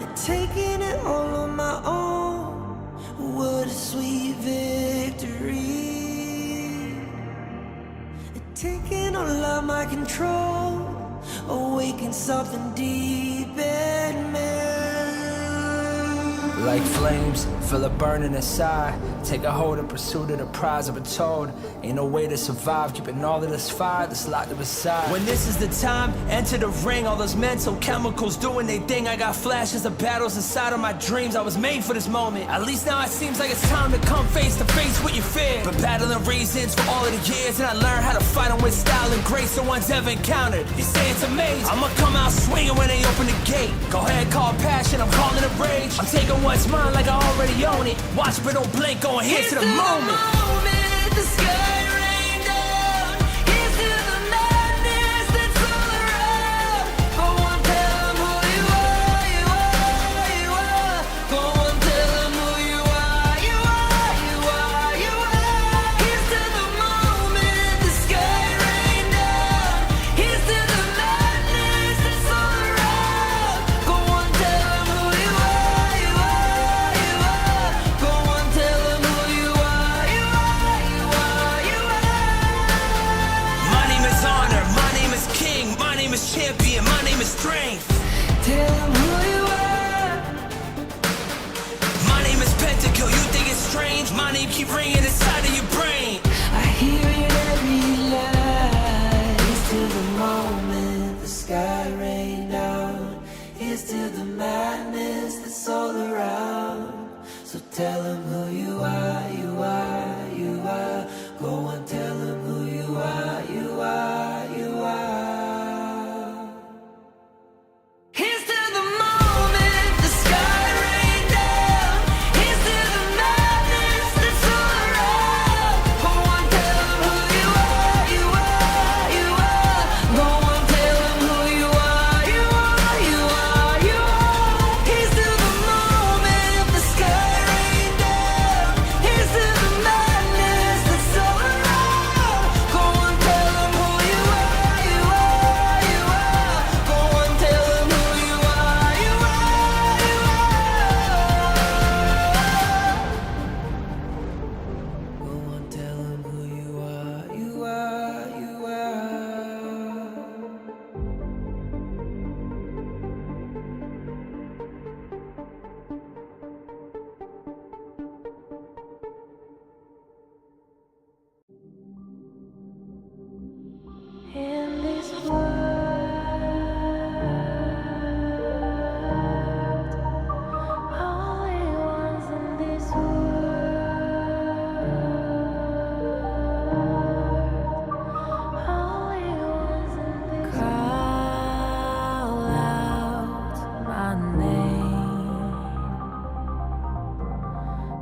and taking it all on my own. What a sweet victory. And taking all of my control, awaken something deep in me. Like flames, feel it burning inside. Take a hold in pursuit of the prize. I've been told ain't no way to survive, keeping all of this fire that's locked up inside. When this is the time, enter the ring. All those mental chemicals doing their thing. I got flashes of battles inside of my dreams. I was made for this moment. At least now it seems like it's time to come face to face with your fear. Been battling reasons for all of the years, and I learned how to fight them with style and grace no one's ever encountered. You say it's amazing, I'ma come out swinging when they open the gate. Go ahead, call passion, I'm calling it rage. I'm taking what's mine like I already own it. Watch but don't blink, going here to the moment. The sky rain down. Here's to the madness that's all around. Go on, tell them who you are, you are, you are. Go on, tell them who you are, you are, you are, you are. Here's to the moment, the sky rain down. Here's to the madness that's all around. Go on, tell them who you are, you are, you are. Go on, tell them who you are, you are, you are, you are. My name is honor, my name is king, my name is champion, my name is strength. Tell them who you are. My name is Pentakill, you think it's strange? My name keep ringing inside of your brain. I hear it every night. Here's to the moment the sky rain down. Here's to the madness that's all around. So tell them who you are, you are, you are. Go on, tell them who you are, you are, you are. Here's to the moment the sky rain down. Here's to the madness that's all around. Go on, tell them who you are, you are, you are. Go on, tell them who you are, you are, you are, you are. Here's to the moment the sky rain down. Here's to the madness that's all around. Go on, tell them who you are, you are, you are. Go on, tell them who you are, you are, you are. Go on, tell them who you are, you are, you are. In this world, only ones in this world, only ones in this call out my name,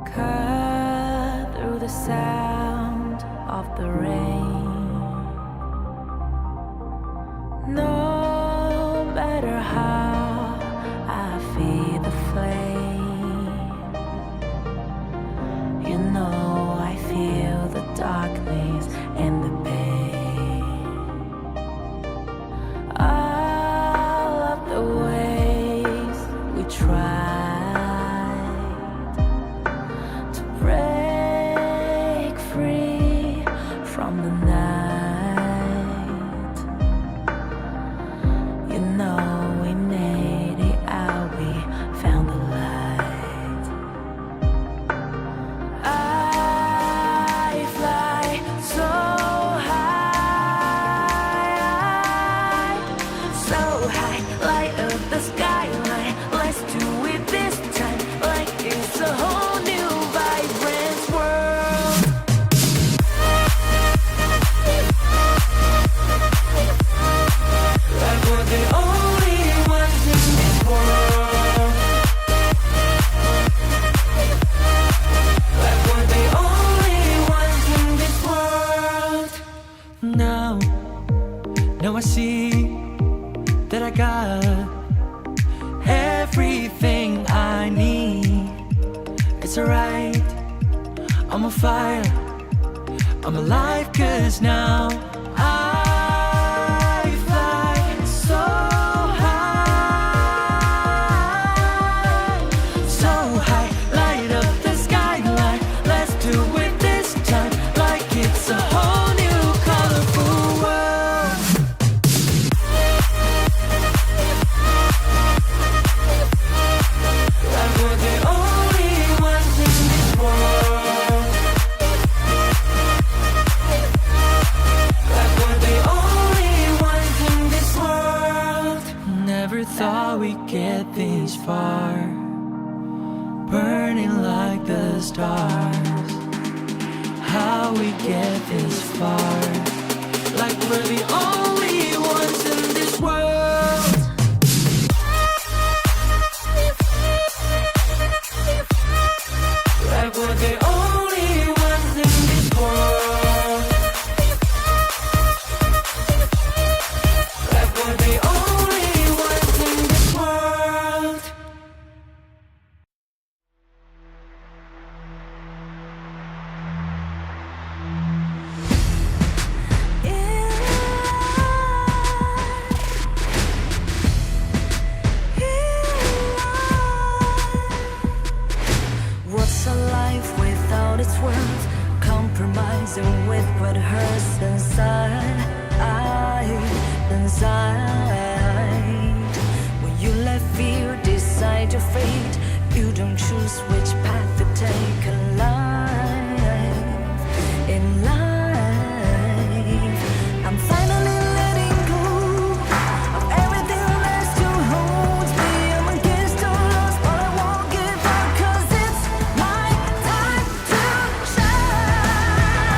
cut through the sound of the rain. No matter how I feed the flame, you know I feel the darkness and the pain. All of the ways we tried to break free from the night. You know we made it out, we found the light. I fly so high, light up the skyline. Let's do it this time, like it's a whole new vibrant world. Like we're the only ones in this world. Like we're the only ones in this world. Now I see that I got everything I need. It's alright, I'm on fire, I'm alive, 'cause now I fly so high. thought we'd get this far, burning like the stars. How we get this far, like we're the only ones in this world. Like we're the only ones in this world. Like we're the only ones in this world. What's a life without its worth? Compromising with what hurts inside. When you let fear decide your fate, you don't choose which path to take in life. In life, I'm finally letting go of everything that still holds me. I'm against the odds, but I won't give up, 'cause it's my time to shine.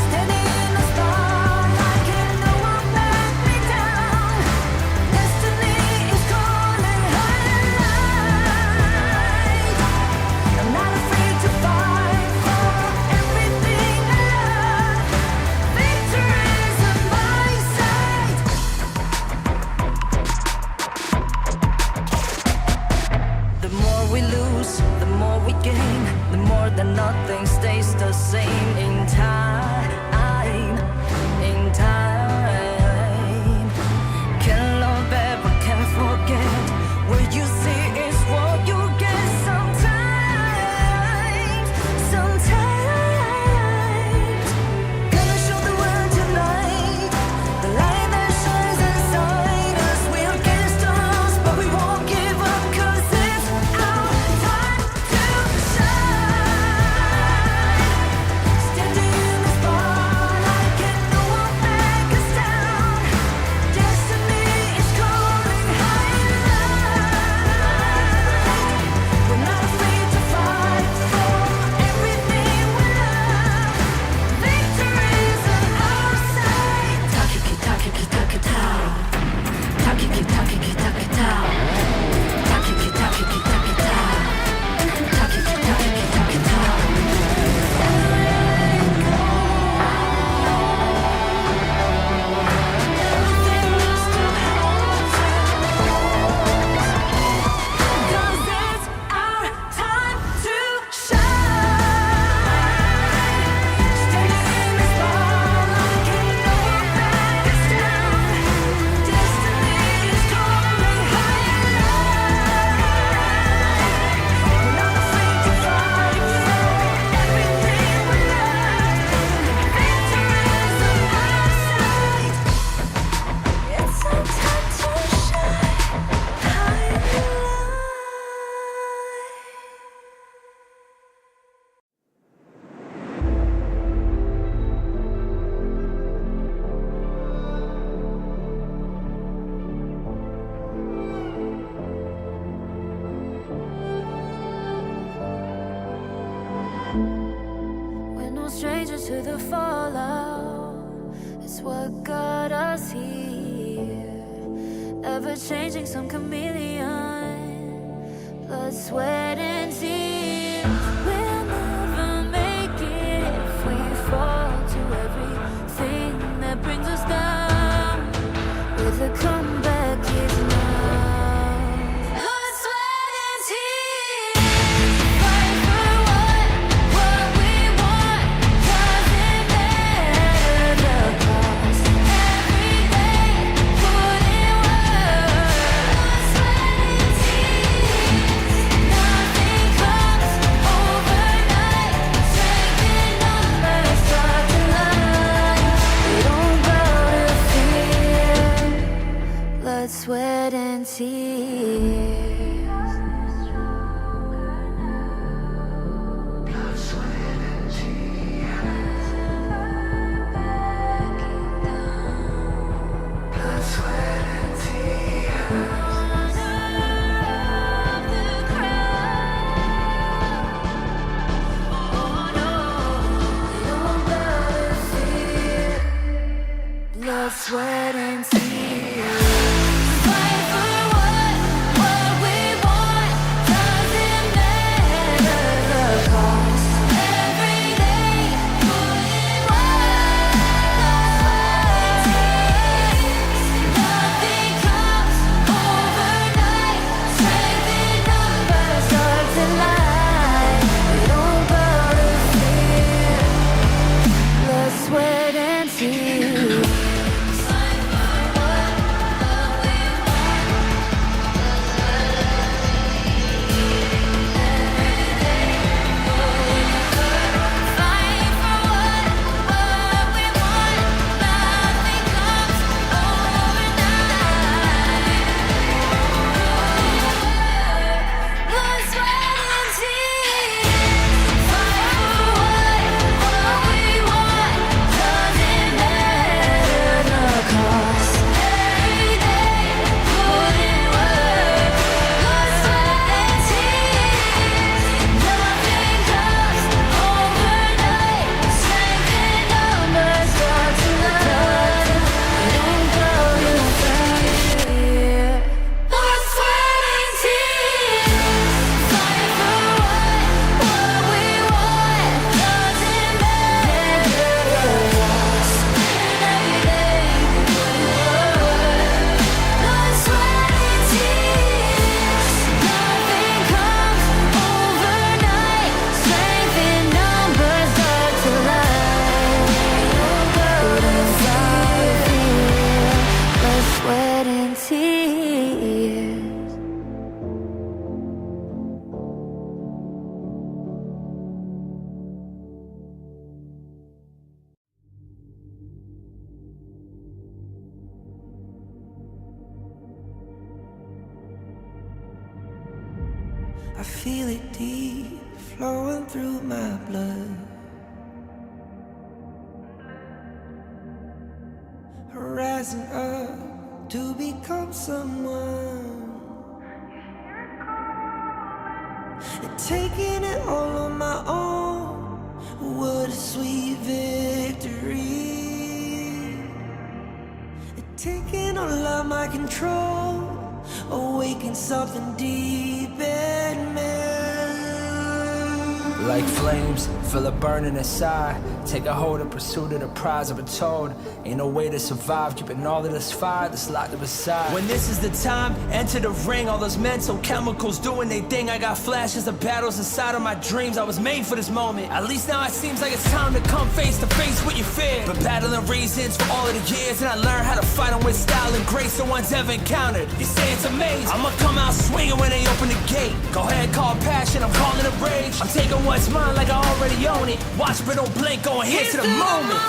Standing in the spotlight, and no one let me down. Destiny is calling highlight. I'm not afraid to fight for everything I love. Victory's on my side. The more we lose, the more we gain. The more that nothing stays the same. In time, can't love ever, can't forget. What you see is what you get. Sometimes gonna show the world tonight, the light that shines inside us. We're against the odds, but we won't give up, 'cause it's our time to shine. Standing in the spotlight, can no one back us down. Destiny is calling highlight. We're not afraid to fight for everything we love. Victory's on our side. Takiki takiki takitao. Takiki takiki takitao. Takiki takiki takitao. Takiki takiki takitao. Everything is still holds us. 'Cause it's our time to shine. Standing in the spotlight, can no one back us down. Destiny is calling highlight. We're not afraid to fight for everything we love. Victory's on our side. It's our time to shine. Highlight. We're no strangers to the fallout. It's what got us here. Ever changing, some chameleon. Blood, sweat, and tears. We'll never make it if we fall to everything that brings us down. With a comeback is now. Blood, sweat, and tears. Fight for what we want. Doesn't matter the cost. Every day, put in work. Blood, sweat, and tears. Nothing comes overnight. Strength in numbers, start to line. We don't bow to fear. Blood, sweat, and tears. sweat and tears. I feel it deep, flowing through my blood. Rising up to become someone, and taking it all on my own. What a sweet victory. And taking all of my control, awaken something deep in me. Like flames, feel it burning inside. Take a hold in pursuit of the prize. I've been told ain't no way to survive, keeping all of this fire that's locked up inside. When this is the time, enter the ring. All those mental chemicals doing their thing. I got flashes of battles inside of my dreams. I was made for this moment. At least now it seems like it's time to come face to face with your fear. But battling reasons for all of the years, and I learned how to fight them with style and grace no one's ever encountered. You say it's amazing, I'ma come out swinging when they open the gate. Go ahead, call passion, I'm calling it rage. I'm taking what's mine like I already own it. Watch but don't blink, going here to the moment.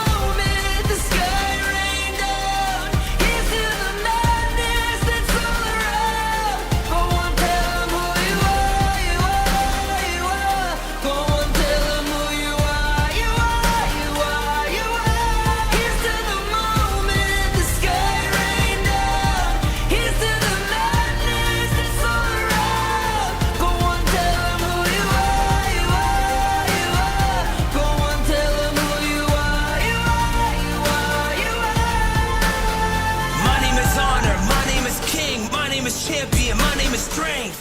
The sky rain down. Here's to the madness that's all around. Go on, tell them who you are, you are, you are. Go on, tell them who you are, you are, you are, you are. Here's to the moment, the sky rain down. Here's to the madness that's all around. Go on, tell them who you are, you are, you are. Go on, tell them who you are, you are, you are, you are. My name is honor, my name is king, my name is champion, my name is strength.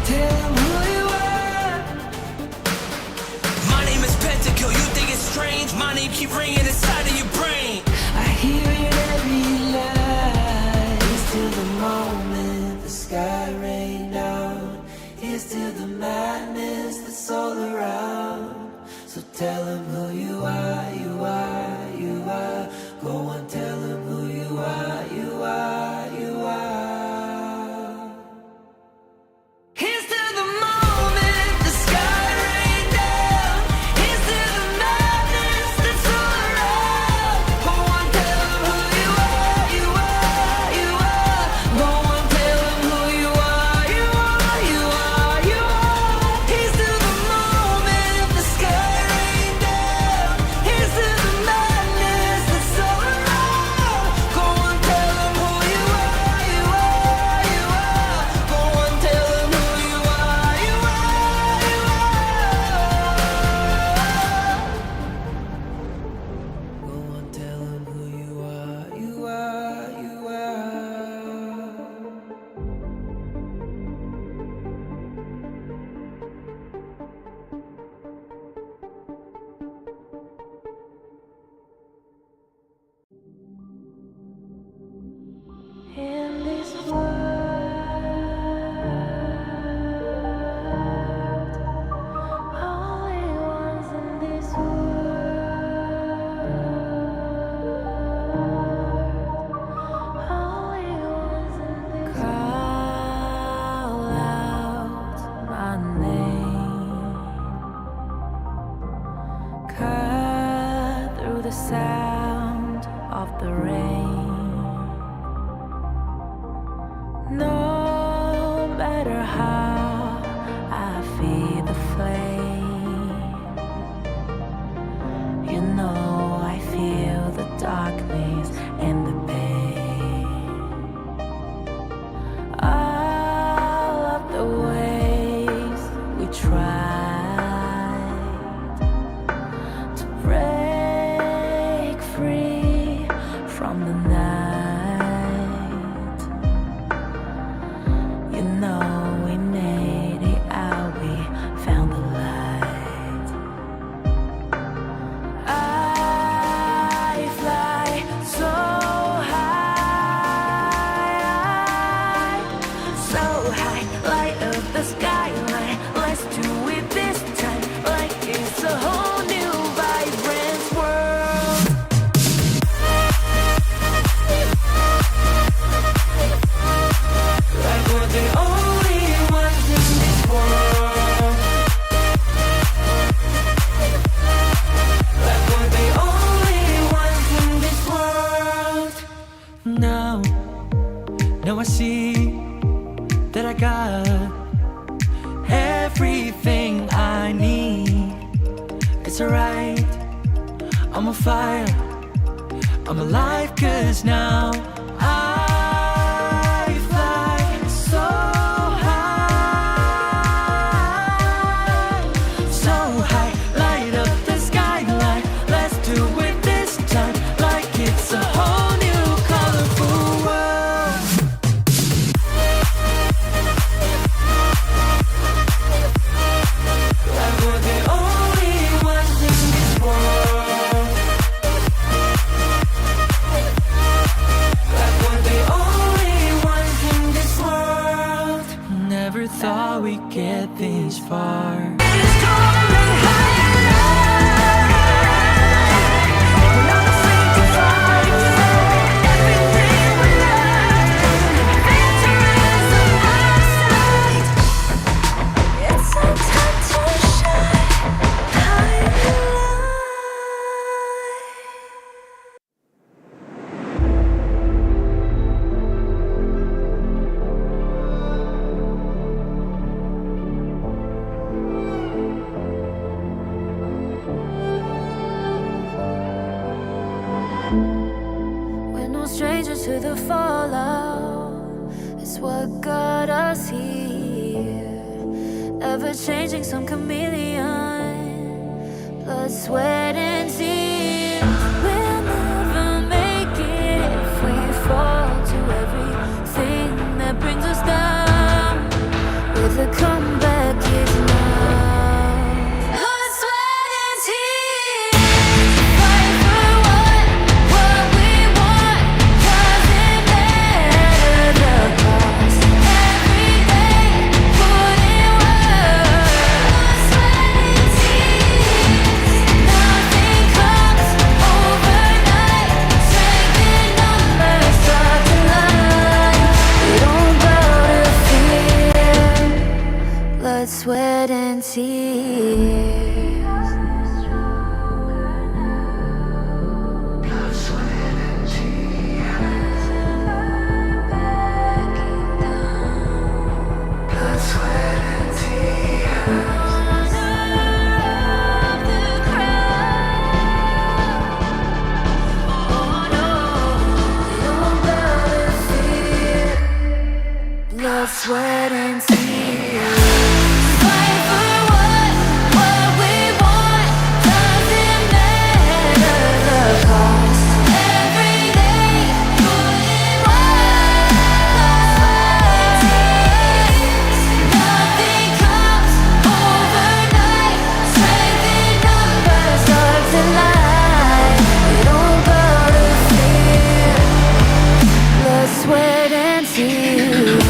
Tell them who you are. My name is Pentakill, you think it's strange? My name keep ringing inside of your brain. I hear it every night. Here's to the moment the sky rain down. Here's to the madness that's all around. So tell them who you are, you are, you are. Go on, tell them who you are, you are, you are. Here's to the moment the sky rain down. Here's to the madness that's all around. Go on, tell them who you are, you are, you are. Go on, tell them who you are, you are, you are, you are. Here's to the moment the sky rain down. Here's to the madness that's all around. Go on, tell them who you are, you are, you are. Go on, tell them who you are, you are, you are. Go on, tell them who you are, you are, you are. In this world, only ones in this world, only ones in this call out my name, cut through the sound of the rain. No matter how I feed the flame, you know I feel the darkness and the pain. All of the ways we tried to break free from the night. You know we made it out, we found the light. Now I see that I got everything I need. It's alright, I'm on fire, I'm alive, 'cause now I fly so high, so high. Light up the skyline, let's do it this time, like it's a whole new colorful world. Like we're the only ones in this world. Like we're the only ones in this world. Never thought we'd get this far. It's going higher. We're not afraid to fly, everything we learn. Adventurous on our side. It's our time to shine, higher. We're no strangers to the fallout. It's what got us here. Ever changing, some chameleon. Blood, sweat, and tears. We'll never make it if we fall to everything that brings us down. With a comeback is now. Blood, sweat, and tears. Fight for what we want. Doesn't matter the cost. Every day, put in work. Blood, sweat, and tears. Nothing comes overnight. Strength in numbers, start to line. We don't bow to fear. Blood, sweat, and tears. Blood, sweat, and tears. Fight for what we want. Doesn't matter the cost. Every day, put in work. Blood, sweat, and tears. Nothing comes overnight. Strength in numbers, start to line. We don't bow to fear. Blood, sweat, and tears.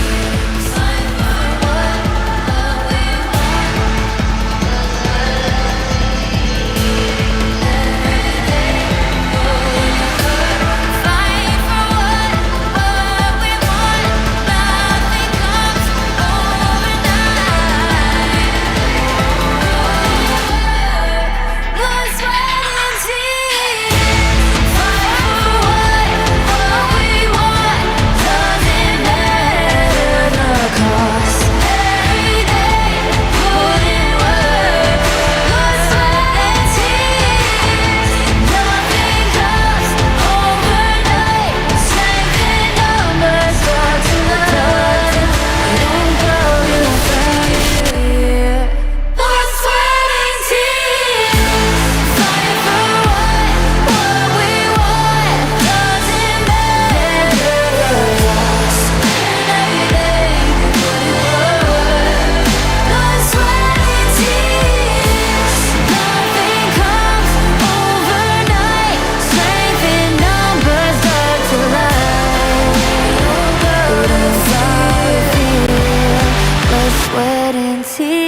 Fight for what we want. Every day, put in work. Fight for what we want. Nothing comes overnight. Blood, sweat, and tears. Fight for what we want. Doesn't matter the cost. Every day, put in work. Blood, sweat, and tears. Nothing comes overnight. Strength in numbers, start to line. We don't go to fear. Blood, sweat, and tears. Fight for what we want. Doesn't matter the cost. Every day, put in work. Blood, sweat, and tears. Nothing comes overnight. Strength in numbers, start to line. We don't go to fear. Blood, sweat, and tears.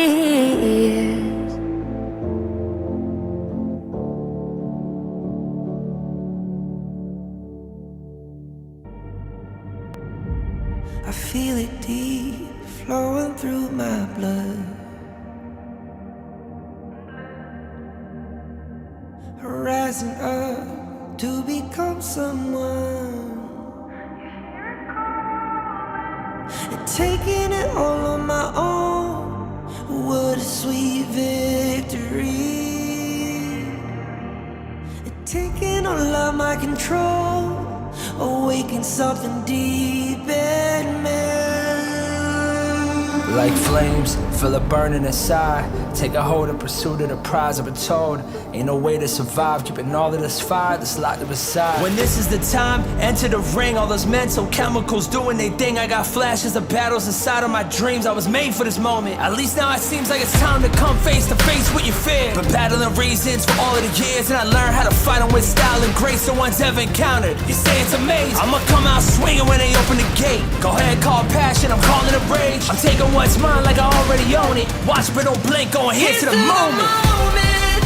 I feel it deep, flowing through my blood. Rising up to become someone. and taking it all on my own. What a sweet victory. And taking all of my control, awaken something deep in me. Like flames, feel it burning inside. Take a hold of pursuit of the prize. I've been told ain't no way to survive, keeping all of this fire that's locked up inside. When this is the time, enter the ring. All those mental chemicals doing they thing. I got flashes of battles inside of my dreams. I was made for this moment. At least now it seems like it's time to come face to face with your fear. Been battling reasons for all of the years, and I learned how to fight them with style and grace no one's ever encountered. You say it's amazing, I'ma come out swinging when they open the gate. Go ahead, call passion, I'm calling it rage. I'm taking what's mine like I already own it. Watch but don't blink, going here to the moment.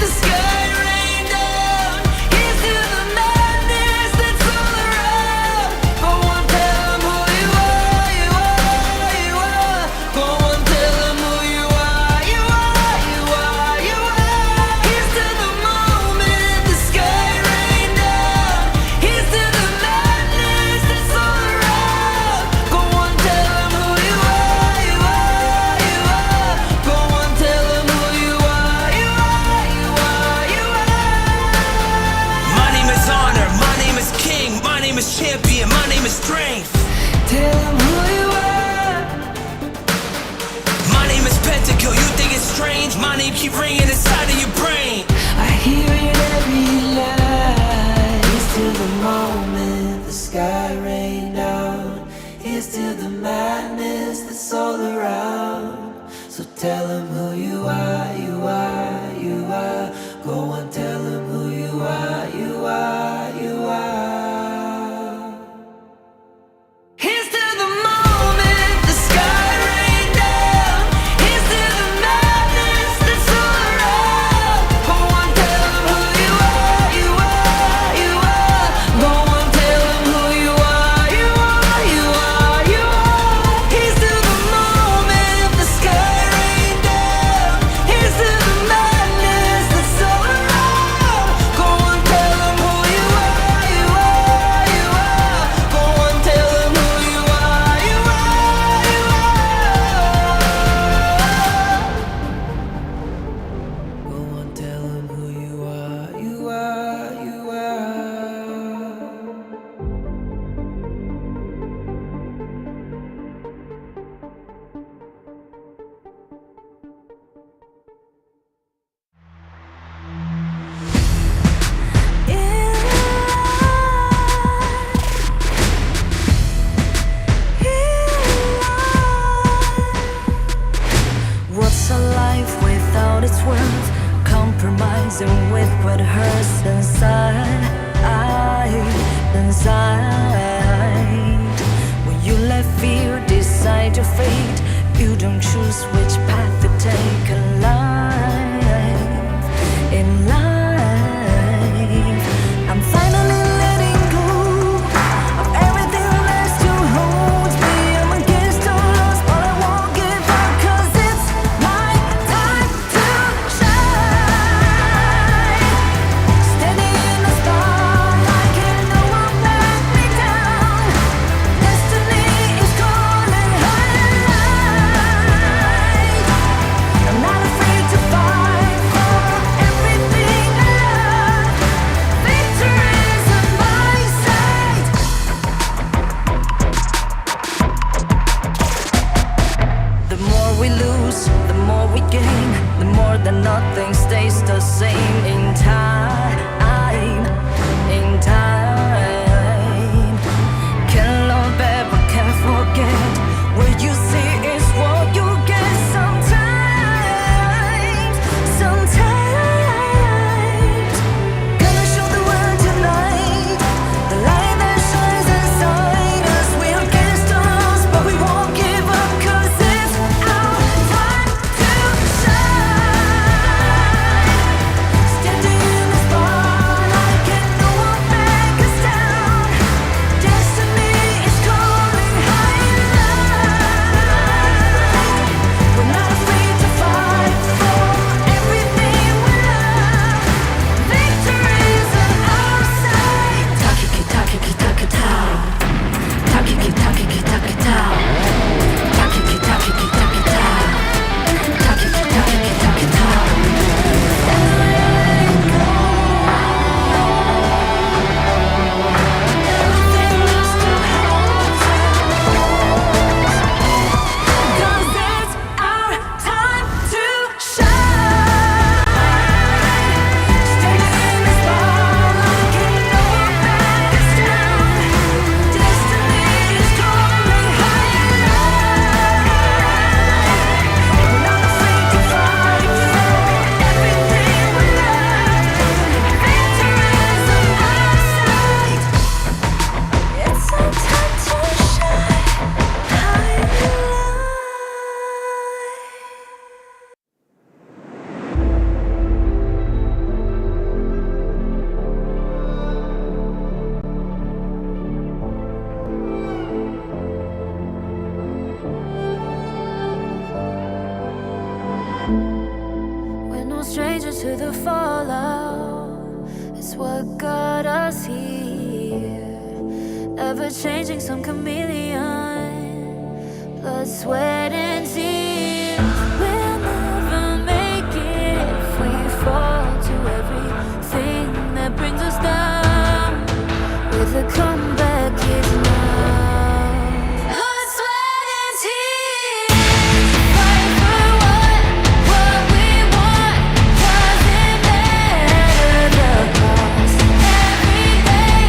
The sky rained down. Here's to the madness that's all around. Go on, tell them who you are, you are, you are. Go on, tell them who you are, you are, you are, you are. Here's to the moment. The sky rained down. Here's to the madness that's all around. Go on, tell them who you are, you are, you are. Go on, tell them who you are, you are, you are, you are. My name is honor, my name is king, my name is champion, my name is strength. Tell them who you are. My name is Pentakill, you think it's strange? My name keep ringing inside of your brain. I hear it every night. Here's to the moment the sky rained down. Here's to the madness that's all around. So tell them who you are, you are, you are. Go and tell them who you are, you are, you are. Here's to the moment the sky rained down. Here's to the madness that's all around. Go on, tell them who you are, you are, you are. Go on, tell them who you are, you are, you are, you are. Here's to the moment the sky rained down. Here's to the madness that's all around. Go on, tell them who you are, you are, you are. Go on, tell them who you are, you are, you are. Go and tell them who you are, you are, you are. What's a life without its worth? Compromising with what hurts inside, inside. When you let fear decide your fate, you don't choose which path to take in life. In life, I'm finally letting go of everything that still holds me. I'm against all odds, but I won't give up, 'cause it's my time to shine. Standing in the spotlight, can't no one let me down. Destiny is calling high. I'm not afraid to fight for everything I love. Victory's on my side. The more we lose, the more we gain. The more that nothing stays the same. In time, in time. Can't love ever, can't forget. What you see is what you get. Sometimes, sometimes. Gonna show the world tonight the light that shines inside us. We're against the odds, but we won't give up, 'cause it's our time to shine. Standing in the to the fallout. It's what got us here. Ever changing, some chameleon. Blood, sweat, and tears. We'll never make it if we fall to everything that brings us down. With a comeback is now. Blood, sweat, and tears. Fight for what we want. Doesn't matter the cost. Every day,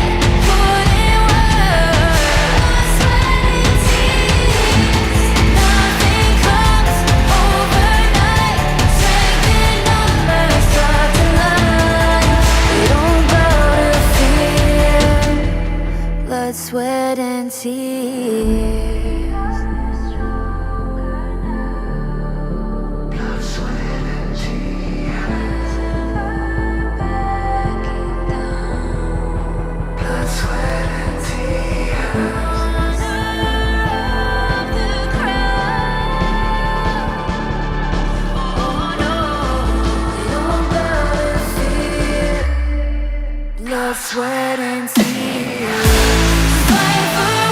put in work. Blood, sweat, and tears. Nothing comes overnight. Strength in numbers start to line. We don't bow to fear. Blood, sweat, and tears. Blood, sweat, and tears. Fight for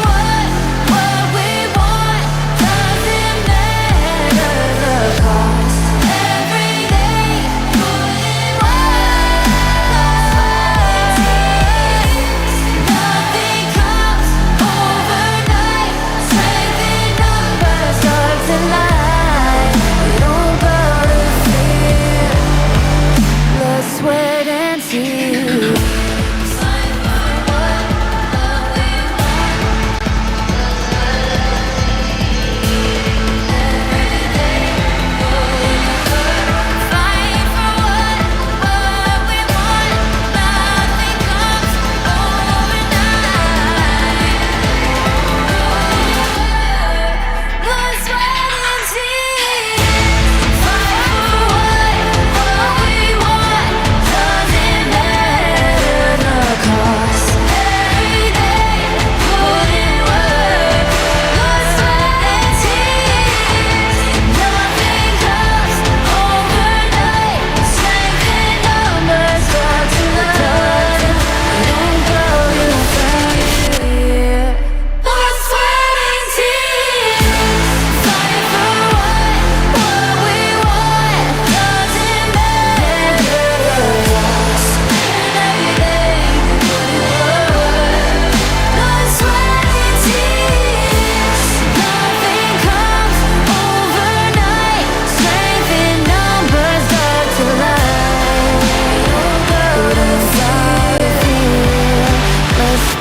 what we want. Doesn't matter the cost. Every day, put in work. Blood, sweat, and tears. Nothing comes overnight. Strength in numbers start to line. We don't bow to fear. Blood, sweat, and tears.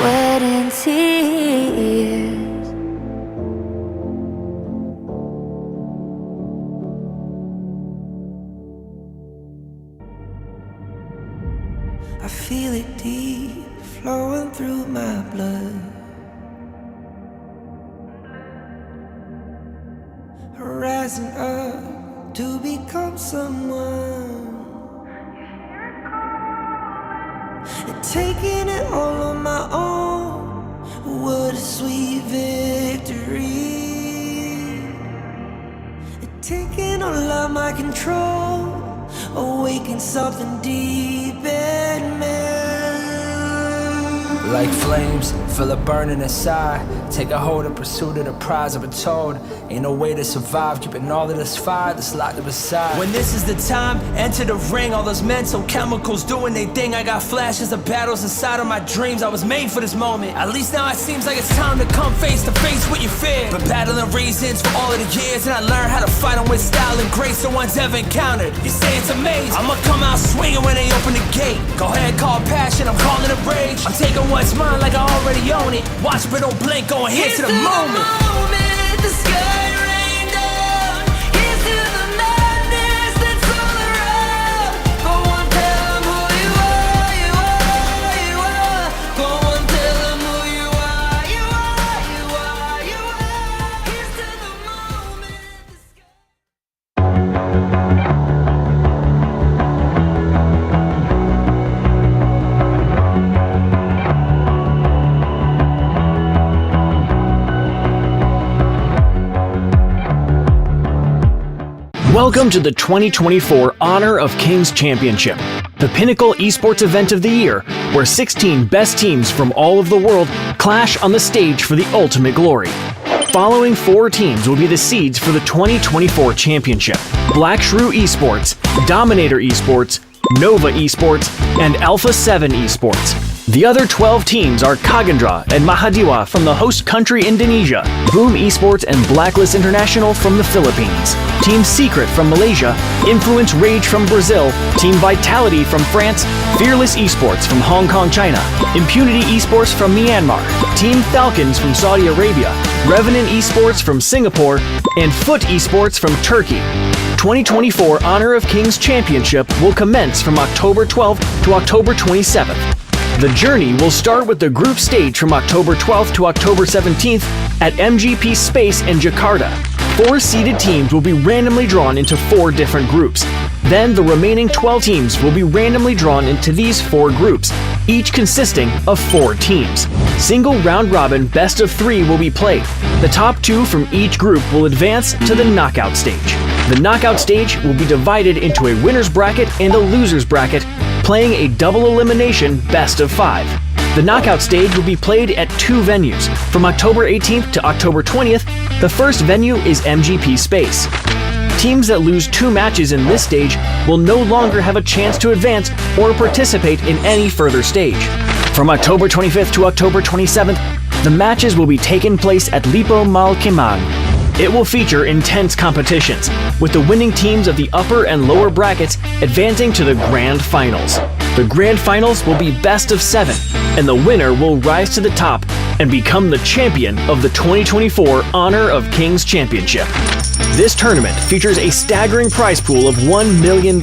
Sweat and tears. I feel it deep flowing through my blood. Rising up to become someone. And taking it all on my own. What a sweet victory. And taking all of my control. Awaken something deep in me. Like flames, feel it burning inside. Take a hold of pursuit of the prize. I've been told ain't no way to survive, keeping all of this fire that's locked up inside. When this is the time, enter the ring. All those mental chemicals doing their thing. I got flashes of battles inside of my dreams. I was made for this moment. At least now it seems like it's time to come face to face with your fear. Been battling reasons for all of the years, and I learned how to fight them with style and grace no one's ever encountered. You say it's amazing, I'ma come out swinging when they open the gate. Go ahead, call passion, I'm calling it rage. I'm taking what's mine like I already own it. Watch but don't blink, going here to the moment. The sky rain down. Here's to the madness that's all around. Go on, tell 'em who you are, you are, you are. Go on, tell 'em who you are, you are, you are, you are. Here's to the moment. The sky. Welcome to the 2024 Honor of Kings Championship, the pinnacle esports event of the year, where 16 best teams from all of the world clash on the stage for the ultimate glory. Following 4 teams will be the seeds for the 2024 championship: Black Shrew Esports, Dominator Esports, Nova Esports, and FLCN Esports. The other 12 teams are Kagandra and Mahadiwa from the host country Indonesia, Boom Esports and Blacklist International from the Philippines, Team Secret from Malaysia, Influence Rage from Brazil, Team Vitality from France, Fearless Esports from Hong Kong, China, Impunity Esports from Myanmar, Team Falcons from Saudi Arabia, Revenant Esports from Singapore, and Foot Esports from Turkey. 2024 Honor of Kings Championship will commence from October 12th to October 27th. The journey will start with the group stage from October 12th to October 17th at MGP Space in Jakarta. 4 seeded teams will be randomly drawn into 4 different groups. Then the remaining 12 teams will be randomly drawn into these 4 groups, each consisting of 4 teams. Single round-robin best of 3 will be played. The top 2 from each group will advance to the knockout stage. The knockout stage will be divided into a winner's bracket and a loser's bracket, playing a double elimination best of 5. The knockout stage will be played at 2 venues. From October 18th to October 20th, the first venue is MGP Space. Teams that lose 2 matches in this stage will no longer have a chance to advance or participate in any further stage. From October 25th to October 27th, the matches will be taking place at Lipo Mal Kemang. It will feature intense competitions, with the winning teams of the upper and lower brackets advancing to the Grand Finals. The Grand Finals will be best of 7, and the winner will rise to the top and become the champion of the 2024 Honor of Kings Championship. This tournament features a staggering prize pool of $1 million,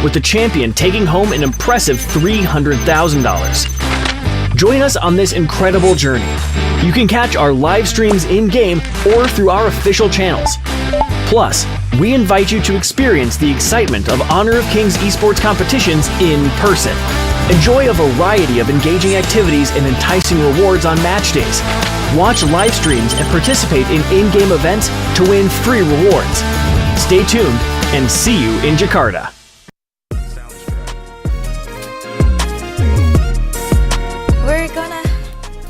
with the champion taking home an impressive $300,000. Join us on this incredible journey. You can catch our live streams in-game or through our official channels. Plus, we invite you to experience the excitement of Honor of Kings esports competitions in person. Enjoy a variety of engaging activities and enticing rewards on match days. Watch live streams and participate in in-game events to win free rewards. Stay tuned and see you in Jakarta. We're gonna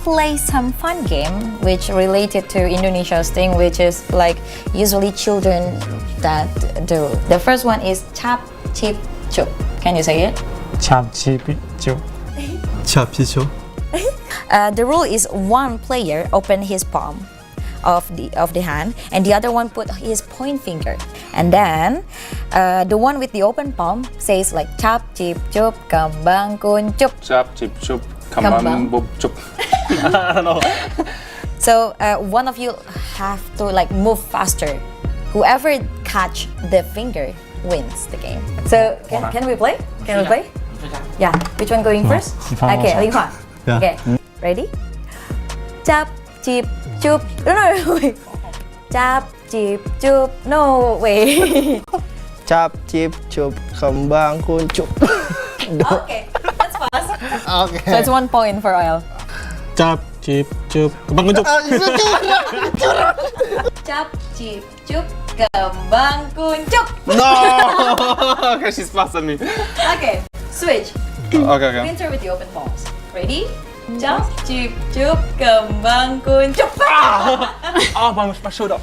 play some fun game which related to Indonesia's thing, which is like usually children that do. The first one is chap, chip, chup. Can you say it? Chap, chip, chup. Chap, chip. The rule is one player open his palm of the hand, and the other one put his point finger, and then the one with the open palm says like chap, chip, chup, kembang kuncup. Chap, chip, chup, kembang bub chup. I don't know. So one of you have to like move faster. Whoever catch the finger wins the game. So can we play? Can we play? Yeah. Which one going first? Okay, Ling Hua. Yeah. Okay. Ready? Chap, chip, chup. No, wait. Chap, chip, chup. No, wait. Chap, chip, chup, kembang kuncup. Okay, that's fast. Okay. So it's 1 point for Oil. Chap, chip, chup, kembang kuncup. Chap, chip, chup, kembang kuncup. No! Okay, she's faster than me. Okay, switch. Okay. Winter with the open palms. Ready? Chap, chip, chup, kembang kuncup. Oh, my shoulder.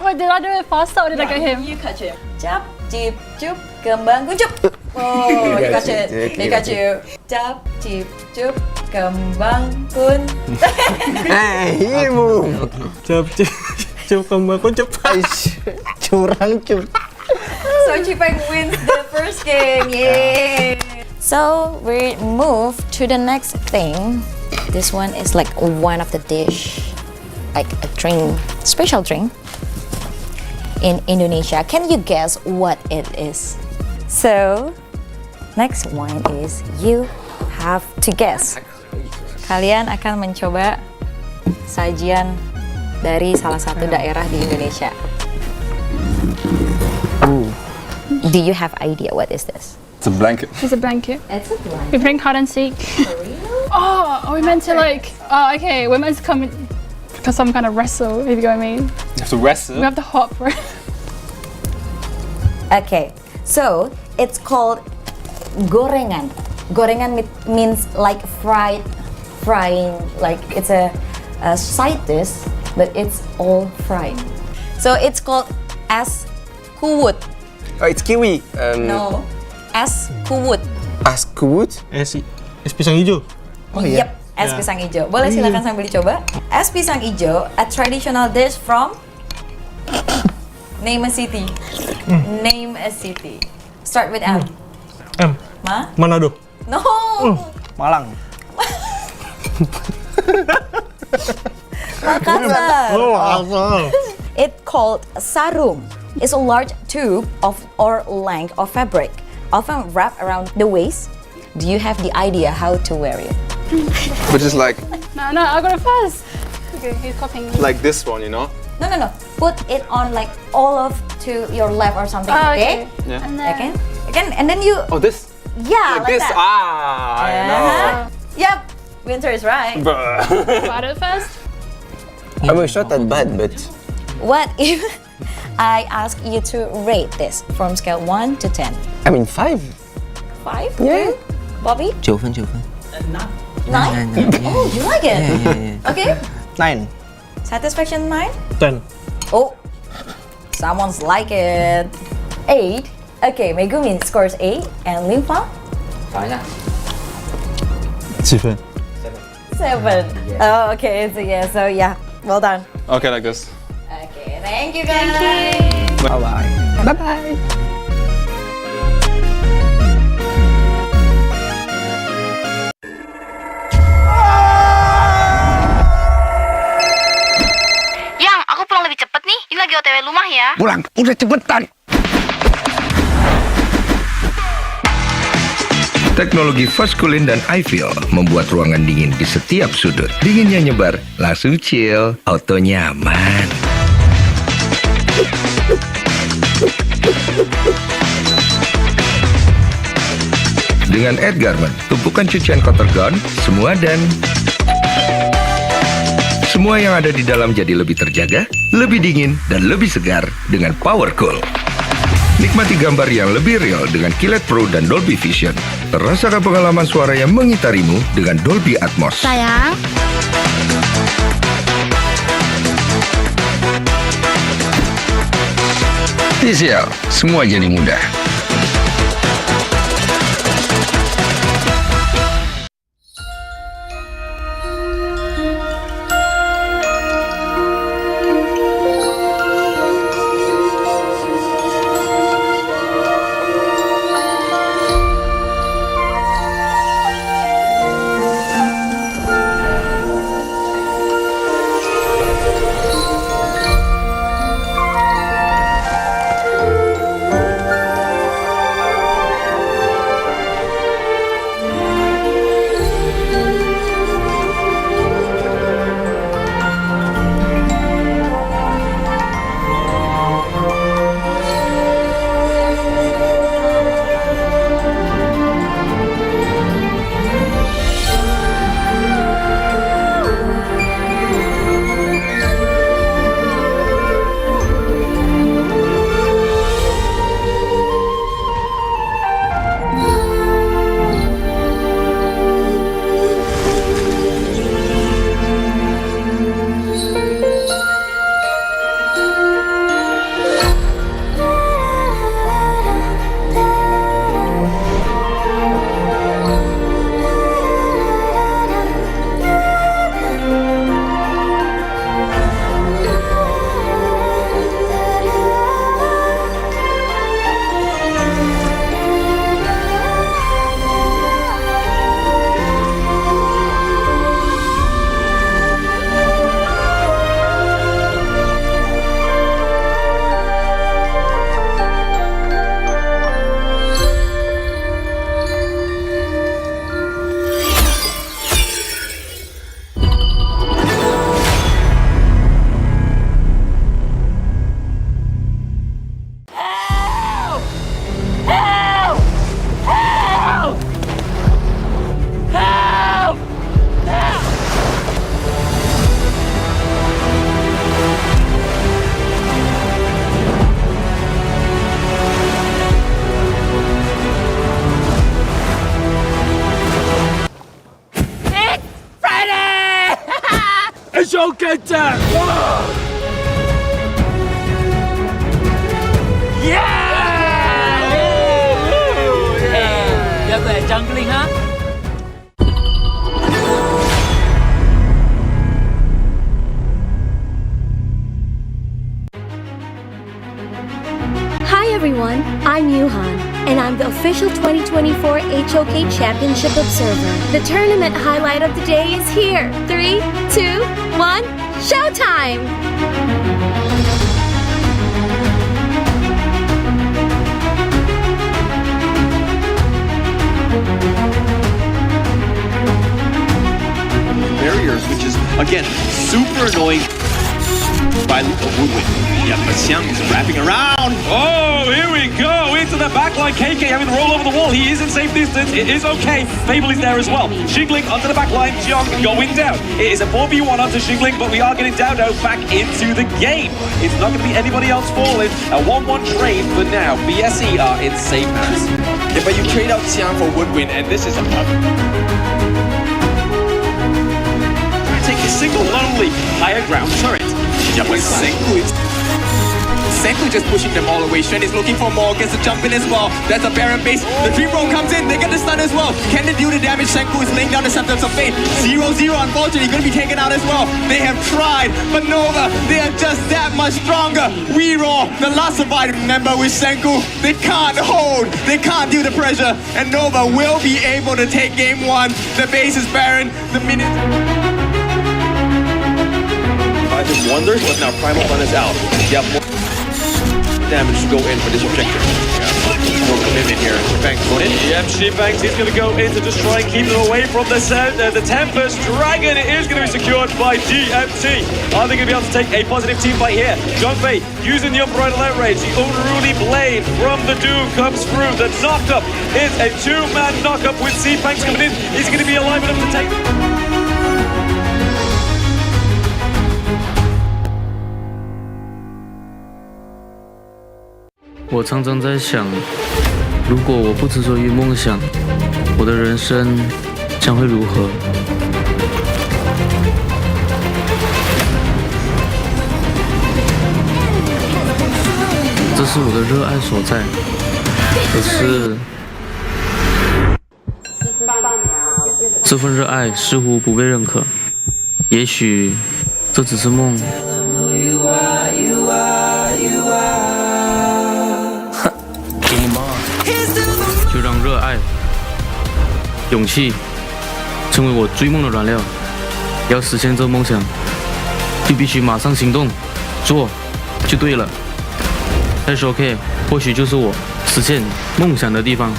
Wait, did I do it faster or did I get him? You catch him. Chap, chip, chup, kembang kuncup. Oh, you catch it. He catch you. Chap, chip, chup, kembang kun. Hey, ibu. Chap, chip, chup, kembang kuncup. Curang cup. So Chipeng wins the first game. Yay! So we move to the next thing. This one is like one of the dish, like a drink, special drink in Indonesia. Can you guess what it is? So next one is you have to guess. Kalian akan mencoba sajian dari salah satu daerah di Indonesia. Do you have idea what is this? It's a blanket. It's a blanket. It's a blanket. We playing hide and seek. Oh, are we meant to like? Oh, okay. We're meant to come in for some kind of wrestle. If you know what I mean. You have to wrestle. We have to hop. Right? Okay, so it's called gorengan. Gorengan means like frying, like it's a side dish, but it's all fried. So it's called es kuwut. Oh, it's kiwi. No, es kuwut. Askut. Es pisang hijau. Oh iya. Yep, es pisang hijau. Boleh silakan sambil dicoba. Es pisang hijau, a traditional dish from name a city. Name a city. Start with M. M. Manado. No. Malang. Makassar. Oh, asal. It called sarung. It's a large tube or length of fabric, often wrapped around the waist. Do you have the idea how to wear it? Which is like No, I got it first. Okay, he's copying me. this one, you know? No. Put it on like all of to your left or something. Oh, Okay. Yeah. And then, Again, and then you. Oh, this? Yeah, like this? that. I know. Yep. Winter is right. got it first. I was not that bad, but What if I ask you to rate this from scale 1 to 10? I mean 5. 5? Yeah. Bobby? 9 分9分 9? Oh, you like it? Okay. 9. Satisfaction 9? 10. Oh, someone's like it. 8. Okay, Megumi scores 8. And Limpa? 7分。 7. Oh, okay. So yeah, well done. Okay, like this. Okay, thank you guys. Bye-bye. Bye-bye. Yang, aku pulang lebih cepet nih. Ini lagi OTW rumah ya. Pulang, udah cepetan. Teknologi Foskulin dan iFeel membuat ruangan dingin di setiap sudut. Dinginnya nyebar, langsung chill, auto nyaman. Dengan Edgarment, tumpukan cucian kotor gone, semua yang ada di dalam jadi lebih terjaga, lebih dingin, dan lebih segar dengan Power Cool. Nikmati gambar yang lebih real dengan Kilet Pro dan Dolby Vision. Rasakan pengalaman suara yang mengitarimu dengan Dolby Atmos. Sayang. TCL, semua jadi mudah. Chapter! Giờ về jungling hả? Hi everyone, I'm Yuhan, and I'm the official 2024 HOK Championship Observer. The tournament highlight of the day is here. 3, 2, 1, showtime! Barriers, which is again super annoying by Woodwind. Yeah, but Xiang is wrapping around. Oh, here we go into the backline. KK having to roll over the wall. He is in safe distance. It is okay. Fable is there as well. Xingling onto the backline. Jiang going down. It is a 4v1 onto Xingling, but we are getting Dao Dao back into the game. It's not going to be anybody else falling. A 1-1 trade for now. BSE are in safe hands. Yeah, but you trade out Xiang for Woodwind, and this is a take a single lonely higher ground turret. Yeah, but Senku just pushing them all away. Shen is looking for more, gets a jump in as well. That's a Baron base. The dream roll comes in, they get the stun as well. Can they do the damage? Senku is laying down the Scepters of Fate. 0-0 unfortunately gonna be taken out as well. They have tried, but Nova, they are just that much stronger. We Raw, the last surviving member with Senku, they can't hold, they can't do the pressure, and Nova will be able to take game 1. The base is Baron, the minute. I just wonder, but now Primal Fun is out. You have more damage to go in for this objective. Yeah, more commitment here. Shibanks going in. Yep, Shibanks is going to go in to just try and keep them away from the Tempest Dragon. It is going to be secured by DMT. Are they going to be able to take a positive team fight here? Junpei using the unbridled outrage. The unruly blade from the Doom comes through. The knockup is a 2-man knockup with Shibanks coming in. He's going to be alive enough to take. 我常常在想，如果我不执着于梦想，我的人生将会如何？这是我的热爱所在，可是这份热爱似乎不被认可。也许这只是梦。就让热爱、勇气成为我追梦的燃料。要实现这梦想，就必须马上行动，做就对了。FLCN或许就是我实现梦想的地方。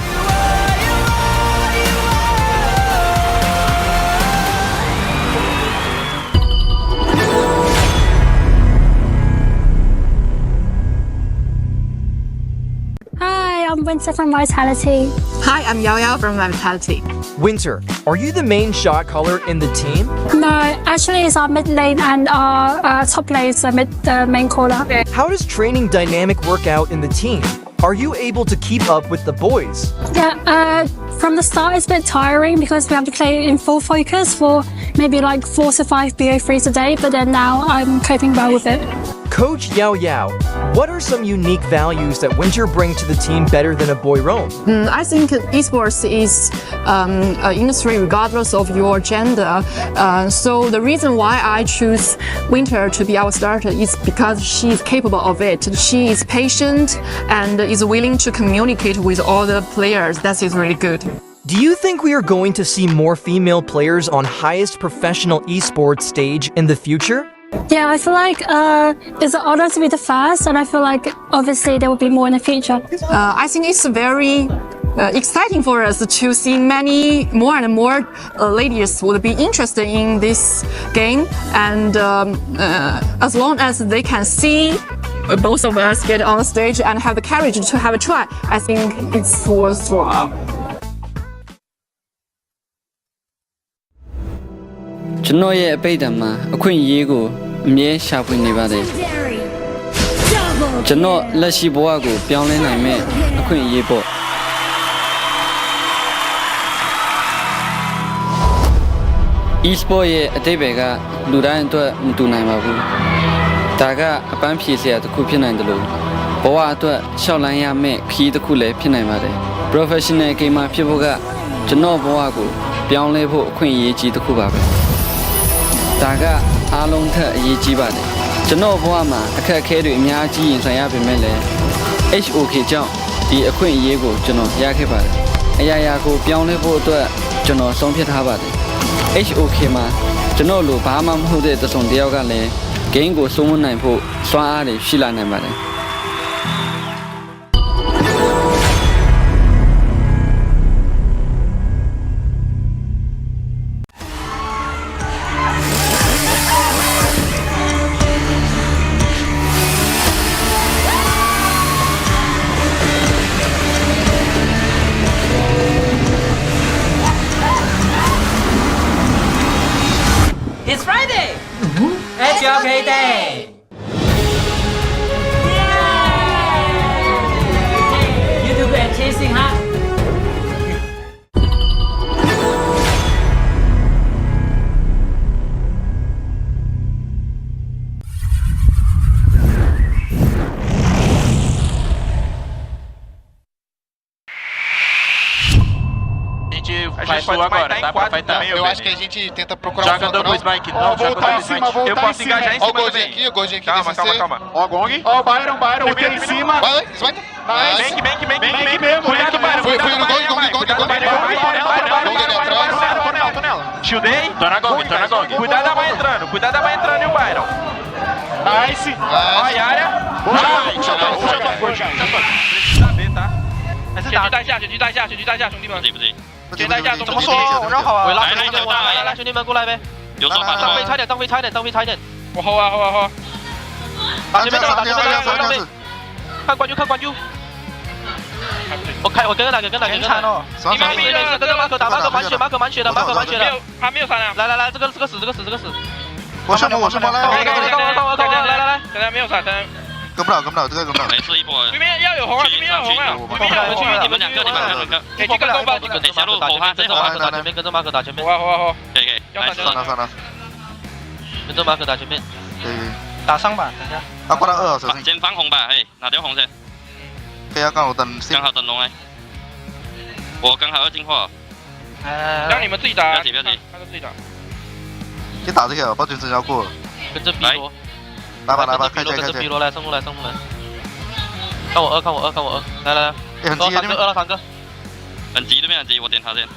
I'm Winter from Vitality. Hi, I'm Yao Yao from Vitality. Winter, are you the main shot caller in the team? No, actually it's our mid lane and our top lane is the main caller. How does training dynamic work out in the team? Are you able to keep up with the boys? Yeah, from the start it's a bit tiring because we have to play in full focus for maybe like 4 to 5 BO3s a day, but then now I'm coping well with it. Coach Yao Yao, what are some unique values that Winter bring to the team better than a boy roam? I think esports is an industry regardless of your gender. So the reason why I choose Winter to be our starter is because she is capable of it. She is patient and is willing to communicate with all the players. That is really good. Do you think we are going to see more female players on highest professional esports stage in the future? Yeah, I feel like it's an honor to be the first, and I feel like obviously there will be more in the future. I think it's very exciting for us to see more and more ladies would be interested in this game, and as long as they can see both of us get on stage and have the courage to have a try, I think it's worthwhile. ကျွန်တော်ရဲ့အပိတ်တံမှာအခွင့်အရေးကိုအမြဲရှာဖွေနေပါတယ်ကျွန်တော်လက်ရှိဘဝကိုပြောင်းလဲနိုင်မဲ့အခွင့်အရေးပေါ့ e-sport ရဲ့အတိတ်ဘယ်ကလူတိုင်းအတွက်မတူနိုင်ပါဘူးဒါကအပန်းဖြေစရာတစ်ခုဖြစ်နိုင်တယ်လို့ဘဝအတွက်ရှောက်လန်းရမယ့်ခီးတစ်ခုလည်းဖြစ်နိုင်ပါတယ် professional gamer ဖြစ်ဖို့ကကျွန်တော်ဘဝကိုပြောင်းလဲဖို့အခွင့်အရေးကြီးတစ်ခုပါပဲဒါကအားလုံးထက်အရေးကြီးပါတယ်ကျွန်တော်ဘဝမှာအခက်အခဲတွေအများကြီးရင်ဆိုင်ရပေမဲ့လည်း HOK ကြောင့်ဒီအခွင့်အရေးကိုကျွန်တော်ရခဲ့ပါတယ်အရာရာကိုပြောင်းလဲဖို့အတွက်ကျွန်တော်ဆုံးဖြတ်ထားပါတယ် HOK မှာကျွန်တော်လိုဘာမှမဟုတ်တဲ့တစုံတစ်ယောက်ကလည်း game ကိုစိုးမနိုင်ဖို့စွမ်းအားတွေရှိလာနိုင်ပါတယ် It's Friday! It's your payday! YouTube and chasing, huh? Faz sua agora, dá pra fightar. Eu acho que a gente tenta procurar Joga double smite, não, voltar em cima, voltar. Eu posso engajar em cima também. O Gojin aqui, calma, calma. Ó, Gong. Ó, o Byron, o T em cima. Vai, smite. Bank mesmo. Cuidado, Byron. Fui no Gong. Shieldei. Tô na Gong. Cuidado da mãe entrando, e o Byron. Nice. Ó, a área. Precisa saber, tá? 选狙带下，兄弟们。选带下，怎么说？我绕好啊！来，兄弟们过来呗。有手法，当飞差一点。我后啊！打前面，看关注。我跟哪个？你们别人跟着马可打，马可满血的。他没有闪啊！来，这个死。我上来，来，现在没有闪，跟不了，这个跟不了。没事一波。对面要有红啊！你们两个。可以去跟攻吧，你下路后怕，最后马可打前面，跟着马可打前面。好。可以。上了。跟着马可打前面。可以。打伤吧，等下。他挂到2，小心。先放红吧，哪条红先？可以刚好等龙哎。我刚好要进化。让你们自己打。不要急。他们自己打。先打这个，把军神要过。跟着 B 罗。来吧，开。跟着 B 罗来，上路来。看我二，来。很急，二了3个。很急对面很急，我点他先。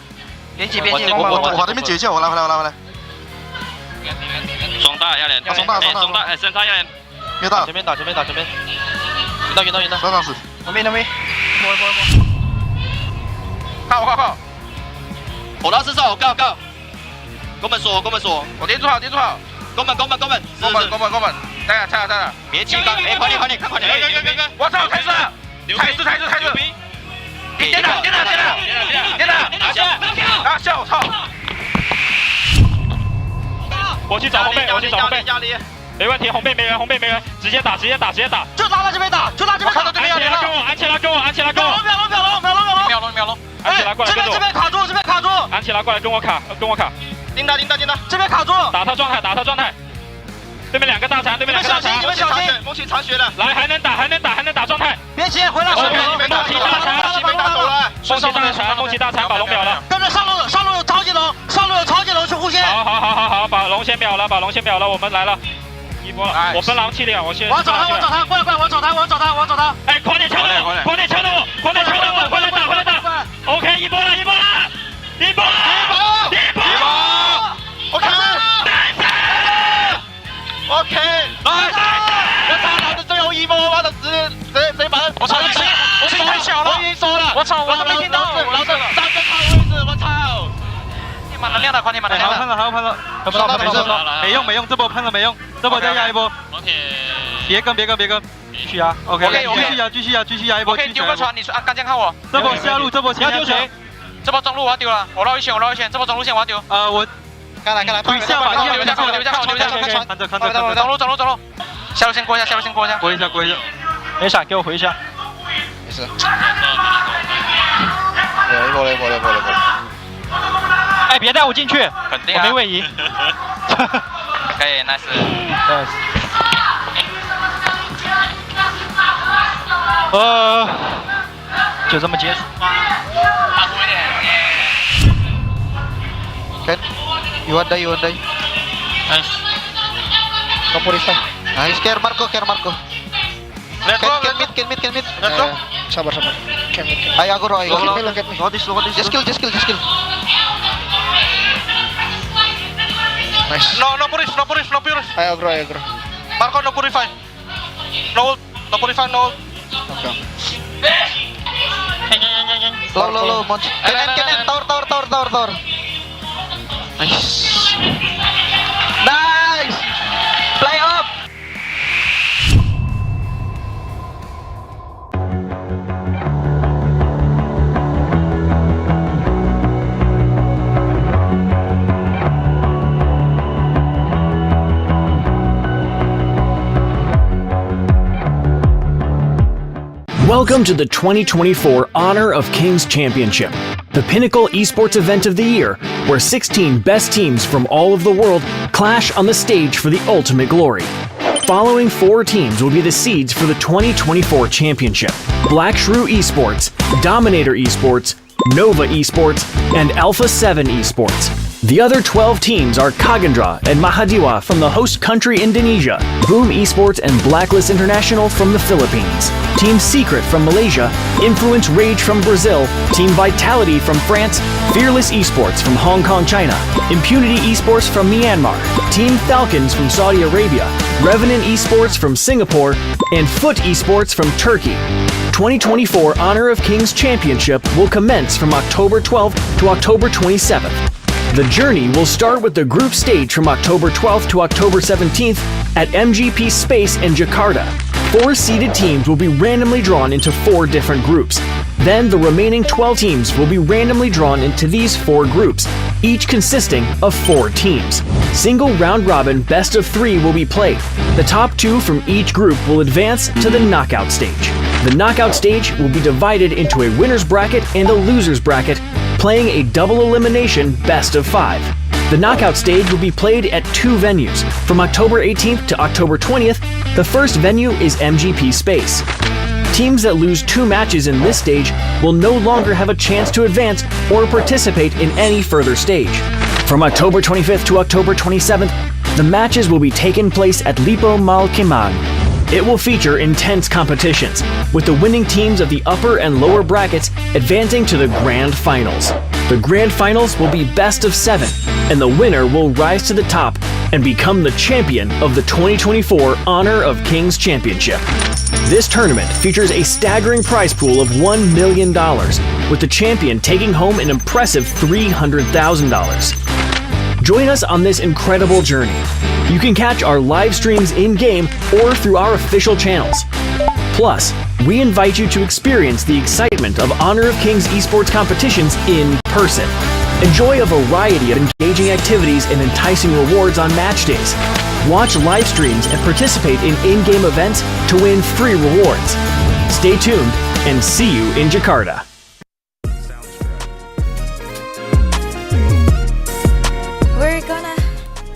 别急，我这边解一下，我拉回来。双大压连，双大，身大压连。没打。前面。打。晕到。上死。那边。靠！火刀失手，告！攻门锁！我叠住好。攻门！在了！别急，快点！我操，踩死！点打！拿下！我操！我去找红背，没问题，红背没人，直接打！就拿这边打！看到这边要连了，安琪拉跟我！秒龙！安琪拉过来跟我！这边卡住！安琪拉过来跟我卡！盯他！这边卡住！打他状态！对面两个大残！你们小心！梦奇残血了！来，还能打状态！别急，回来！梦奇大残！梦奇大残，把龙秒了！跟着上路有超级龙去护线！好，把龙先秒了，我们来了！一波了！我分狼气力，我先。我找他，过来！我找他！哎，快点敲的我！回来打 ！OK， 一波了！OK， 来！我操，老子最后一波，我操，直接把他，我操，我声音太小了，我已经说了，我操，我都没听到，老子3个卡位置，我操！你满能量的，快点满能量的，还要喷了，没用，这波喷了没用，这波再压一波。OK， 别跟，继续压 ，OK， 继续压一波。我可以丢个船，你刚先看我。这波下路，你要丢谁？这波中路我要丢了，我绕一圈，这波中路线我要丢。我。看来，退下吧，留下，看着，走路，下路先过一下，过一下，没闪，给我回一下，没事，过来，哎，别带我进去，肯定我没位移。可以，nice。就这么结束。Ken, you want die. Nice. No purify. Nice, care Marco. Let's go. Can mid. Let's go. Sabar. Can mid. Ay, agro. Look at me. Look at this. Just kill. Nice. No purify. Ay, agro. Marco, no purify. No purify, no. Okay. Low, Monch. Can, tower. Nice. Play up. Welcome to the 2024 Honor of Kings Championship, the pinnacle esports event of the year, where 16 best teams from all of the world clash on the stage for the ultimate glory. Following 4 teams will be the seeds for the 2024 championship: Black Shrew Esports, Dominator Esports, Nova Esports, and FLCN Esports. The other 12 teams are Kagandra and Mahadiwa from the host country Indonesia, Boom Esports and Blacklist International from the Philippines, Team Secret from Malaysia, Influence Rage from Brazil, Team Vitality from France, Fearless Esports from Hong Kong, China, Impunity Esports from Myanmar, Team Falcons from Saudi Arabia, Revenant Esports from Singapore, and Foot Esports from Turkey. 2024 Honor of Kings Championship will commence from October 12th to October 27th. The journey will start with the group stage from October 12th to October 17th at MGP Space in Jakarta. 4 seeded teams will be randomly drawn into 4 different groups. Then the remaining 12 teams will be randomly drawn into these 4 groups, each consisting of 4 teams. Single round robin best of 3 will be played. The top 2 from each group will advance to the knockout stage. The knockout stage will be divided into a winner's bracket and a loser's bracket, playing a double elimination best of 5. The knockout stage will be played at 2 venues. From October 18th to October 20th, the first venue is MGP Space. Teams that lose 2 matches in this stage will no longer have a chance to advance or participate in any further stage. From October 25th to October 27th, the matches will be taking place at Lipo Malkemang. It will feature intense competitions, with the winning teams of the upper and lower brackets advancing to the Grand Finals. The Grand Finals will be best of 7, and the winner will rise to the top and become the champion of the 2024 Honor of Kings Championship. This tournament features a staggering prize pool of $1 million, with the champion taking home an impressive $300,000. Join us on this incredible journey. You can catch our live streams in-game or through our official channels. Plus, we invite you to experience the excitement of Honor of Kings esports competitions in person. Enjoy a variety of engaging activities and enticing rewards on match days. Watch live streams and participate in in-game events to win free rewards. Stay tuned and see you in Jakarta. We're gonna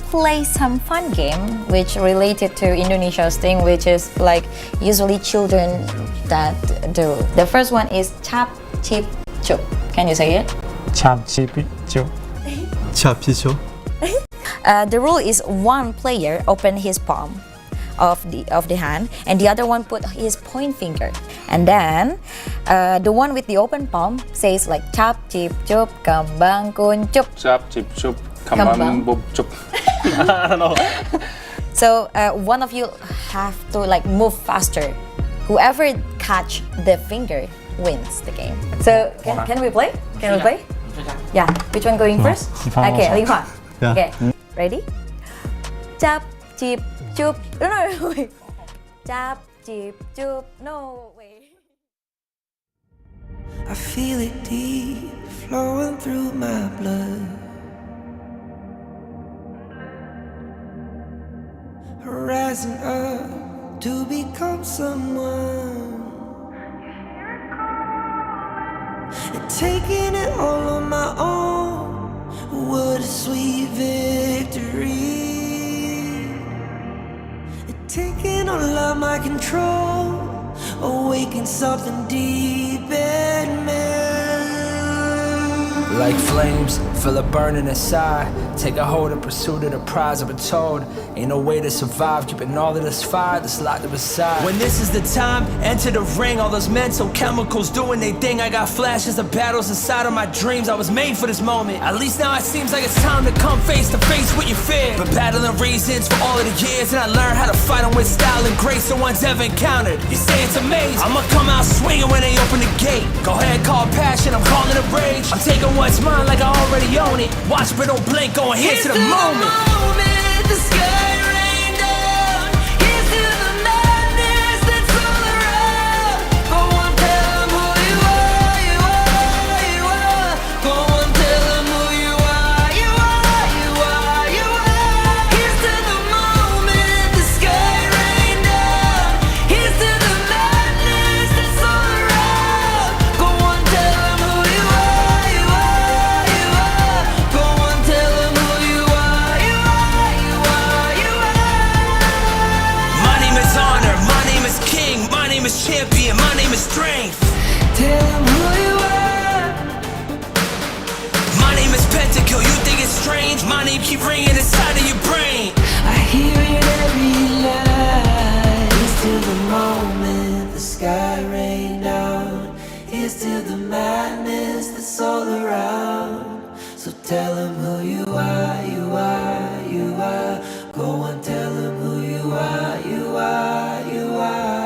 play some fun game which related to Indonesia's thing, which is like usually children that do. The first one is chap chip chup. Can you say it? Chap chip chup. Chap chip chup. The rule is one player open his palm of the hand, and the other one put his point finger, and then the one with the open palm says like chap chip chup kambang kuncup. Chap chip chup kambang bub chup. I don't know. So one of you have to like move faster. Whoever catch the finger wins the game. So can we play? Can we play? Yeah. Which one going first? Okay, Linghua. Yeah. Okay. Ready? Chap chip chup. No, wait. Chap chip chup. No, wait. I feel it deep flowing through my blood. Rising up to become someone, and taking it all on my own. what a sweet victory. Taking all of my control, awaken something deep in me. Like flames, feel it burning inside. Take a hold in pursuit of the prize. I've been told ain't no way to survive, keeping all of this fire that's locked up inside. When this is the time, enter the ring. All those mental chemicals doing they thing. I got flashes of battles inside of my dreams. I was made for this moment. At least now it seems like it's time to come face to face with your fear. Been battling reasons for all of the years, and I learned how to fight them with style and grace no one's ever encountered. You say it's amazing, I'ma come out swinging when they open the gate. Go ahead, call passion, I'm calling it rage. I'm taking what's mine like I already own it. Watch but don't blink, going here to the moment. The sky rain down. Here's to the madness that's all around. Go on, tell them who you are, you are, you are. Go on, tell them who you are, you are, you are, you are. Here's to the moment, the sky rain down. Here's to the madness that's all around. Go on, tell them who you are, you are, you are. Go on, tell them who you are, you are, you are, you are. My name is honor, my name is king, my name is champion, my name is strength. Tell them who you are. My name is Pentakill, you think it's strange? My name keep ringing inside of your brain. I hear it every night. Here's to the moment the sky rain down. Here's to the madness that's all around. So tell them who you are, you are, you are. Go on, tell them who you are, you are, you are.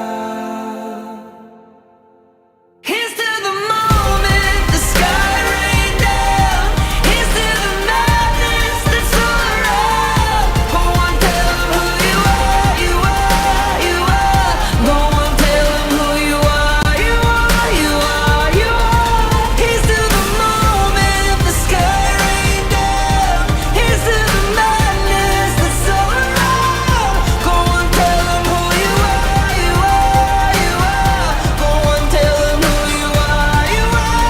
Here's to the moment the sky rain down. Here's to the madness that's all around. Go on, tell them who you are, you are, you are. Go on, tell them who you are, you are, you are, you are. Here's to the moment the sky rain down. Here's to the madness that's all around. Go on, tell them who you are, you are, you are. Go on, tell them who you are, you are,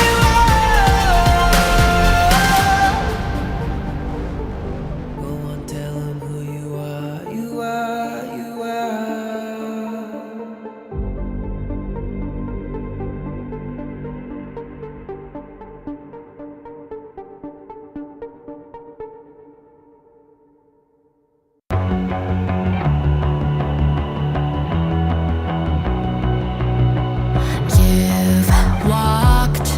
you are. Go on, tell them who you are, you are, you are. You've walked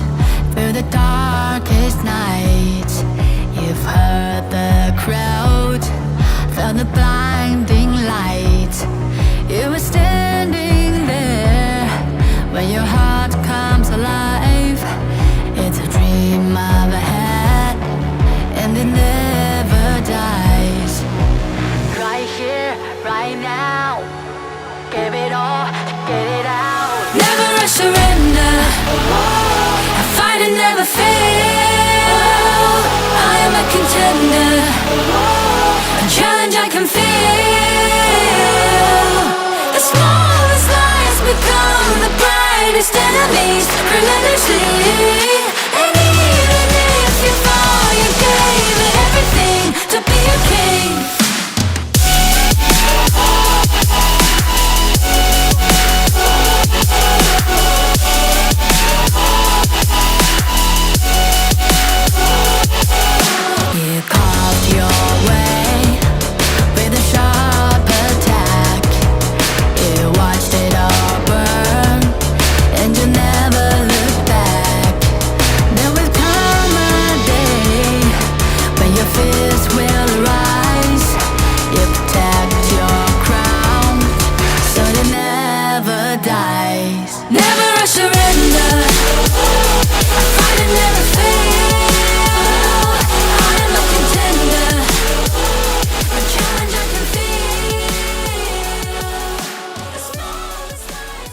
through the darkest night. You've heard the crowd, felt the blinding light. You were standing there when your heart comes alive. It's a dream I've had, and it never dies. Right here, right now, give it all, get it out. Never a surrender. I fight and never fail. I am a contender. A challenge I can feel. The smallest lies become the brightest enemies. Relentlessly. And even if you fall, you gave it everything to be a king. You carved your way with a sharp attack. You watched it all burn, and you never looked back. There will come a day when your fist will rise. You protect your crown, so it never dies. Never a surrender. I fight and never fail. I am a contender. A challenge I can feel. The smallest lies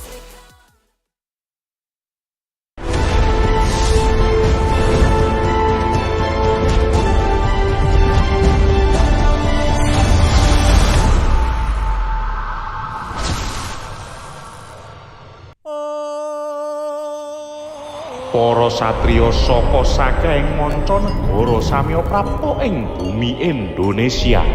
Para satriya saka saking manca negara samya prapta ing bumi Indonesia.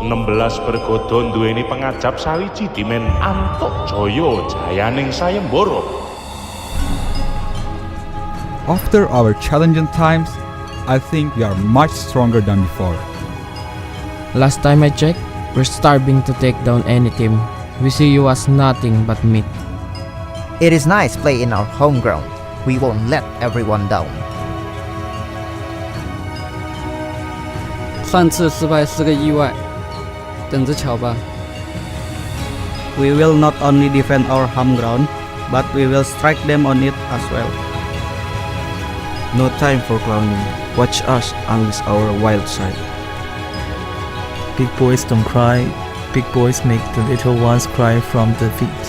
16 bergodo duweni pengajap sawiji dimen antuk jaya jayaning sayembara. After our challenging times, I think we are much stronger than before. Last time I checked, we're starving to take down any team. We see you as nothing but meat. It is nice play in our home ground. We won't let everyone down. 上次失败是个意外，等着瞧吧。We will not only defend our home ground, but we will strike them on it as well. No time for clowning. Watch us unleash our wild side. Big boys don't cry. Big boys make the little ones cry from defeat.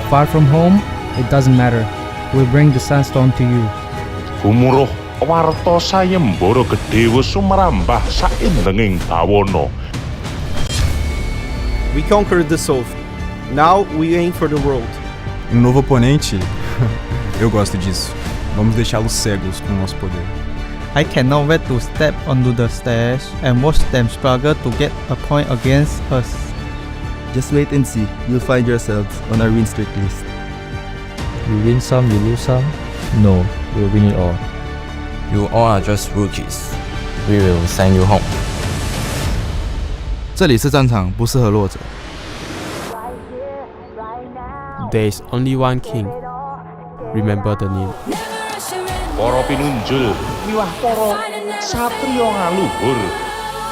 Far from home, it doesn't matter. We'll bring the sandstone to you. Gumuruh warta sayembara gedhe wis sumrambah saindenging bawana. We conquered the South. Now we aim for the world. Novo oponente? Eu gosto disso. Vamos deixá-los cegos com o nosso poder. I cannot wait to step onto the stage and watch them struggle to get a point against us. Just wait and see. You'll find yourselves on our win streak list. You win some, you lose some. No, we'll win it all. You all are just rookies. We will send you home. 这里是战场，不适合弱者。There's only one king. Remember the name. Para pinunjul miwah para satriya ngaluhur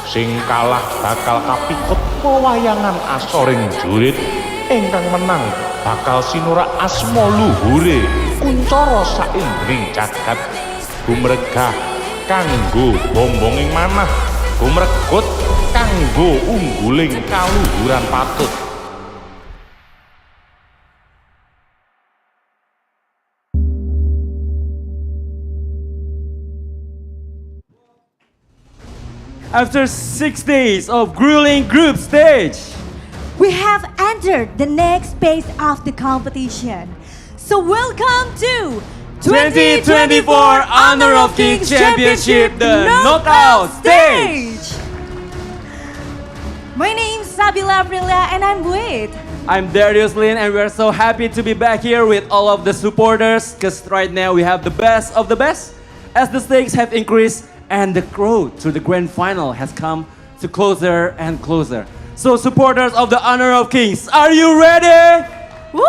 sing kalah bakal kapikut pewayangan asoring jurit, ingkang menang bakal sinurak asma luhure kuncara saindring jagat, gumregah kanggo bombonging manah, gumregut kanggo ungguling kaluhuran patut. After 6 days of grueling group stage, we have entered the next phase of the competition. So welcome to 2024 Honor of Kings Championship, the knockout stage. My name's Sabila Aprilia and I'm with. I'm Darius Lin and we're so happy to be back here with all of the supporters because right now we have the best of the best as the stakes have increased and the road to the grand final has come to closer and closer. So supporters of the Honor of Kings, are you ready? Woo!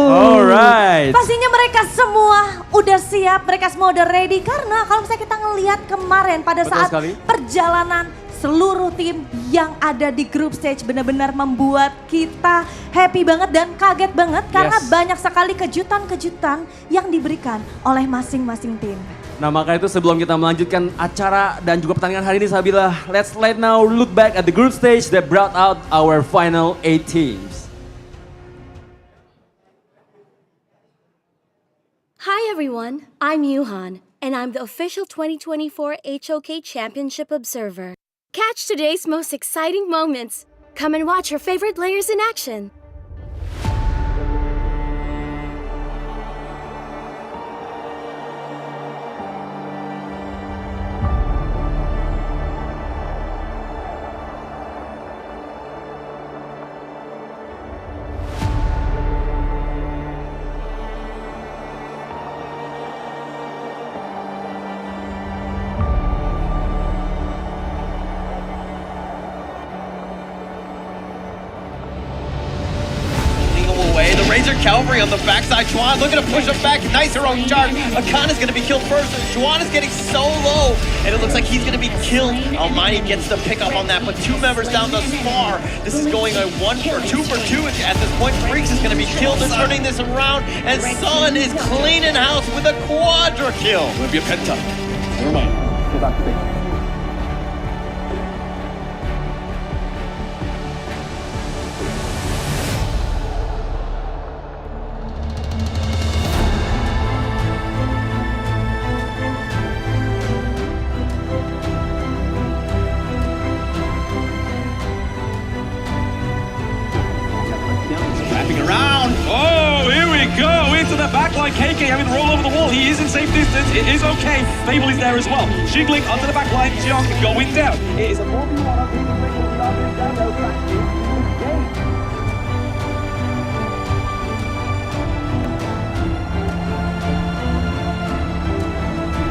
Alright. Pastinya mereka semua udah siap, mereka semua udah ready karena kalau misalnya kita ngelihat kemarin pada saat perjalanan seluruh tim yang ada di group stage benar-benar membuat kita happy banget dan kaget banget karena banyak sekali kejutan-kejutan yang diberikan oleh masing-masing tim. Nah maka itu sebelum kita melanjutkan acara dan juga pertandingan hari ini Sabila, let's right now look back at the group stage that brought out our final 8 teams. Hi everyone, I'm Yuhan, and I'm the official 2024 HOK Championship Observer. Catch today's most exciting moments. Come and watch your favorite players in action. Calvary on the backside. Juan looking to push him back. Nice heroic charge. Akana's going to be killed first. Juan is getting so low, and it looks like he's going to be killed. Almighty gets the pick up on that, but 2 members down thus far. This is going a 1 for 2 for 2 at this point. Freaks is going to be killed. They're turning this around, and Sun is cleaning house with a quadra kill. Going to be a penta. Never mind. Go back to base. by KK having to roll over the wall. He is in safe distance. It is okay. Fable is there as well. Shigling under the back line. Jiang going down. It is a 4v1 on down though. Back in the game.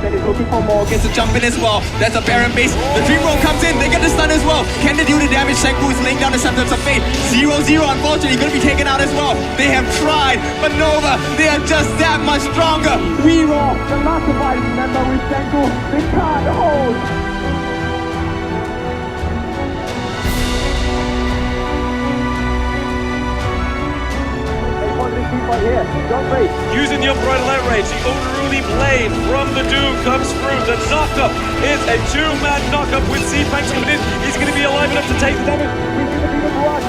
Is looking for more, gets a jump in as well. That's a Baron base. The Dream Roll comes in, they get the stun as well. Can they do the damage? Senku is laying down the Scepters of Fate. 0-0, unfortunately, gonna be taken out as well. They have tried, but Nova, they are just that much stronger. We roll, the last surviving member with Senku, they can't hold. Using the upright light range, the unruly blade from the Doom comes through. The knockup is a two-man knockup with C-Banks coming in. He's going to be alive enough to take the damage. He's going to be the block.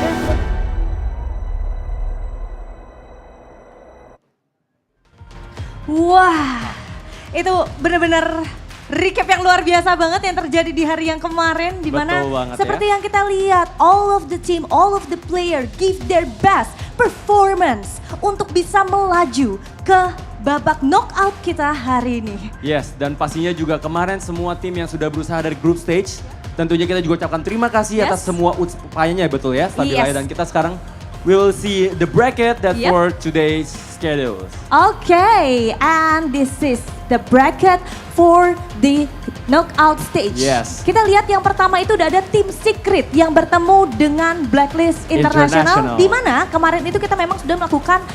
Wah, itu benar-benar recap yang luar biasa banget yang terjadi di hari yang kemarin, di mana seperti yang kita lihat, all of the team, all of the player give their best performance untuk bisa melaju ke babak knockout kita hari ini. Yes, dan pastinya juga kemarin semua tim yang sudah berusaha dari group stage, tentunya kita juga ucapkan terima kasih atas semua upayanya, betul ya, Stabila. Dan kita sekarang we will see the bracket that for today's schedules. Okay, and this is the bracket for the knockout stage. Yes. Kita lihat yang pertama itu udah ada tim Secret yang bertemu dengan Blacklist International. Di mana kemarin itu kita memang sudah melakukan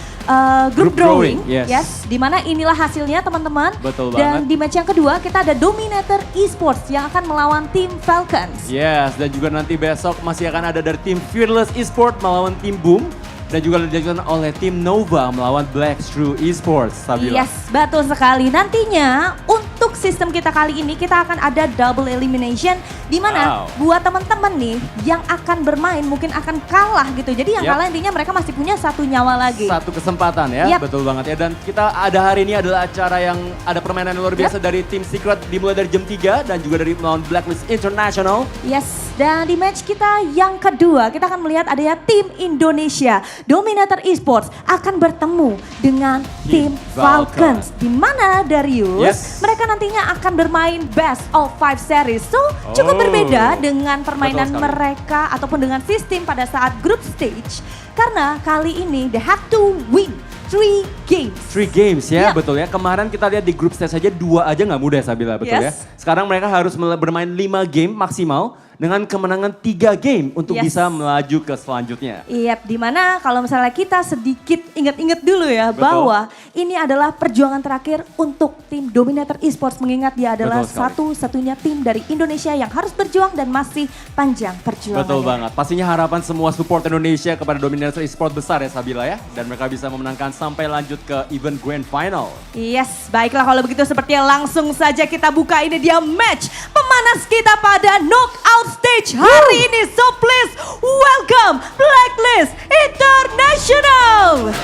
group drawing. Yes. Di mana inilah hasilnya teman-teman. Betul Dan banget. di match yang kedua kita ada Dominator Esports yang akan melawan tim Falcons. Yes, dan juga nanti besok masih akan ada dari tim Fearless Esports melawan tim Boom. Dan juga dilakukan oleh tim Nova melawan Black True Esports, Sabila. Yes, betul sekali. Nantinya untuk sistem kita kali ini kita akan ada double elimination di mana buat teman-teman nih yang akan bermain mungkin akan kalah gitu. Jadi yang kalah intinya mereka masih punya satu nyawa lagi. Satu kesempatan ya, betul banget ya. Dan kita ada hari ini adalah acara yang ada permainan luar biasa dari tim Secret dimulai dari jam 3 dan juga dari melawan Blacklist International. Yes, dan di match kita yang kedua kita akan melihat adanya tim Indonesia. Dominator Esports akan bertemu dengan tim Falcons. Di mana Darius, mereka nantinya akan bermain best of 5 series. So cukup berbeda dengan permainan mereka ataupun dengan sistem pada saat group stage. Karena kali ini they have to win 3 games. 3 games ya, betul ya. Kemarin kita lihat di group stage saja 2 aja nggak mudah Sabila, betul ya. Sekarang mereka harus bermain 5 game maksimal dengan kemenangan 3 game untuk bisa melaju ke selanjutnya. Iya, dimana kalau misalnya kita sedikit ingat-ingat dulu ya bahwa ini adalah perjuangan terakhir untuk tim Dominator Esports, mengingat dia adalah satu-satunya tim dari Indonesia yang harus berjuang dan masih panjang perjuangannya. Betul banget, pastinya harapan semua support Indonesia kepada Dominator Esports besar ya Sabila ya. Dan mereka bisa memenangkan sampai lanjut ke event Grand Final. Yes, baiklah kalau begitu sepertinya langsung saja kita buka, ini dia match pemanas kita pada knockout stage hari ini. So please welcome Blacklist International.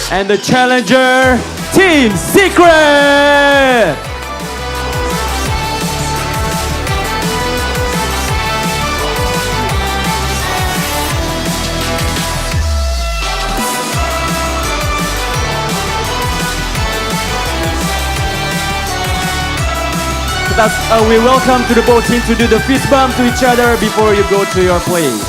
And the challenger, Team Secret! We welcome to the both teams to do the fist bump to each other before you go to your place.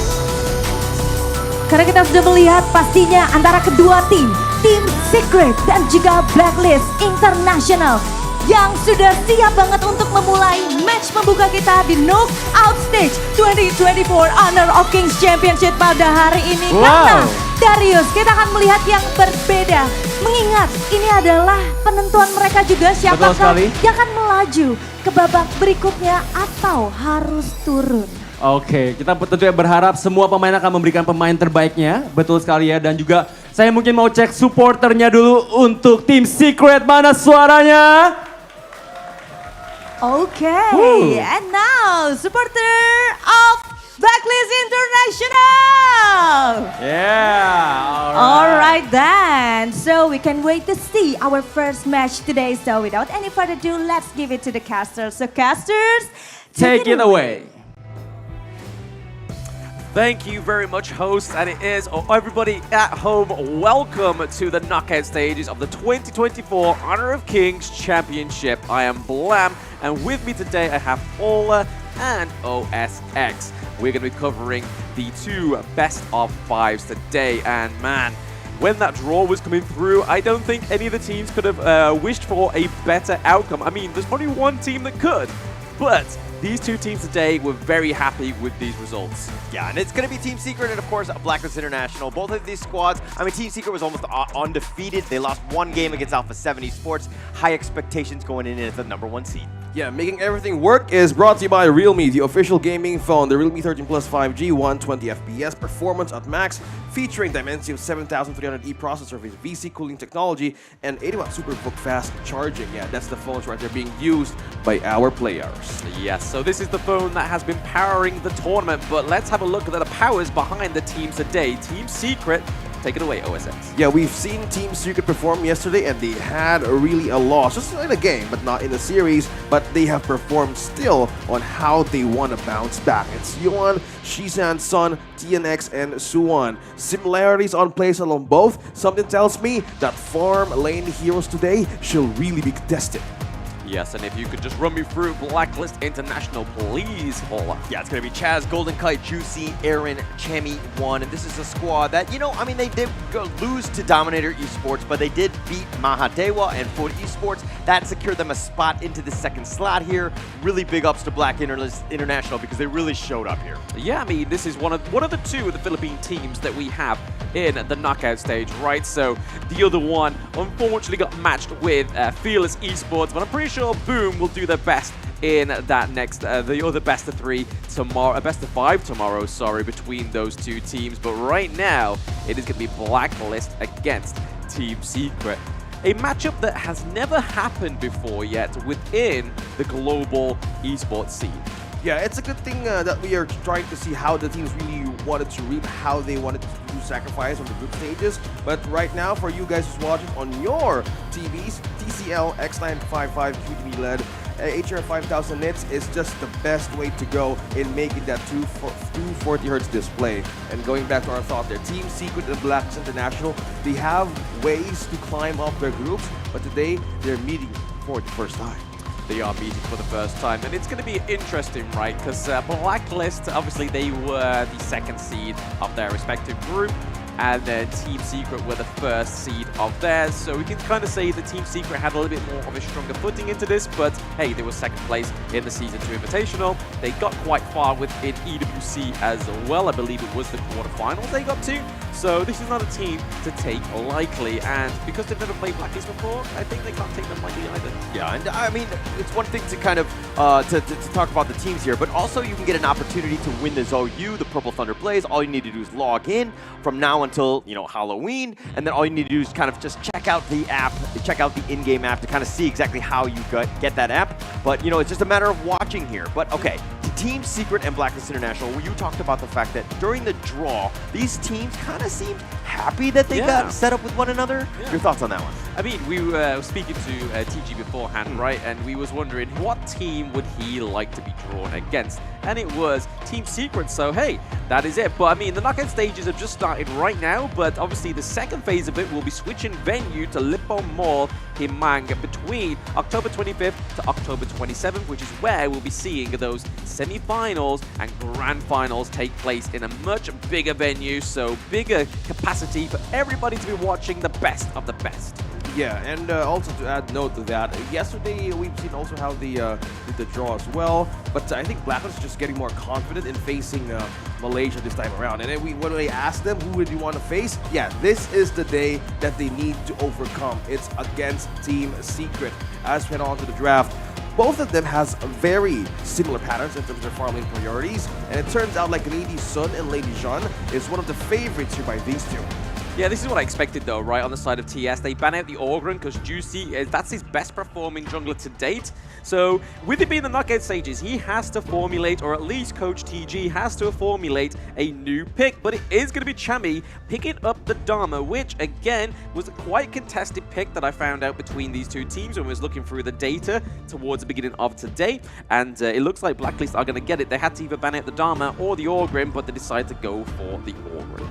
Karena kita sudah melihat pastinya antara kedua tim, Tim Secret dan juga Blacklist International yang sudah siap banget untuk memulai match pembuka kita di Knockout Stage 2024 Honor of Kings Championship pada hari ini. Karena Darius, kita akan melihat yang berbeda. Mengingat ini adalah penentuan mereka juga siapakah yang akan melaju ke babak berikutnya atau harus turun. Oke, kita tentunya berharap semua pemain akan memberikan pemain terbaiknya. Betul sekali ya. Dan juga saya mungkin mau cek supporternya dulu untuk Tim Secret. Mana suaranya? Okay, and now supporter of Blacklist International. Yeah, Alright then. And so we can wait to see our first match today. So without any further ado, let's give it to the casters. So casters, Take it away. Thank you very much, hosts, and it is everybody at home. Welcome to the knockout stages of the 2024 Honor of Kings Championship. I am Blam, and with me today I have Paula and OSX. We're going to be covering the two best of fives today, and man, when that draw was coming through, I don't think any of the teams could have wished for a better outcome. I mean, there's probably one team that could, but these two teams today were very happy with these results. Yeah, and it's going to be Team Secret and, of course, Blacklist International. Both of these squads, I mean, Team Secret was almost undefeated. They lost one game against Alpha 70 Sports. High expectations going in as the #1 seed. Yeah, making everything work is brought to you by Realme, the official gaming phone. The Realme 13 Plus 5G, 120 FPS, performance at max, featuring Dimensity 7300E processor with VC cooling technology and 80-watt super book fast charging. Yeah, that's the phones right there being used by our players. Yes, so this is the phone that has been powering the tournament, but let's have a look at the powers behind the teams today. Team Secret, take it away, OSX. Yeah, we've seen Team Secret perform yesterday, and they had really a loss, just in a game, but not in the series. But they have performed still on how they want to bounce back. It's Yuan, Shisan, Sun, TNX, and Suwon. Similarities on plays along both. Something tells me that farm lane heroes today shall really be tested. Yes, and if you could just run me through Blacklist International, please, Paula. Yeah, it's going to be Chaz, Golden Kite, Juicy, Aaron, Chemi, One, and this is a squad that, I mean, they did lose to Dominator Esports, but they did beat Mahadewa and Food Esports. That secured them a spot into the second slot here. Really big ups to Black International because they really showed up here. Yeah, I mean, this is one of the two of the Philippine teams that we have in the knockout stage, right? So the other one unfortunately got matched with Fearless Esports, but I'm pretty sure Boom will do their best in that next, the other best of three tomorrow, best of five tomorrow, sorry, between those two teams. But right now, it is going to be Blacklist against Team Secret. A matchup that has never happened before yet within the global esports scene. Yeah, it's a good thing that we are trying to see how the teams really wanted to reap, how they wanted to do sacrifice on the group stages. But right now, for you guys who's watching on your TVs, TCL X955 QTV LED HR 5000 nits is just the best way to go in making that 240 Hz display. And going back to our thought there, Team Secret and Blacklist International, they have ways to climb up their groups, but today they're meeting for the first time. They are meeting for the first time, and it's going to be interesting, right? Because Blacklist, obviously, they were the second seed of their respective group, and then Team Secret were the first seed of theirs. So we can kind of say that Team Secret had a little bit more of a stronger footing into this, but hey, they were second place in the Season 2 Invitational. They got quite far within EWC as well. I believe it was the quarterfinals they got to. So this is not a team to take lightly, and because they've never played Blacklist before, I think they can't take them lightly either. Yeah, and I mean, it's one thing to kind of to talk about the teams here, but also you can get an opportunity to win the ZOU, the Purple Thunder Blaze. All you need to do is log in from now until, Halloween, and then all you need to do is kind of just check out the app, check out the in-game app to kind of see exactly how you get that app. But, it's just a matter of watching here. But, okay, to Team Secret and Blacklist International, you talked about the fact that during the draw, these teams kind of seemed happy that they got set up with one another. Yeah. Your thoughts on that one? I mean, we were speaking to TG beforehand, right? And we was wondering what team would he like to be drawn against? And it was Team Secret, so hey, that is it. But I mean, the knockout stages have just started right now, but obviously the second phase of it will be switching venue to Lippon Mall Himang between October 25th to October 27th, which is where we'll be seeing those semi-finals and grand finals take place in a much bigger venue, so bigger capacity for everybody to be watching the best of the best. Yeah, and also to add note to that, yesterday we've seen also how they did the draw as well, but I think Blacklist is just getting more confident in facing Malaysia this time around. And then when they asked them who would you want to face, yeah, this is the day that they need to overcome. It's against Team Secret. As we head on to the draft, both of them has very similar patterns in terms of their farm lane priorities, and it turns out like Lady Sun and Lady Jean is one of the favorites here by these two. Yeah, this is what I expected though, right? On the side of TS, they ban out the Ogryn because Juicy, that's his best performing jungler to date. So with it being the knockout stages, he has to formulate, or at least Coach TG has to formulate a new pick. But it is going to be Chami picking up the Dharma, which again was a quite contested pick that I found out between these two teams when I was looking through the data towards the beginning of today. And it looks like Blacklist are going to get it. They had to either ban out the Dharma or the Ogryn, but they decided to go for the Ogryn.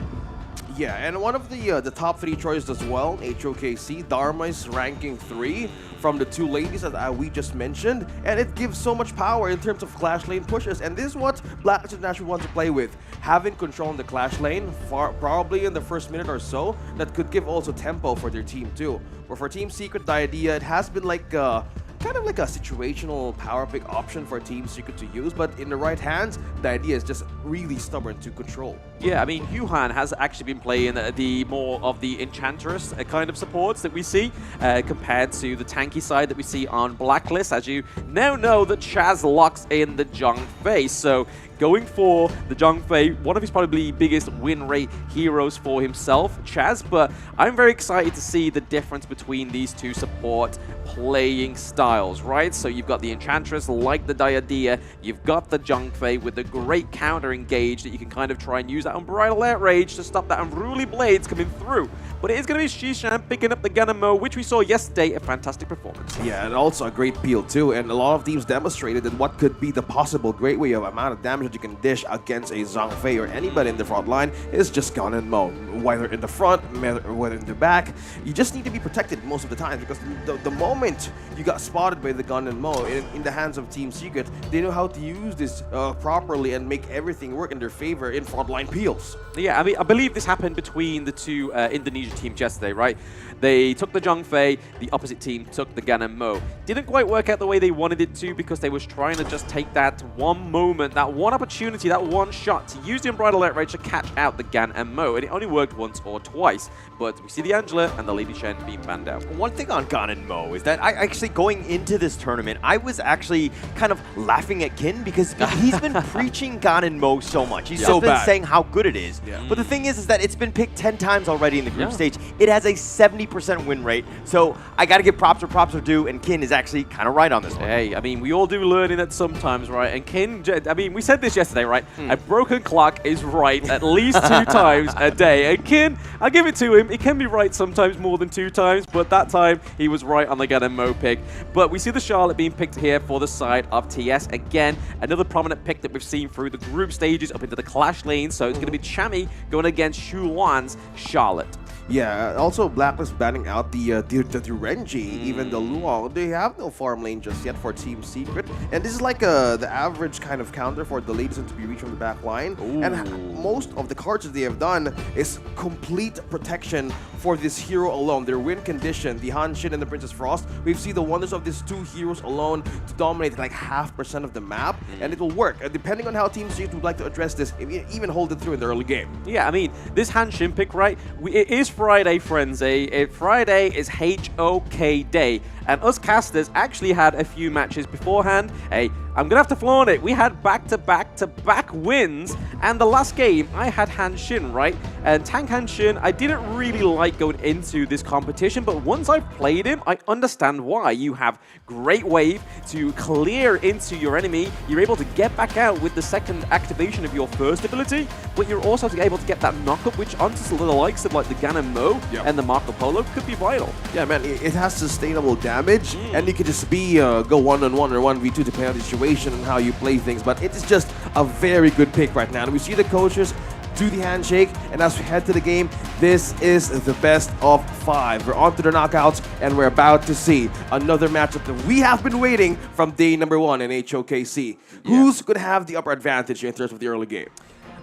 Yeah, and one of the top 3 choices as well, HOKC, Dharma is ranking 3 from the 2 ladies that we just mentioned, and it gives so much power in terms of clash lane pushes, and this is what Blacklist International wants to play with. Having control in the clash lane, probably in the first minute or so, that could give also tempo for their team too. But for Team Secret, the idea, it has been like kind of like a situational power pick option for Team Secret to use, but in the right hands, the idea is just really stubborn to control. Yeah, I mean, Yuhan has actually been playing the more of the Enchantress kind of supports that we see compared to the tanky side that we see on Blacklist. As you now know that Chaz locks in the Zhong Fei, so going for the Zhong Fei, one of his probably biggest win rate heroes for himself, Chaz, but I'm very excited to see the difference between these two support playing styles, right? So you've got the Enchantress like the Diadea, you've got the Zhong Fei with the great counter engage that you can kind of try and use that Unbridled Outrage to stop that Unruly Blades coming through. But it is going to be Shishan picking up the Ganamo, which we saw yesterday, a fantastic performance. Yeah, and also a great peel too, and a lot of teams demonstrated that what could be the possible great way of amount of damage that you can dish against a Zhong Fei or anybody in the front line is just gun and mow. Whether in the front, whether in the back, you just need to be protected most of the time, because the moment you got spotted by the gun and mow in the hands of Team Secret, they know how to use this properly and make everything work in their favor in frontline peels. Yeah, I mean, I believe this happened between the two Indonesian teams yesterday, right? They took the Zhong Fei, the opposite team took the Gan and Mo. Didn't quite work out the way they wanted it to, because they was trying to just take that one moment, that one opportunity, that one shot to use the Unbridled Outrage to catch out the Gan and Mo, and it only worked once or twice. But we see the Angela and the Lady Shen being banned out. One thing on Gan and Mo is that I actually, going into this tournament, I was actually kind of laughing at Kin, because he's been preaching Gan and Mo so much. He's just been saying how good it is. Yeah. But the thing is that it's been picked 10 times already in the group stage. It has a 70% win rate, so I got to give props where props are due, and Kin is actually kind of right on this one. Hey, I mean, we all do learning that sometimes, right? And Kin, I mean, we said this yesterday, right? A broken clock is right at least 2 times a day. And Kin, I'll give it to him, he can be right sometimes more than 2 times, but that time he was right on the Gan and Mo pick. But we see the Charlotte being picked here for the side of TS. Again, another prominent pick that we've seen through the group stages up into the clash lane. So it's going to be Chami going against Shu Wan's Charlotte. Yeah, also Blacklist banning out the Renji, even the Luong. They have no farm lane just yet for Team Secret. And this is like the average kind of counter for the ladies to be reached from the back line. Ooh. And most of the cards that they have done is complete protection for this hero alone. Their win condition, the Han Shin and the Princess Frost, we've seen the wonders of these 2 heroes alone to dominate like 0.5% of the map. And it will work. Depending on how Team Secret would like to address this, even hold it through in the early game. Yeah, I mean, this Han Shin pick, right? It is Friday, friends. Friday is HOK Day, and us casters actually had a few matches beforehand. Hey, I'm gonna have to flaunt it. We had back-to-back wins, and the last game I had Han Shin, right? And Tank Han Shin, I didn't really like going into this competition, but once I've played him, I understand why. You have great wave to clear into your enemy. You're able to get back out with the second activation of your first ability, but you're also able to get that knockup, which onto the likes of like the Gan and Mo and the Marco Polo could be vital. Yeah, man, it has sustainable damage, and you can just be go 1-on-1 or 1v2 depending on the situation and how you play things. But it is just a very good pick right now. And we see the coaches do the handshake, and as we head to the game, this is the best of 5. We're on to the knockouts, and we're about to see another matchup that we have been waiting from day number 1 in HOKC. Who's going to have the upper advantage in terms of the early game?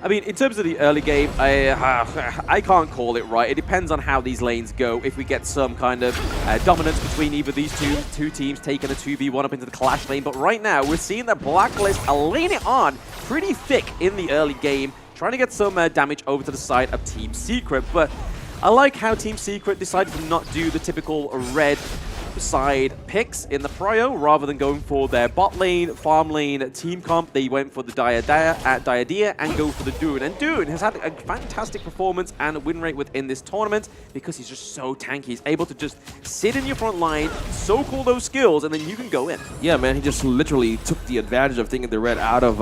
I mean, in terms of the early game, I can't call it right. It depends on how these lanes go. If we get some kind of dominance between either these two teams taking a 2v1 up into the clash lane. But right now, we're seeing that Blacklist are laying it on pretty thick in the early game, trying to get some damage over to the side of Team Secret. But I like how Team Secret decided to not do the typical red side picks in the prio rather than going for their bot lane, farm lane, team comp. They went for the Diadea and go for the Dune. And Dune has had a fantastic performance and win rate within this tournament because he's just so tanky. He's able to just sit in your front line, soak all those skills, and then you can go in. Yeah, man, he just literally took the advantage of taking the red out of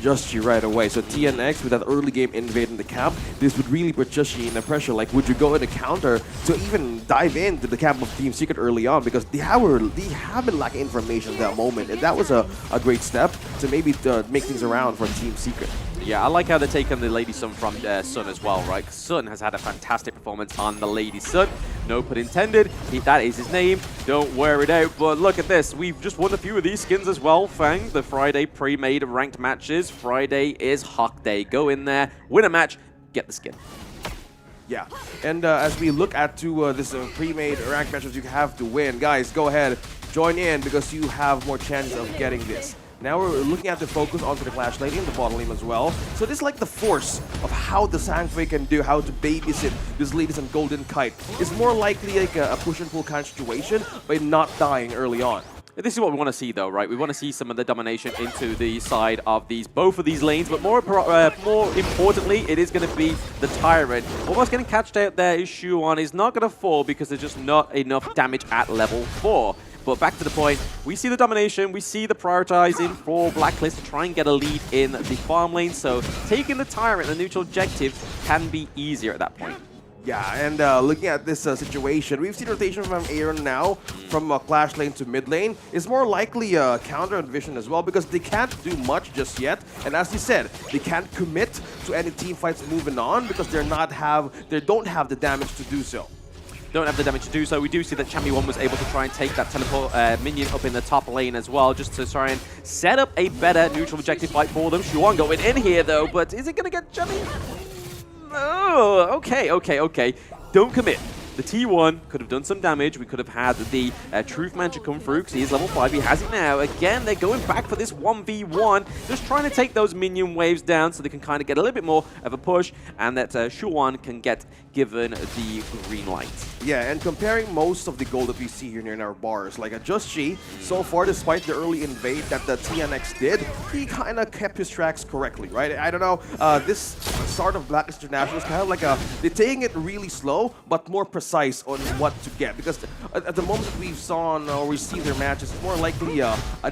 Just G right away. So TNX, with that early game invade in the camp, this would really put Just G in the pressure. Like, would you go in a counter to even dive into the camp of Team Secret early on? Because they have been lacking information at that moment, and that was a great step to maybe make things around for Team Secret. Yeah, I like how they're taking the Lady Sun from Sun as well, right? Sun has had a fantastic performance on the Lady Sun. No pun intended. That is his name. Don't wear it out. But look at this. We've just won a few of these skins as well, Fang. The Friday pre-made ranked matches. Friday is Hawk Day. Go in there, win a match, get the skin. Yeah, and as we look at this pre-made ranked matches you have to win, guys, go ahead, join in because you have more chances of getting this. Now we're looking at the focus onto the Clash lane in the bottom lane as well. So this is like the force of how the Sanctuary can do, how to babysit this Ladies and Golden Kite. It's more likely like a push and pull kind of situation by not dying early on. This is what we want to see, though, right? We want to see some of the domination into the side of both of these lanes, but more importantly, it is going to be the Tyrant. Almost getting catched out there is Shuan. He's not going to fall because there's just not enough damage at level 4. But back to the point, we see the domination, we see the prioritizing for Blacklist to try and get a lead in the farm lane, so taking the Tyrant, the neutral objective, can be easier at that point. Yeah, and looking at this situation, we've seen rotation from Aaron now, from Clash lane to mid lane. It's more likely counter and vision as well because they can't do much just yet. And as you said, they can't commit to any team fights moving on because they don't have the damage to do so. Don't have the damage to do so. We do see that Champion 1 was able to try and take that teleport minion up in the top lane as well, just to try and set up a better neutral objective fight for them. Shuan going in here though, but is it going to get Champion? Oh, okay. Don't commit. The T1 could have done some damage. We could have had the Truth Magic come through because he is level 5. He has it now. Again, they're going back for this 1v1. Just trying to take those minion waves down so they can kind of get a little bit more of a push and that Shuan can get given the green light. Yeah, and comparing most of the gold that we see here in our bars, like Just G, so far, despite the early invade that the TNX did, he kind of kept his tracks correctly, right? I don't know, this start of Blacklist International is kind of like they're taking it really slow, but more precise on what to get. Because at the moment that we've seen their matches, it's more likely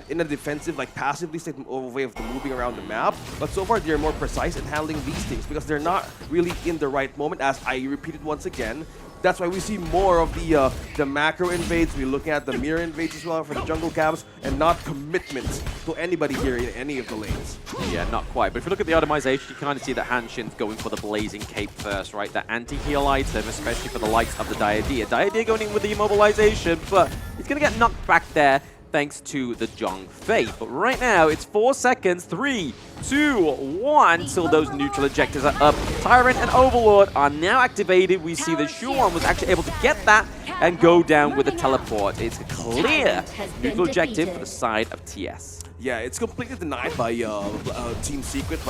in a defensive, like passively way of moving around the map. But so far, they're more precise in handling these things because they're not really in the right moment, as I repeated once again. That's why we see more of the macro invades. We're looking at the mirror invades as well for the jungle caps, and not commitments to anybody here in any of the lanes. Yeah, not quite. But if you look at the itemization, you kind of see that Hanshin's going for the Blazing Cape first, right? The anti-heal item, especially for the likes of the Diadea. Diadea going in with the immobilization, but he's going to get knocked back there thanks to the Zhong Fei. But right now, it's 4 seconds. 3, 2, 1 till those neutral objectives are up. Tyrant and Overlord are now activated. We see that Shuan was actually able to get that and go down with the teleport. It's a clear neutral objective for the side of TS. Yeah, it's completely denied by Team Secret.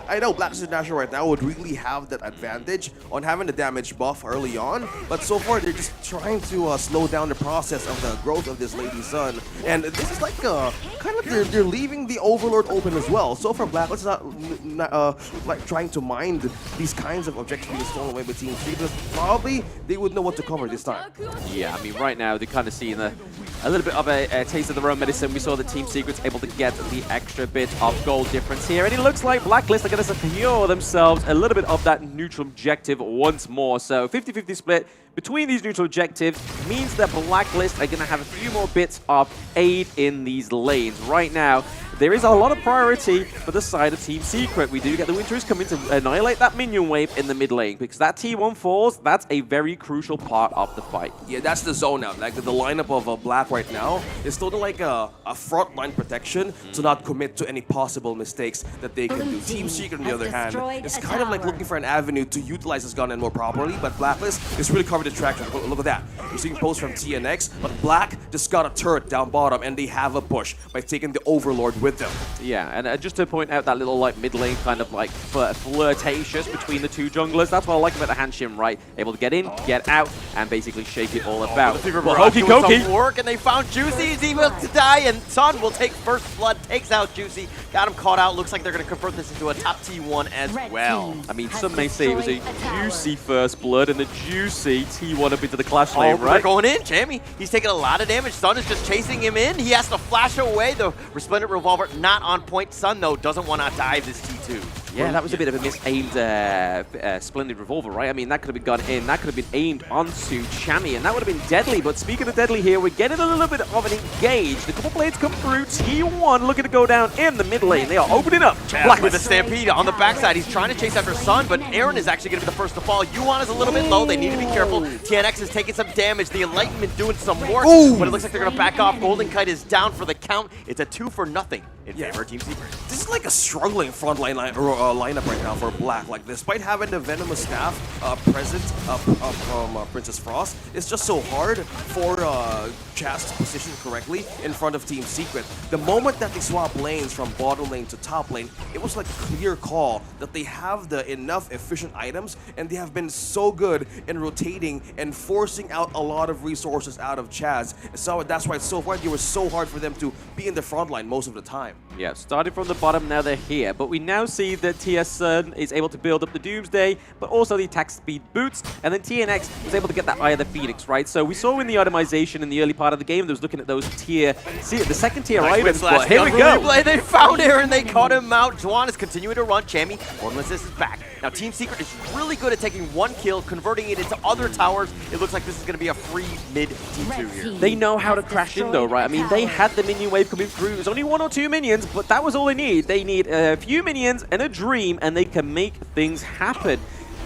I know Blacklist International right now would really have that advantage on having the damage buff early on, but so far they're just trying to slow down the process of the growth of this Lady Sun. And this is like kind of they're leaving the Overlord open as well. So far, Blacklist is not like trying to mind these kinds of objectives being stolen away by Team Secret, because probably they would know what to cover this time. Yeah, I mean, right now they're kind of seeing a little bit of a taste of their own medicine. We saw that Team Secret's able to get the extra bit of gold difference here, and it looks like Blacklist are going to secure themselves a little bit of that neutral objective once more. So 50-50 split between these neutral objectives means that Blacklist are going to have a few more bits of aid in these lanes. Right now, there is a lot of priority for the side of Team Secret. We do get the Winters coming to annihilate that minion wave in the mid lane, because that T1 falls, that's a very crucial part of the fight. Yeah, that's the zone out. Like the lineup of Black right now is still like a front line protection to not commit to any possible mistakes that they can do. Team Secret, on the other hand, is kind of like looking for an avenue to utilize this gun and more properly, but Blacklist is really covered the traction. Look at that. You're seeing posts from TNX, but Black just got a turret down bottom, and they have a push by taking the Overlord with with them. Yeah, and just to point out that little like mid lane kind of like flirtatious between the two junglers, that's what I like about the Hanshin, right? Able to get in, get out, and basically shake it all about. Well, Hokey Cokey work, and they found Juicy. He's able to die, and Sun will take first blood, takes out Juicy. Got him caught out. Looks like they're going to convert this into a top T1 as well. I mean, some may say it was a juicy first blood and a juicy T1 up into the clash lane, right? They're going in, Jamie. He's taking a lot of damage. Sun is just chasing him in. He has to flash away. The Resplendent Revolver not on point. Sun, though, doesn't want to dive this T2. Yeah, that was a bit of a misaimed Splendid Revolver, right? I mean, that could have been gone in. That could have been aimed onto Chami, and that would have been deadly. But speaking of deadly here, we're getting a little bit of an engage. The couple blades come through. T1 looking to go down in the mid lane. They are opening up. Black with the Stampede on the backside. He's trying to chase after Sun, but Aaron is actually going to be the first to fall. Yuan is a little bit low. They need to be careful. TNX is taking some damage. The Enlightenment doing some work, but it looks like they're going to back off. Golden Kite is down for the count. It's a 2-0 in favor of Team Secret. This is like a struggling front line lineup right now for Black. Like, despite having the Venomous Staff present from Princess Frost, it's just so hard for Chaz to position correctly in front of Team Secret. The moment that they swap lanes from bottom lane to top lane, it was like a clear call that they have the enough efficient items, and they have been so good in rotating and forcing out a lot of resources out of Chaz. So that's why so far it was so hard for them to be in the front line most of the time. Yeah, starting from the bottom, now they're here. But we now see that TSN is able to build up the Doomsday, but also the attack speed boots. And then TNX was able to get that Eye of the Phoenix, right? So we saw in the itemization in the early part of the game, that was looking at those the second tier items. But here we go. Replay. They found Aaron, they caught him out. Juan is continuing to run. Chami, Formless is back. Now Team Secret is really good at taking one kill, converting it into other towers. It looks like this is going to be a free mid T2 here. They know how to crash in though, right? I mean, they had the minion wave coming through. It was only 1 or 2 minions, but that was all they need. They need a few minions and a dream, and they can make things happen.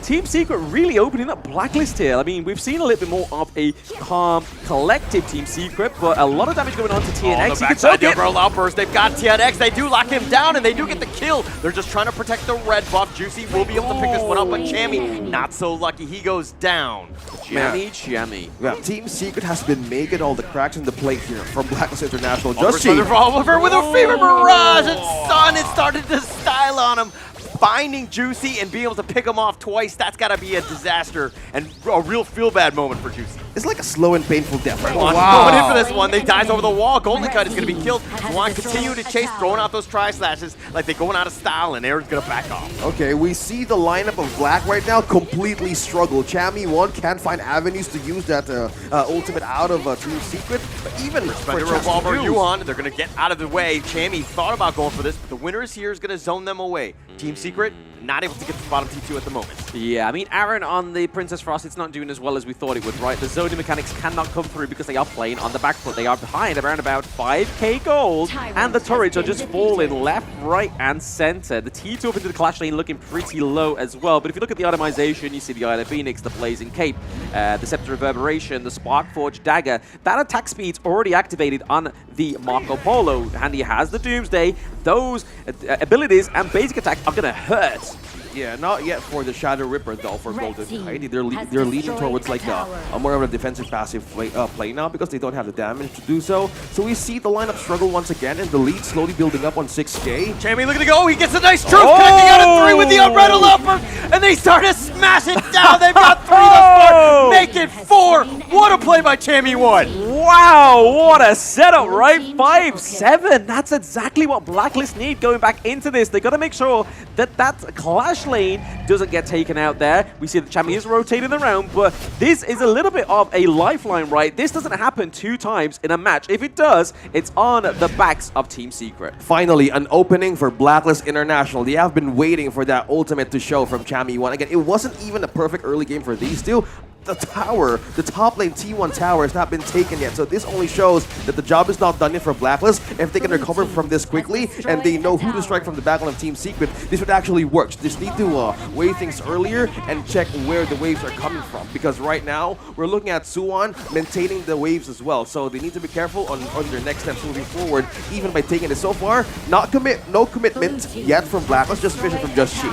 Team Secret really opening up Blacklist here. I mean, we've seen a little bit more of a calm, collective Team Secret, but a lot of damage going on to TNX. On the backside, the Umbrella Outburst. They've got TNX. They do lock him down, and they do get the kill. They're just trying to protect the red buff. Juicy will be able to pick this one up, but Chami, not so lucky. He goes down. Chami. Yeah, Team Secret has been making all the cracks in the plate here from Blacklist International. Just Revolver with a Fever Mirage, and Sun has started to style on him. Finding Juicy and being able to pick him off twice, that's got to be a disaster and a real feel-bad moment for Juicy. It's like a slow and painful death. Right? Wow. Going in for this one, they dives over the wall. Golden Cut is going to be killed. Juan continue to chase, throwing out those tri-slashes like they're going out of style, and Aaron's going to back off. Okay, we see the lineup of Black right now completely struggle. Chami, can't find avenues to use that ultimate out of Team Secret, but even for Revolver, Yuan, they're going to get out of the way. Chami thought about going for this, but the winner is here is going to zone them away. Team Secret, not able to get to the bottom T2 at the moment. Yeah, I mean, Aaron on the Princess Frost, it's not doing as well as we thought it would, right? The zoning mechanics cannot come through because they are playing on the back foot. They are behind around about 5k gold, and the turrets are just falling left, right, and center. The T2 up into the clash lane looking pretty low as well, but if you look at the itemization, you see the Eye of the Phoenix, the Blazing Cape, the Scepter Reverberation, the Sparkforge Dagger. That attack speed's already activated on the Marco Polo, and he has the Doomsday. Those abilities and basic attack are going to hurt. Yeah, not yet for the Shadow Ripper though for Golden Kite. They're leaning towards like a more of a defensive passive play now because they don't have the damage to do so. So we see the lineup struggle once again, and the lead slowly building up on 6k. Chami looking to go. He gets a nice truth, connecting out of 3 with the Umbrella Upper, and they start to smash it down. They've got 3 thus far. Make it 4. What a play by Chami 1. Wow, what a setup, right? 5-7. That's exactly what Blacklist need going back into this. They got to make sure that that clash lane doesn't get taken out there. We see that Chami is rotating around, but this is a little bit of a lifeline, right? This doesn't happen 2 times in a match. If it does, it's on the backs of Team Secret. Finally, an opening for Blacklist International. They have been waiting for that ultimate to show from Chami 1. Again, it wasn't even a perfect early game for these two. The tower, the top lane T1 tower has not been taken yet, so this only shows that the job is not done yet for Blacklist. If they can recover from this quickly and they know who to strike from the backline of Team Secret, this would actually work. Just need to weigh things earlier and check where the waves are coming from, because right now we're looking at Suwon maintaining the waves as well, so they need to be careful on their next steps moving forward, even by taking it so far. No commitment yet from Blacklist, just fishing from Just She.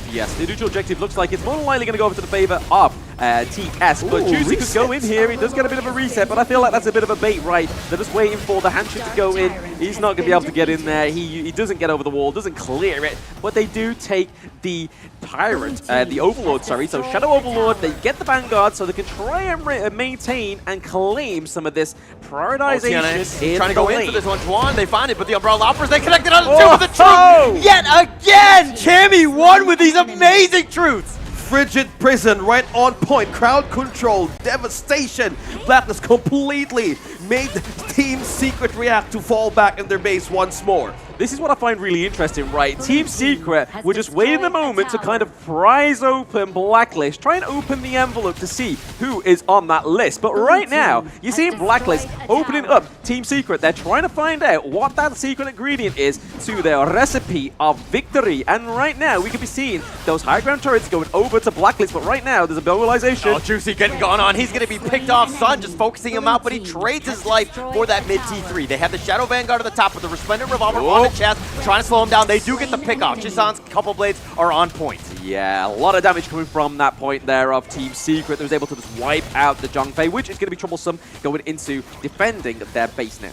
Yes, the neutral objective looks like it's more than likely going to go over to the favor of TS. But Juicy could go in here. He does get a bit of a reset, but I feel like that's a bit of a bait, right? They're just waiting for the handshake to go in. He's not going to be able to get in there. He doesn't get over the wall, doesn't clear it, but they do take the Tyrant, the Overlord, sorry. So Shadow Overlord, they get the Vanguard so they can try and maintain and claim some of this prioritization in trying to go the in for lane. this one. Juan, they find it, but the Umbrella Loppers, they connected on the two with the truth. Yet again, Chammy won with these amazing truths. Frigid Prison, right on point. Crowd control, devastation. Blacklist completely made Team Secret react to fall back in their base once more. This is what I find really interesting, right? Team Secret were just waiting the moment to kind of prise open Blacklist, try and open the envelope to see who is on that list. But right now, you see Blacklist opening up Team Secret. They're trying to find out what that secret ingredient is to their recipe of victory. And right now, we could be seeing those high ground turrets going over to Blacklist. But right now, there's a mobilization. Oh, Juicy getting gone on. He's going to be picked off. Sun just focusing him out, but he trades his life for that mid T3. They have the Shadow Vanguard at the top with the Resplendent Revolver on the chest, trying to slow him down. They do get the pick off. Chisan's couple blades are on point. Yeah, a lot of damage coming from that point there of Team Secret. They was able to just wipe out the Zhongfei, which is going to be troublesome going into defending their base now.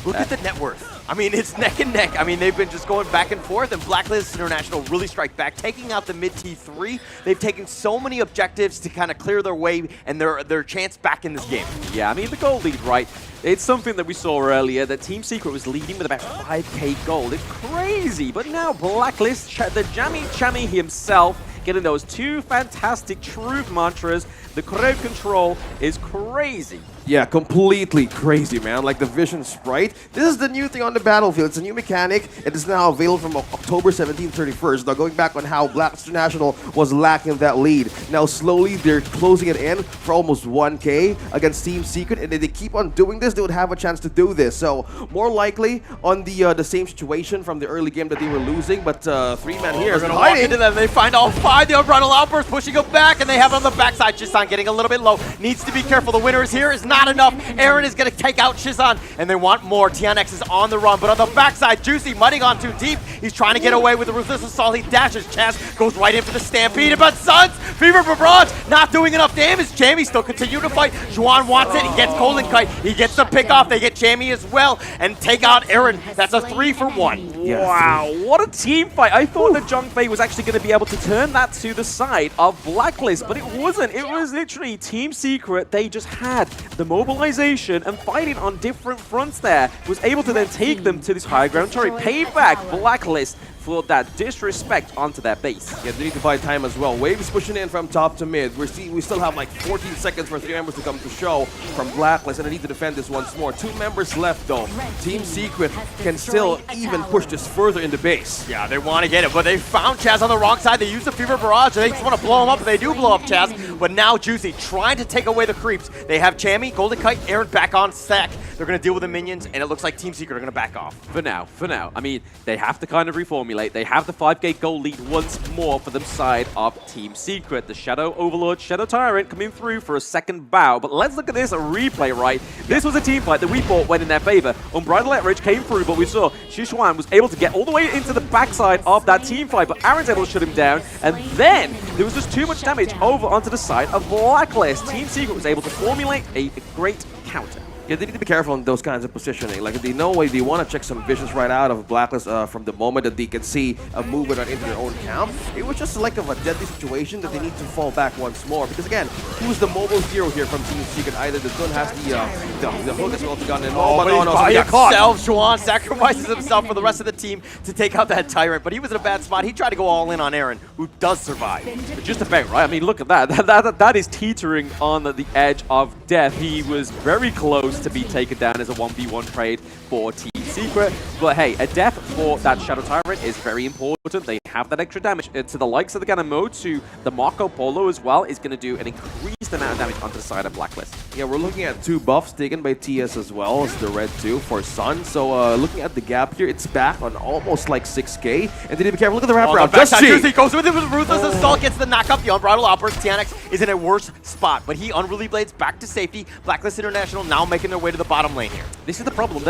Look at the net worth. I mean, it's neck and neck. I mean, they've been just going back and forth, and Blacklist International really strike back, taking out the mid T3. They've taken so many objectives to kind of clear their way and their chance back in this game. Yeah, I mean, the gold lead, right? It's something that we saw earlier, that Team Secret was leading with about 5k gold. It's crazy, but now Blacklist, the Jammy Chammy himself, getting those two fantastic truth mantras. The crowd control is crazy. Yeah, completely crazy, man. Like the Vision Sprite. This is the new thing on the battlefield. It's a new mechanic. It is now available from October 17th, 31st. Now, going back on how Blacklist International was lacking that lead. Now, slowly, they're closing it in for almost 1k against Team Secret. And if they keep on doing this, they would have a chance to do this. So, more likely on the same situation from the early game that they were losing. But three-man here is going to walk hiding. into them. They find all five. The Unbridled Outburst pushing him back, and they have it on the backside. Chisan getting a little bit low. Needs to be careful. The winner is here. Is not enough. Aaron is going to take out Chisan, and they want more. TNX is on the run, but on the backside, Juicy might have gone too deep. He's trying to get away with the Ruthless Assault. He dashes. Chaz goes right in for the Stampede, but Suns, Fever Barrage, not doing enough damage. Jamie still continuing to fight. Juan wants it. He gets Golden Kite. He gets the pick off. They get Jamie as well, and take out Aaron. That's a 3-for-1. Wow, what a team fight. I thought that Zhongfei was actually going to be able to turn that to the side of Blacklist, but it wasn't. It was literally Team Secret. They just had the mobilization and fighting on different fronts there. Was able to then take them to this high ground turret. Pay back Blacklist for that disrespect onto their base. Yeah, they need to buy time as well. Waves pushing in from top to mid. We still have like 14 seconds for three members to come to show from Blacklist, and they need to defend this once more. Two members left though. Team Secret can still even push this further in the base. Yeah, they want to get it, but they found Chaz on the wrong side. They use the Fever Barrage. They just want to blow him up, and they do blow up Chaz. But now Juicy trying to take away the creeps. They have Chammy, Golden Kite, Aaron back on stack. They're going to deal with the minions, and it looks like Team Secret are going to back off. For now. I mean, they have to kind of reformulate. They have the 5k gold lead once more for the side of Team Secret. The Shadow Overlord, Shadow Tyrant coming through for a second bow. But let's look at this replay, right? This was a team fight that we thought went in their favor. Unbridled Leverage came through, but we saw Shishuan was able to get all the way into the backside of that team fight, but Aaron's able to shut him down. And then there was just too much damage over onto the side of Blacklist. Team Secret was able to formulate a great counter. Yeah, they need to be careful in those kinds of positioning. Like, they know they want to check some visions right out of Blacklist from the moment that they can see a movement into their own camp. It was just like of a deadly situation that they need to fall back once more. Because again, who's the mobile hero here from Team Secret? Either the Dun has the hook as well as the gun, and by himself, Juan sacrifices himself for the rest of the team to take out that Tyrant. But he was in a bad spot. He tried to go all in on Aaron, who does survive. But just about, right? I mean, look at that. That is teetering on the edge of death. He was very close to be taken down as a 1v1 trade for Team Secret. But hey, a death for that Shadow Tyrant is very important. They have that extra damage. To the likes of the Ganamo, to the Marco Polo as well, is going to do an increased amount of damage onto the side of Blacklist. Yeah, we're looking at two buffs taken by TS as well as the red 2 for Sun. So looking at the gap here, it's back on almost like 6k. And they need to be careful. Look at the wraparound. Juicy goes with it with Ruthless Assault, gets the knockup. The Unbridled Outburst. TNX is in a worse spot, but he Unruly Blades back to safety. Blacklist International now making their way to the bottom lane here. This is the problem.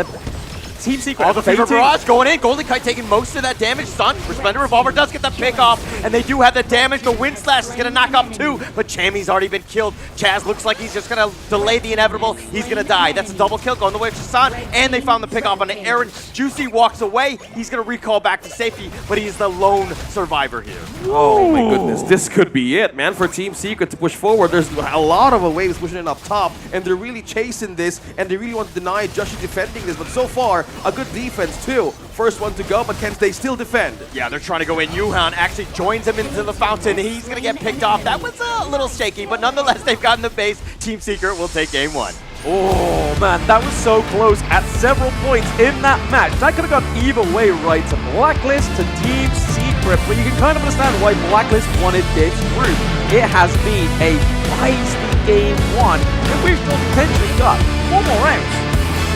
Team Secret. All the Fever baiting. Barrage going in. Golden Kite taking most of that damage. Sun, Resplendent Revolver does get the pick off, and they do have the damage. The Wind Slash is going to knock up too, but Chammy's already been killed. Chaz looks like he's just going to delay the inevitable. He's going to die. That's a double kill going the way of Sun, and they found the pick off on Aaron. Juicy walks away. He's going to recall back to safety, but he's the lone survivor here. Oh my goodness, this could be it, man, for Team Secret to push forward. There's a lot of waves pushing in up top, and they're really chasing this, and they really want to deny Joshi defending this, but so far, a good defense too. First one to go, but can they still defend? Yeah, they're trying to go in. Yuhan actually joins him into the fountain. He's going to get picked off. That was a little shaky, but nonetheless, they've gotten the base. Team Secret will take game one. Oh man, that was so close at several points in that match. That could have gone either way, right? To Blacklist, to Team Secret, but you can kind of understand why Blacklist wanted this group. It has been a feisty game one, and we've still potentially got 4 more rounds.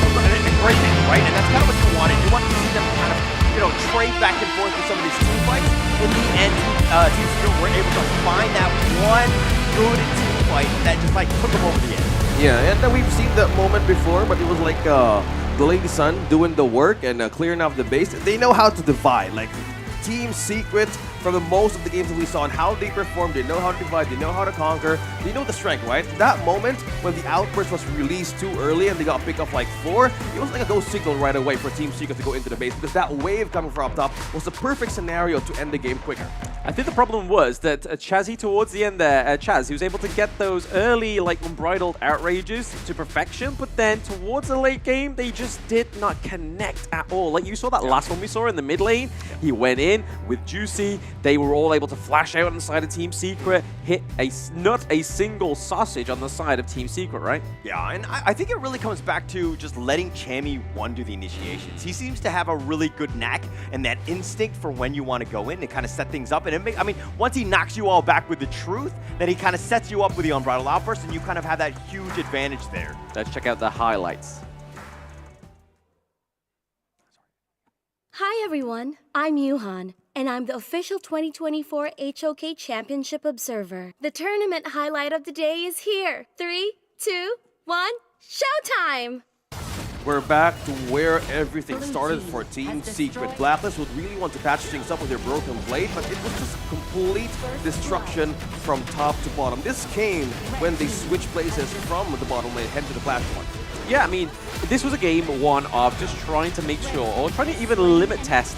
A great game, right? And that's kind of what you wanted. You wanted to see them kind of, trade back and forth with some of these team fights. In the end, Team Secret were able to find that one good team fight that just took them over the edge. Yeah, and we've seen that moment before, but it was like the Lady Sun doing the work and clearing off the base. They know how to divide. Like Team Secret, from the most of the games that we saw and how they perform, they know how to divide, they know how to conquer, they know the strength, right? That moment when the outburst was released too early and they got picked off like 4, it was like a go signal right away for Team Secret to go into the base, because that wave coming from up top was the perfect scenario to end the game quicker. I think the problem was that Chazzy towards the end there, Chaz, he was able to get those early, unbridled outrages to perfection, but then towards the late game, they just did not connect at all. Like you saw that last one we saw in the mid lane, he went in with Juicy, they were all able to flash out on the side of Team Secret, hit not a single sausage on the side of Team Secret, right? Yeah, and I think it really comes back to just letting Chammy one do the initiations. He seems to have a really good knack and that instinct for when you want to go in and kind of set things up. And once he knocks you all back with the truth, then he kind of sets you up with the Unbridled Outburst, and you kind of have that huge advantage there. Let's check out the highlights. Hi everyone, I'm Yuhan, and I'm the official 2024 HOK Championship Observer. The tournament highlight of the day is here. 3, 2, 1, showtime! We're back to where everything started for Team Secret. Blacklist would really want to patch things up with their broken blade, but it was just complete destruction from top to bottom. This came when they switched places from the bottom lane head to the platform. Yeah, this was a game one of just trying to make sure, or trying to even limit test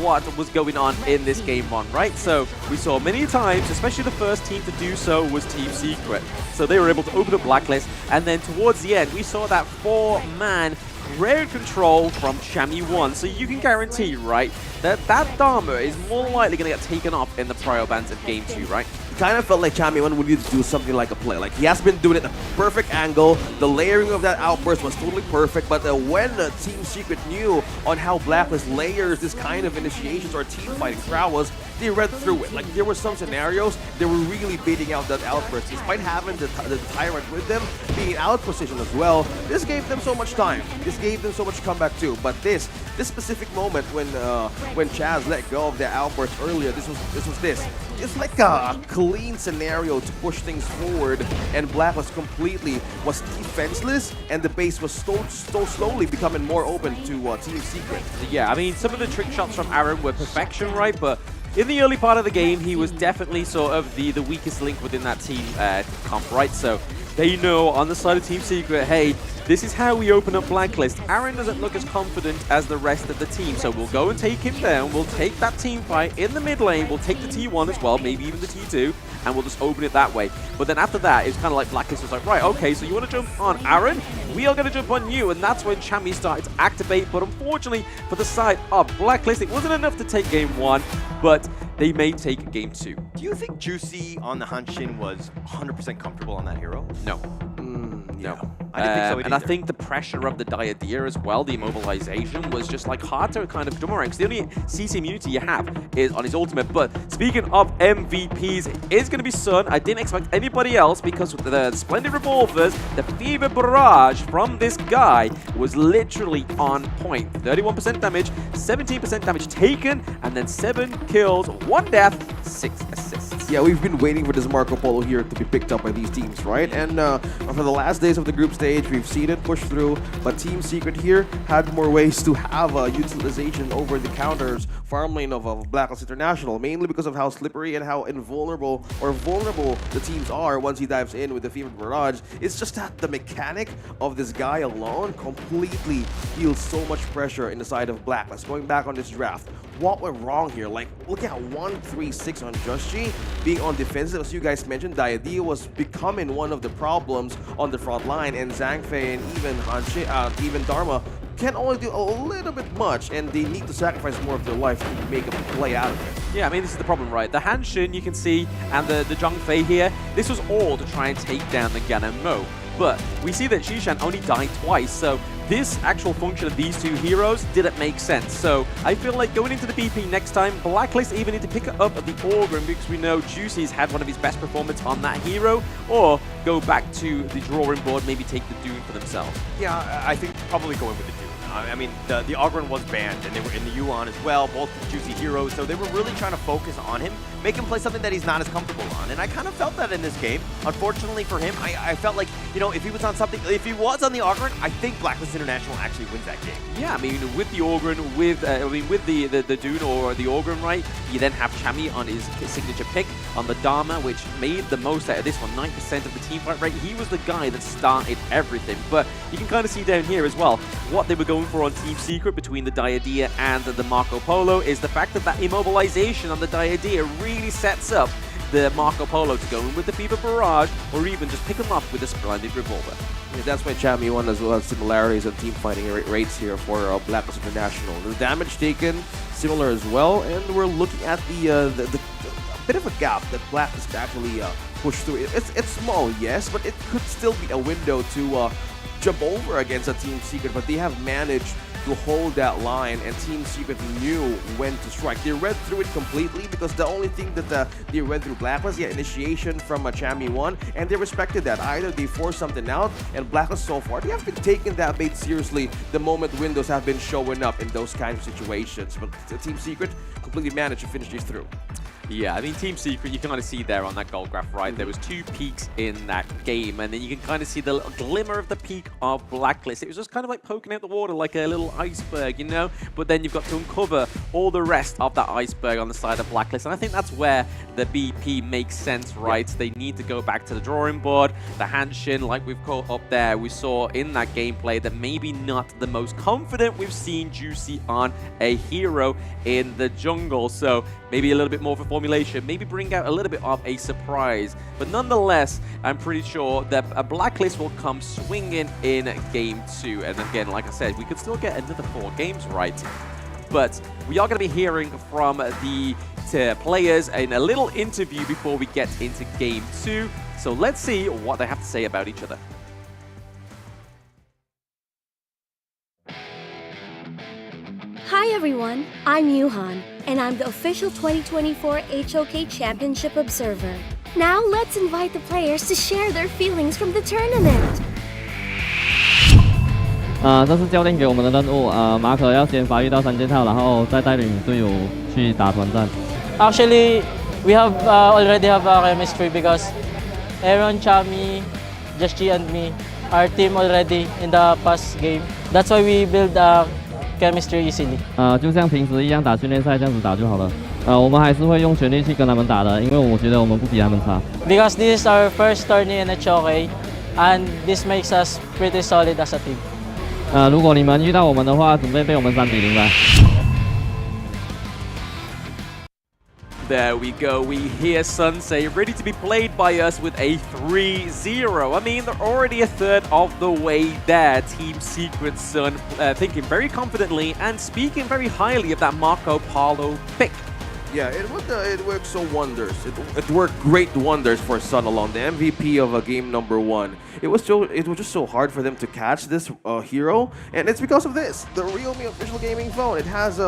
what was going on in this game one, right? So we saw many times, especially the first team to do so was Team Secret. So they were able to open up Blacklist, and then towards the end, we saw that 4-man crowd control from Chammy 1. So you can guarantee, right, that Dharma is more likely going to get taken off in the prior bans of game 2, right? Kind of felt like Chammy 1 would need to do something like a play. Like, he has been doing it at a perfect angle. The layering of that outburst was totally perfect. But when Team Secret knew on how Blacklist layers this kind of initiations or team fighting prowess, they read through it. Like, there were some scenarios they were really baiting out that outburst. Despite having the Tyrant with them, being out position as well, this gave them so much time. This gave them so much comeback too. But this specific moment when Chaz let go of the outburst earlier, this was it's like a clean scenario to push things forward, and Blacklist completely was defenseless, and the base was so slowly becoming more open to Team Secret. Yeah, some of the trick shots from Aaron were perfection, right? But in the early part of the game, he was definitely sort of the weakest link within that team comp, right? So they know on the side of Team Secret, hey, this is how we open up Blacklist. Aaron doesn't look as confident as the rest of the team, so we'll go and take him down. We'll take that team fight in the mid lane. We'll take the T1 as well, maybe even the T2, and we'll just open it that way. But then after that, it's kind of like Blacklist was like, right, okay, so you want to jump on Aaron? We are going to jump on you, and that's when Chammy started to activate. But unfortunately, for the side of Blacklist, it wasn't enough to take game 1, but they may take game 2. Do you think Juicy on the Hanshin was 100% comfortable on that hero? No. No. I didn't think so and I think the pressure of the Diadea as well, the immobilization, was just hard to kind of come around, because the only CC immunity you have is on his ultimate. But speaking of MVPs, it is going to be Sun. I didn't expect anybody else, because the Splendid Revolvers, the Fever Barrage from this guy was literally on point. 31% damage, 17% damage taken, and then 7 kills, 1 death, 6 assists. Yeah, we've been waiting for this Marco Polo here to be picked up by these teams, right? And for the last days of the group stage, we've seen it push through, but Team Secret here had more ways to have utilization over the counters farm lane of Blacklist International, mainly because of how slippery and how vulnerable the teams are once he dives in with the Fever Barrage. It's just that the mechanic of this guy alone completely deals so much pressure in the side of Blacklist. Going back on this draft, what went wrong here? Like, look at 136 on Just G being on defensive. As you guys mentioned, the idea was becoming one of the problems on the front line, and Zhangfei and even Dharma can only do a little bit much, and they need to sacrifice more of their life to make a play out of it. Yeah, I mean, this is the problem, right? The Hanshin, you can see, and the Zhangfei here, this was all to try and take down the Gan and Mo. But we see that Xishan only died twice, so this actual function of these two heroes didn't make sense. So I feel like going into the BP next time, Blacklist either need to pick it up at the Orgrim, because we know Juicy's had one of his best performances on that hero, or go back to the drawing board, maybe take the Dune for themselves. Yeah, I think probably going with the Dune. I mean, the Ogren was banned, and they were in the Yuan as well, both juicy heroes, so they were really trying to focus on him, make him play something that he's not as comfortable on, and I kind of felt that in this game. Unfortunately for him, I felt like, you know, if he was on the Ogren, I think Blacklist International actually wins that game. Yeah, I mean, with the Ogren, with the Dune or the Ogren, right, you then have Chami on his signature pick on the Dharma, which made the most out of this one, 9% of the team fight rate. He was the guy that started everything, but you can kind of see down here as well, what they were going for on Team Secret between the Diadea and the Marco Polo is the fact that immobilization on the Diadea really sets up the Marco Polo to go in with the Fever Barrage, or even just pick him up with a Splendid Revolver. Yeah, that's why Chami won as well as similarities on team fighting rates here for Blacklist International. The damage taken, similar as well, and we're looking at the bit of a gap that Blacklist actually pushed through. It's small, yes, but it could still be a window to jump over against a Team Secret, but they have managed to hold that line, and Team Secret knew when to strike. They read through it completely, because the only thing that they read through Blacklist, initiation from Chami 1, and they respected that. Either they forced something out, and Blacklist so far, they have been taking that bait seriously the moment windows have been showing up in those kind of situations. But Team Secret completely managed to finish these through. Yeah, I mean, Team Secret, you can kind of see there on that gold graph, right? There was 2 peaks in that game, and then you can kind of see the little glimmer of the peak of Blacklist. It was just kind of like poking out the water like a little iceberg, you know? But then you've got to uncover all the rest of that iceberg on the side of Blacklist, and I think that's where the BP makes sense, right? They need to go back to the drawing board. The Hanshin, like we've caught up there, we saw in that gameplay that maybe not the most confident we've seen Juicy on a hero in the jungle, so maybe a little bit more of a formulation, maybe bring out a little bit of a surprise. But nonetheless, I'm pretty sure that a Blacklist will come swinging in Game 2. And again, like I said, we could still get another 4 games right. But we are going to be hearing from the players in a little interview before we get into Game 2. So let's see what they have to say about each other. Hi everyone, I'm Yuhan, and I'm the official 2024 HOK Championship Observer. Now let's invite the players to share their feelings from the tournament. 这是教练给我们的任务。马可要先发育到3件套，然后再带领队友去打团战。Actually, we have already have a chemistry because Aaron, Chami, Just G, and me, our team already in the past game. That's why we build chemistry easily. 就像平时一样打训练赛这样子打就好了。我们还是会用全力去跟他们打的，因为我觉得我们不比他们差。Because this is our first tourney in HOK, and this makes us pretty solid as a team. 如果你们遇到我们的话，准备被我们3比0吧。There we go. We hear Sun say ready to be played by us with a 3-0. I mean, they're already a third of the way there. Team Secret Sun thinking very confidently and speaking very highly of that Marco Polo pick. Yeah, it worked so wonders. It worked great wonders for Sun alone, the MVP of game number 1. It was just so hard for them to catch this hero, and it's because of this, the Realme official gaming phone. It has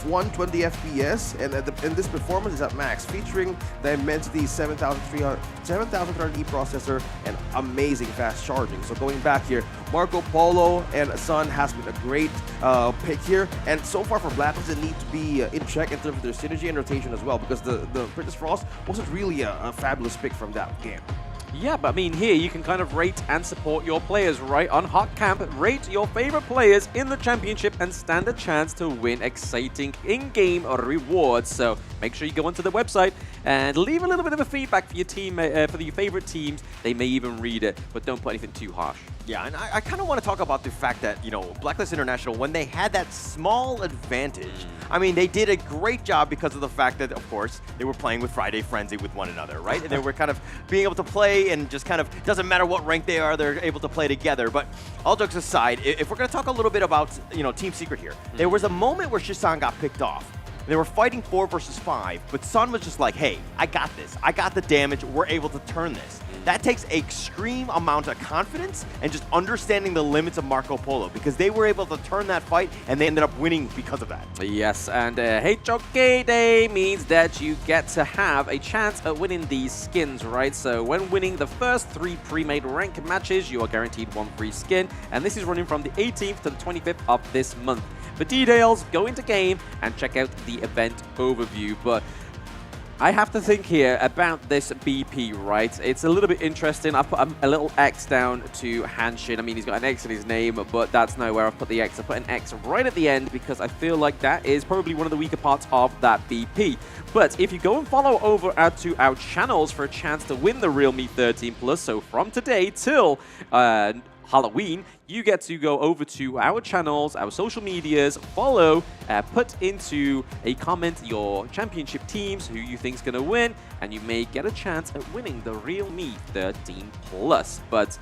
120 FPS, and in this performance is at max, featuring the Immensity 7300E processor and amazing fast charging. So going back here, Marco Polo and Sun has been a great pick here, and so far for Blacklist, they need to be in check in terms of their synergy and rotation as well, because the Princess Frost wasn't really a fabulous pick from that game. Yeah, but I mean, here you can kind of rate and support your players, right? On Hot Camp, rate your favorite players in the championship and stand a chance to win exciting in-game rewards. So make sure you go onto the website and leave a little bit of a feedback for your team, for your favorite teams. They may even read it, but don't put anything too harsh. Yeah, and I kind of want to talk about the fact that, you know, Blacklist International, when they had that small advantage, I mean, they did a great job because of the fact that, of course, they were playing with Friday Frenzy with one another, right? And they were kind of being able to play and just kind of, doesn't matter what rank they are, they're able to play together. But all jokes aside, if we're going to talk a little bit about, you know, Team Secret here, there was a moment where Shisan got picked off. They were fighting 4 versus 5, but Sun was just like, hey, I got this. I got the damage. We're able to turn this. That takes an extreme amount of confidence and just understanding the limits of Marco Polo, because they were able to turn that fight and they ended up winning because of that. Yes, and HOK Day means that you get to have a chance at winning these skins, right? So when winning the first 3 pre-made rank matches, you are guaranteed 1 free skin, and this is running from the 18th to the 25th of this month. For details, go into game and check out the event overview. But I have to think here about this BP, right? It's a little bit interesting. I put a little X down to Hanshin. I mean, he's got an X in his name, but that's nowhere I've put the X. I put an X right at the end because I feel like that is probably one of the weaker parts of that BP. But if you go and follow over to our channels for a chance to win the Real Me 13 Plus, so from today till Halloween, you get to go over to our channels, our social medias, follow, put into a comment your championship teams, who you think is going to win, and you may get a chance at winning the Real Me 13 Plus. But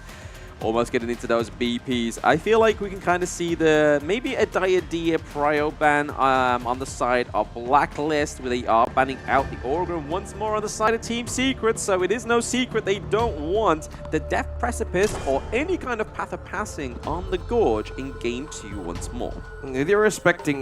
almost getting into those BPs, I feel like we can kind of see maybe a Diadia Prio ban on the side of Blacklist, where they are banning out the Organ once more on the side of Team Secret. So it is no secret they don't want the Death Precipice or any kind of Path of Passing on the Gorge in Game 2 once more. They're respecting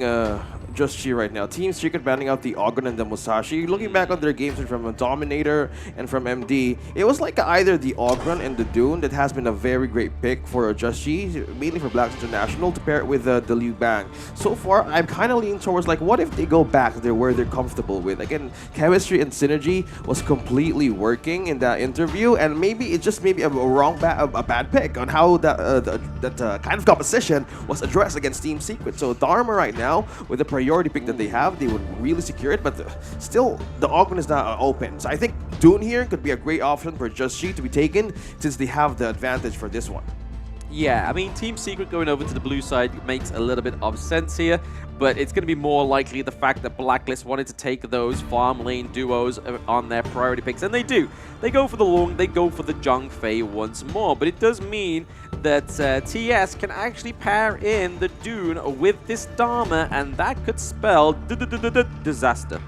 Just Chi right now. Team Secret banning out the Ogun and the Musashi. Looking back on their games from Dominator and from MD, it was like either the Ogron and the Dune that has been a very great pick for Just Chi, mainly for Blacks International, to pair it with the Liu Bang. So far, I'm kind of leaning towards like, what if they go back to where they're comfortable with? Again, chemistry and synergy was completely working in that interview, and maybe it's just maybe a bad pick on how that kind of composition was addressed against Team Secret. So Dharma right now, with the priority pick that they have, they would really secure it, but still, the Ogren is not open. So I think Dune here could be a great option for Just Chi to be taken, since they have the advantage for this one. Yeah, I mean, Team Secret going over to the blue side makes a little bit of sense here, but it's going to be more likely the fact that Blacklist wanted to take those farm lane duos on their priority picks, and they do. They go for the Long, they go for the Zhang Fei once more, but it does mean that TS can actually pair in the Dune with this Dharma, and that could spell disaster.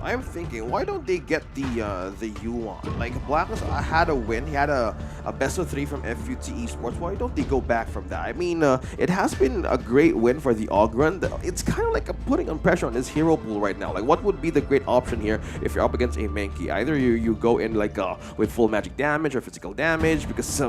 I'm thinking, why don't they get the Yuan? Like, Blacklist had a win. He had a best of 3 from FUT Esports. Why don't they go back from that? I mean, it has been a great win for the Ogren. It's kind of like putting on pressure on his hero pool right now. Like, what would be the great option here if you're up against a Mankey? Either you go in like with full magic damage or physical damage, because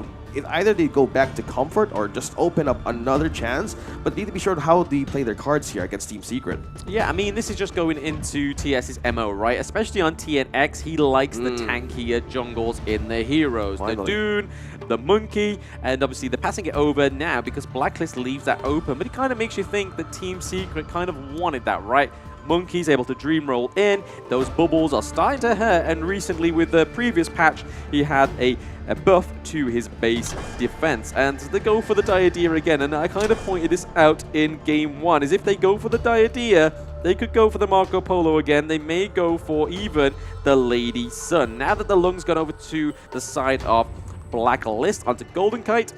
either they go back to comfort or just open up another chance, but need to be sure how they play their cards here against Team Secret. Yeah, I mean, this is just going into TS's MO, right? Especially on TNX, he likes the tankier jungles in the heroes. Finally. The Dune, the Monkey, and obviously they're passing it over now because Blacklist leaves that open, but it kind of makes you think that Team Secret kind of wanted that, right? Monkey's able to dream roll in, those bubbles are starting to hurt, and recently with the previous patch, he had a buff to his base defense. And they go for the Diadea again, and I kind of pointed this out in Game 1, is if they go for the Diadea, they could go for the Marco Polo again. They may go for even the Lady Sun. Now that the Lung's gone over to the side of Blacklist onto Golden Kite,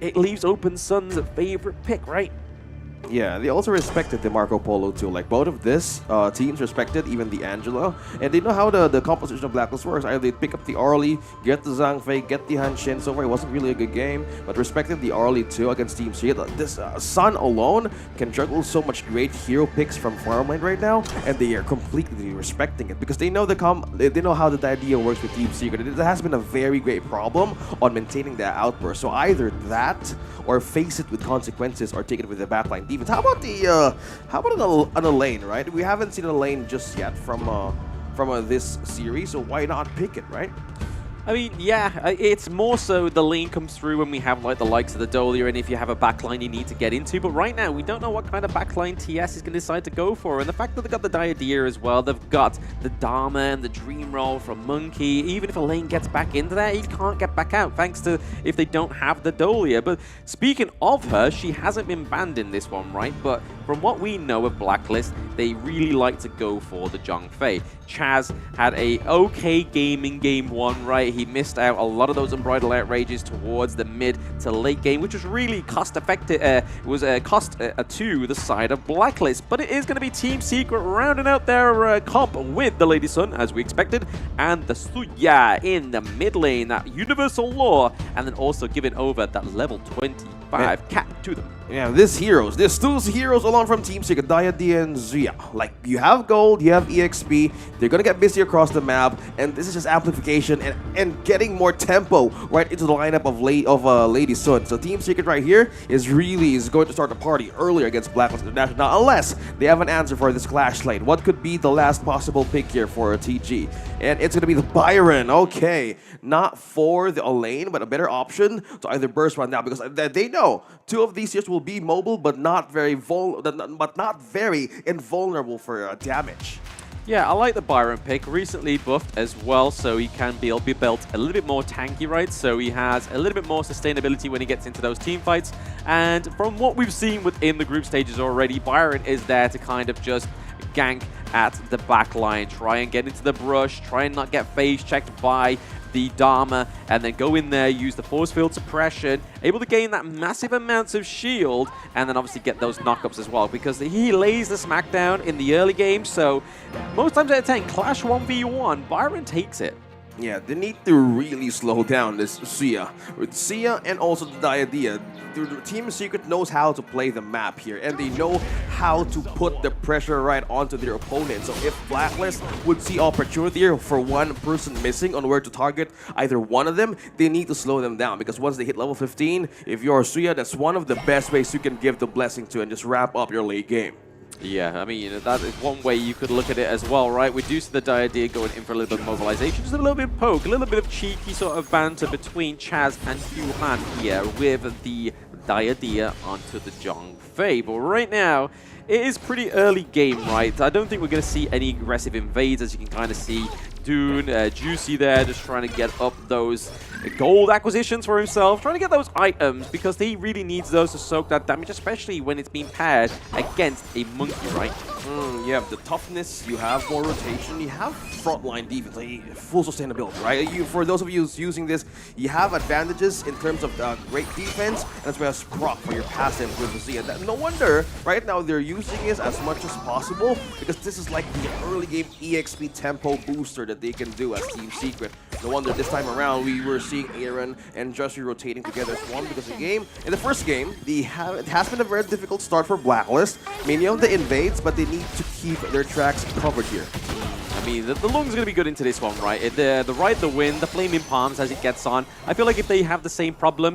it leaves open Sun's favorite pick, right? Yeah, they also respected the Marco Polo too. Like both of this teams respected even the Angela, and they know how the composition of Blacklist works. Either they pick up the Arlie, get the Zhang Fei, get the Han Shin. So far, it wasn't really a good game, but respected the Arlie too against Team Secret. This Sun alone can juggle so much great hero picks from farmland right now, and they are completely respecting it because they know they know how the idea works with Team Secret. It has been a very great problem on maintaining that outburst. So either that or face it with consequences or take it with the backline defense. How about an Elaine, right? We haven't seen an Elaine just yet from this series, so why not pick it, right? I mean, yeah, it's more so the lane comes through when we have like the likes of the Dolia, and if you have a backline you need to get into. But right now, we don't know what kind of backline TS is going to decide to go for. And the fact that they've got the Diadea as well, they've got the Dharma and the Dream Roll from Monkey. Even if a lane gets back into there, he can't get back out thanks to if they don't have the Dolia. But speaking of her, she hasn't been banned in this one, right? But from what we know of Blacklist, they really like to go for the Zhang Fei. Chaz had a okay game in game 1, right? He missed out a lot of those Unbridled Outrages towards the mid to late game, which was really cost effective. It was a cost to the side of Blacklist. But it is going to be Team Secret rounding out their comp with the Lady Sun, as we expected, and the Suya in the mid lane, that Universal Law, and then also giving over that level 25 cap to them. Yeah, there's two heroes along from Team Secret, Diadea and Zuya. Like, you have gold, you have EXP, they're gonna get busy across the map, and this is just amplification and getting more tempo right into the lineup of Lady Sun. So Team Secret right here is going to start the party earlier against Blacklist International. Now, unless they have an answer for this clash lane. What could be the last possible pick here for a TG? And it's gonna be the Byron. Okay, not for the Elaine, but a better option to either burst right now, because they know two of these heroes will be mobile, but not very invulnerable for damage. Yeah, I like the Byron pick. Recently buffed as well, so he can be built a little bit more tanky, right? So he has a little bit more sustainability when he gets into those team fights. And from what we've seen within the group stages already, Byron is there to kind of just gank at the back line, try and get into the brush, try and not get phase checked by the Dharma, and then go in there, use the force field suppression, able to gain that massive amounts of shield, and then obviously get those knockups as well, because he lays the smackdown in the early game. So most times out of 10, Clash 1v1, Byron takes it. Yeah, they need to really slow down this Sia. With Sia and also the Diadea, the Team Secret knows how to play the map here, and they know how to put the pressure right onto their opponent. So if Blacklist would see opportunity for one person missing on where to target either one of them, they need to slow them down, because once they hit level 15, if you're Suya, that's one of the best ways you can give the blessing to and just wrap up your late game. Yeah, I mean, that is one way you could look at it as well, right? We do see the Diadea going in for a little bit of mobilization, just a little bit of poke, a little bit of cheeky sort of banter between Chaz and Yuhan here with the Diadea onto the Zhang Fei. But right now, it is pretty early game, right? I don't think we're going to see any aggressive invades, as you can kind of see. Dune, Juicy there, just trying to get up those gold acquisitions for himself, trying to get those items, because he really needs those to soak that damage, especially when it's being paired against a monkey, right? You have the toughness, you have more rotation, you have frontline defense, like full sustainability, right? For those of you who's using this, you have advantages in terms of great defense, and as well as proc for your passive with the Z. And no wonder right now they're using it as much as possible, because this is like the early game EXP tempo booster that they can do as Team Secret. No wonder this time around we were seeing Aaron and Justy rotating together as one, because in the first game, it has been a very difficult start for Blacklist. Many of the invades, but they need to keep their tracks covered here. I mean, the Lung's going to be good into this one, right? The Ride the Wind, the Flaming Palms as it gets on. I feel like if they have the same problem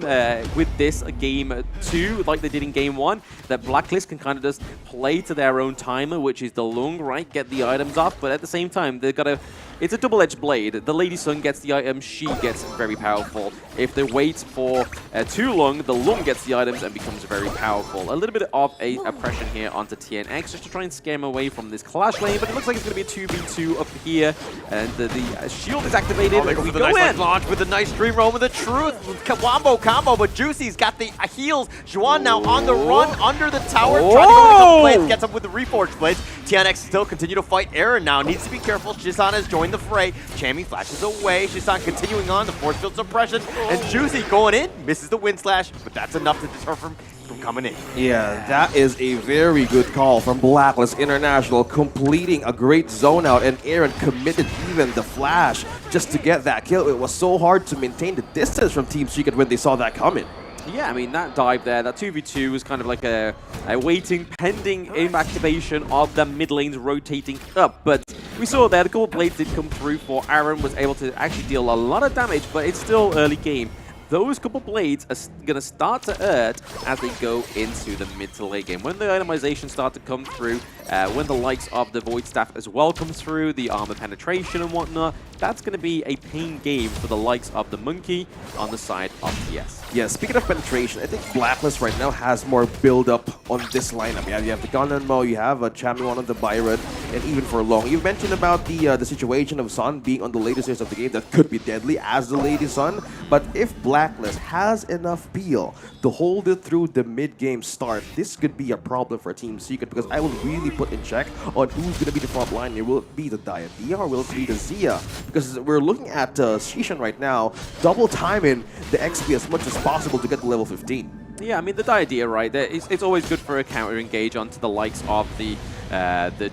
with this game 2, like they did in game 1, that Blacklist can kind of just play to their own timer, which is the Lung, right? Get the items off, but at the same time, they've got to... It's a double-edged blade. The Lady Sun gets the item, she gets very powerful. If they wait for too long, the Lung gets the items and becomes very powerful. A little bit of a oppression here onto TNX, just to try and scare him away from this clash lane, but it looks like it's going to be a 2v2 up here, and the shield is activated. There goes the nice launch with a nice Dream Roam with the truth. Wombo combo, but Juicy's got the heals. Juan now on the run under the tower, trying to go into the blades, gets up with the Reforged blades. TNX still continue to fight Aaron now, needs to be careful. Shisan has joined the fray. Chammy flashes away. Shisan continuing on the force field suppression, and Juicy going in, misses the wind slash, but that's enough to deter from coming in. Yeah, that is a very good call from Blacklist International, completing a great zone out, and Aaron committed even the flash just to get that kill. It was so hard to maintain the distance from Team Secret when they saw that coming. Yeah, I mean, that dive there, that 2v2 was kind of like a waiting, pending aim activation of the mid lanes rotating up. But we saw there, the couple blades did come through for Aaron, was able to actually deal a lot of damage, but it's still early game. Those couple blades are going to start to hurt as they go into the mid to late game. When the itemization starts to come through, when the likes of the Void Staff as well come through, the armor penetration and whatnot, that's going to be a pain game for the likes of the Monkey on the side of TS. Yeah, speaking of penetration, I think Blacklist right now has more build-up on this lineup. Yeah, you have the Gunmo, you have a Champion on the Byron, and even for Long. You've mentioned about the situation of Sun being on the later stage of the game that could be deadly as the Lady Sun, but if Blacklist has enough peel to hold it through the mid-game start, this could be a problem for Team Secret, because I will really put in check on who's going to be the front line here. Will it be the Diadema or will it be the Zia? Because we're looking at Shishan right now, double timing the XP as much as possible to get to level 15. Yeah, I mean, the idea, right, it's always good for a counter engage onto the likes of the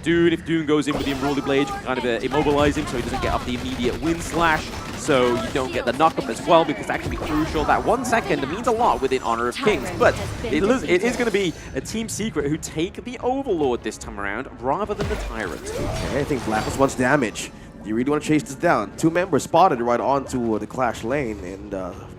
Dune. If Dune goes in with the Unruly Blade, you can kind of immobilize him so he doesn't get off the immediate wind slash, so you don't get the knockup as well, because that can be crucial. That 1 second means a lot within Honor of Kings, but it is going to be a Team Secret who take the Overlord this time around rather than the Tyrant. Okay, I think Blacklist wants damage. You really want to chase this down. 2 members spotted right onto the Clash lane and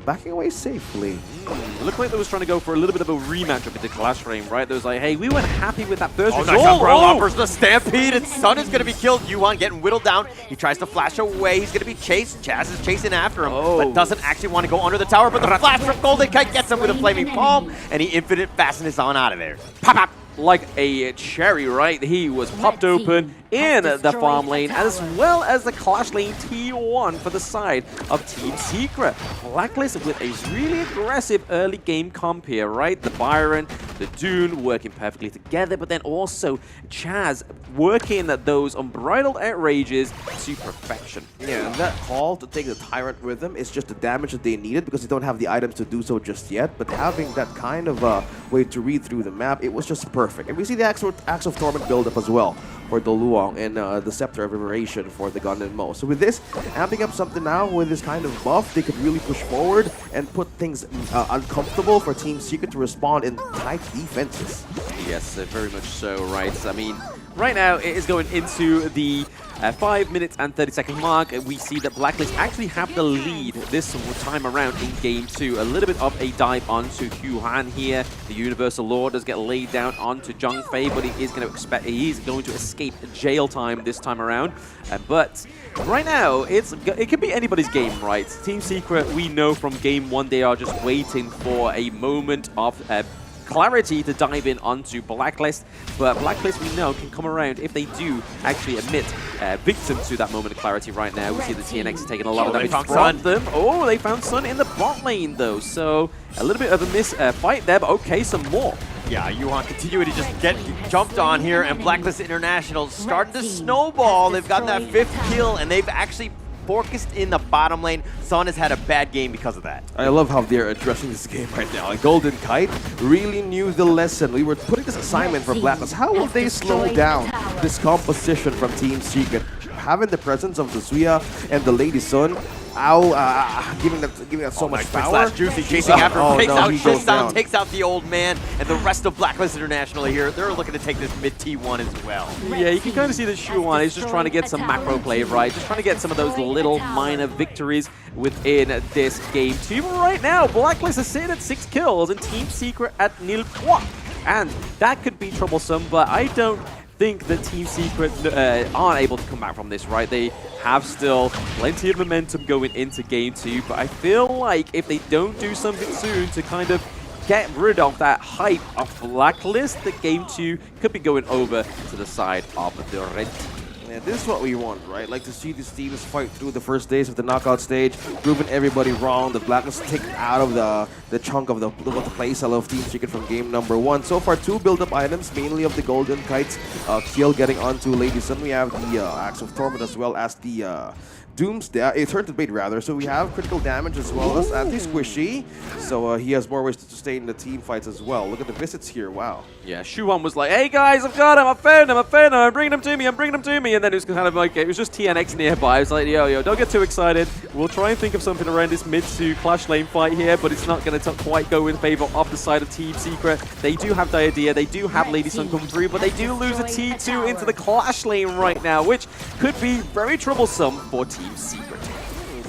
backing away safely. It looked like they was trying to go for a little bit of a rematch up into Clash lane, right? They was like, hey, we weren't happy with that first result. Nice umbrella offers the Stampede, and Sun is going to be killed. Yuan getting whittled down. He tries to flash away. He's going to be chased. Chaz is chasing after him, but doesn't actually want to go under the tower. But the flash from Golden Kite gets him with a Flaming Palm, and he infinite fastness on out of there. Pop, pop. Like a cherry, right? He was popped open in the farm lane, as well as the Clash lane T1 for the side of Team Secret. Blacklist with a really aggressive early game comp here, right? The Byron, the Dune working perfectly together, but then also Chaz working those unbridled outrages to perfection. Yeah, and that call to take the Tyrant with them is just the damage that they needed, because they don't have the items to do so just yet, but having that kind of way to read through the map, it was just perfect. And we see the Axe of Torment build up as well for the Luong, and the Scepter of Liberation for the Gunmo. So with this, amping up something now with this kind of buff, they could really push forward and put things uncomfortable for Team Secret to respond in tight defenses. Yes, very much so, right? I mean, right now it is going into the 5 minutes and 30-second mark. We see that Blacklist actually have the lead this time around in Game 2. A little bit of a dive onto Hugh Han here. The Universal Law does get laid down onto Zhang Fei, but he is going to escape jail time this time around. But right now, it could be anybody's game, right? Team Secret, we know from Game 1, they are just waiting for a moment of clarity to dive in onto Blacklist, but Blacklist we know can come around if they do actually admit victim to that moment of clarity right now. We see the TNX is taking a lot of damage from them. Oh, they found Sun in the bot lane though, so a little bit of a miss fight there, but okay, some more. Yeah, Yuan continuing to just get jumped on here, and Blacklist International starting to snowball. They've got that 5th kill, and they've actually focused in the bottom lane. Sun has had a bad game because of that. I love how they're addressing this game right now. Like Golden Kite really knew the lesson. We were putting this assignment for Blacklist. How will they slow down this composition from Team Secret? Having the presence of the Zuya and the Lady Sun, giving that so much power. Slash Juicy chasing after him, takes out Shissan, takes out the old man, and the rest of Blacklist International here. They're looking to take this mid T1 as well. Yeah, you can kind of see that Shuan is just trying to get some macro play, right? Just trying to get some of those little minor victories within this game. Team right now, Blacklist is sitting at 6 kills and Team Secret at nil point. And that could be troublesome, but I don't think that Team Secret aren't able to come back from this, right? They have still plenty of momentum going into Game 2, but I feel like if they don't do something soon to kind of get rid of that hype of Blacklist, that Game 2 could be going over to the side of the red team. Yeah, this is what we want, right? Like to see these teams fight through the first days of the knockout stage, proving everybody wrong. The Blacklist take out of the chunk of the playstyle of Team Secret from game number 1. So far, 2 build-up items, mainly of the Golden Kites. Kill getting onto Lady Sun. We have the Axe of Torment as well as the Eternal Blade rather. So we have critical damage as well as anti-squishy. So he has more ways to stay in the team fights as well. Look at the visits here. Wow. Yeah, Shuan was like, hey guys, I've got him, I found him, I'm bringing him to me, I'm bringing him to me. And then it was kind of like, it was just TNX nearby. I was like, yo, don't get too excited. We'll try and think of something around this mid to Clash lane fight here, but it's not going to quite go in favor of the side of Team Secret. They do have Diadea, they do have Lady Sun come through, but they do lose a T2 into the Clash lane right now, which could be very troublesome for Team Secret.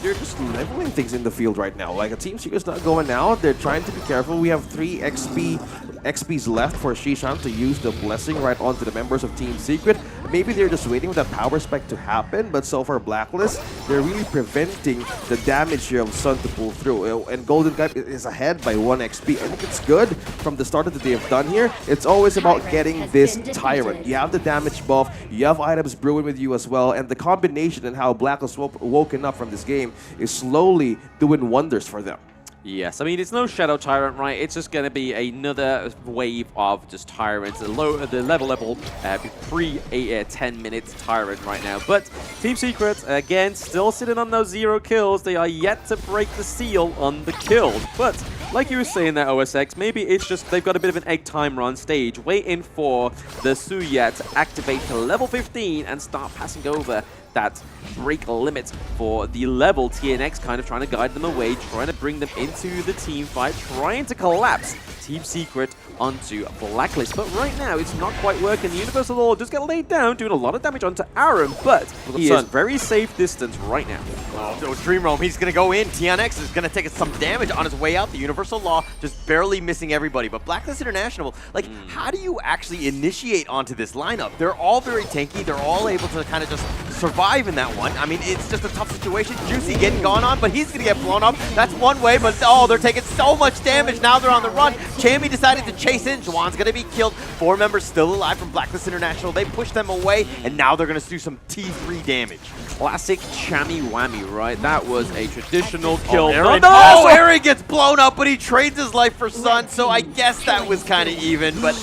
They're just leveling things in the field right now. Like a Team Secret's not going out. They're trying to be careful. We have 3 XPs left for Shishan to use the blessing right onto the members of Team Secret. Maybe they're just waiting for that power spike to happen, but so far Blacklist, they're really preventing the damage here of Sun to pull through. And Golden Kite is ahead by 1 XP. I think it's good from the start that they have done here. It's always about getting this Tyrant. You have the damage buff, you have items brewing with you as well, and the combination and how Blacklist woken up from this game is slowly doing wonders for them. Yes, I mean, it's no Shadow Tyrant, right? It's just going to be another wave of just Tyrants, the level pre-10 minutes Tyrant right now. But Team Secret, again, still sitting on those 0 kills. They are yet to break the seal on the kills. But like you were saying there, OSX, maybe it's just they've got a bit of an egg timer on stage, waiting for the Suya to activate to level 15 and start passing over that break limit for the level. TNX kind of trying to guide them away, trying to bring them into the team fight, trying to collapse Team Secret onto Blacklist. But right now, it's not quite working. The Universal Law does get laid down, doing a lot of damage onto Aaron, but he is very safe distance right now. Oh, Dream Roam, he's going to go in. TNX is going to take some damage on his way out. The Universal Law just barely missing everybody. But Blacklist International, like, how do you actually initiate onto this lineup? They're all very tanky. They're all able to kind of just survive in that one. I mean, it's just a tough situation. Juicy getting gone on, but he's going to get blown up. That's one way, but oh, they're taking so much damage. Now they're on the run. Chammy decided to chase in. Juwan's going to be killed. 4 members still alive from Blacklist International. They push them away, and now they're going to do some T3 damage. Classic Chammy Whammy, right? That was a traditional kill. Aaron gets blown up, but he trades his life for Sun, so I guess that was kind of even, but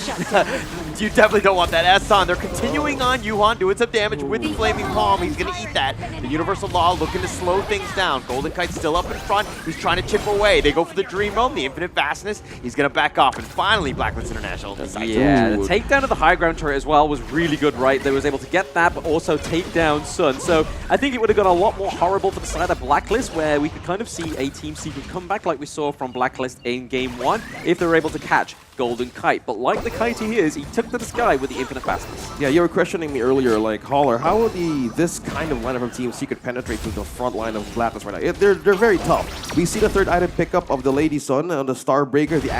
you definitely don't want that. As Sun, they're continuing on Yuhan, doing some damage with the Flaming Palm. He's going to eat that. The Universal Law looking to slow things down. Golden Kite's still up in front. He's trying to chip away. They go for the Dream Roam, the Infinite Vastness. He's going to back off, and finally Blacklist International decides the takedown of the high ground turret as well was really good, right? They was able to get that, but also take down Sun. So I think it would have gone a lot more horrible for the side of Blacklist, where we could kind of see a Team Secret comeback like we saw from Blacklist in Game 1 if they were able to catch Golden Kite. But like the kite he is, he took to the sky with the Infinite Fastness. Yeah, you were questioning me earlier, like, Holler, how will this kind of lineup from Team Secret penetrate to the front line of Blacklist right now? They're very tough. We see the 3rd item pickup of the Lady Sun on the Starbreaker, the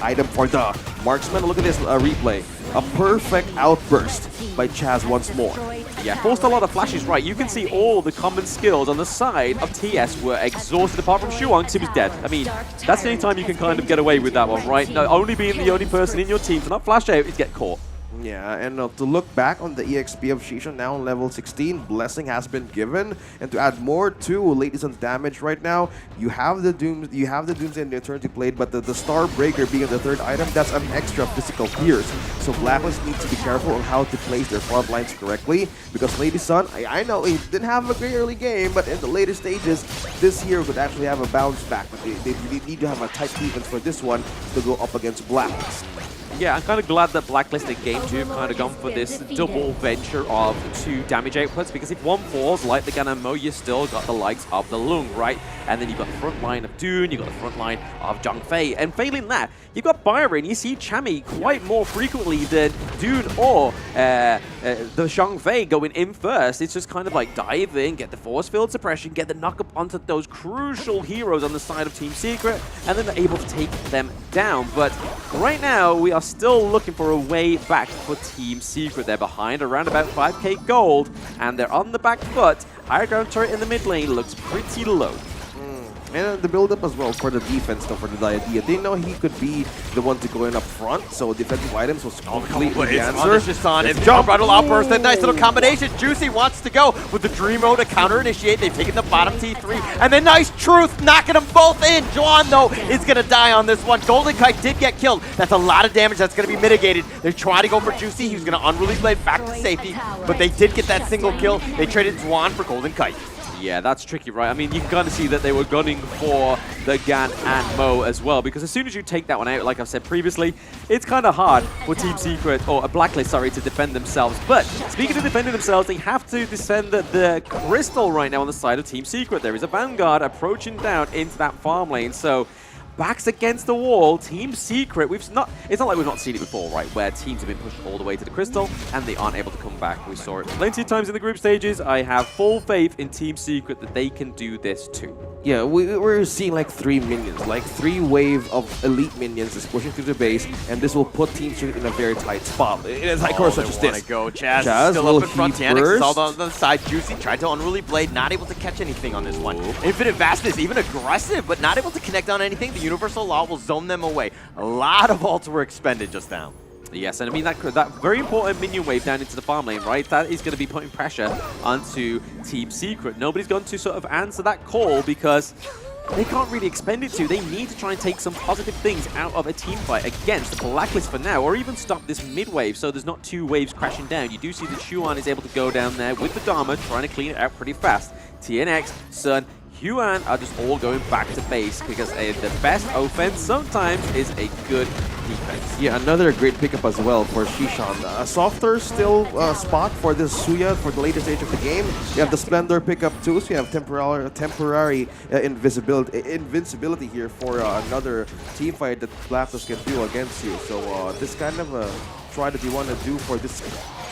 item for the Marksman. Look at this replay. A perfect outburst by Chaz once more. Yeah, forced a lot of flashes, right? You can see all the common skills on the side of TS were exhausted, apart from Shuang, because he was dead. I mean, that's the only time you can kind of get away with that one, right? No, only being the only person in your team to not flash out is get caught. Yeah, and to look back on the EXP of Shisha now on level 16, Blessing has been given, and to add more to Lady Sun's damage right now, you have the Dooms in the Eternity Blade, but the Starbreaker being the 3rd item, that's an extra physical pierce. So Blacklist needs to be careful on how to place their front lines correctly, because Lady Sun, I know he didn't have a great early game, but in the later stages, this here could actually have a bounce back, but they really need to have a tight defense for this one to go up against Blacklist. Yeah, I'm kind of glad that Blacklist in Game 2 have kind of gone for this double venture of 2 damage outputs, because if one falls like the Ganamo, you still got the likes of the Lung, right? And then you've got the front line of Dune, you've got the front line of Zhang Fei, and failing that, you've got Byron. You see Chammy quite more frequently than Dune or the Zhang Fei going in first. It's just kind of like dive in, get the force field suppression, get the knock up onto those crucial heroes on the side of Team Secret, and then they're able to take them down. But right now, we are still looking for a way back for Team Secret. They're behind around about 5k gold, and they're on the back foot. Higher ground turret in the mid lane looks pretty low. And the build-up as well for the defense, though, for the idea. They know he could be the one to go in up front, so defensive items was completely the answer. It's jump, Unbridled Outburst, that nice little combination. Juicy wants to go with the Dream Mode to counter-initiate. They've taken the bottom T3, and then nice Truth knocking them both in. Juan, though, is going to die on this one. Golden Kite did get killed. That's a lot of damage that's going to be mitigated. They're trying to go for Juicy. He was going to Unruly Blade back to safety, but they did get that single kill. They traded Juan for Golden Kite. Yeah, that's tricky, right? I mean, you can kind of see that they were gunning for the Gan and Mo as well, because as soon as you take that one out, like I've said previously, it's kind of hard for Team Secret, or Blacklist, sorry, to defend themselves. But speaking of defending themselves, they have to defend the Crystal right now on the side of Team Secret. There is a Vanguard approaching down into that farm lane, so backs against the wall, Team Secret. It's not like we've not seen it before, right? Where teams have been pushed all the way to the Crystal and they aren't able to come back. We saw it plenty of times in the group stages. I have full faith in Team Secret that they can do this too. Yeah, we're seeing like 3 minions, like 3 wave of elite minions is pushing through the base, and this will put Team Secret in a very tight spot. In a tight corner such as this. Go. Chaz still up in front. TNX is all on the side. Juicy tried to Unruly Blade, not able to catch anything on this one. Infinite Vastness, even aggressive, but not able to connect on anything. The Universal Law will zone them away. A lot of ults were expended just now. Yes, and I mean, that very important minion wave down into the farm lane, right? That is going to be putting pressure onto Team Secret. Nobody's going to sort of answer that call because they can't really expend it to. They need to try and take some positive things out of a team fight against the Blacklist for now, or even stop this mid wave so there's not 2 waves crashing down. You do see that Xuan is able to go down there with the Dharma, trying to clean it out pretty fast. TNX, Sun, Huan are just all going back to base because the best offense sometimes is a good defense. Yeah, another great pickup as well for Shishan. A softer still spot for this Suya for the later stage of the game. You have the Splendor pickup too, so you have temporary invincibility here for another team fight that Blacklist can do against you. So this kind of try that you want to do for this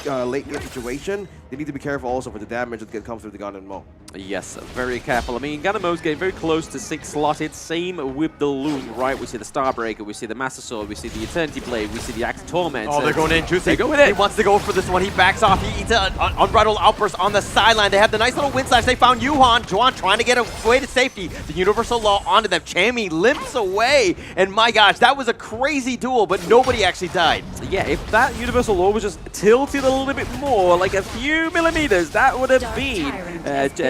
late game situation, they need to be careful also for the damage that can come through the Gan and Mo. Yes, very careful. I mean, Gan and Mo's getting very close to 6 slotted. Same with the Loom, right? We see the Starbreaker, we see the Master Sword, we see the Eternity Blade, we see the Axe Torment. Oh, they're going in, Juicy. They go with it. He wants to go for this one. He backs off. He eats an Unbridled Outburst on the sideline. They have the nice little wind slash. They found Juan trying to get away to safety. The Universal Law onto them. Chammy limps away. And my gosh, that was a crazy duel, but nobody actually died. Yeah, if that Universal Law was just tilted a little bit more, like a few millimeters, that would have been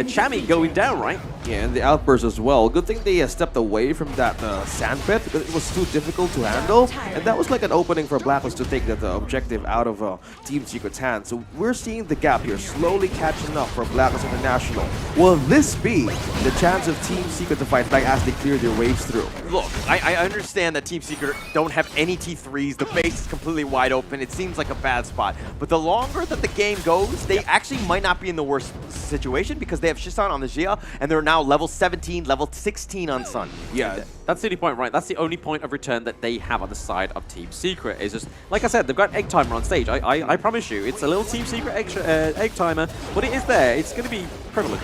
Chammy going down, right? Yeah, and the outburst as well. Good thing they stepped away from that sand pit because it was too difficult to handle. And that was like an opening for Blacklist to take that objective out of Team Secret's hands. So we're seeing the gap here slowly catching up for Blacklist International. Will this be the chance of Team Secret to fight back as they clear their waves through? Look, I understand that Team Secret don't have any T3s. The base is completely wide open. It seems like a bad spot. But the longer that the game goes, they actually might not be in the worst situation because they have Shisan on the Jia, and they're now level 17, level 16 on Sun. Yeah, that's the only point, right? That's the only point of return that they have on the side of Team Secret. Is just, like I said, they've got Egg Timer on stage. I promise you, it's a little Team Secret Egg Timer, but it is there. It's going to be prevalent.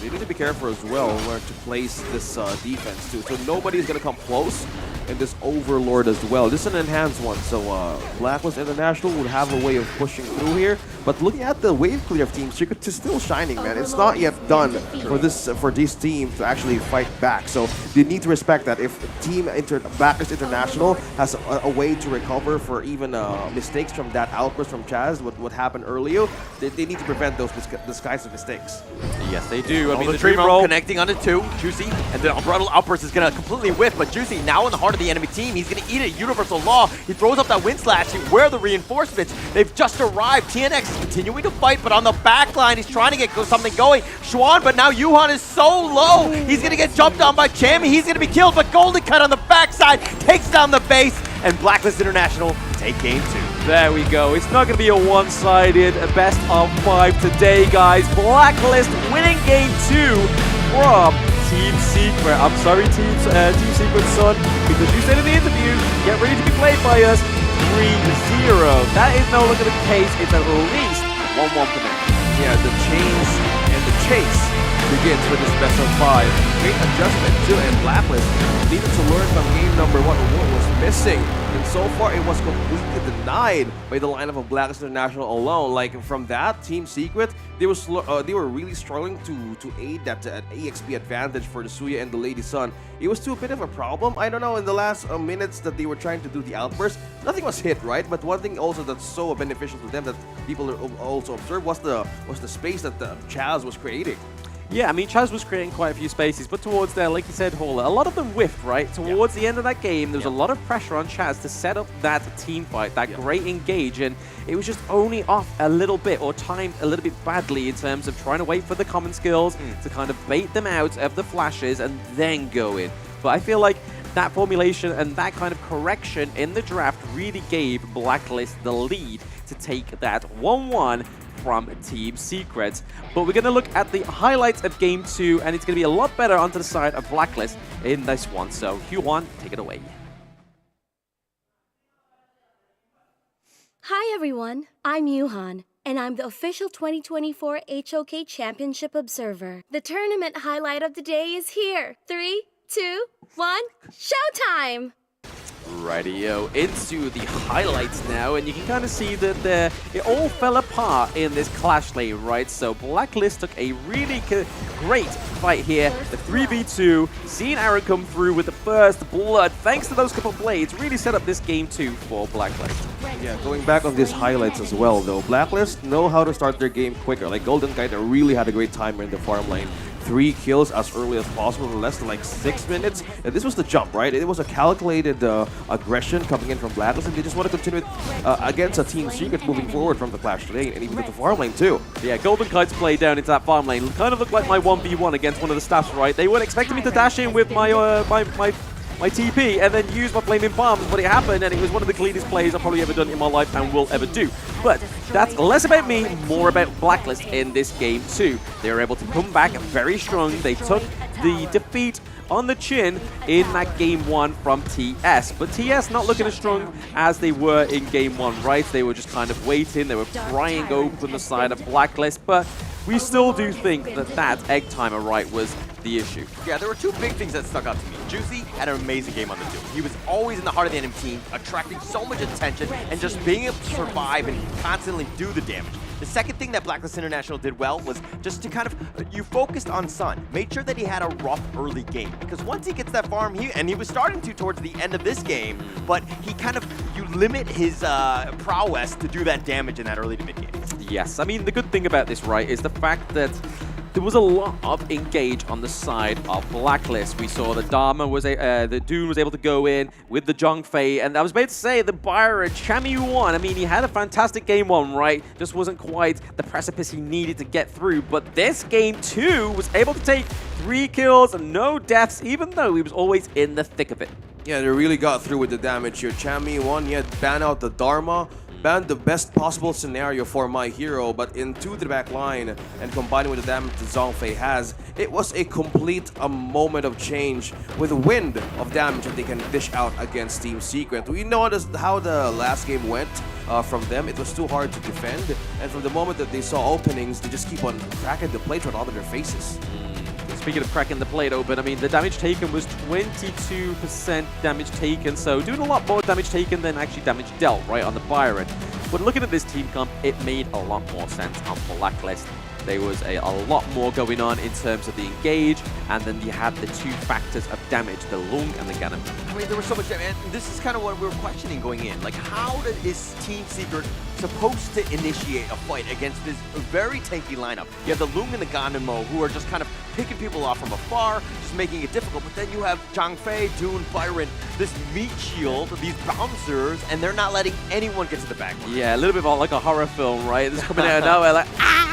You need to be careful as well where to place this defense too. So nobody's going to come close. And this Overlord as well. This is an enhanced one, so Blacklist International would have a way of pushing through here. But looking at the wave clear of Team Secret, it's still shining, man. It's not yet done for these teams to actually fight back. So they need to respect that. If Blacklist International has a way to recover for even mistakes from that outburst from Chaz, what happened earlier, they need to prevent those kinds of mistakes. Yes, they do. I mean, the Dream Roll connecting onto 2, Juicy, and the Unbridled Outburst is going to completely whiff, but Juicy now in the heart of the enemy team. He's going to eat a Universal Law. He throws up that Wind Slash. Where are the reinforcements? They've just arrived. TNX is continuing to fight, but on the back line, he's trying to get something going. Xuan, but now Yuhan is so low. He's going to get jumped on by Chammy. He's going to be killed, but Golden Cut on the backside takes down the base, and Blacklist International take game 2. There we go. It's not going to be a one-sided best of 5 today, guys. Blacklist winning game 2 from Team Secret. I'm sorry, Team Secret, son, because you said in the interview, get ready to be played by us 3-0. That is no longer the case. It's at least 1-1 for now. Yeah, the chains and the chase begins for this best of 5. Great adjustment too, and Blacklist needed to learn from game number 1 what was missing. And so far, it was completely denied by the lineup of Blacklist International alone. Like from that Team Secret, they were really struggling to aid that AXP advantage for the Suya and the Lady Sun. It was a bit of a problem. I don't know, in the last minutes that they were trying to do the outburst, nothing was hit, right? But one thing also that's so beneficial to them that people also observed was the space that Chaz was creating. Yeah, I mean, Chaz was creating quite a few spaces, but towards there, like you said, Hauler, a lot of them whiffed, right? Towards the end of that game, there was a lot of pressure on Chaz to set up that team fight, that great engage, and it was just only off a little bit or timed a little bit badly in terms of trying to wait for the common skills to kind of bait them out of the flashes and then go in. But I feel like that formulation and that kind of correction in the draft really gave Blacklist the lead to take that 1-1 from Team Secret. But we're going to look at the highlights of Game 2, and it's going to be a lot better onto the side of Blacklist in this one. So, Hyuan, take it away. Hi everyone, I'm Yuhan, and I'm the official 2024 HOK Championship Observer. The tournament highlight of the day is here. 3, 2, 1, showtime! Radio into the highlights now, and you can kind of see that it all fell apart in this clash lane, right? So Blacklist took a really great fight here. The 3v2, seeing Aaron come through with the first blood, thanks to those couple blades, really set up this game 2 for Blacklist. Yeah, going back on these highlights as well, though, Blacklist know how to start their game quicker. Like Golden Kite really had a great time in the farm lane. 3 kills as early as possible in less than like 6 minutes. And this was the jump, right? It was a calculated aggression coming in from Blacklist, and they just want to continue it against a Team Secret moving forward from the clash lane and even to the farm lane too. Yeah, Golden Kite's play down into that farm lane kind of looked like my 1v1 against one of the staffs, right? They weren't expecting me to dash in with my my TP and then use my flaming bombs, but it happened, and it was one of the cleanest plays I've probably ever done in my life and will ever do. But that's less about me, more about Blacklist in this game 2. They were able to come back very strong. They took the defeat on the chin in that game 1 from TS. But TS not looking as strong as they were in game 1, right? They were just kind of waiting. They were prying open the side of Blacklist, but we still do think that that egg timer, right, was the issue. Yeah, there were 2 big things that stuck out to me. Juicy had an amazing game on the 2. He was always in the heart of the enemy team, attracting so much attention and just being able to survive and constantly do the damage. The second thing that Blacklist International did well was just to kind of, you focused on Sun, made sure that he had a rough early game. Because once he gets that farm, and he was starting to towards the end of this game, but he kind of, you limit his prowess to do that damage in that early to mid game. Yes, I mean, the good thing about this, right, is the fact that there was a lot of engage on the side of Blacklist. We saw the Dharma was the Dune was able to go in with the Zhongfei, and I was about to say the Byron Chami won. I mean, he had a fantastic game 1, right? Just wasn't quite the precipice he needed to get through. But this game 2 was able to take 3 kills and no deaths, even though he was always in the thick of it. Yeah, they really got through with the damage here. Chami won, yet ban out the Dharma. Banned the best possible scenario for my hero, but into the back line and combined with the damage that Zhongfei has, it was a complete moment of change with a wind of damage that they can dish out against Team Secret. We noticed how the last game went from them. It was too hard to defend, and from the moment that they saw openings, they just keep on cracking the plate right onto their faces. Speaking of cracking the plate open, I mean, the damage taken was 22% damage taken, so doing a lot more damage taken than actually damage dealt, right, on the Byron. But looking at this team comp, it made a lot more sense on Blacklist. There was a lot more going on in terms of the engage, and then you had the 2 factors of damage, the Lung and the Ganem. I mean, there was so much damage, and this is kind of what we were questioning going in. Like, how is Team Secret supposed to initiate a fight against this very tanky lineup? You have the Lung and the Ganemo, who are just kind of picking people off from afar, just making it difficult, but then you have Zhongfei, Dune, Byron, this meat shield, these bouncers, and they're not letting anyone get to the back line. Yeah, a little bit like a horror film, right? It's coming out of nowhere, like, ah!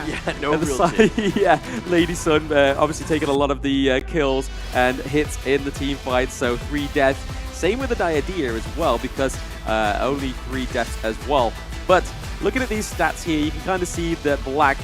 Yeah, no real shit. Yeah, Lady Sun obviously taking a lot of the kills and hits in the team fight, so 3 deaths. Same with the Diadea as well, because only 3 deaths as well. But looking at these stats here, you can kind of see that Black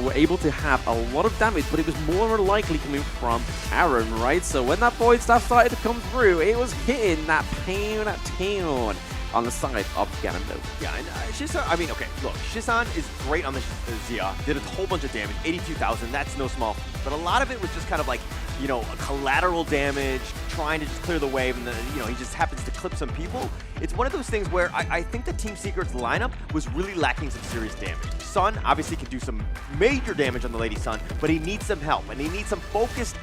were able to have a lot of damage, but it was more likely coming from Aaron, right? So when that Void Staff started to come through, it was hitting that pain town. on the side of Ganondorf. Yeah, and Shisan, I mean, okay, look, Shisan is great on the Zia, did a whole bunch of damage, 82,000, that's no small feat, but a lot of it was just kind of like, you know, collateral damage, trying to just clear the wave, and then, you know, he just happens to clip some people. It's one of those things where I think the Team Secret's lineup was really lacking some serious damage. Sun obviously can do some major damage on the Lady Sun, but he needs some help, and he needs some focused,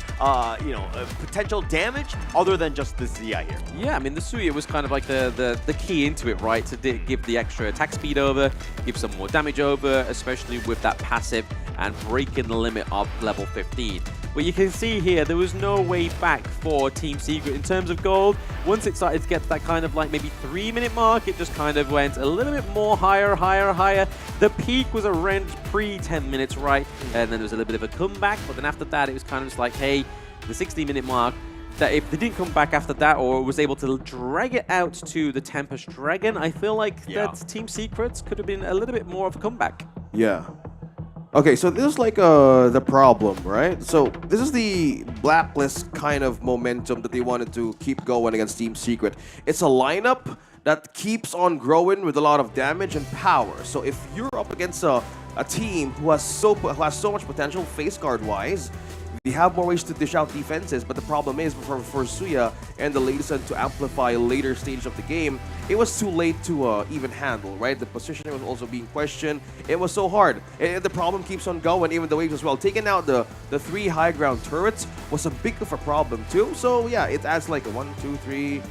you know, potential damage other than just the Zia here. Yeah, I mean, the Suya was kind of like the key into it, right? To give the extra attack speed over, give some more damage over, especially with that passive and breaking the limit of level 15. But you can see here, there was no way back for Team Secret in terms of gold. Once it started to get to that kind of like maybe 3-minute mark, it just kind of went a little bit more higher. The peak was around pre-10 minutes, right? And then there was a little bit of a comeback, but then after that, it was kind of just like, hey, the 60-minute mark, that if they didn't come back after that or was able to drag it out to the Tempest Dragon, I feel like that Team Secrets could have been a little bit more of a comeback. Yeah. Okay, so this is like the problem, right? So this is the Blacklist kind of momentum that they wanted to keep going against Team Secret. It's a lineup that keeps on growing with a lot of damage and power. So if you're up against a team who has so much potential face guard wise, they have more ways to dish out defenses, but the problem is for Suya and the Lady Sun to amplify later stages of the game, it was too late to even handle, right? The positioning was also being questioned. It was so hard. And the problem keeps on going, even the waves as well. Taking out the 3 high ground turrets was a big of a problem too. So yeah, it adds like a 1, 2, 3,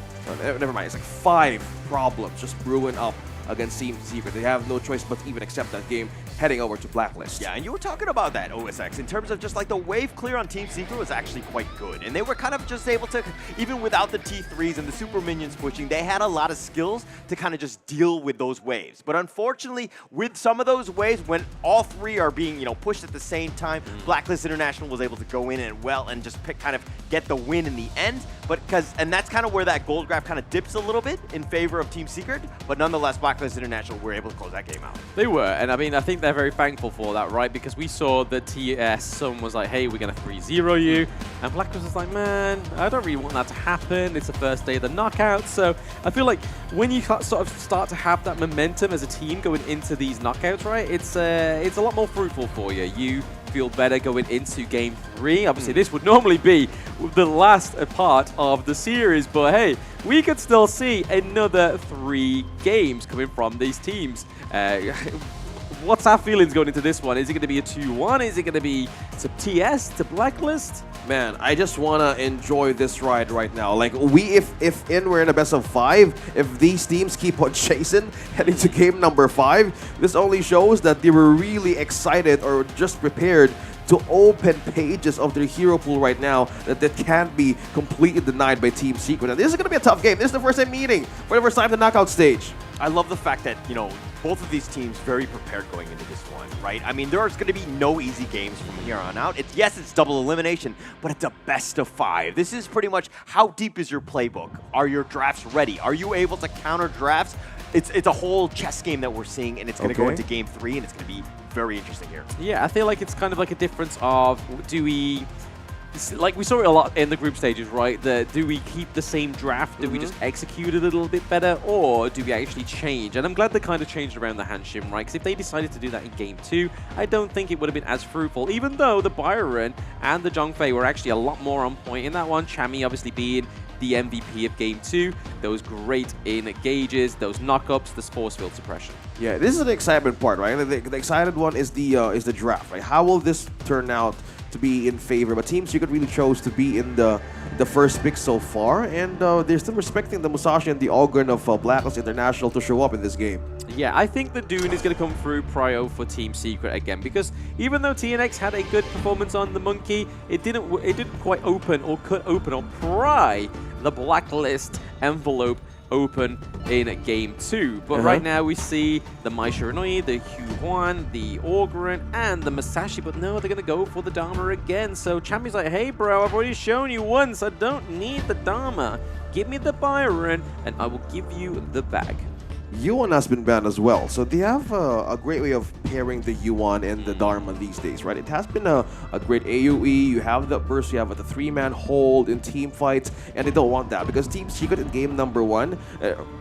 never mind, it's like 5 problems just brewing up against Team Secret. They have no choice but to even accept that game, heading over to Blacklist. Yeah, and you were talking about that, OSX, in terms of just like the wave clear on Team Secret was actually quite good. And they were kind of just able to, even without the T3s and the super minions pushing, they had a lot of skills to kind of just deal with those waves. But unfortunately, with some of those waves, when all 3 are being, you know, pushed at the same time, Blacklist International was able to go in and just kind of get the win in the end. But and that's kind of where that gold graph kind of dips a little bit in favor of Team Secret. But nonetheless, Blacklist International were able to close that game out. They were, and I mean, I think they're very thankful for that, right? Because we saw the TS, someone was like, hey, we're going to 3-0 you. And Blacklist was like, man, I don't really want that to happen. It's the first day of the knockout. So I feel like when you sort of start to have that momentum as a team going into these knockouts, right, it's a lot more fruitful for you. You feel better going into game 3. Obviously, this would normally be the last part of the series, but hey, we could still see another 3 games coming from these teams. What's our feelings going into this one? Is it going to be a 2-1? Is it going to be to TS, to Blacklist? Man, I just want to enjoy this ride right now. Like, if we're in a best of 5, if these teams keep on chasing heading to game number 5, this only shows that they were really excited or just prepared to open pages of their hero pool right now that can't be completely denied by Team Secret. And this is going to be a tough game. This is the first time meeting for the first time the knockout stage. I love the fact that, you know, both of these teams very prepared going into this one, right? I mean, there's going to be no easy games from here on out. Yes, it's double elimination, but it's a best of 5. This is pretty much how deep is your playbook? Are your drafts ready? Are you able to counter drafts? It's a whole chess game that we're seeing, and it's going to go into game 3, and it's going to be very interesting here. Yeah, I feel like it's kind of like a difference of, do we... Like we saw it a lot in the group stages, right? Do we keep the same draft? Do we just execute it a little bit better? Or do we actually change? And I'm glad they kind of changed around the Hanshim, right? Because if they decided to do that in game 2, I don't think it would have been as fruitful, even though the Byron and the Zhongfei were actually a lot more on point in that one. Chami obviously being the MVP of game 2. Those great in gauges, those knockups, the force field suppression. Yeah, this is the excitement part, right? The excited one is the draft, right? How will this turn out to be in favor? But Team Secret really chose to be in the first pick so far, and they're still respecting the Musashi and the Ogren of Blacklist International to show up in this game. Yeah, I think the Dune is going to come through prio for Team Secret again, because even though TNX had a good performance on the Monkey, it didn't quite open or cut open or pry the Blacklist envelope open in game 2. But right now we see the Mai Shiranui, the Huan, the Ogren, and the Musashi. But no, they're going to go for the Dharma again. So Chami's like, hey bro, I've already shown you once. I don't need the Dharma. Give me the Byron, and I will give you the bag. Yuan has been banned as well, so they have a great way of pairing the Yuan and the Dharma these days, right? It has been a great AoE. You have the burst, you have the 3-man hold in team fights, and they don't want that because Team Secret in game number 1,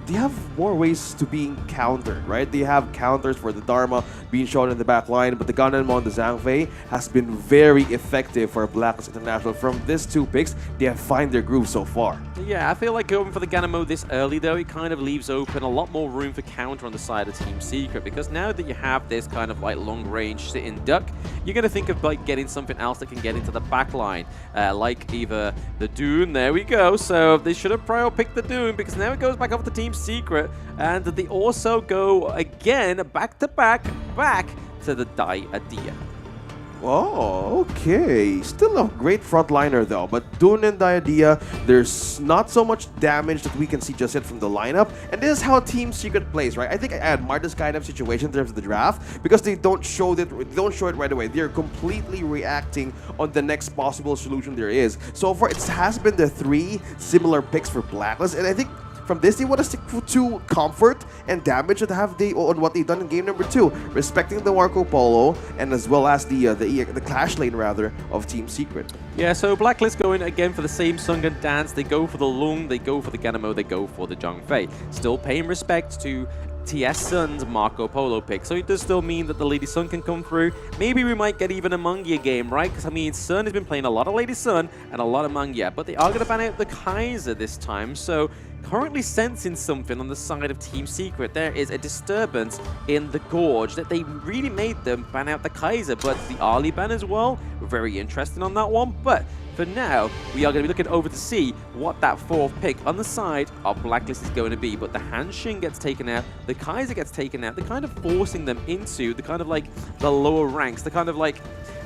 they have more ways to being countered, right? They have counters for the Dharma being shown in the back line, but the Ganonmon, the Zhangfei, has been very effective for Blacklist International. From these 2 picks, they have found their groove so far. Yeah, I feel like going for the Ganonmon this early, though, it kind of leaves open a lot more room for counter on the side of Team Secret, because now that you have this kind of like long-range sit-in duck, you're going to think of like getting something else that can get into the back line, like either the Dune. There we go. So they should have prior picked the Dune, because now it goes back over to Team Secret, and they also go again back to back to the Diadea. Oh, okay. Still a great frontliner though, but Dune and Diadea, there's not so much damage that we can see just yet from the lineup, and this is how Team Secret plays, right? I think I admire this kind of situation in terms of the draft because they don't show it right away. They're completely reacting on the next possible solution there is. So far, it has been the 3 similar picks for Blacklist, and I think from this, they want to stick to comfort and damage that have on what they've done in game number 2, respecting the Marco Polo and as well as the clash lane rather of Team Secret. Yeah, so Blacklist going again for the same Sungan dance. They go for the Lung, they go for the Ganamo, they go for the Zhangfei. Still paying respect to TS Sun's Marco Polo pick. So it does still mean that the Lady Sun can come through. Maybe we might get even a Mungia game, right? Because I mean, Sun has been playing a lot of Lady Sun and a lot of Mungia, but they are going to ban out the Kaiser this time. So currently sensing something on the side of Team Secret. There is a disturbance in the Gorge that they really made them ban out the Kaiser, but the Ali ban as well. We're very interested on that one, but for now, we are going to be looking over to see what that 4th pick on the side of Blacklist is going to be. But the Hanshin gets taken out, the Kaiser gets taken out. They're kind of forcing them into the kind of like the lower ranks, the kind of like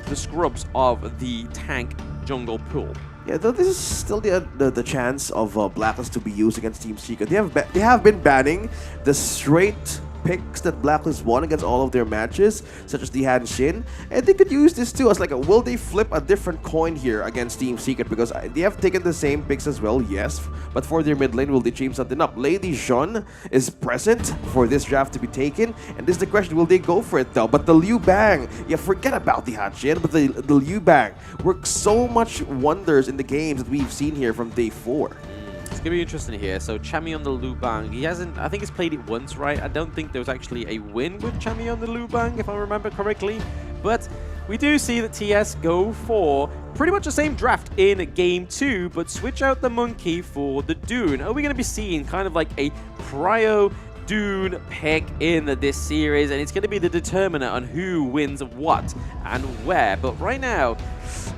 the scrubs of the tank jungle pool. Yeah, though this is still the chance of Blacklist to be used against Team Secret. They have been banning the straight picks that Blacklist won against all of their matches, such as the Hanshin, and they could use this too as like will they flip a different coin here against Team Secret, because they have taken the same picks as well, yes, but for their mid lane, will they change something up? Lady Jean is present for this draft to be taken, and this is the question, will they go for it though? But the Liu Bang, yeah, forget about the Hanshin, but the Liu Bang works so much wonders in the games that we've seen here from day 4. It's going to be interesting here. So Chami on the Liu Bang, he hasn't, I think he's played it once, right? I don't think there was actually a win with Chami on the Liu Bang, if I remember correctly. But we do see that TS go for pretty much the same draft in game 2, but switch out the Monkey for the Dune. Are we going to be seeing kind of like a Prio Dune pick in this series? And it's going to be the determiner on who wins what and where. But right now,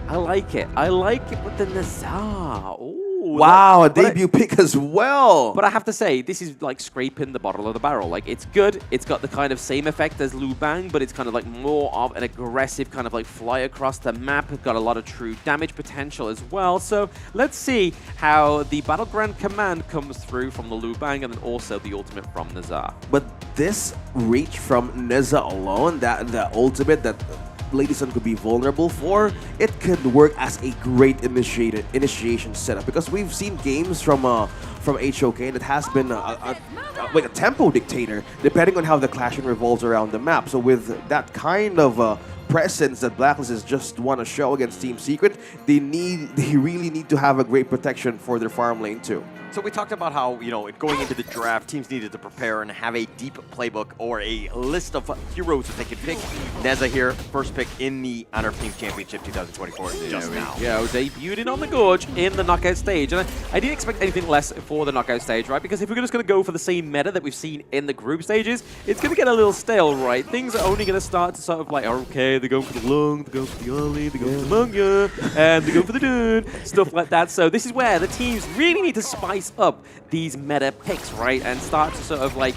I like it. I like it with the Nazar. Ooh. Wow, a debut pick as well. But I have to say, this is like scraping the bottom of the barrel. Like, it's good. It's got the kind of same effect as Liu Bang, but it's kind of like more of an aggressive kind of like fly across the map. It's got a lot of true damage potential as well. So let's see how the Battleground command comes through from the Liu Bang, and then also the ultimate from Nazar. But this reach from Neza alone, the ultimate that Lady Sun could be vulnerable for, it could work as a great initiation setup, because we've seen games from HOK that has been like a tempo dictator depending on how the clashing revolves around the map. So with that kind of presence that Blacklist is just want to show against Team Secret, they really need to have a great protection for their farm lane too. So we talked about how, you know, going into the draft, teams needed to prepare and have a deep playbook or a list of heroes that they could pick. Neza here, first pick in the Honor of Kings Championship 2024 just now. Yeah, debuted in on the Gorge in the knockout stage. And I didn't expect anything less for the knockout stage, right? Because if we're just going to go for the same meta that we've seen in the group stages, it's going to get a little stale, right? Things are only going to start to sort of like, okay, they're going for the Lung, they're going for the Ali, they're going for the Mungia, and they're going for the Dune, stuff like that. So this is where the teams really need to spice up these meta picks, right? And start to sort of like,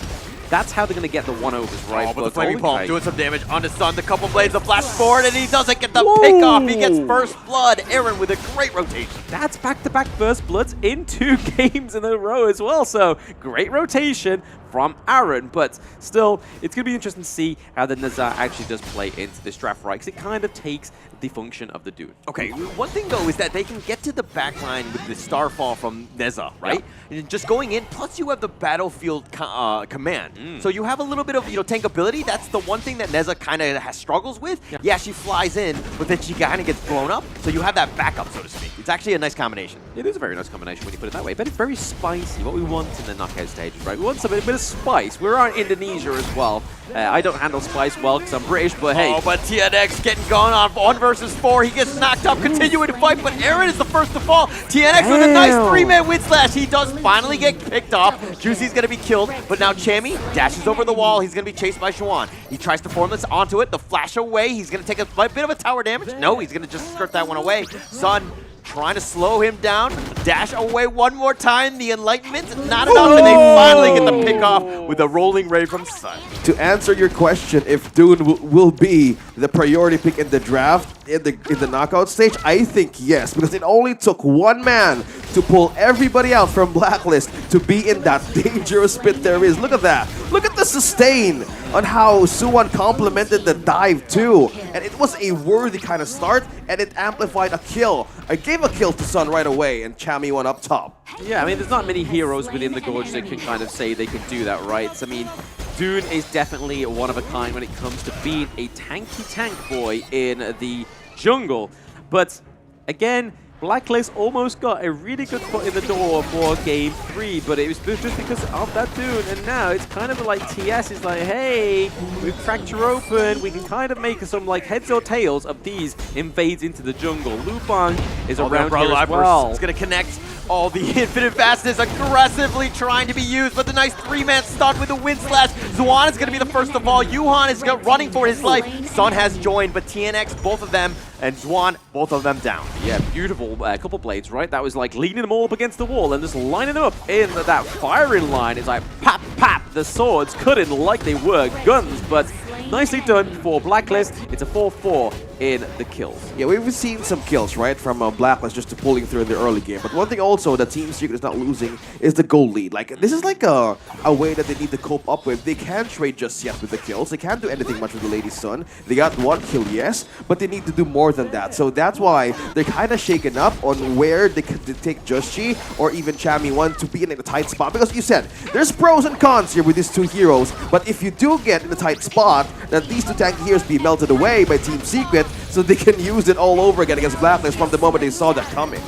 that's how they're going to get the one-overs, right? Oh, but the Flaming Palm doing some damage on his son. The couple blades of flash forward, and he doesn't get the pick off. He gets first blood. Aaron with a great rotation. That's back-to-back first bloods in 2 games in a row as well. So great rotation from Aaron. But still, it's going to be interesting to see how the Nazar actually does play into this draft, right? Because it kind of takes the function of the Dune. Okay, one thing though is that they can get to the backline with the Starfall from Neza, right? Yeah. And just going in, plus you have the battlefield command. So you have a little bit of, tankability. That's the one thing that Neza kind of has struggles with. Yeah, she flies in, but then she kind of gets blown up. So you have that backup, so to speak. It's actually a nice combination. It is a very nice combination when you put it that way, but it's very spicy. What we want in the knockout stages, right? We want a bit of spice. We're on Indonesia as well. I don't handle spice well because I'm British, but hey. Oh, but TNX getting going on 1 versus 4. He gets knocked up, continuing to fight, but Aaron is the first to fall. TNX with a nice 3-man win slash. He does finally get picked off. Juicy's going to be killed, but now Chammy dashes over the wall. He's going to be chased by Xuan. He tries to form this onto it. The flash away. He's going to take a bit of a tower damage. No, he's going to just skirt that one away. Sun trying to slow him down. Dash away one more time. The Enlightenment, not enough, and they finally get the pick off with a rolling ray from Sun. To answer your question, if Dune will be the priority pick in the draft, in the knockout stage, I think yes, because it only took one man to pull everybody out from Blacklist to be in that dangerous pit there is. Look at that. Look at the sustain on how Suwon complemented the dive too. And it was a worthy kind of start, and it amplified a kill. I gave a kill to Sun right away, and Chammy went up top. Yeah, I mean, there's not many heroes within the Gorge that can kind of say they can do that, right? So, I mean, Dune is definitely one of a kind when it comes to being a tanky tank boy in the jungle. But, again, Blacklist almost got a really good foot in the door for Game 3, but it was just because of that Dune, and now it's kind of like TS is like, hey, we cracked you open, we can kind of make some like heads or tails of these invades into the jungle. Lupin is around here as well. It's going to connect all the infinite fastness aggressively trying to be used, but the nice 3-man stun with the wind slash. Xuan is going to be the first of all. Yuhan is running for his life. Sun has joined, but TNX, both of them, and Xuan, both of them down. Yeah, beautiful couple blades, right? That was like leaning them all up against the wall and just lining them up in that firing line. It's like pap, pap, the swords cutting like they were guns, but nicely done for Blacklist. It's a 4-4 in the kills. Yeah, we've seen some kills, right, from Blacklist just to pulling through in the early game. But one thing also that Team Secret is not losing is the goal lead. Like, this is like a way that they need to cope up with. They can't trade just yet with the kills. They can't do anything much with the Lady Sun. They got 1 kill, yes, but they need to do more than that. So that's why they're kind of shaken up on where they could take Justchi or even Chammy 1 to be in a tight spot. Because you said, there's pros and cons here with these 2 heroes. But if you do get in a tight spot, that these 2 tanky heroes be melted away by Team Secret, so they can use it all over again against Blacklist from the moment they saw that coming.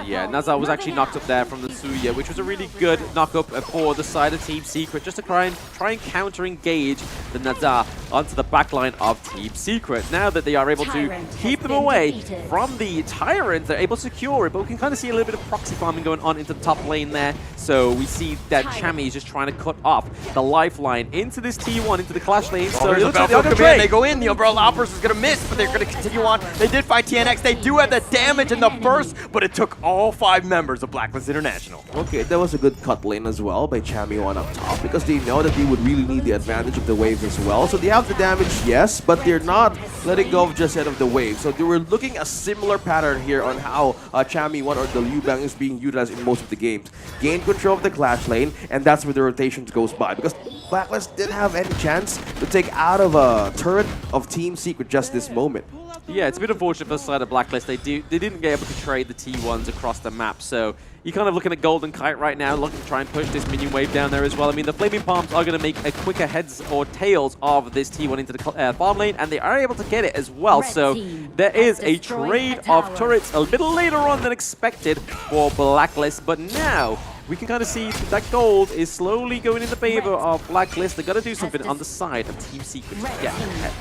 Yeah, Nazar was actually knocked up there from the Tsuya, which was a really good knock-up for the side of Team Secret, just to try and counter-engage the Nazar onto the backline of Team Secret. Now that they are able to keep them away from the Tyrant, they're able to secure it, but we can kind of see a little bit of proxy farming going on into the top lane there. So we see that Chammy is just trying to cut off the lifeline into this T1, into the clash lane. So there's a Battlefield Command. They go in, the Umbrella Outburst is going to miss, but they're going to continue on. They did find TNX. They do have the damage and the burst, but it took all 5 members of Blacklist International. Okay, that was a good cut lane as well by Chammy 1 up top, because they know that they would really need the advantage of the waves as well. So they have the damage, yes, but they're not letting go of just yet of the wave. So they were looking a similar pattern here on how Chammy 1 or the Liu Bang is being utilized in most of the games. Gain control of the clash lane, and that's where the rotations goes by, because Blacklist didn't have any chance to take out of a turret of Team Secret just this moment. Yeah, it's a bit unfortunate for the side of Blacklist. They didn't get able to trade the T1s across the map, so you're kind of looking at Golden Kite right now, looking to try and push this minion wave down there as well. I mean, the Flaming Palms are going to make a quicker heads or tails of this T1 into the farm lane, and they are able to get it as well. So there is a trade of turrets a little later on than expected for Blacklist, but now we can kind of see that gold is slowly going in the favor of Blacklist. They've got to do something on the side of Team Secret to get ahead.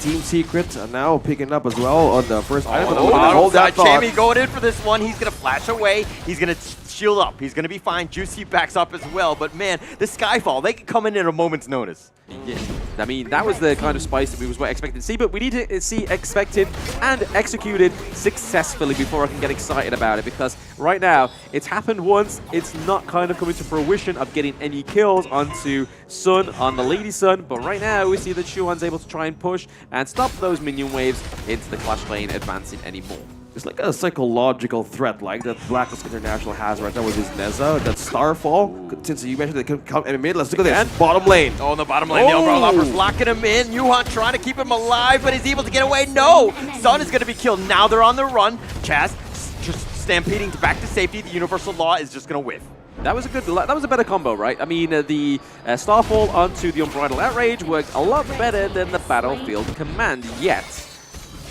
Team Secret are now picking up as well on the first item. Hold that thought. Chammy going in for this one. He's going to flash away. He's going to shield up. He's going to be fine. Juicy backs up as well. But man, the Skyfall, they can come in at a moment's notice. Yeah, I mean, that was the kind of spice that we were expecting to see, but we need to see expected and executed successfully before I can get excited about it, because right now, it's happened once, it's not kind of coming to fruition of getting any kills onto Sun, on the Lady Sun, but right now, we see that Xuan's able to try and push and stop those minion waves into the clash lane advancing anymore. It's like a psychological threat like that Blacklist International has right now with his Neza, that Starfall. Since you mentioned they can come in mid, let's look at this. Bottom lane. Oh, in the bottom lane, the overall offer's locking him in. Yuhan trying to keep him alive, but he's able to get away. No! Sun is going to be killed. Now they're on the run. Chaz just stampeding back to safety. The Universal Law is just going to whiff. That was a better combo, right? I mean, the Starfall onto the Unbridled Outrage worked a lot better than the Battlefield Command, yet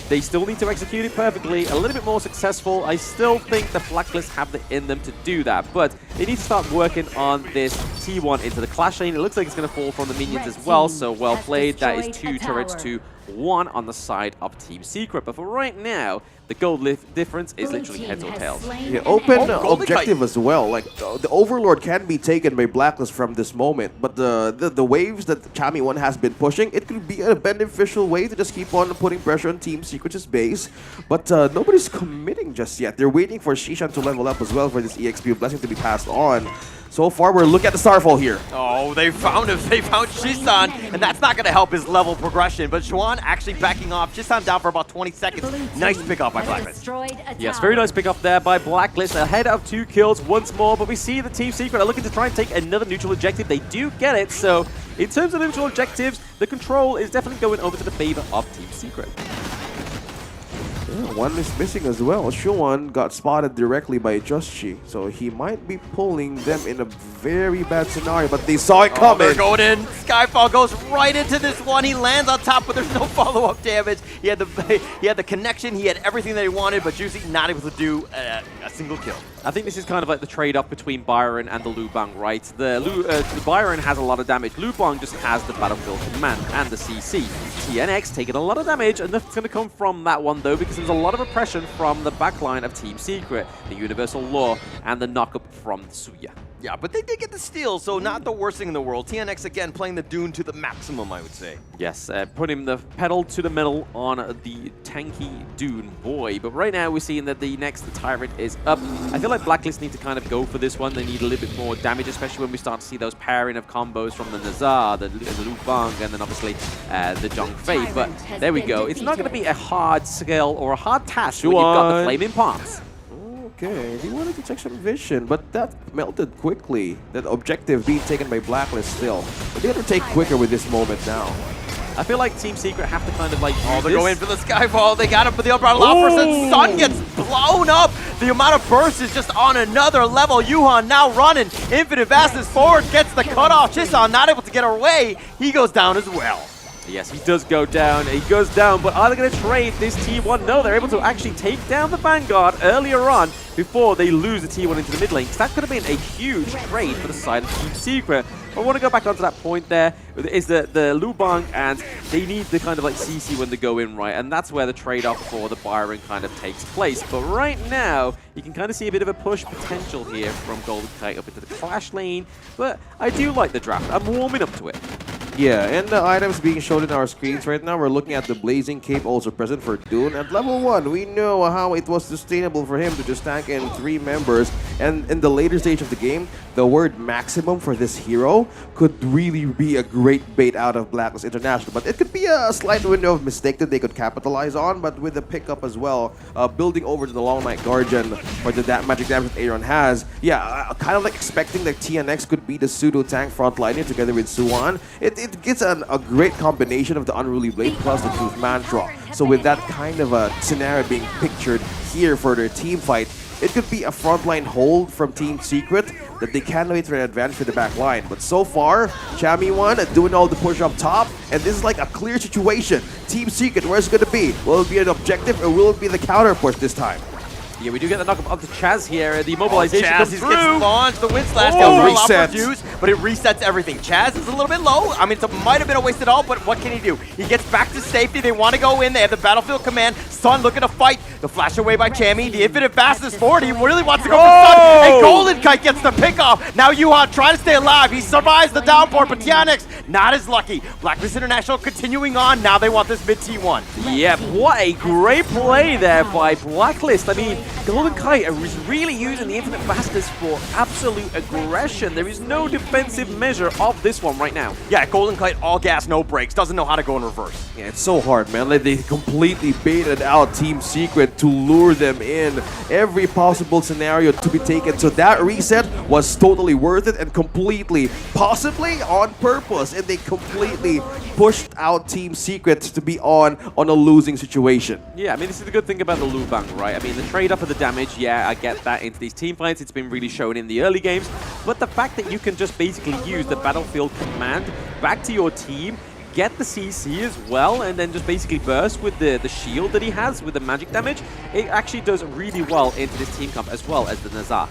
they still need to execute it perfectly, a little bit more successful. I still think the Blacklist have it in them to do that, but they need to start working on this T1 into the Clash lane. It looks like it's going to fall from the minions as well, so well played. That is 2 turrets to 1 on the side of Team Secret. But for right now, the gold difference is literally heads or tails. Yeah, open objective as well. Like the Overlord can be taken by Blacklist from this moment, but the waves that Chami 1 has been pushing, it could be a beneficial way to just keep on putting pressure on Team Secret's base. But nobody's committing just yet. They're waiting for Shishan to level up as well for this EXP blessing to be passed on. So far, we're looking at the Starfall here. Oh, they found him. They found Shisan, and that's not going to help his level progression. But Xuan actually backing off. Shisan down for about 20 seconds. Nice pickup by Blacklist. Yes, very nice pickup there by Blacklist. Ahead of 2 kills once more, but we see the Team Secret are looking to try and take another neutral objective. They do get it, so in terms of neutral objectives, the control is definitely going over to the favor of Team Secret. Yeah, one is missing as well. Shuan got spotted directly by Justchi, so he might be pulling them in a very bad scenario, but they saw it coming. They're going in. Skyfall goes right into this one. He lands on top, but there's no follow-up damage. He had the connection. He had everything that he wanted, but Juicy not able to do a single kill. I think this is kind of like the trade-off between Byron and the Lu Bang, right? The Byron has a lot of damage. Lu Bang just has the Battlefield Command and the CC. TNX taking a lot of damage, and that's going to come from that one, though, because there's a lot of oppression from the backline of Team Secret, the Universal Law, and the knock-up from Suya. Yeah, but they did get the steal, so not the worst thing in the world. TNX, again, playing the Dune to the maximum, I would say. Yes, putting the pedal to the metal on the tanky Dune boy. But right now, we're seeing that the next Tyrant is up. I feel like Blacklist need to kind of go for this one. They need a little bit more damage, especially when we start to see those pairing of combos from the Nazar, the Lu Bang, and then obviously the Zhong Fei. But there we go. It's not going to be a hard skill or a hard task when you've got the Flaming Palms. Okay, he wanted to check some vision, but that melted quickly. That objective being taken by Blacklist still. But they have to take quicker with this moment now. I feel like Team Secret have to kind of like they're going for the Skyfall. They got him for the Unbridled Offers, and Sun gets blown up. The amount of burst is just on another level. Yuhan now running. Infinite Vastness forward, gets the cutoff. Chisan not able to get away. He goes down as well. Yes, he does go down. He goes down, but are they going to trade this T1? No, they're able to actually take down the Vanguard earlier on before they lose the T1 into the mid lane. Because that could have been a huge trade for the side of Team Secret. I want to go back onto that point there. Is the Lu Bang, and they need the kind of like CC when they go in, right? And that's where the trade-off for the Byron kind of takes place. But right now, you can kind of see a bit of a push potential here from Golden Kite up into the Clash lane. But I do like the draft. I'm warming up to it. Yeah, and the items being shown in our screens right now, we're looking at the Blazing Cape also present for Dune. At level 1, we know how it was sustainable for him to just tank in 3 members. And in the later stage of the game, the word maximum for this hero could really be a great bait out of Blacklist International. But it could be a slight window of mistake that they could capitalize on, but with the pickup as well, building over to the Long Night Guardian for the magic damage that Aaron has. Yeah, kind of like expecting that TNX could be the pseudo-tank frontliner together with Suwan. It gets a great combination of the Unruly Blade plus the Truth Mantra. So with that kind of a scenario being pictured here for their team fight, it could be a frontline hold from Team Secret that they can't wait for an advantage for the back line. But so far, Chami 1 doing all the push up top, and this is like a clear situation. Team Secret, where's it going to be? Will it be an objective, or will it be the counter push this time? Yeah, we do get the knock-up onto Chaz here. The mobilization comes through. Gets launched. The Wind Slash gets reset. But it resets everything. Chaz is a little bit low. I mean, it might have been a wasted ult, but what can he do? He gets back to safety. They want to go in. They have the Battlefield Command. Sun looking to fight. The flash away by Chami. The Infinite Fastness forward. He really wants to go for Sun. And Golden Kite gets the pick off. Now Yuhan trying to stay alive. He survives the downpour, but TNX not as lucky. Blacklist International continuing on. Now they want this mid T1. Yep, what a great play there by Blacklist. I mean, Golden Kite is really using the Infinite Fastness for absolute aggression. There is no defense defensive measure of this one right now. Yeah, Golden Kite, all gas, no brakes, doesn't know how to go in reverse. Yeah, it's so hard, man. Like, they completely baited out Team Secret to lure them in every possible scenario to be taken. So that reset was totally worth it and completely, possibly on purpose. And they completely pushed out Team Secret to be on a losing situation. Yeah, I mean, this is the good thing about the Lubang, right? I mean, the trade-off of the damage, yeah, I get that into these team fights. It's been really shown in the early games. But the fact that you can just basically use the battlefield command back to your team, get the CC as well, and then just basically burst with the shield that he has with the magic damage, it actually does really well into this team comp as well as the Nazar.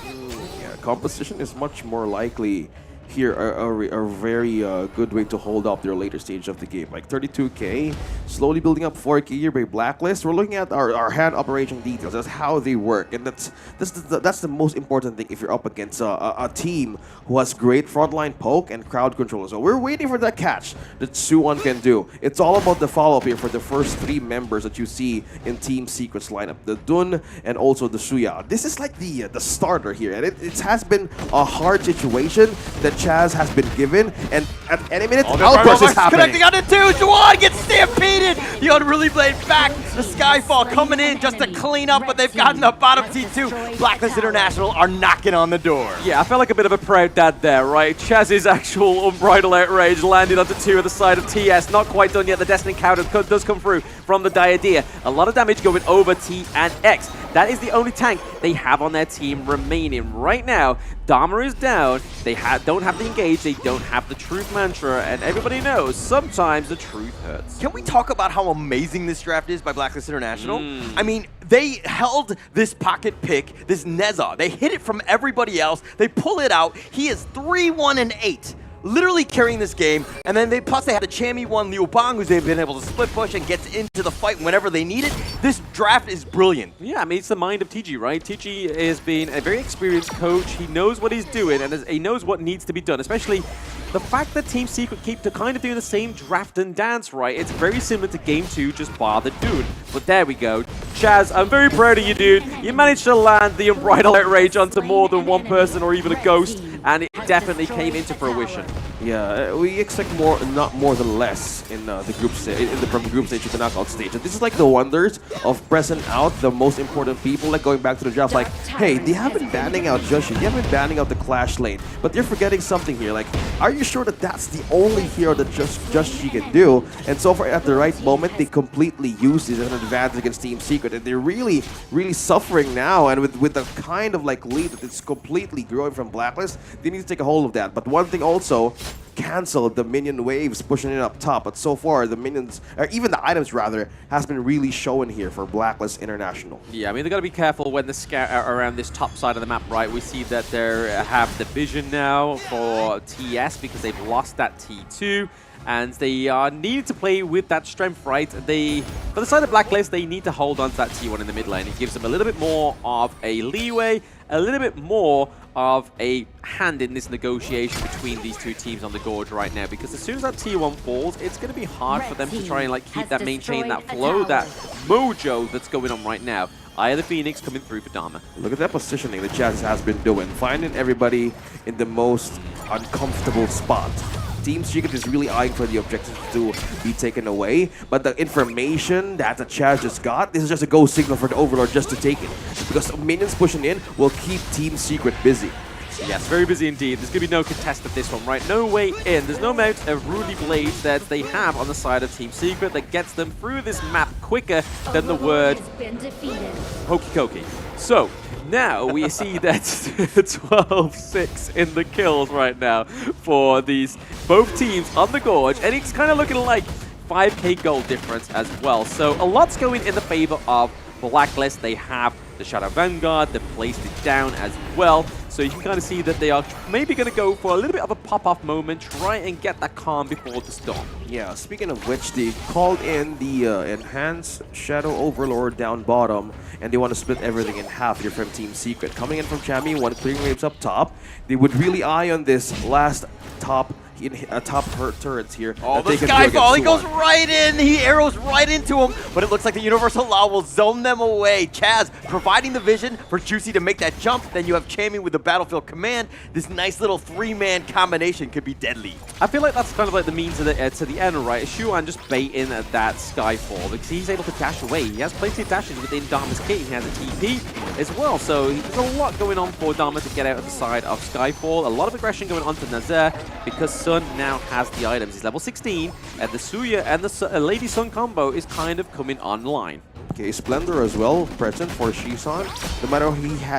Yeah, composition is much more likely here a very good way to hold up their later stage of the game. Like 32k, slowly building up 4k here by Blacklist. We're looking at our hand operation details. That's how they work, and that's the most important thing if you're up against a team who has great frontline poke and crowd control. So we're waiting for that catch that Suwon can do. It's all about the follow-up here for the first 3 members that you see in Team Secret's lineup, the Dun and also the Suya. This is like the starter here, and it has been a hard situation that Chaz has been given, and at any minute, Outburst is happening. Connecting on it too. Juwan gets stampeded. The Unruly Blade back. The Skyfall coming in just to clean up, but they've gotten a bottom T2. Blacklist International are knocking on the door. Yeah, I felt like a bit of a proud dad there, right? Chaz's actual Unbridled Outrage landed onto 2 at the side of TS. Not quite done yet. The Destiny counter does come through from the Diadea. A lot of damage going over T and X. That is the only tank they have on their team remaining. Right now, Dharma is down. They don't have the engage. They don't have the truth mantra. And everybody knows sometimes the truth hurts. Can we talk about how amazing this draft is by Blacklist International? I mean, they held this pocket pick, this Neza. They hit it from everybody else. They pull it out. He is 3-1-8. Literally carrying this game, and then plus they had a Chammy 1 Liu Bang, who's they've been able to split push and gets into the fight whenever they need it. This draft is brilliant. Yeah, I mean, it's the mind of TG, right? TG has been a very experienced coach. He knows what he's doing, and he knows what needs to be done, especially the fact that Team Secret keep kind of doing the same draft and dance, right? It's very similar to Game 2, just bar the dude. But there we go. Chaz, I'm very proud of you, dude. You managed to land the Unbridled Outrage onto more than one person or even a ghost, and it definitely came into fruition. Yeah, we expect not more than less in the group stage, from the group stage to the knockout stage. And this is like the wonders of pressing out the most important people, like going back to the draft, like, hey, they haven't banning out Joshi, they haven't banning out the Clash lane, but they're forgetting something here. Like, are you sure that that's the only hero that Joshi can do? And so far, at the right moment, they completely use this as an advantage against Team Secret, and they're really, really suffering now. And with the kind of like lead that it's completely growing from Blacklist, they need to take a hold of that. But one thing also, cancel the minion waves pushing it up top, but so far the minions, or even the items rather, has been really showing here for Blacklist International. Yeah, I mean, they've got to be careful when they scout around this top side of the map, right? We see that they have the vision now for TS because they've lost that T2, and they need to play with that strength, right? For the side of Blacklist, they need to hold on to that T1 in the mid lane. It gives them a little bit more of a leeway, a little bit more of a hand in this negotiation between these two teams on the Gorge right now, because as soon as that T1 falls, it's going to be hard for them to try and like keep that, maintain that flow, that mojo that's going on right now. Eye of the Phoenix coming through for Dharma. Look at that positioning that Chaz has been doing, finding everybody in the most uncomfortable spot. Team Secret is really eyeing for the objectives to be taken away, but the information that the Chaz just got, this is just a go signal for the Overlord just to take it, because minions pushing in will keep Team Secret busy. Yes, very busy indeed. There's going to be no contest of this one, right? No way in. There's no amount of Rudy Blades that they have on the side of Team Secret that gets them through this map quicker than the word hokey cokey. So, now we see that 12-6 in the kills right now for both teams on the Gorge, and it's kind of looking like 5k gold difference as well. So a lot's going in the favor of Blacklist. They have the Shadow Vanguard, they've placed it down as well. So you can kind of see that they are maybe going to go for a little bit of a pop-off moment, try and get that calm before the storm. Yeah, speaking of which, they called in the Enhanced Shadow Overlord down bottom, and they want to split everything in half here from Team Secret. Coming in from Chammy, one clearing waves up top. They would really eye on this last top top turrets here. Oh, that the they can do against Skyfall, he goes Suwon. right in, he arrows right into him, but it looks like the Universal Law will zone them away. Chaz providing the vision for Juicy to make that jump, then you have Chammy with the Battlefield Command. This nice little three-man combination could be deadly. I feel like that's kind of like the mean to the end, right? Shuan just baiting at that Skyfall because he's able to dash away. He has plenty of dashes within Dharma's kit. He has a TP as well, so there's a lot going on for Dharma to get out of the side of Skyfall. A lot of aggression going on to Nazaire because Sun now has the items. He's level 16, and the Suya and the Lady Sun combo is kind of coming online. Okay, Splendor as well, present for Shisan. No matter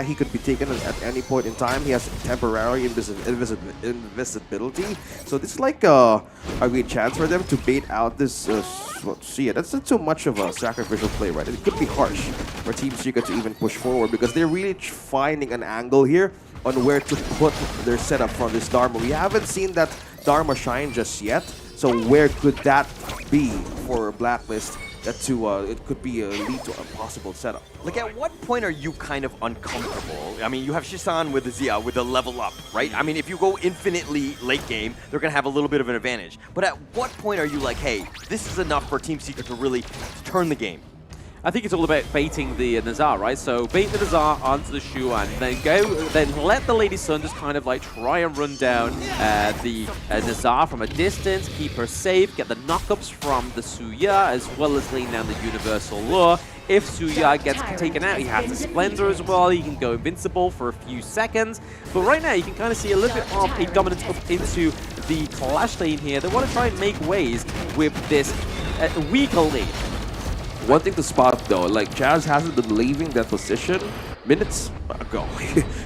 he could be taken at any point in time. He has temporary invisibility. So this is like a great chance for them to bait out this Sia. That's not so much of a sacrificial play, right? It could be harsh for Team Secret to even push forward because they're really finding an angle here on where to put their setup from this Dharma. We haven't seen that Dharma shine just yet. So where could that be for Blacklist? That it could be a lead to a possible setup. Like, at what point are you kind of uncomfortable? I mean, you have Shisan with the Zia, with the level up, right? I mean, if you go infinitely late game, they're going to have a little bit of an advantage. But at what point are you like, hey, this is enough for Team Secret to really turn the game? I think it's all about baiting the Nazaire, right? So bait the Nazaire onto the Shuan, then let the Lady Sun just kind of like try and run down the Nazaire from a distance, keep her safe, get the knockups from the Suya, as well as laying down the Universal Lure. If Suya gets taken out, he has the Splendor as well. He can go invincible for a few seconds. But right now, you can kind of see a little bit of a dominance up into the Clash lane here. They want to try and make ways with this weaker lane. One thing to spot though, like Chaz hasn't been leaving that position minutes ago.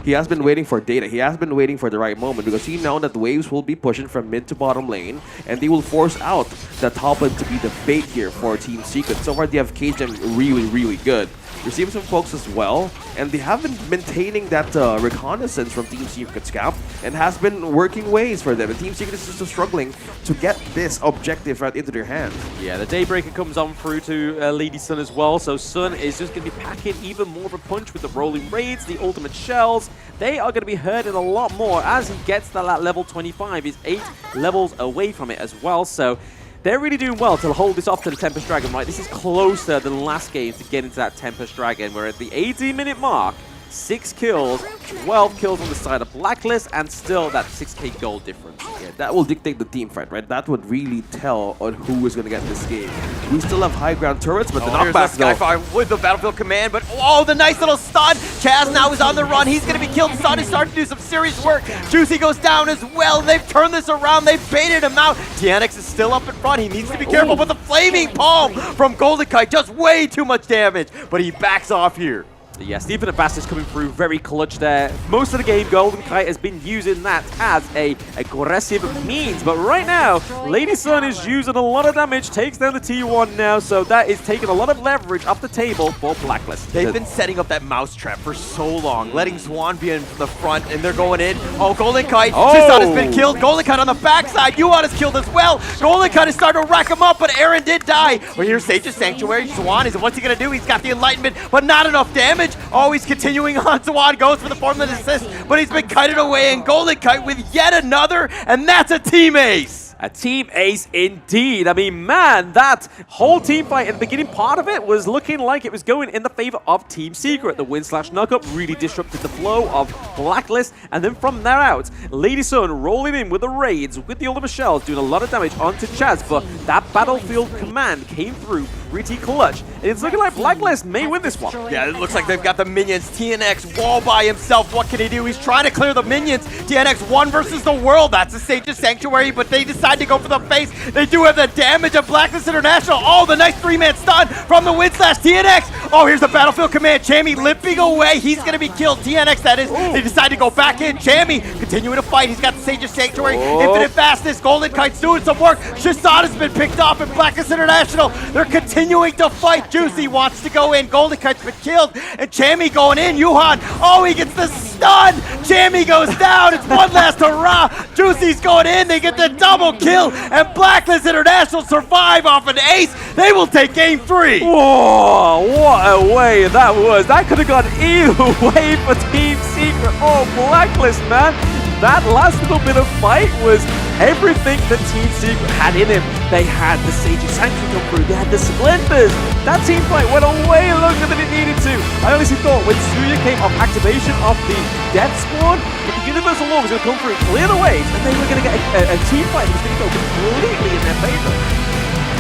He has been waiting for data. He has been waiting for the right moment because he knows that waves will be pushing from mid to bottom lane and they will force out the top lane to be the bait here for Team Secret. So far they have caged them really, really good. Receiving some folks as well, and they have been maintaining that reconnaissance from Team Secret's camp and has been working ways for them. And Team Secret is just struggling to get this objective right into their hands. Yeah, the Daybreaker comes on through to Lady Sun as well, so Sun is just going to be packing even more of a punch with the rolling raids, the ultimate shells. They are going to be hurting a lot more as he gets to that level 25. He's 8 levels away from it as well, so they're really doing well to hold this off to the Tempest Dragon, right? This is closer than last game to get into that Tempest Dragon. We're at the 18-minute mark. 6 kills, 12 kills on the side of Blacklist, and still that 6k gold difference. Yeah, that will dictate the team fight, right? That would really tell on who is going to get this game. We still have high ground turrets, but the knockback though. Skyfire with the Battlefield Command, but oh, the nice little stun. Chaz now is on the run. He's going to be killed. Sun is starting to do some serious work. Juicy goes down as well. They've turned this around. They've baited him out. TNX is still up in front. He needs to be careful, but the Flaming Palm from Golden Kite does way too much damage, but he backs off here. Yes, the Infinite Blast is coming through very clutch there. Most of the game, Golden Kite has been using that as a aggressive means, but right now, Lady Sun is using a lot of damage, takes down the T1 now, so that is taking a lot of leverage off the table for Blacklist. They've been setting up that mousetrap for so long, letting Swan be in the front, and they're going in. Oh, Golden Kite, Tristan has been killed. Golden Kite on the backside, Yuan is killed as well. Golden Kite is starting to rack him up, but Aaron did die. Well, here's Sage's Sanctuary. Swan is, what's he gonna do? He's got the Enlightenment, but not enough damage. Oh, he's continuing on. Swan goes for the formula assist, but he's been kited away, and Golden Kite with yet another, and that's a team ace. A team ace indeed. I mean, man, that whole team fight at the beginning part of it was looking like it was going in the favor of Team Secret. The win/knockup really disrupted the flow of Blacklist, and then from there out, Lady Sun rolling in with the raids, with the ultimate shells, doing a lot of damage onto Chaz, but that Battlefield Command came through pretty clutch, and it's looking like Blacklist may win this one. Yeah, it looks like they've got the minions. TNX wall by himself. What can he do? He's trying to clear the minions. TNX 1 versus the world. That's a Sage's Sanctuary, but they decide to go for the face. They do have the damage of Blacklist International. Oh, the nice 3-man stun from the win/TNX. Oh, here's the Battlefield Command. Chammy limping away. He's going to be killed. TNX, that is. They decide to go back in. Chammy continuing to fight. He's got the Sage's Sanctuary. Infinite fastness. Golden Kite's doing some work. Shisan has been picked off in Blacklist International. They're continuing to fight. Juicy wants to go in. Golden Kite's been killed. And Chammy going in. Yuhan. Oh, he gets the stun. Chammy goes down. It's one last hurrah. Juicy's going in. They get the double kill. And Blacklist International survive off an ace. They will take game 3. Whoa, what a way that was. That could have gone either way for Team Secret. Oh, Blacklist, man. That last little bit of fight was everything that Team Secret had in him. They had the Sage of Sanctuary come through, they had the Splendors. That team fight went on way longer than it needed to. I honestly thought when Suya came off activation of the Death Squad, that the Universal Law was going to come through, clear the waves, and they were going to get a team fight that was going to go completely in their favor.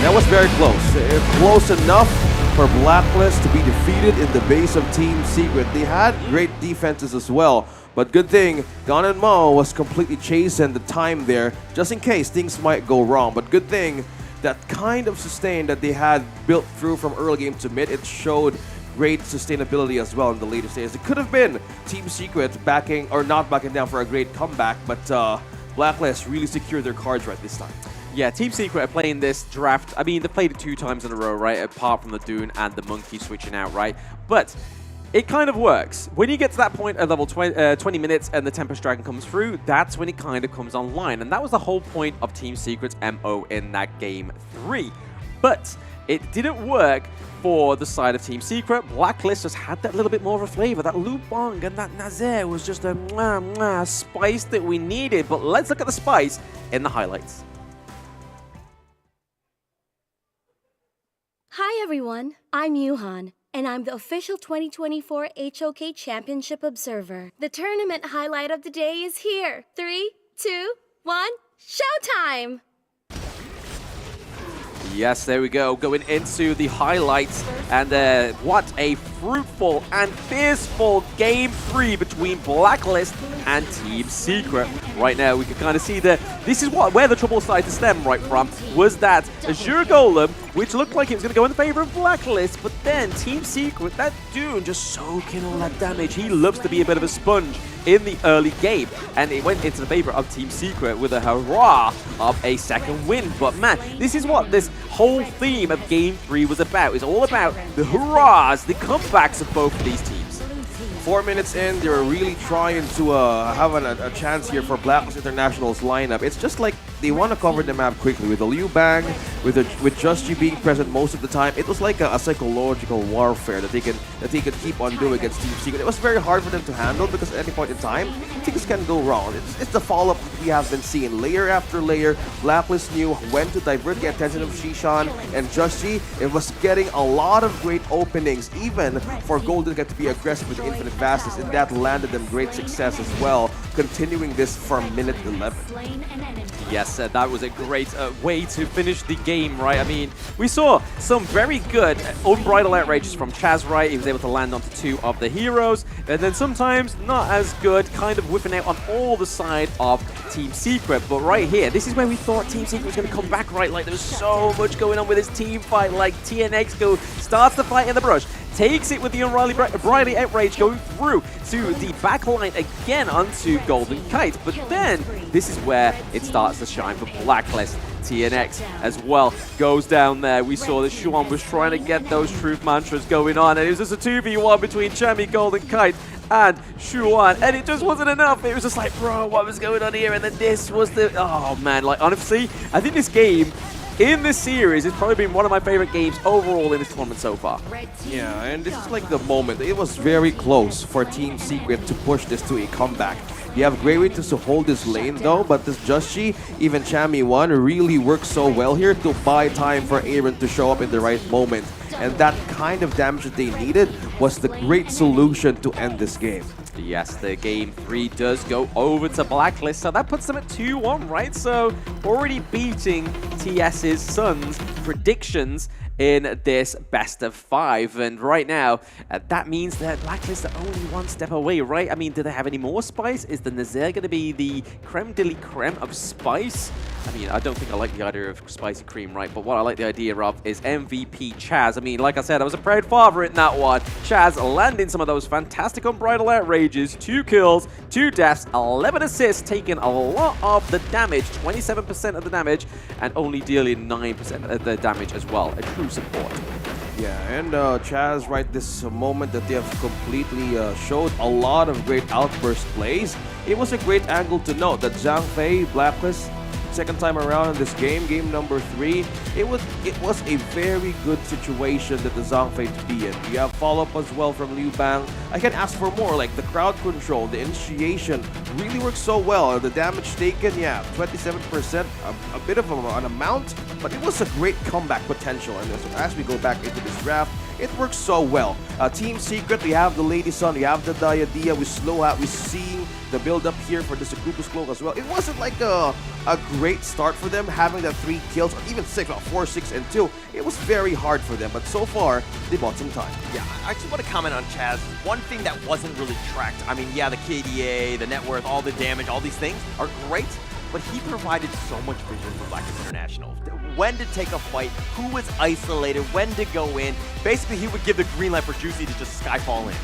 That was very close. Close enough for Blacklist to be defeated in the base of Team Secret. They had great defenses as well, but good thing Gon and Mo was completely chasing the time there, just in case things might go wrong. But good thing that kind of sustain that they had built through from early game to mid, it showed great sustainability as well in the later stages. It could have been Team Secret backing or not backing down for a great comeback, but Blacklist really secured their cards right this time. Yeah, Team Secret are playing this draft. I mean, they played it 2 times in a row, right? Apart from the Dune and the Monkey switching out, right? But it kind of works. When you get to that point at level 20 minutes and the Tempest Dragon comes through, that's when it kind of comes online. And that was the whole point of Team Secret's MO in that Game 3. But it didn't work for the side of Team Secret. Blacklist just had that little bit more of a flavor. That Lupong and that Nazaire was just a spice that we needed. But let's look at the spice in the highlights. Hi everyone, I'm Yuhan, and I'm the official 2024 HOK Championship Observer. The tournament highlight of the day is here. 3, 2, 1, showtime! Yes, there we go, going into the highlights, and what a fruitful and fearful Game 3 between Blacklist and Team Secret. Right now, we can kind of see that this is where the trouble started to stem right from, was that Azure Golem, which looked like it was going to go in favor of Blacklist, but then Team Secret, that Dune just soaking all that damage. He loves to be a bit of a sponge in the early game, and it went into the favor of Team Secret with a hurrah of a second win. But man, this is what this whole theme of Game 3 was about. It's all about the hurrahs, the comebacks of both of these teams. 4 minutes in, they were really trying to have a chance here for Blacklist International's lineup. It's just like they want to cover the map quickly with the Liu Bang, with Just G being present most of the time. It was like a psychological warfare that they could keep on doing against Team Secret. It was very hard for them to handle because at any point in time, things can go wrong. It's the follow-up we have been seeing layer after layer. Blacklist knew when to divert the attention of Shishan and Just G. It was getting a lot of great openings, even for Golden to be aggressive with Infinite Vastness, and that landed them great success as well, continuing this for minute 11. Yes, that was a great way to finish the game, right? I mean, we saw some very good unbridled outrages from Chaz, right? He was able to land onto 2 of the heroes, and then sometimes not as good, kind of whiffing out on all the side of Team Secret. But right here, this is where we thought Team Secret was going to come back, right? Like, there was so much going on with this team fight. Like, TNX starts the fight in the brush, takes it with the Unbridled Outrage going through to the backline again onto Golden Kite. But then, this is where it starts to shine for Blacklist. TNX as well goes down there. We saw that Shuan was trying to get those truth mantras going on, and it was just a 2v1 between Chami, Golden Kite, and Shuan, and it just wasn't enough. It was just like, bro, what was going on here? And then this was the, oh man, like honestly, I think this game in this series has probably been one of my favorite games overall in this tournament so far. Yeah, and this is like the moment. It was very close for Team Secret to push this to a comeback. You have great way to hold this lane though, but this Just G, even Chami 1, really worked so well here to buy time for Aaron to show up in the right moment. And that kind of damage that they needed was the great solution to end this game. Yes, the Game 3 does go over to Blacklist, so that puts them at 2-1, right? So already beating TS's Suns predictions in this best of 5, and right now that means that Blacklist are only one step away, right? I mean, do they have any more spice? Is the Nazaire going to be the creme de la creme of spice? I mean, I don't think I like the idea of spicy cream, right? But what I like the idea of is MVP Chaz. I mean, like I said, I was a proud father in that one. Chaz landing some of those fantastic unbridled outrages, 2 kills, 2 deaths, 11 assists, taking a lot of the damage, 27% of the damage, and only dealing 9% of the damage as well. A true support. Yeah, and Chaz, right, this moment that they have completely showed a lot of great outburst plays. It was a great angle to note that Zhang Fei, Blacklist, second time around in this game, game number 3, it was a very good situation that the Zhangfei to be in. You have follow-up as well from Liu Bang. I can ask for more, like the crowd control, the initiation really works so well. The damage taken, yeah, 27%, a bit of an amount, but it was a great comeback potential. And as we go back into this draft, it works so well. Team Secret, we have the Lady Sun, we have the Diadia, we're seeing the build-up here for the Sakuba's Cloak as well. It wasn't like a great start for them, having that 3 kills, or even 6, 4, 6, and 2. It was very hard for them, but so far, they bought some time. Yeah, I just want to comment on Chaz. One thing that wasn't really tracked, I mean, yeah, the KDA, the net worth, all the damage, all these things are great, but he provided so much vision for Blacklist International. When to take a fight, who was isolated, when to go in. Basically, he would give the green light for Juicy to just skyfall in.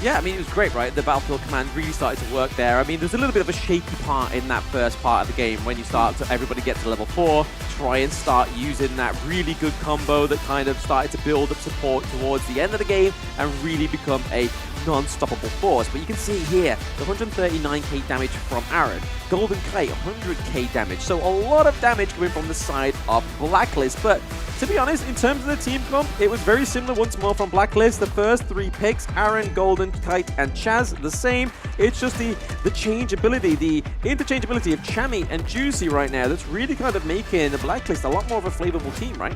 Yeah, I mean, it was great, right? The Battlefield command really started to work there. I mean, there's a little bit of a shaky part in that first part of the game when you start to, everybody gets to level 4, try and start using that really good combo that kind of started to build up support towards the end of the game and really become a non-stoppable force. But you can see here, the 139k damage from Aaron, Golden Kite, 100k damage. So a lot of damage coming from the side of Blacklist. But to be honest, in terms of the team comp, it was very similar once more from Blacklist. The first 3 picks, Aaron, Golden Kite, and Chaz, the same. It's just the changeability, the interchangeability of Chami and Juicy right now that's really kind of making the Blacklist a lot more of a flavorful team, right?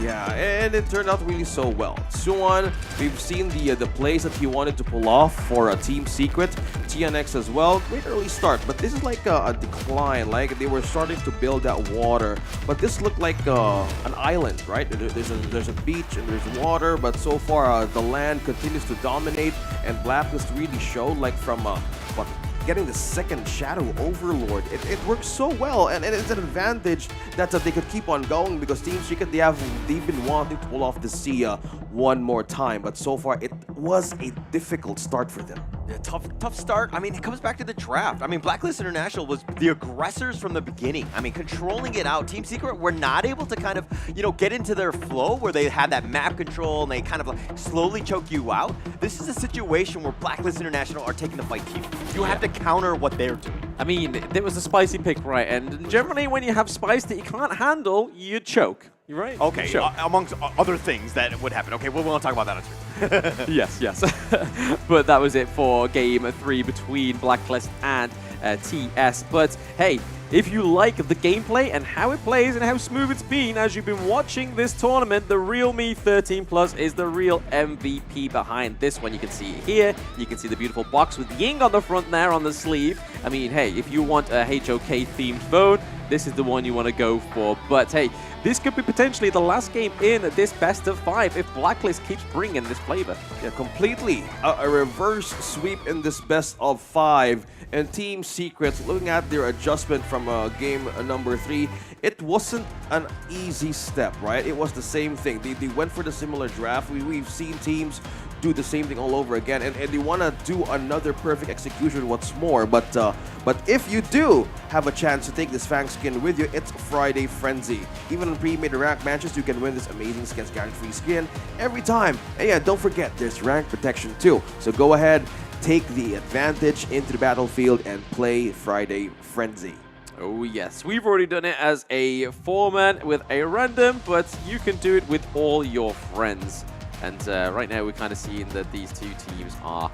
Yeah, and it turned out really so well. Suwon, we've seen the plays that he wanted to pull off for a Team Secret. TNX as well, great early start, but this is like a decline. Like they were starting to build that water, but this looked like an island, right? There's a beach and there's water, but so far the land continues to dominate, and Blacklist really showed like from getting the second Shadow Overlord. It works so well, and it's an advantage that they could keep on going because Team Secret, they've been wanting to pull off the Sia one more time, but so far it was a difficult start for them. Yeah, tough start. I mean, it comes back to the draft. I mean, Blacklist International was the aggressors from the beginning. I mean, controlling it out. Team Secret were not able to kind of, get into their flow where they had that map control and they kind of like slowly choke you out. This is a situation where Blacklist International are taking the fight to you. You have to counter what they're doing. I mean, there was a spicy pick, right? And generally, when you have spice that you can't handle, you choke. You're right. Okay, Sure. Amongst other things that would happen. Okay, we won't talk about that on stream. Yes. But that was it for game 3 between Blacklist and TS. But hey, if you like the gameplay and how it plays and how smooth it's been as you've been watching this tournament, the Realme 13 Plus is the real MVP behind this one. You can see it here. You can see the beautiful box with Ying on the front there on the sleeve. I mean, hey, if you want a HOK themed phone, this is the one you want to go for. But hey, this could be potentially the last game in this best of 5 if Blacklist keeps bringing this flavor. Yeah, completely a reverse sweep in this best of 5. And Team Secrets, looking at their adjustment from game number 3, it wasn't an easy step, right? It was the same thing. They went for the similar draft. We've seen teams do the same thing all over again, and they want to do another perfect execution what's more. But if you do have a chance to take this Fang skin with you, it's Friday Frenzy. Even on pre-made rank matches, you can win this amazing skins guarantee skin every time. And yeah, don't forget, there's rank protection too. So go ahead, take the advantage into the battlefield and play Friday Frenzy. Oh yes, we've already done it as a 4-man with a random, but you can do it with all your friends. And right now we're kind of seeing that these two teams are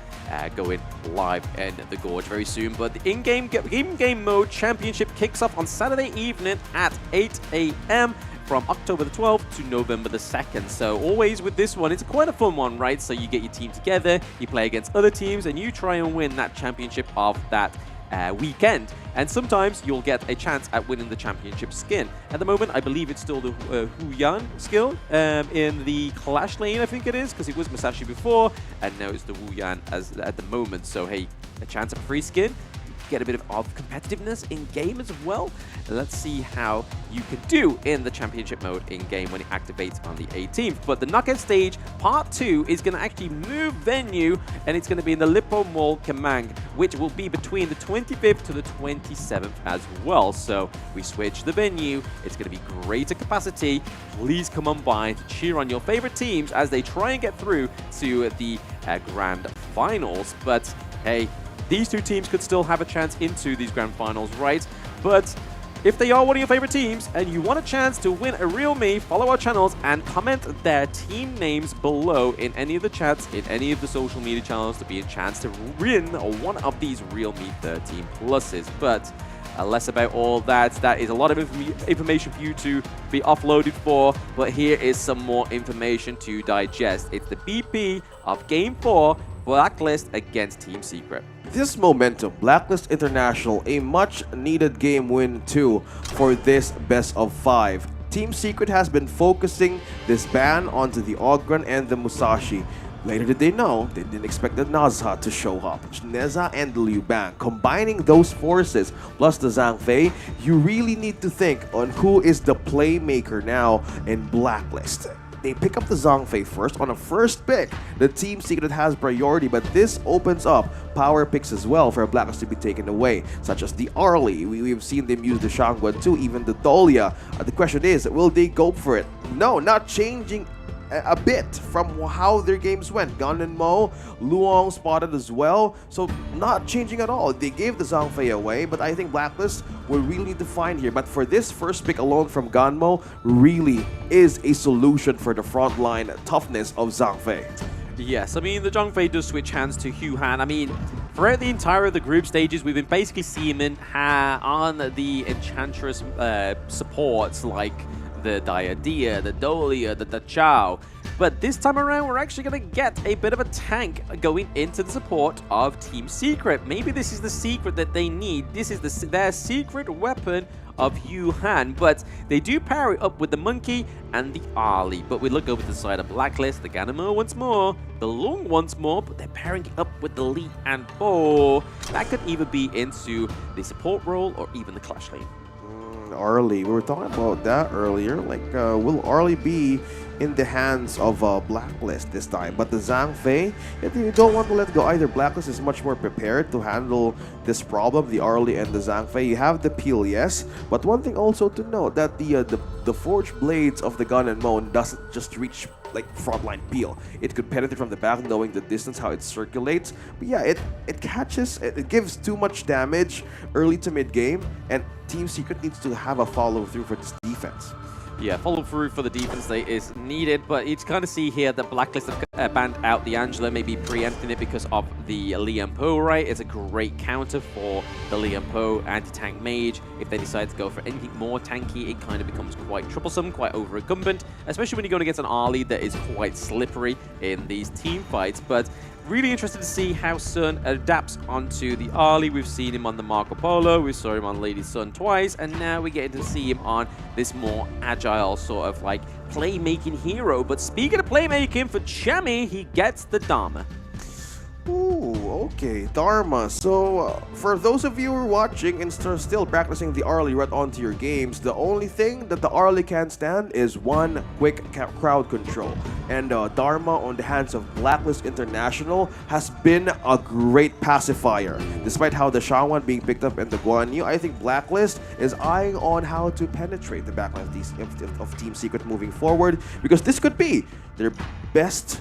going live in the Gorge very soon. But the in-game mode championship kicks off on Saturday evening at 8 AM from October the 12th to November the 2nd. So always with this one, it's quite a fun one, right? So you get your team together, you play against other teams, and you try and win that championship of that weekend. And sometimes you'll get a chance at winning the championship skin. At the moment, I believe it's still the Huyan skill in the Clash lane, I think it is, because it was Masashi before, and now it's the Wuyan at the moment. So hey, a chance at a free skin. Get a bit of competitiveness in-game as well. Let's see how you can do in the championship mode in-game when it activates on the 18th. But the knockout stage, part 2, is going to actually move venue, and it's going to be in the Lippo Mall, Kemang, which will be between the 25th to the 27th as well. So we switch the venue. It's going to be greater capacity. Please come on by to cheer on your favorite teams as they try and get through to the grand finals. But hey, these two teams could still have a chance into these grand finals, right? But If they are one of your favorite teams and you want a chance to win a Real Me, follow our channels and comment their team names below in any of the chats, in any of the social media channels to be a chance to win one of these Real Me 13 pluses. But less about all that. That is a lot of information for you to be offloaded for, but here is some more information to digest. It's the BP of Game 4, Blacklist against Team Secret. This momentum, Blacklist International, a much-needed game win too for this best of 5. Team Secret has been focusing this ban onto the Ogren and the Musashi. Later did they know, they didn't expect the Nazha to show up. Neza and the Liu Bang. Combining those forces plus the Zhang Fei, you really need to think on who is the playmaker now in Blacklist. They pick up the Zhang Fei first. On a first pick, the Team Secret has priority, but this opens up power picks as well for Blacklist to be taken away, such as the Arlie. We've seen them use the Shangguan too, even the Dahlia. The question is, will they go for it? No, not changing a bit from how their games went. Gun and Mo, Luong spotted as well, so not changing at all. They gave the Zhang Fei away, but I think Blacklist will really need to find here. But for this first pick alone from Ganmo, really is a solution for the frontline toughness of Zhang Fei. Yes, I mean, the Zhang Fei does switch hands to Hu Han. I mean, throughout the entire of the group stages, we've been basically seeing him on the Enchantress supports like the Diadea, the Dahlia, the Chao. But this time around, we're actually going to get a bit of a tank going into the support of Team Secret. Maybe this is the secret that they need. This is their secret weapon of Hu Han. But they do pair it up with the Monkey and the Arlie. But we look over to the side of Blacklist, the Ganamo once more, the Lung once more, but they're pairing it up with the Li and Bo. That could either be into the support role or even the clash lane. Arlie, we were talking about that earlier. Like, will Arlie be in the hands of Blacklist this time? But the Zhang Fei, you don't want to let go either. Blacklist is much more prepared to handle this problem, the Arlie and the Zhang Fei. You have the peel, yes, but one thing also to note that the forged blades of the Gun and Moan doesn't just reach like frontline peel. It could penetrate from the back, knowing the distance, how it circulates. But yeah, it catches, it gives too much damage early to mid game, and Team Secret needs to have a follow through for this defense. Yeah, follow through for the defense is needed, but you kind of see here that Blacklist have banned out the Angela, maybe preempting it because of the Liam Po, right? It's a great counter for the Liam Po anti-tank mage. If they decide to go for anything more tanky, it kind of becomes quite troublesome, quite over-incumbent, especially when you're going against an Arlie that is quite slippery in these team fights. But really interested to see how Sun adapts onto the Arlie. We've seen him on the Marco Polo, we saw him on Lady Sun twice, and now we're getting to see him on this more agile sort of like playmaking hero. But speaking of playmaking, for Chami, he gets the Dharma. Ooh, okay, Dharma. So, for those of you who are watching and still practicing the Arlie right onto your games, the only thing that the Arlie can stand is one quick crowd control. And Dharma on the hands of Blacklist International has been a great pacifier. Despite how the Shawan being picked up in the Guan Yu, I think Blacklist is eyeing on how to penetrate the backline of Team Secret moving forward, because this could be their best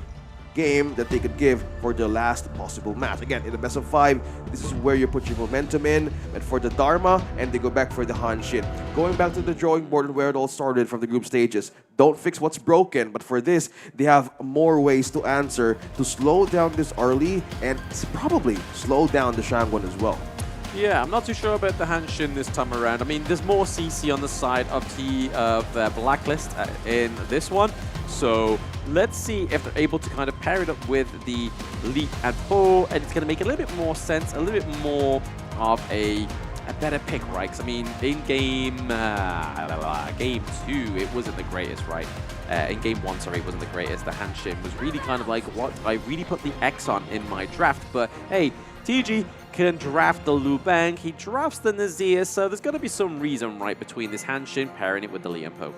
game that they could give for the last possible match. Again, in the best of 5, this is where you put your momentum in. And for the Dharma, and they go back for the Hanshin. Going back to the drawing board and where it all started from the group stages. Don't fix what's broken, but for this, they have more ways to answer to slow down this Arlie and probably slow down the Shangguan as well. Yeah, I'm not too sure about the Hanshin this time around. I mean, there's more CC on the side of Blacklist in this one. So let's see if they're able to kind of pair it up with the Leap and Po, and it's going to make a little bit more sense, a little bit more of a better pick, right? Because I mean, in game 2, it wasn't the greatest, right? In game 1, sorry, it wasn't the greatest. The Hanshin was really kind of like, what? I really put the X on in my draft, but hey, TG can draft the Liu Bang, he drafts the Nazir, so there's got to be some reason, right, between this Hanshin pairing it with the Liam Po.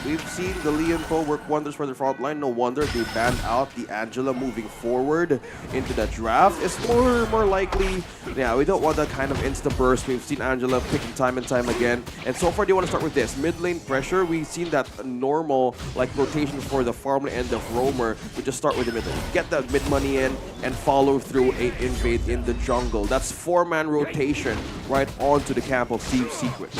We've seen the Leon Pro work wonders for the front line. No wonder they banned out the Angela moving forward into the draft. It's more likely, yeah, we don't want that kind of insta burst. We've seen Angela picking time and time again. And so far, they want to start with this. Mid lane pressure, we've seen that normal like rotation for the farm end of Roamer. We just start with the mid lane. Get that mid money in and follow through a invade in the jungle. That's 4-man rotation right onto the camp of Team Secret.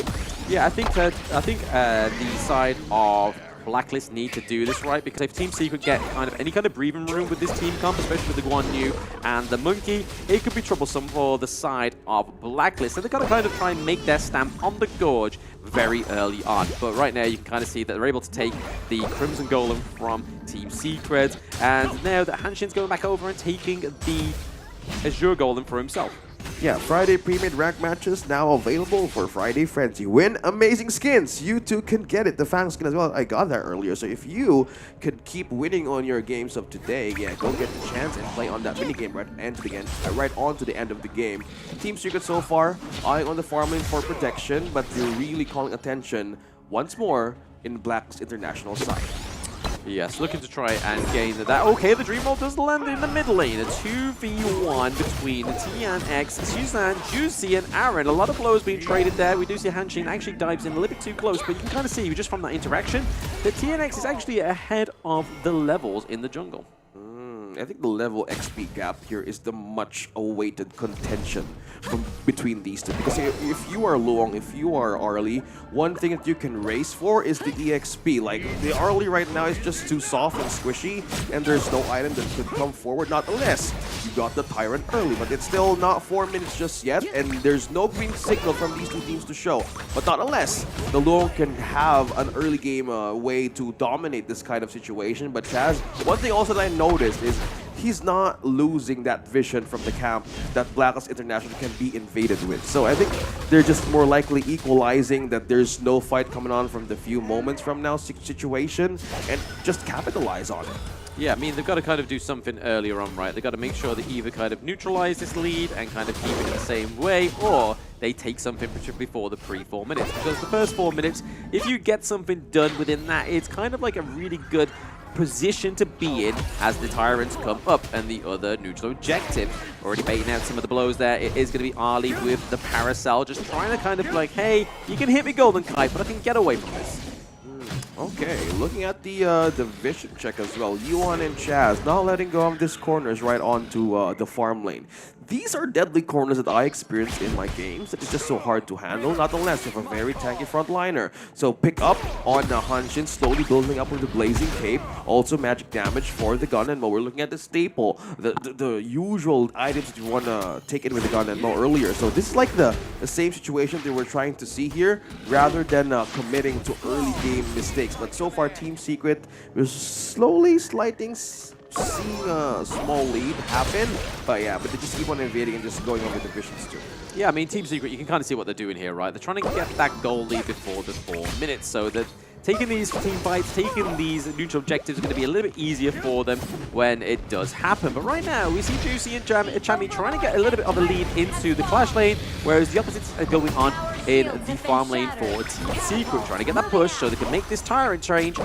Yeah, I think the side of Blacklist need to do this right, because if Team Secret get any kind of breathing room with this team comp, especially with the Guan Yu and the Monkey, it could be troublesome for the side of Blacklist. So they're going to kind of try and make their stamp on the Gorge very early on. But right now you can kind of see that they're able to take the Crimson Golem from Team Secret, and now that Hanshin's going back over and taking the Azure Golem for himself. Yeah, Friday pre-made rank matches now available for Friday Frenzy. Win amazing skins. You too can get it. The fan skin as well. I got that earlier. So if you could keep winning on your games of today, yeah, go get the chance and play on that minigame right on to the end of the game. Team Secret so far eyeing on the farm lane for protection, but they're really calling attention once more in Black's international side. Yes, looking to try and gain that. Okay, the Dream Roll does land in the mid lane. A 2v1 between TNX, Suzanne, Juicy, and Aaron. A lot of blows being traded there. We do see Hanshin actually dives in a little bit too close, but you can kind of see just from that interaction that TNX is actually ahead of the levels in the jungle. I think the level XP gap here is the much awaited contention between these two. Because if you are Luong, if you are Arlie, one thing that you can race for is the EXP. Like, the Arlie right now is just too soft and squishy, and there's no item that could come forward, not unless you got the Tyrant early. But it's still not 4 minutes just yet, and there's no green signal from these two teams to show. But not unless the Luong can have an early game way to dominate this kind of situation. But Chaz, one thing also that I noticed is he's not losing that vision from the camp that Blacklist International can be invaded with. So I think they're just more likely equalizing that there's no fight coming on from the few moments from now situation and just capitalize on it. Yeah, I mean, they've got to kind of do something earlier on, right? They've got to make sure they either kind of neutralize this lead and kind of keep it in the same way, or they take something before the pre-4 minutes. Because the first 4 minutes, if you get something done within that, it's kind of like a really good position to be in as the Tyrants come up and the other neutral objective. Already baiting out some of the blows there. It is going to be Arlie with the Paracel, just trying to kind of like, hey, you can hit me Golden Kite, but I can get away from this. Okay, looking at the vision check as well. Yuan and Chaz not letting go of this corners right onto the farm lane. These are deadly corners that I experienced in my games. It is just so hard to handle, not unless you have a very tanky frontliner. So pick up on Hanshin, slowly building up with the Blazing Cape. Also magic damage for the gun and Mo. We're looking at the staple, the usual items that you want to take in with the gun and Mo earlier. So this is like the same situation they were trying to see here, rather than committing to early game mistakes. But so far, Team Secret was slowly seeing a small lead happen, but they just keep on invading and just going over the visions too. Yeah, I mean, Team Secret, you can kind of see what they're doing here, right? They're trying to get that goal lead before the 4 minutes, so that taking these team fights, taking these neutral objectives is going to be a little bit easier for them when it does happen. But right now, we see Juicy and Chami trying to get a little bit of a lead into the Clash lane, whereas the opposites are going on in the farm lane for Team Secret, trying to get that push so they can make this Tyrant change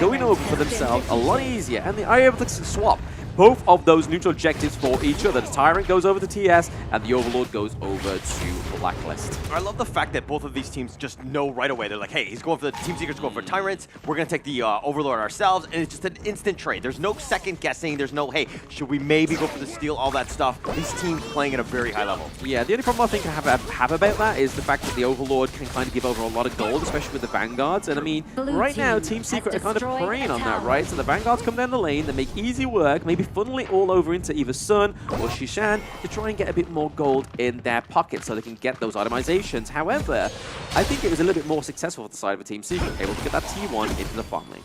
going over for themselves a lot easier. And they are able to swap both of those neutral objectives for each other. The Tyrant goes over to TS, and the Overlord goes over to Blacklist. I love the fact that both of these teams just know right away. They're like, hey, he's going for the Team Secret's going for Tyrants. We're going to take the Overlord ourselves, and it's just an instant trade. There's no second guessing. There's no, hey, should we maybe go for the steal, all that stuff. These teams playing at a very high level. Yeah, the only problem I think I have about that is the fact that the Overlord can kind of give over a lot of gold, especially with the Vanguards. And I mean, right now, Team Secret are kind of preying on that, right? So the Vanguards come down the lane, they make easy work, maybe funnel it all over into either Sun or Shishan to try and get a bit more gold in their pocket so they can get those itemizations. However, I think it was a little bit more successful for the side of a Team Secret, able to get that T1 into the farm lane.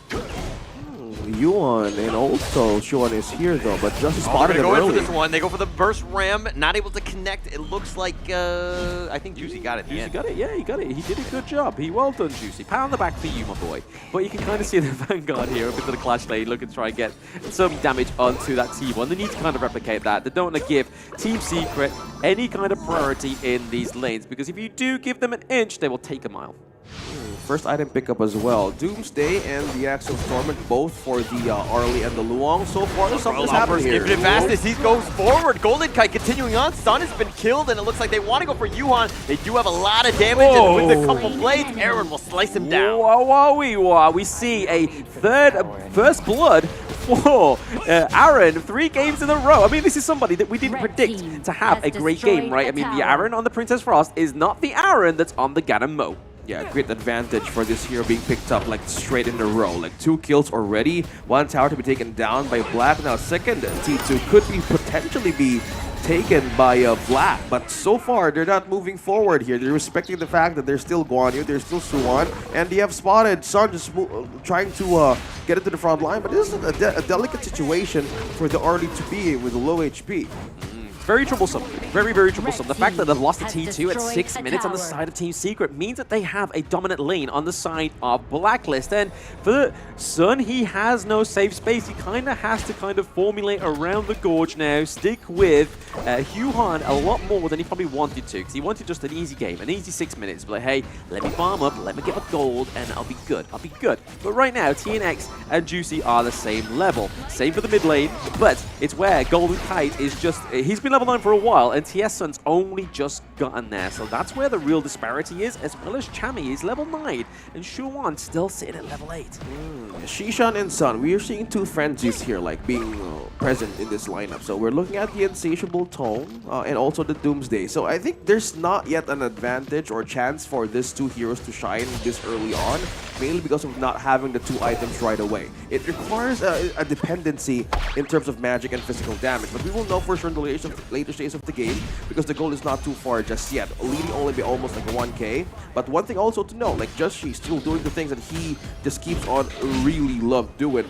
Yuan and also Sean is here though, but just spotted him early. For this one. They go for the burst ram, not able to connect. It looks like I think Juicy got it. Juicy got it, yeah, he got it. He did a good job. Well done, Juicy. Pat on the back for you, my boy. But you can kind of see the Vanguard here up into the Clash lane, looking to try and get some damage onto that T1. They need to kind of replicate that. They don't want to give Team Secret any kind of priority in these lanes, because if you do give them an inch, they will take a mile. first item pickup as well. Doomsday and the Axe of Torment both for the Arlie and the Luong. So far, something's happening here. Infinite fastness, he goes forward. Golden Kite continuing on. Sun has been killed, and it looks like they want to go for Yuhan. They do have a lot of damage, and with a couple blades, Aaron will slice him down. We see a first blood for Aaron, 3 games in a row. I mean, this is somebody that we didn't predict to have a great game, right? I mean, the Aaron on the Princess Frost is not the Aaron that's on the Ganon Mo. Yeah, great advantage for this hero being picked up like straight in a row. Like 2 kills already, 1 tower to be taken down by Black. Now second T2 could be potentially be taken by Black, but so far they're not moving forward here. They're respecting the fact that there's still Guan Yu, there's still Suwon, and they have spotted Sun just trying to get into the front line, but this is a delicate situation for the Arlie to be with a low HP. Very troublesome. Very, very troublesome. The fact that they've lost the T2 at 6 minutes on the side of Team Secret means that they have a dominant lane on the side of Blacklist. And for Sun, he has no safe space. He kind of has to formulate around the Gorge now, stick with Yuhan a lot more than he probably wanted to, because he wanted just an easy game, an easy 6 minutes. But like, hey, let me farm up, let me get my gold, and I'll be good. I'll be good. But right now, TNX and Juicy are the same level. Same for the mid lane, but it's where Golden Kite is just, he's been level 9 for a while, and TS Sun's only just gotten there. So that's where the real disparity is, as well as Chami is level 9, and Shuwan still sitting at level 8. Shishan and Sun, we are seeing 2 frenzies here, like being present in this lineup. So we're looking at the Insatiable Tone and also the Doomsday. So I think there's not yet an advantage or chance for these 2 heroes to shine this early on, mainly because of not having the 2 items right away. It requires a dependency in terms of magic and physical damage, but we will know for sure in the later stage of the game, because the goal is not too far just yet. Leading only by almost like 1k. But one thing also to know, like She's still doing the things that he just keeps on really love doing.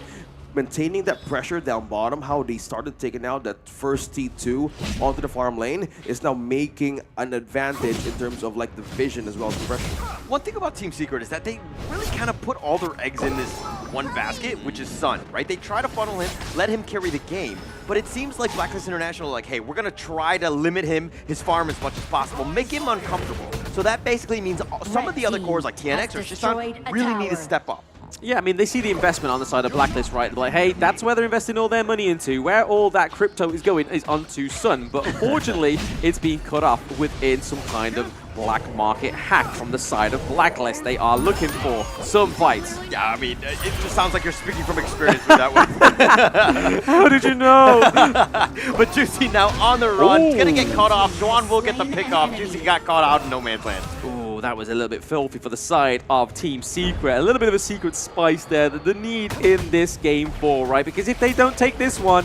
Maintaining that pressure down bottom, how they started taking out that first T2 onto the farm lane is now making an advantage in terms of like the vision as well as the pressure. One thing about Team Secret is that they really kind of put all their eggs in this one basket, which is Sun, right? They try to funnel him, let him carry the game, but it seems like Blacklist International are like, hey, we're gonna try to limit him, his farm as much as possible, make him uncomfortable. So that basically means some of the other cores like TNX or Shishan really need to step up. Yeah, I mean, they see the investment on the side of Blacklist, right? They're like, hey, that's where they're investing all their money into. Where all that crypto is going is onto Sun. But unfortunately, it's being cut off within some kind of black market hack from the side of Blacklist. They are looking for some fights. Yeah, I mean, it just sounds like you're speaking from experience with that one. How did you know? But Juicy now on the run. Ooh. Gonna get caught off. Juan will get the pick off. Juicy got caught out in no man's land. Ooh, that was a little bit filthy for the side of Team Secret. A little bit of a secret spice there that they need in this game 4, right? Because if they don't take this one,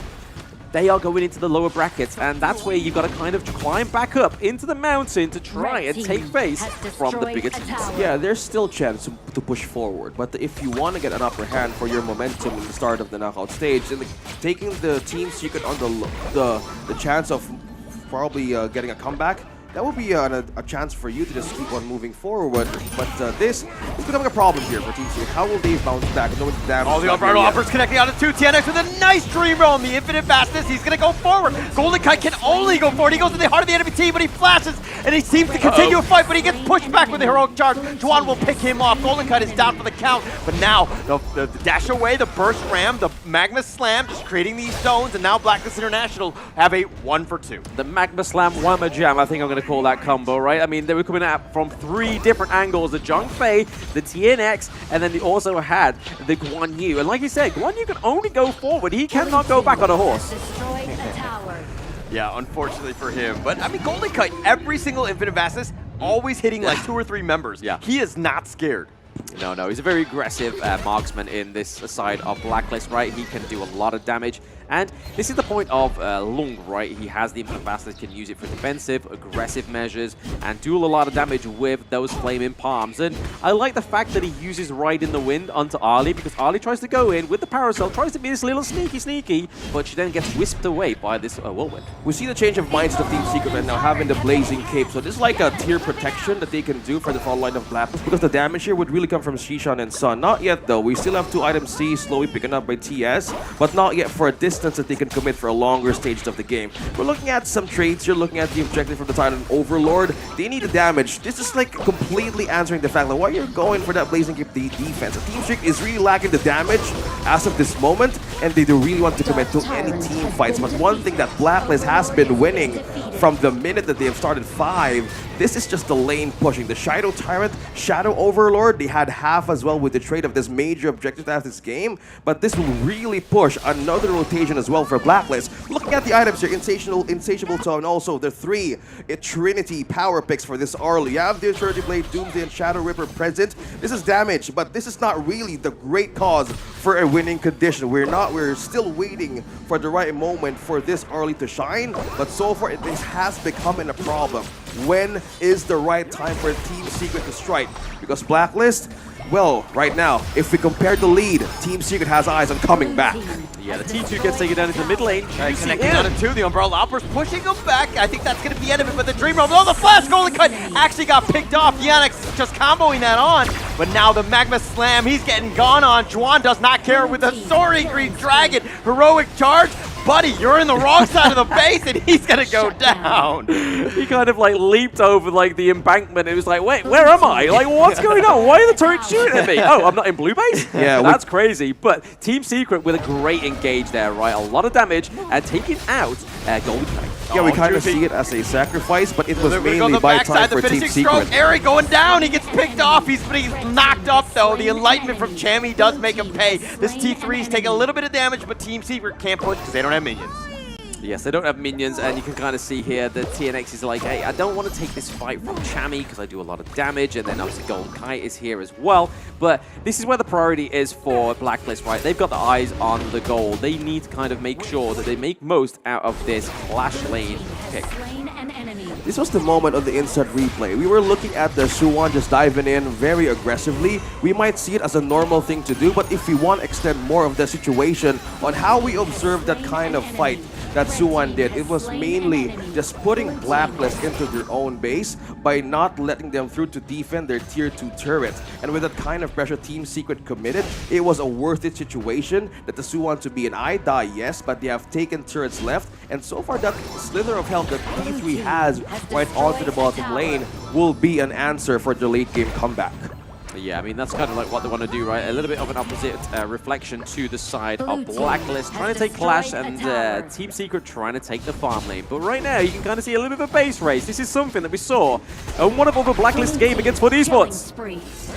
they are going into the lower brackets, and that's where you've got to kind of climb back up into the mountain to try and take base from the bigger teams. Yeah, there's still a chance to push forward, but if you want to get an upper hand for your momentum in the start of the knockout stage, then taking the Team Secret on the chance of probably getting a comeback, that would be a chance for you to just keep on moving forward. But this is becoming a problem here for Team Secret. How will they bounce back? All the Umbrella offers connecting out of 2. TNX with a nice dream roam. The infinite fastness. He's going to go forward. Golden Kite can only go forward. He goes to the heart of the enemy team, but he flashes, and he seems to continue a fight, but he gets pushed back with the heroic charge. Juan will pick him off. Golden Kite is down for the count, but now the dash away, the burst ram, the Magma Slam, just creating these zones, and now Blacklist International have a 1 for 2. The Magma Slam, Whamma Jam, I think I'm going to call that combo, right? I mean, they were coming out from 3 different angles. The Zhongfei, the TNX, and then they also had the Guan Yu. And like you said, Guan Yu can only go forward. He cannot go back on a horse. Yeah, unfortunately for him. But, I mean, Golden Kite, every single infinite fastness, always hitting like 2 or 3 members. Yeah. He is not scared. No, he's a very aggressive marksman in this side of Blacklist, right? He can do a lot of damage. And this is the point of Lung, right? He has the infinite fastness, can use it for defensive, aggressive measures, and do a lot of damage with those flaming palms. And I like the fact that he uses Ride in the Wind onto Arlie, because Arlie tries to go in with the Parasol, tries to be this little sneaky, but she then gets whisked away by this whirlwind. We see the change of minds of Team Secret right now, having the Blazing Cape. So this is like a tier protection that they can do for the front line of Blacklist, because the damage here would really come from Shishan and Sun. Not yet though. We still have 2 items C slowly picking up by TS, but not yet for this distance that they can commit for a longer stage of the game. We're looking at some traits. You're looking at the objective from the Titan Overlord. They need the damage. This is like completely answering the fact that why you're going for that Blazing Cape defense. The Team Streak is really lacking the damage as of this moment, and they do really want to commit to any team fights. But one thing that Blacklist has been winning from the minute that they have started 5, this is just the lane pushing. The Shadow Tyrant, Shadow Overlord, they had half as well with the trade of this major objective to have this game, but this will really push another rotation as well for Blacklist. Looking at the items here, Insatiable Toe, and also the 3 Trinity power picks for this early. You have the Eternity Blade, Doomsday, and Shadow Ripper present. This is damage, but this is not really the great cause for a winning condition. We're still waiting for the right moment for this early to shine, but so far this has become a problem. When is the right time for Team Secret to strike? Because Blacklist, well, right now, if we compare the lead, Team Secret has eyes on coming back. Yeah, the T2 gets taken down into the mid lane. Connecting down to 2, the Umbrella Uppers pushing him back. I think that's going to be the end of it, but the Dream Roam, oh, the Flash Golden Kite actually got picked off. Yannick's just comboing that on, but now the Magma Slam, he's getting gone on. Juan does not care with the Soaring Green Dragon. Heroic charge. Buddy, you're in the wrong side of the base, and he's gonna go down. He kind of like leaped over like the embankment. It was like, wait, where am I? Like, what's going on? Why are the turrets shooting at me? Oh, I'm not in blue base? Yeah, that's crazy. But Team Secret with a great engage there, right? A lot of damage and taking out Golden Kite. Yeah, we kind of see it as a sacrifice, but it was mainly by time for Team Secret. Eric going down, he gets picked off. He's knocked up though. The Enlightenment from Chammy does make him pay. This T3's taking a little bit of damage, but Team Secret can't push because they don't have minions. Yes, they don't have minions, and you can kind of see here that TNX is like, hey, I don't want to take this fight from Chammy because I do a lot of damage, and then obviously Golden Kite is here as well. But this is where the priority is for Blacklist, right? They've got the eyes on the goal. They need to kind of make sure that they make most out of this Flash Lane pick. This was the moment of the instant replay. We were looking at the Suwon just diving in very aggressively. We might see it as a normal thing to do, but if we want to extend more of the situation on how we observe that kind of fight that Suwon did, it was mainly just putting Blacklist into their own base by not letting them through to defend their tier 2 turret. And with that kind of pressure Team Secret committed, it was a worth it situation that the Suwon to be an I die, yes, but they have taken turrets left, and so far that slither of health that T3 has right onto the bottom lane will be an answer for the late game comeback. Yeah, I mean, that's kind of like what they want to do, right? A little bit of an opposite reflection to the side of Blacklist, trying to take Clash, and Team Secret trying to take the farm lane. But right now, you can kind of see a little bit of a base race. This is something that we saw in one of the Blacklist game against Foot Esports.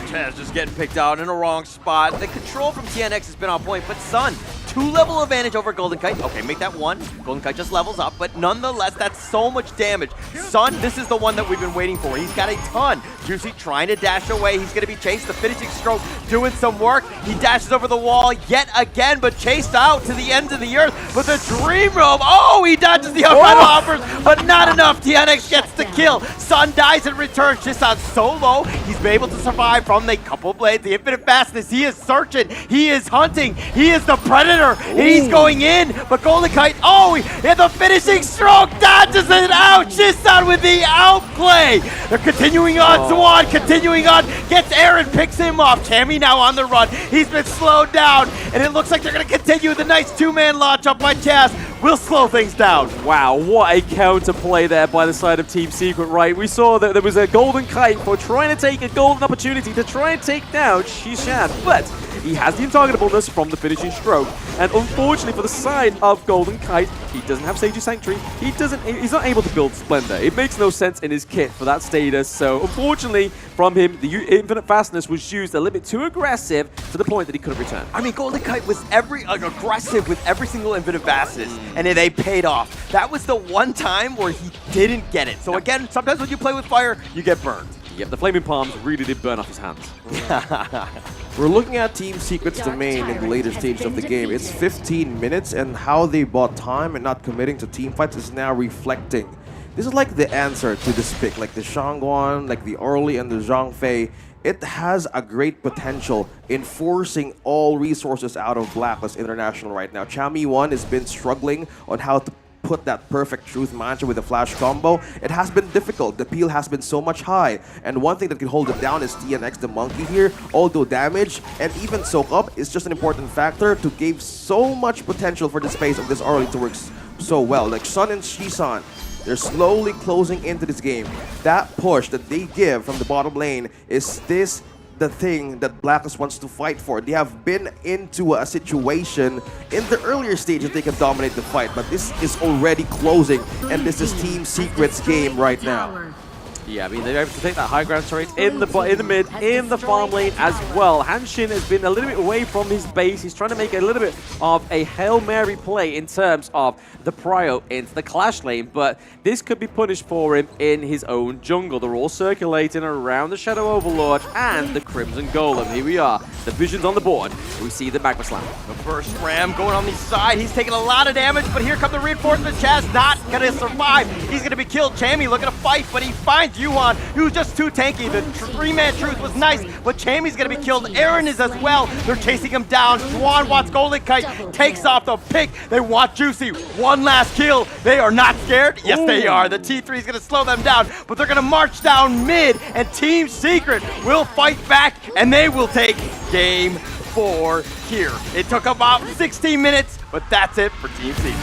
Chaz just getting picked out in a wrong spot. The control from TNX has been on point, but Sun, 2-level advantage over Golden Kite. Okay, make that 1. Golden Kite just levels up, but nonetheless, that's so much damage. Sun, this is the one that we've been waiting for. He's got a ton. Juicy trying to dash away. He's going to be chased. The finishing stroke doing some work. He dashes over the wall yet again, but chased out to the ends of the earth. But the Dream Roam, oh, he dodges the Untitled Hoppers, but not enough. TNX gets the kill. Sun dies in return. Shissan so low. He's been able to survive from the couple blades, the infinite fastness. He is searching. He is hunting. He is the predator. And he's going in, but Golden Kite, oh, he hit the finishing stroke, dodges it out. Shissan with the outplay. They're continuing on. Swan continuing on. Gets Aaron, picks him up. Cammy now on the run. He's been slowed down, and it looks like they're going to continue with a nice 2-man launch up by Chaz. Will slow things down. Wow, what a counterplay there by the side of Team Secret, right? We saw that there was a Golden Kite for trying to take a golden opportunity to try and take down Shishan, but he has the untargetableness from the finishing stroke. And unfortunately for the side of Golden Kite, he doesn't have Sage's Sanctuary. He's not able to build Splendor. It makes no sense in his kit for that status. So unfortunately from him, the infinite fastness was used a little bit too aggressive to the point that he couldn't return. I mean, Golden Kite was aggressive with every single infinite fastness, and they paid off. That was the one time where he didn't get it. So again, sometimes when you play with fire, you get burned. Yep, the Flaming Palms really did burn off his hands. We're looking at Team Secret's domain in the later stage of the game. It's 15 minutes, and how they bought time and not committing to team fights is now reflecting. This is like the answer to this pick, like the Shangguan, like the Early and the Zhang Fei. It has a great potential in forcing all resources out of Blacklist International right now. Chammy 1 has been struggling on how to put that perfect truth mantra with a flash combo, it has been difficult. The peel has been so much high. And one thing that can hold it down is TNX, the monkey here. Although damage and even soak up is just an important factor to give so much potential for the space of this early to work so well. Like Sun and Shisan, they're slowly closing into this game. That push that they give from the bottom lane is this the thing that Blacklist wants to fight for. They have been into a situation in the earlier stages they can dominate the fight, but this is already closing, and this is Team Secret's game right now. Yeah, I mean, they're able to take that high ground turret in the mid, in the farm lane as well. Hanshin has been a little bit away from his base. He's trying to make a little bit of a Hail Mary play in terms of the prio into the clash lane, but this could be punished for him in his own jungle. They're all circulating around the Shadow Overlord and the Crimson Golem. Here we are. The vision's on the board. We see the Magma Slam. The first ram going on the side. He's taking a lot of damage, but here come the reinforcements. Chaz not going to survive. He's going to be killed. Chammy looking to fight, but he finds Yuan, who's just too tanky. The three-man truce was nice, but Chammy's going to be killed. Aaron is as well. They're chasing him down. Swan wants Golden Kite, takes off the pick. They want Juicy. One last kill. They are not scared. Yes, they are. The T3 is going to slow them down, but they're going to march down mid, and Team Secret will fight back, and they will take Game 4 here. It took about 16 minutes, but that's it for Team Secret.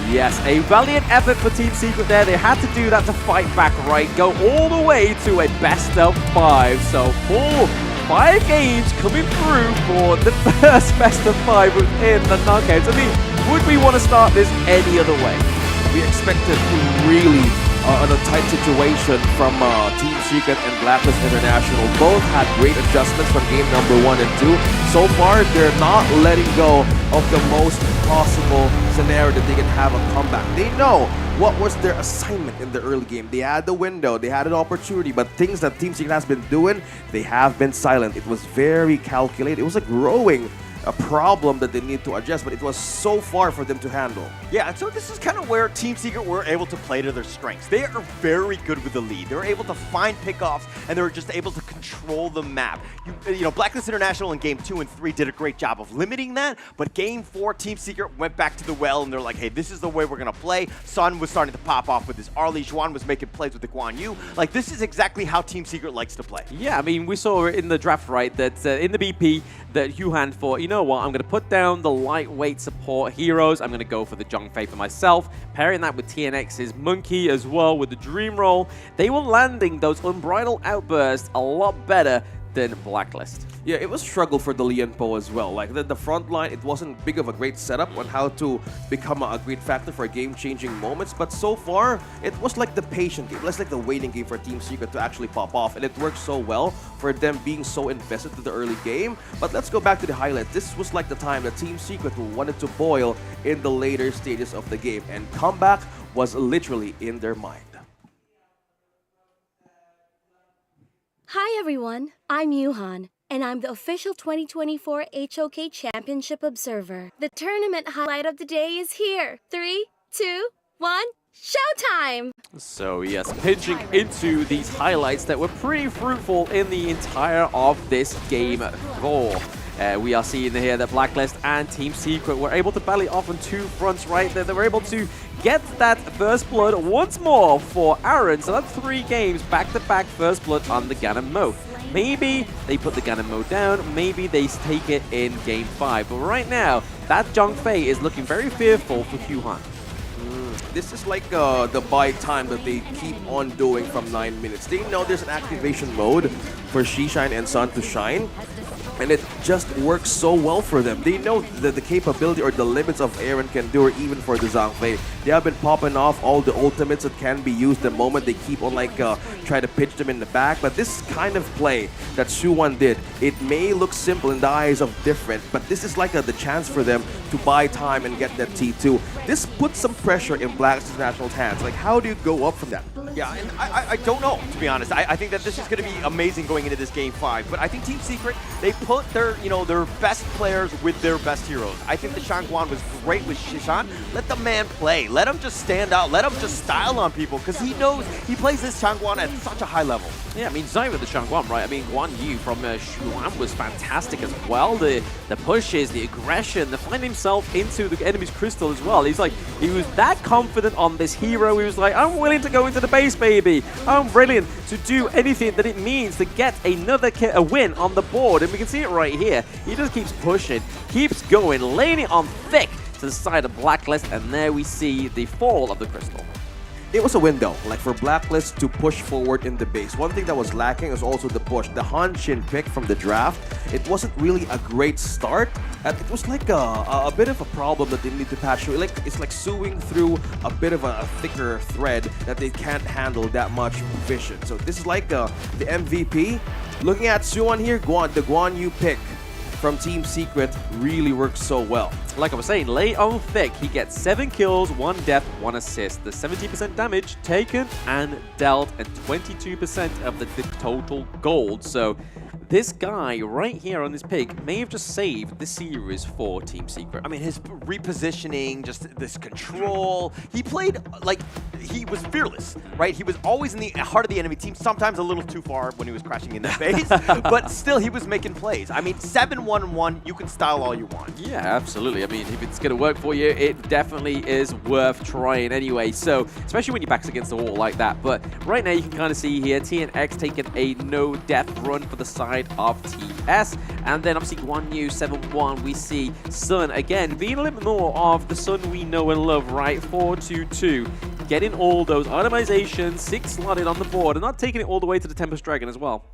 Yes, a valiant effort for Team Secret there. They had to do that to fight back, right? Go all the way to a best of 5. So 5 games coming through for the first best of 5 within the knockouts. I mean, would we want to start this any other way? We expected really an tight situation from Team Secret and Blacklist International. Both had great adjustments from game number 1 and 2. So far, they're not letting go of the most possible scenario that they can have a comeback. They know what was their assignment in the early game. They had the window, they had an opportunity, but things that Team Secret has been doing, they have been silent. It was very calculated. It was a growing problem that they need to address, but it was so far for them to handle. Yeah, and so this is kind of where Team Secret were able to play to their strengths. They are very good with the lead. They were able to find pickoffs, and they were just able to control the map. You know, Blacklist International in Game 2 and 3 did a great job of limiting that, but Game 4, Team Secret went back to the well, and they're like, hey, this is the way we're going to play. Sun was starting to pop off with his Arlie. Juan was making plays with the Guan Yu. Like, this is exactly how Team Secret likes to play. Yeah, I mean, we saw in the draft, right, that in the BP, that Yuhan thought, you know what, I'm going to put down the lightweight support heroes. I'm going to go for the Zhongfei for myself, pairing that with TNX's Monkey as well with the Dream Roll. They were landing those unbridled outbursts a lot better than Blacklist. Yeah, it was a struggle for the Lianpo as well. Like the front line, it wasn't big of a great setup on how to become a great factor for game-changing moments. But so far, it was like the patient game. It was like the waiting game for Team Secret to actually pop off. And it worked so well for them being so invested to the early game. But let's go back to the highlights. This was like the time that Team Secret wanted to boil in the later stages of the game. And comeback was literally in their mind. Hi everyone, I'm Yuhan, and I'm the official 2024 HOK Championship Observer. The tournament highlight of the day is here. 3, 2, 1, showtime! So yes, pinching into these highlights that were pretty fruitful in the entire of this Game 4. We are seeing here that Blacklist and Team Secret were able to battle off on 2 fronts, right? They were able to get that first blood once more for Aaron. So that's 3 games back-to-back first blood on the Ganon Mo. Maybe they put the Ganon Mo down, maybe they take it in Game 5. But right now, that Zhongfei is looking very fearful for Yuhan. This is like the buy time that they keep on doing from 9 minutes. They know there's an activation mode for Shishine and Sun to shine, and it just works so well for them. They know that the capability or the limits of Aaron can do, or even for the Zhongfei. They have been popping off all the ultimates that can be used the moment they keep on like try to pitch them in the back. But this kind of play that Shuwan did, it may look simple in the eyes of different, but this is like the chance for them to buy time and get that T2. This puts some pressure in Blacklist International's hands. Like, how do you go up from that? Yeah, and I don't know, to be honest. I think that this is going to be amazing going into this Game 5. But I think Team Secret, they put their, their best players with their best heroes. I think the Shangguan was great with Shishan. Let the man play. Let him just stand out. Let him just style on people because he knows he plays this Shangguan at such a high level. Yeah, I mean, Zyra the Shangguan, right? I mean, Guan Yu from Shuan was fantastic as well. The pushes, the aggression, the finding himself into the enemy's crystal as well. He's like, he was that confident on this hero. He was like, I'm willing to go into the base, baby. I'm brilliant to do anything that it means to get a win on the board. And we can see it right here. He just keeps pushing, keeps going, laying it on thick to the side of Blacklist. And there we see the fall of the crystal. It was a window, like for Blacklist to push forward in the base. One thing that was lacking is also the push. The Han Shin pick from the draft, it wasn't really a great start. And it was like a bit of a problem that they need to patch through. It's like sewing through a bit of a thicker thread that they can't handle that much vision. So this is like the MVP. Looking at Suwon here, the Guan Yu pick from Team Secret really works so well. Like I was saying, lay on thick, he gets 7 kills, 1 death, 1 assist. The 70% damage taken and dealt, and 22% of the total gold. So this guy right here on this pick may have just saved the series for Team Secret. I mean, his repositioning, just this control. He played like he was fearless, right? He was always in the heart of the enemy team, sometimes a little too far when he was crashing in that base, but still he was making plays. I mean, 7-1-1, you can style all you want. Yeah, absolutely. I mean, if it's going to work for you, it definitely is worth trying anyway. So, especially when your back's against the wall like that. But right now you can kind of see here, TNX taking a no-death run for the side of TS. And then obviously Guan Yu 7-1, we see Sun again being a little bit more of the Sun we know and love, right? 4-2-2. Getting all those itemizations, 6 slotted on the board, and not taking it all the way to the Tempest Dragon as well.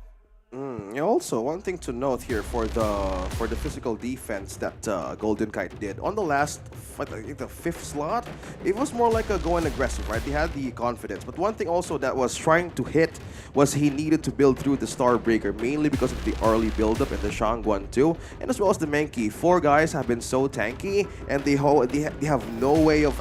Also, one thing to note here for the physical defense that Golden Kite did on the last, I think the 5th slot, it was more like a going aggressive, right? They had the confidence, but one thing also that was trying to hit was he needed to build through the Starbreaker, mainly because of the early build-up in the Shangguan too, and as well as the Menki. 4 guys have been so tanky, and they have no way of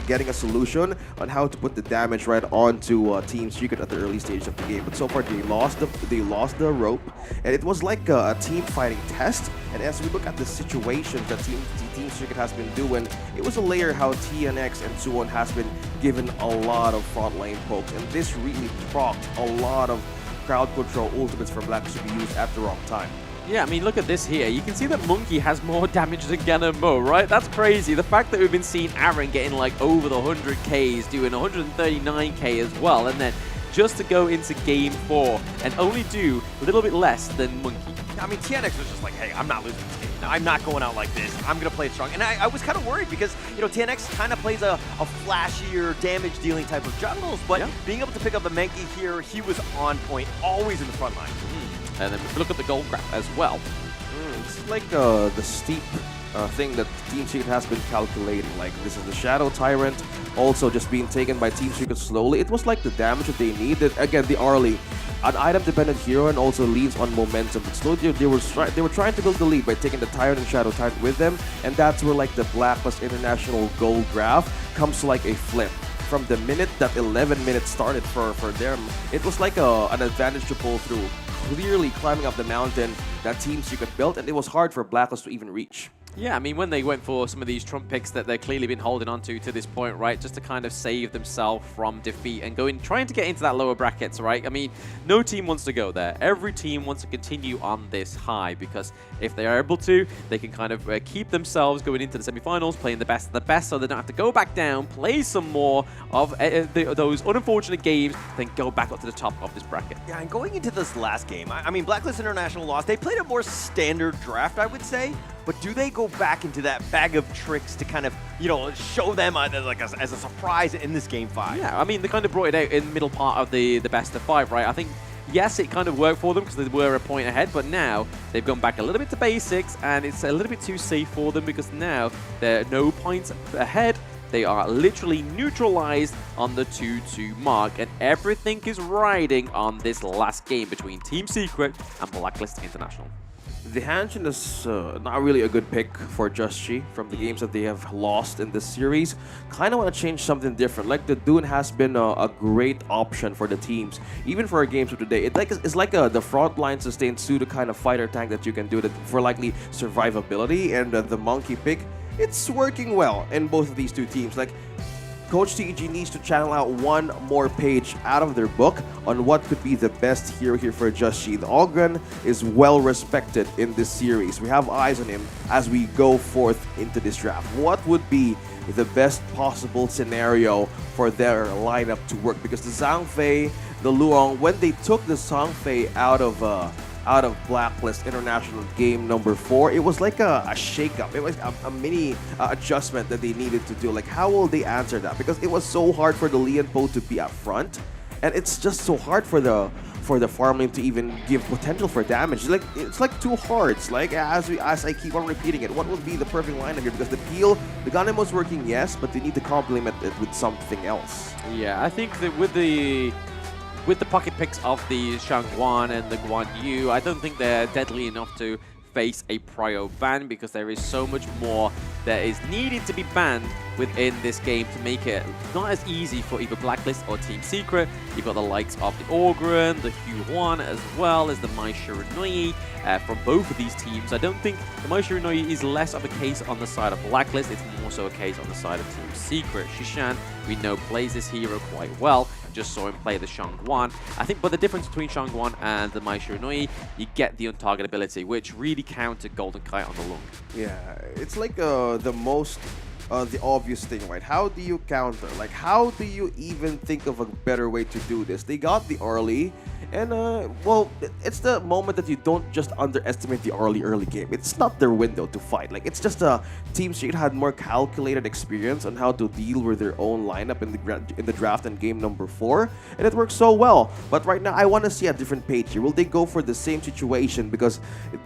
getting a solution on how to put the damage right onto Team Secret at the early stage of the game. But so far, they lost the rope, and it was like a team fighting test. And as we look at the situations that Team Secret has been doing, it was a layer how TNX and Suwon has been given a lot of front lane pokes, and this really procced a lot of crowd control ultimates for Blacklist to be used at the wrong time. Yeah, I mean, look at this here. You can see that Monkey has more damage than Gannon Mo, right? That's crazy. The fact that we've been seeing Aaron getting like over the 100Ks, doing 139K as well, and then just to go into Game 4 and only do a little bit less than Monkey. I mean, TNX was just like, hey, I'm not losing this game. I'm not going out like this. I'm going to play it strong. And I was kind of worried because, TNX kind of plays a flashier, damage-dealing type of jungles, but being able to pick up a Menki here, he was on point, always in the front line. And then if we look at the gold graph as well. It's like the steep thing that Team Secret has been calculating. Like, this is the Shadow Tyrant, also just being taken by Team Secret slowly. It was like the damage that they needed. Again, the early, an item-dependent hero and also leads on momentum. But slowly, they were trying to build the lead by taking the Tyrant and Shadow Tyrant with them, and that's where like the Blacklist International gold graph comes to like a flip. From the minute that 11 minutes started for them, it was like an advantage to pull through, clearly climbing up the mountain that Team Secret built, and it was hard for Blacklist to even reach. Yeah, I mean, when they went for some of these Trump picks that they've clearly been holding on to this point, right, just to kind of save themselves from defeat and trying to get into that lower brackets, right? I mean, no team wants to go there. Every team wants to continue on this high because if they are able to, they can kind of keep themselves going into the semifinals, playing the best of the best, so they don't have to go back down, play some more of those unfortunate games, then go back up to the top of this bracket. Yeah, and going into this last game, I mean, Blacklist International lost. They played a more standard draft, I would say. But do they go back into that bag of tricks to kind of, show them as a surprise in this Game 5? Yeah, I mean, they kind of brought it out in the middle part of the best of 5, right? I think, yes, it kind of worked for them because they were a point ahead, but now they've gone back a little bit to basics, and it's a little bit too safe for them because now they're no points ahead. They are literally neutralized on the 2-2 mark, and everything is riding on this last game between Team Secret and Blacklist International. The Hanshin is not really a good pick for Just Chi from the games that they have lost in this series. Kind of want to change something different. Like the Dune has been a great option for the teams, even for our games of today. It's like the frontline sustained pseudo kind of fighter tank that you can do that for likely survivability, and the monkey pick, it's working well in both of these two teams. Like, Coach TEG needs to channel out one more page out of their book on what could be the best hero here for Just Chi. The Ogren is well respected in this series. We have eyes on him as we go forth into this draft. What would be the best possible scenario for their lineup to work? Because the Zhangfei, the Luong, when they took the Zhangfei out of Blacklist International game number 4, it was like a shakeup. It was a mini adjustment that they needed to do. Like, how will they answer that? Because it was so hard for the Lian Po to be up front, and it's just so hard for the farmling to even give potential for damage. It's like two hearts. Like, as I keep on repeating it, what would be the perfect lineup here? Because the peel, the Ganemo's working, yes, but they need to complement it with something else. Yeah, I think that with the pocket picks of the Shangguan and the Guan Yu, I don't think they're deadly enough to face a prio ban, because there is so much more that is needed to be banned within this game to make it not as easy for either Blacklist or Team Secret. You've got the likes of the Ogren, the Huan, as well as the Mai Shiranui from both of these teams. I don't think the Mai Shiranui is less of a case on the side of Blacklist, it's more so a case on the side of Team Secret. Shishan, we know, plays this hero quite well. Just saw him play the Shangguan. I think, but the difference between Shangguan and the Mai Shiranui, you get the untargetability, which really countered Golden Kite on the Lung. Yeah, it's like the most the obvious thing, right? How do you counter? Like, how do you even think of a better way to do this? They got the early, and well, it's the moment that you don't just underestimate the early game. It's not their window to fight. Like, it's just Team Secret had more calculated experience on how to deal with their own lineup in the draft in game number 4, and it works so well. But right now, I want to see a different page here. Will they go for the same situation? Because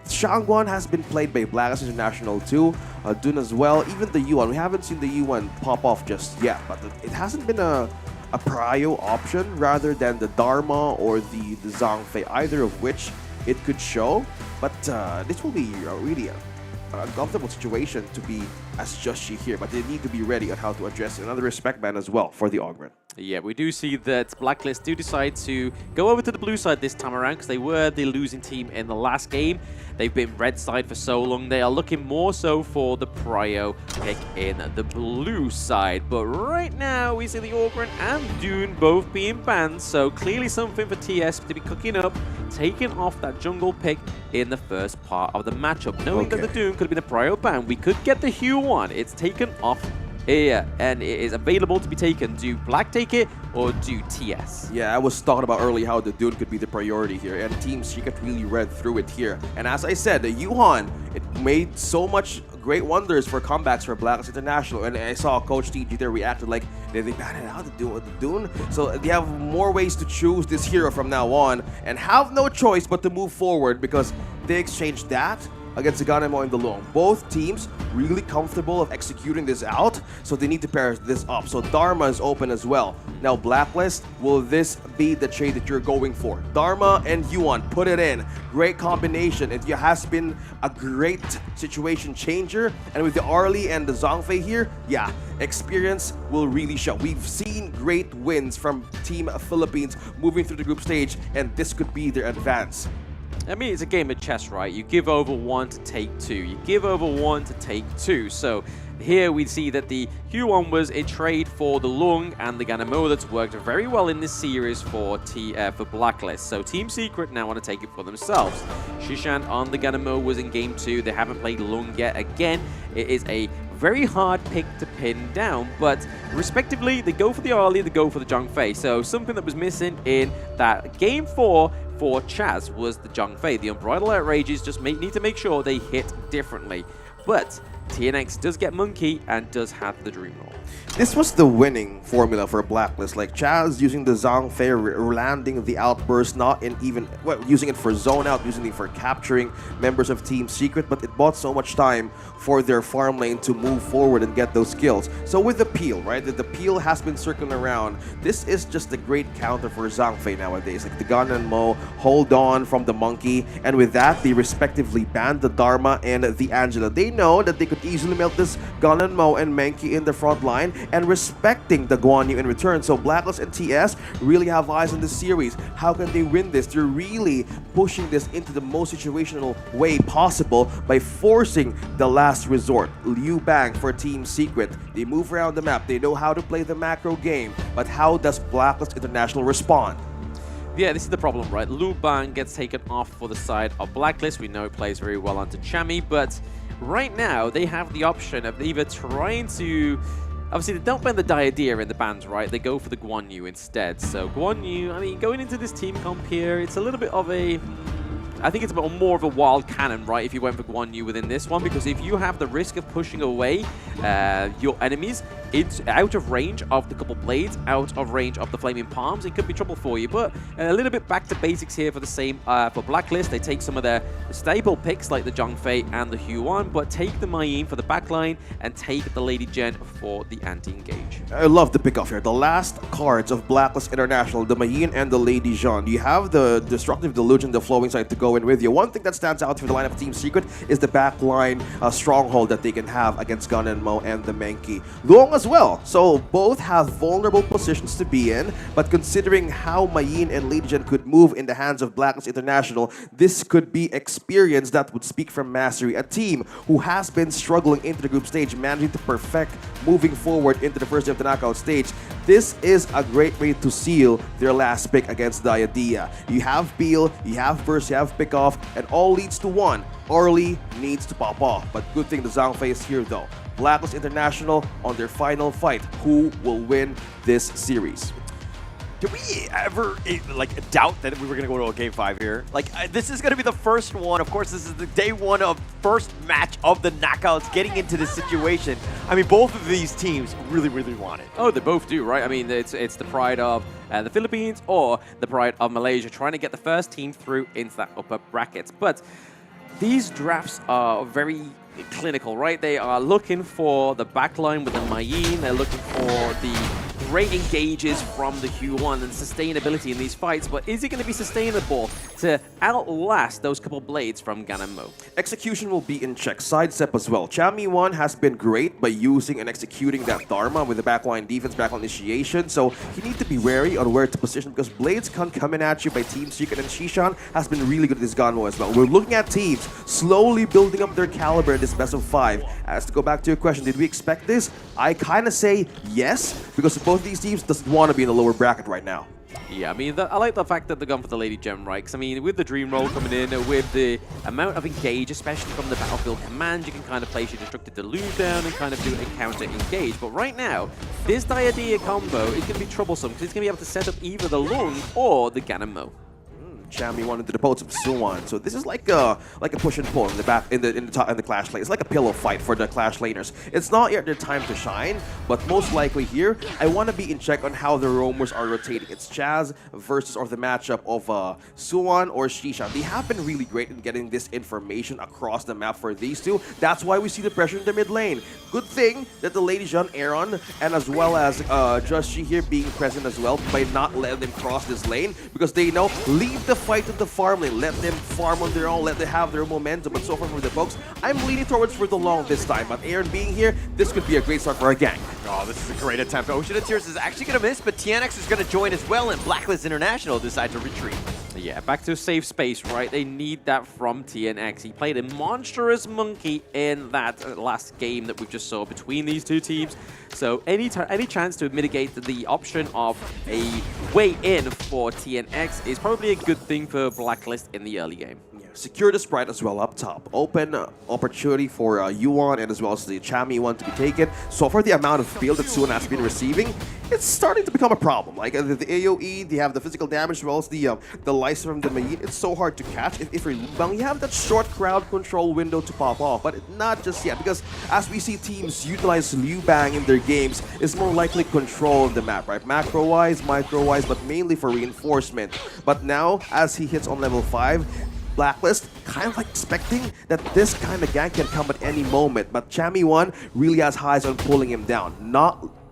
Shangguan has been played by Blacklist International too, Dune as well, even the Yuan. We haven't seen the Yuan pop off just yet, but it hasn't been a prio option rather than the Dharma or the Zhangfei, either of which it could show. But this will be really a uncomfortable situation to be as Just Chi here, but they need to be ready on how to address another respect ban as well for the Ogren. Yeah, we do see that Blacklist do decide to go over to the blue side this time around, because they were the losing team in the last game. They've been red side for so long. They are looking more so for the prio pick in the blue side. But right now, we see the Ogren and Dune both being banned, so clearly something for TS to be cooking up, taking off that jungle pick in the first part of the matchup. Knowing that the Dune could have been a prio ban, we could get the Hue one. It's taken off here, and it is available to be taken. Do Black take it, or do TS? Yeah, I was talking about earlier how the Dune could be the priority here, and Team Secret really read through it here. And as I said, the Yuhan, it made so much great wonders for comebacks for Blacklist International, and I saw Coach TG there reacted like, did they ban it out to do with the Dune? So they have more ways to choose this hero from now on, and have no choice but to move forward, because they exchanged that against the Ganemo and the Long. Both teams really comfortable of executing this out, so they need to pair this up. So Dharma is open as well. Now Blacklist, will this be the trade that you're going for? Dharma and Yuan, put it in. Great combination. It has been a great situation changer, and with the Arlie and the Zhangfei here, yeah, experience will really show. We've seen great wins from Team Philippines moving through the group stage, and this could be their advance. I mean, it's a game of chess, right? You give over 1 to take 2. You give over 1 to take 2. So here we see that the Huan was a trade for the Lung and the Ganemo that's worked very well in this series for Blacklist. So Team Secret now want to take it for themselves. Shishan on the Ganemo was in game 2. They haven't played Lung yet. Again, it is a very hard pick to pin down, but respectively, they go for the Arlie, they go for the Zhangfei. So something that was missing in that game 4 for Chaz was the Zhangfei. The Unbridled Outrages just need to make sure they hit differently. But TNX does get Monkey and does have the Dream Roll. This was the winning formula for Blacklist. Like Chaz using the Zhangfei, landing the outburst, not in even, well, using it for zone out, using it for capturing members of Team Secret, but it bought so much time for their farm lane to move forward and get those kills. So with the peel, right, the peel has been circling around. This is just a great counter for Zhangfei nowadays. Like the Gun and Mo hold on from the Monkey, and with that, they respectively ban the Dharma and the Angela. They know that they could easily melt this Gun and Mo and Menki in the front line, and respecting the Guan Yu in return. So Blacklist and TS really have eyes on this series. How can they win this? They're really pushing this into the most situational way possible by forcing the last resort. Liu Bang for Team Secret. They move around the map. They know how to play the macro game. But how does Blacklist International respond? Yeah, this is the problem, right? Liu Bang gets taken off for the side of Blacklist. We know it plays very well onto Chami, but right now they have the option of either trying to... Obviously, they don't ban the Diadea in the bans, right? They go for the Guan Yu instead. So Guan Yu, I mean, going into this team comp here, it's a little bit of a... I think it's more of a wild cannon, right, if you went for Guan Yu within this one, because if you have the risk of pushing away your enemies, it's out of range of the couple blades, out of range of the flaming palms, it could be trouble for you. But a little bit back to basics here for the same for Blacklist. They take some of their staple picks like the Zhangfei and the Huan, but take the Mei Yin for the backline and take the Lady Gen for the anti-engage. I love the pick off here. The last cards of Blacklist International, the Mei Yin and the Lady Jean. You have the Destructive Delusion, the Flowing Sight to go in with you. One thing that stands out for the lineup of Team Secret is the backline stronghold that they can have against Gun and Mo and the Menki. Luong as well. So both have vulnerable positions to be in, but considering how Mei Yin and Lady Jean could move in the hands of Blacklist International, this could be experience that would speak from mastery. A team who has been struggling into the group stage, managing to perfect moving forward into the first day of the knockout stage. This is a great way to seal their last pick against Diadea. You have Peel, you have Burst, you have Pick Off, and all leads to one. Orly needs to pop off, but good thing the Zhangfei is here though. Blacklist International on their final fight. Who will win this series? Did we ever doubt that we were going to go to a Game 5 here? This is going to be the first one. Of course, this is the day one of first match of the knockouts, getting into this situation. I mean, both of these teams really, really want it. Oh, they both do, right? I mean, it's the pride of the Philippines or the pride of Malaysia trying to get the first team through into that upper brackets. But these drafts are very clinical, right? They are looking for the backline with the Mei Yin. They're looking for the great engages from the Huan and sustainability in these fights, but is it going to be sustainable to outlast those couple blades from Gan and Mo? Execution will be in check, sidestep as well. Chami 1 has been great by using and executing that Dharma with the backline defense, backline initiation, so you need to be wary on where to position because blades can come in at you by Team Secret, and Shishan has been really good at this Ganmo as well. We're looking at teams slowly building up their caliber in this best of 5. As to go back to your question, did we expect this? I kind of say yes, because both of these teams doesn't want to be in the lower bracket right now. Yeah, I mean, I like the fact that they're going for the Lady Gem, right? Because, I mean, with the Dream Roll coming in, with the amount of engage, especially from the Battlefield Command, you can kind of place your Destructive Delusion down and kind of do a counter engage. But right now, this Diadea combo is going to be troublesome because it's going to be able to set up either the Lung or the Gan and Mo. Chami wanted to the boats of Suwon, so this is like a push and pull in the back in the Clash lane. It's like a pillow fight for the Clash laners. It's not yet their time to shine, but most likely here, I want to be in check on how the roamers are rotating. It's Chaz versus or the matchup of Suwon or Shisha. They have been really great in getting this information across the map for these two. That's why we see the pressure in the mid lane. Good thing that the Lady Jean, Aaron, and as well as Just She here being present as well by not letting them cross this lane because they know leave the fight in the farm lane, let them farm on their own, let them have their momentum. But so far for the folks, I'm leaning towards for the long this time. But Aaron being here, this could be a great start for our gang. Oh, this is a great attempt. Ocean of Tears is actually going to miss, but TNX is going to join as well, and Blacklist International decide to retreat. Yeah, back to a safe space, right? They need that from TNX. He played a monstrous monkey in that last game that we just saw between these two teams. So any chance to mitigate the option of a way in for TNX is probably a good thing for Blacklist in the early game. Yeah, secure the sprite as well up top. Open opportunity for Yuan and as well as the Chami one to be taken. So far, the amount of build that Suwon has been receiving, it's starting to become a problem. Like the AoE, they have the physical damage as well as the lice from the Mayin. It's so hard to catch. If you're Liu Bang, you have that short crowd control window to pop off, but not just yet, because as we see teams utilize Liu Bang in their games, it's more likely control of the map, right? Macro-wise, micro-wise, but mainly for reinforcement. But now, as he hits on level 5, Blacklist kind of like expecting that this kind of gank can come at any moment, but Chami 1 really has eyes on pulling him down.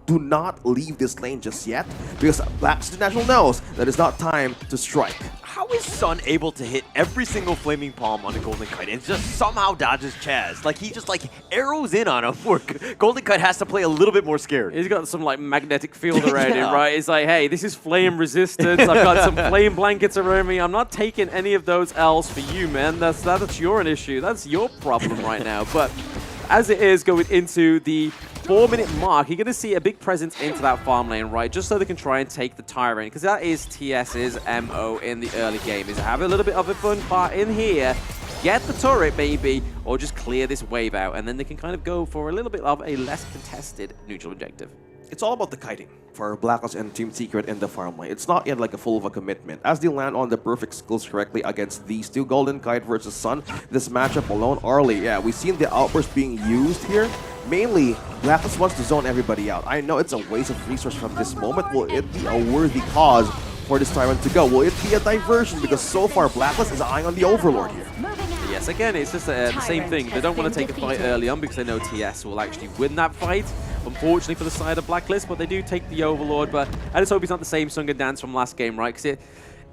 Do not leave this lane just yet, because Blacklist International knows that it's not time to strike. How is Sun able to hit every single Flaming Palm on a Golden Kite and just somehow dodges Chaz? Like, he just like arrows in on him where Golden Kite has to play a little bit more scared. He's got some like magnetic field around him, right? It's like, hey, this is flame resistance. I've got some flame blankets around me. I'm not taking any of those L's for you, man. That's your issue. That's your problem right now. But as it is going into the 4-minute mark, you're going to see a big presence into that farm lane, right? Just so they can try and take the Tyrant, because that is TS's MO in the early game, is have a little bit of a fun part in here, get the turret maybe, or just clear this wave out, and then they can kind of go for a little bit of a less contested neutral objective. It's all about the kiting for Blacklist and Team Secret in the farm lane. It's not yet like a full of a commitment. As they land on the perfect skills correctly against these two, Golden Kite versus Sun, this matchup alone, early, yeah, we've seen the outburst being used here. Mainly, Blacklist wants to zone everybody out. I know it's a waste of resource from this moment. Will it be a worthy cause for this Tyrant to go? Will it be a diversion? Because so far, Blacklist is eyeing on the Overlord here. Yes, again, it's just the same thing. They don't want to take a fight early on because they know TS will actually win that fight. Unfortunately for the side of Blacklist, but they do take the Overlord. But I just hope it's not the same song and dance from last game, right? Because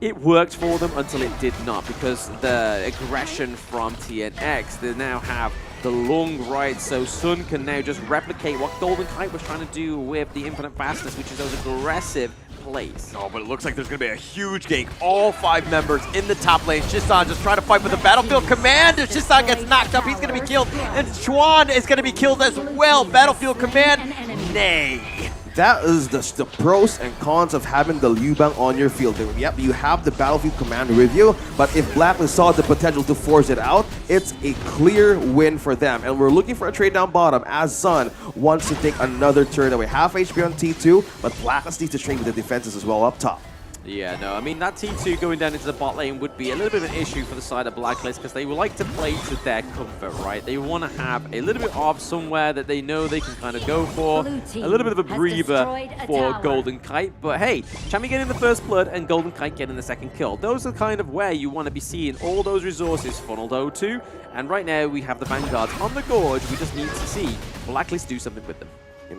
it worked for them until it did not, because the aggression from TNX, they now have the long ride, so Sun can now just replicate what Golden Kite was trying to do with the Infinite Fastness, which is those aggressive plays. Oh, but it looks like there's going to be a huge gank. All 5 members in the top lane. Shisan just trying to fight with the Battlefield Command. If Shisan gets knocked up, he's going to be killed. And Chuan is going to be killed as well. Battlefield Command, nay. That is the pros and cons of having the Liu Bang on your field. Yep, you have the Battlefield Command with you, but if Blacklist saw the potential to force it out, it's a clear win for them. And we're looking for a trade down bottom as Sun wants to take another turn away. Half HP on T2, but Blacklist needs to trade with the defenses as well up top. Yeah, no, I mean, that T2 going down into the bot lane would be a little bit of an issue for the side of Blacklist, because they would like to play to their comfort, right? They want to have a little bit of somewhere that they know they can kind of go for, a little bit of a breather for Golden Kite. But hey, Chami getting the first blood and Golden Kite getting the second kill. Those are kind of where you want to be seeing all those resources funneled over to. And right now, we have the Vanguards on the Gorge. We just need to see Blacklist do something with them.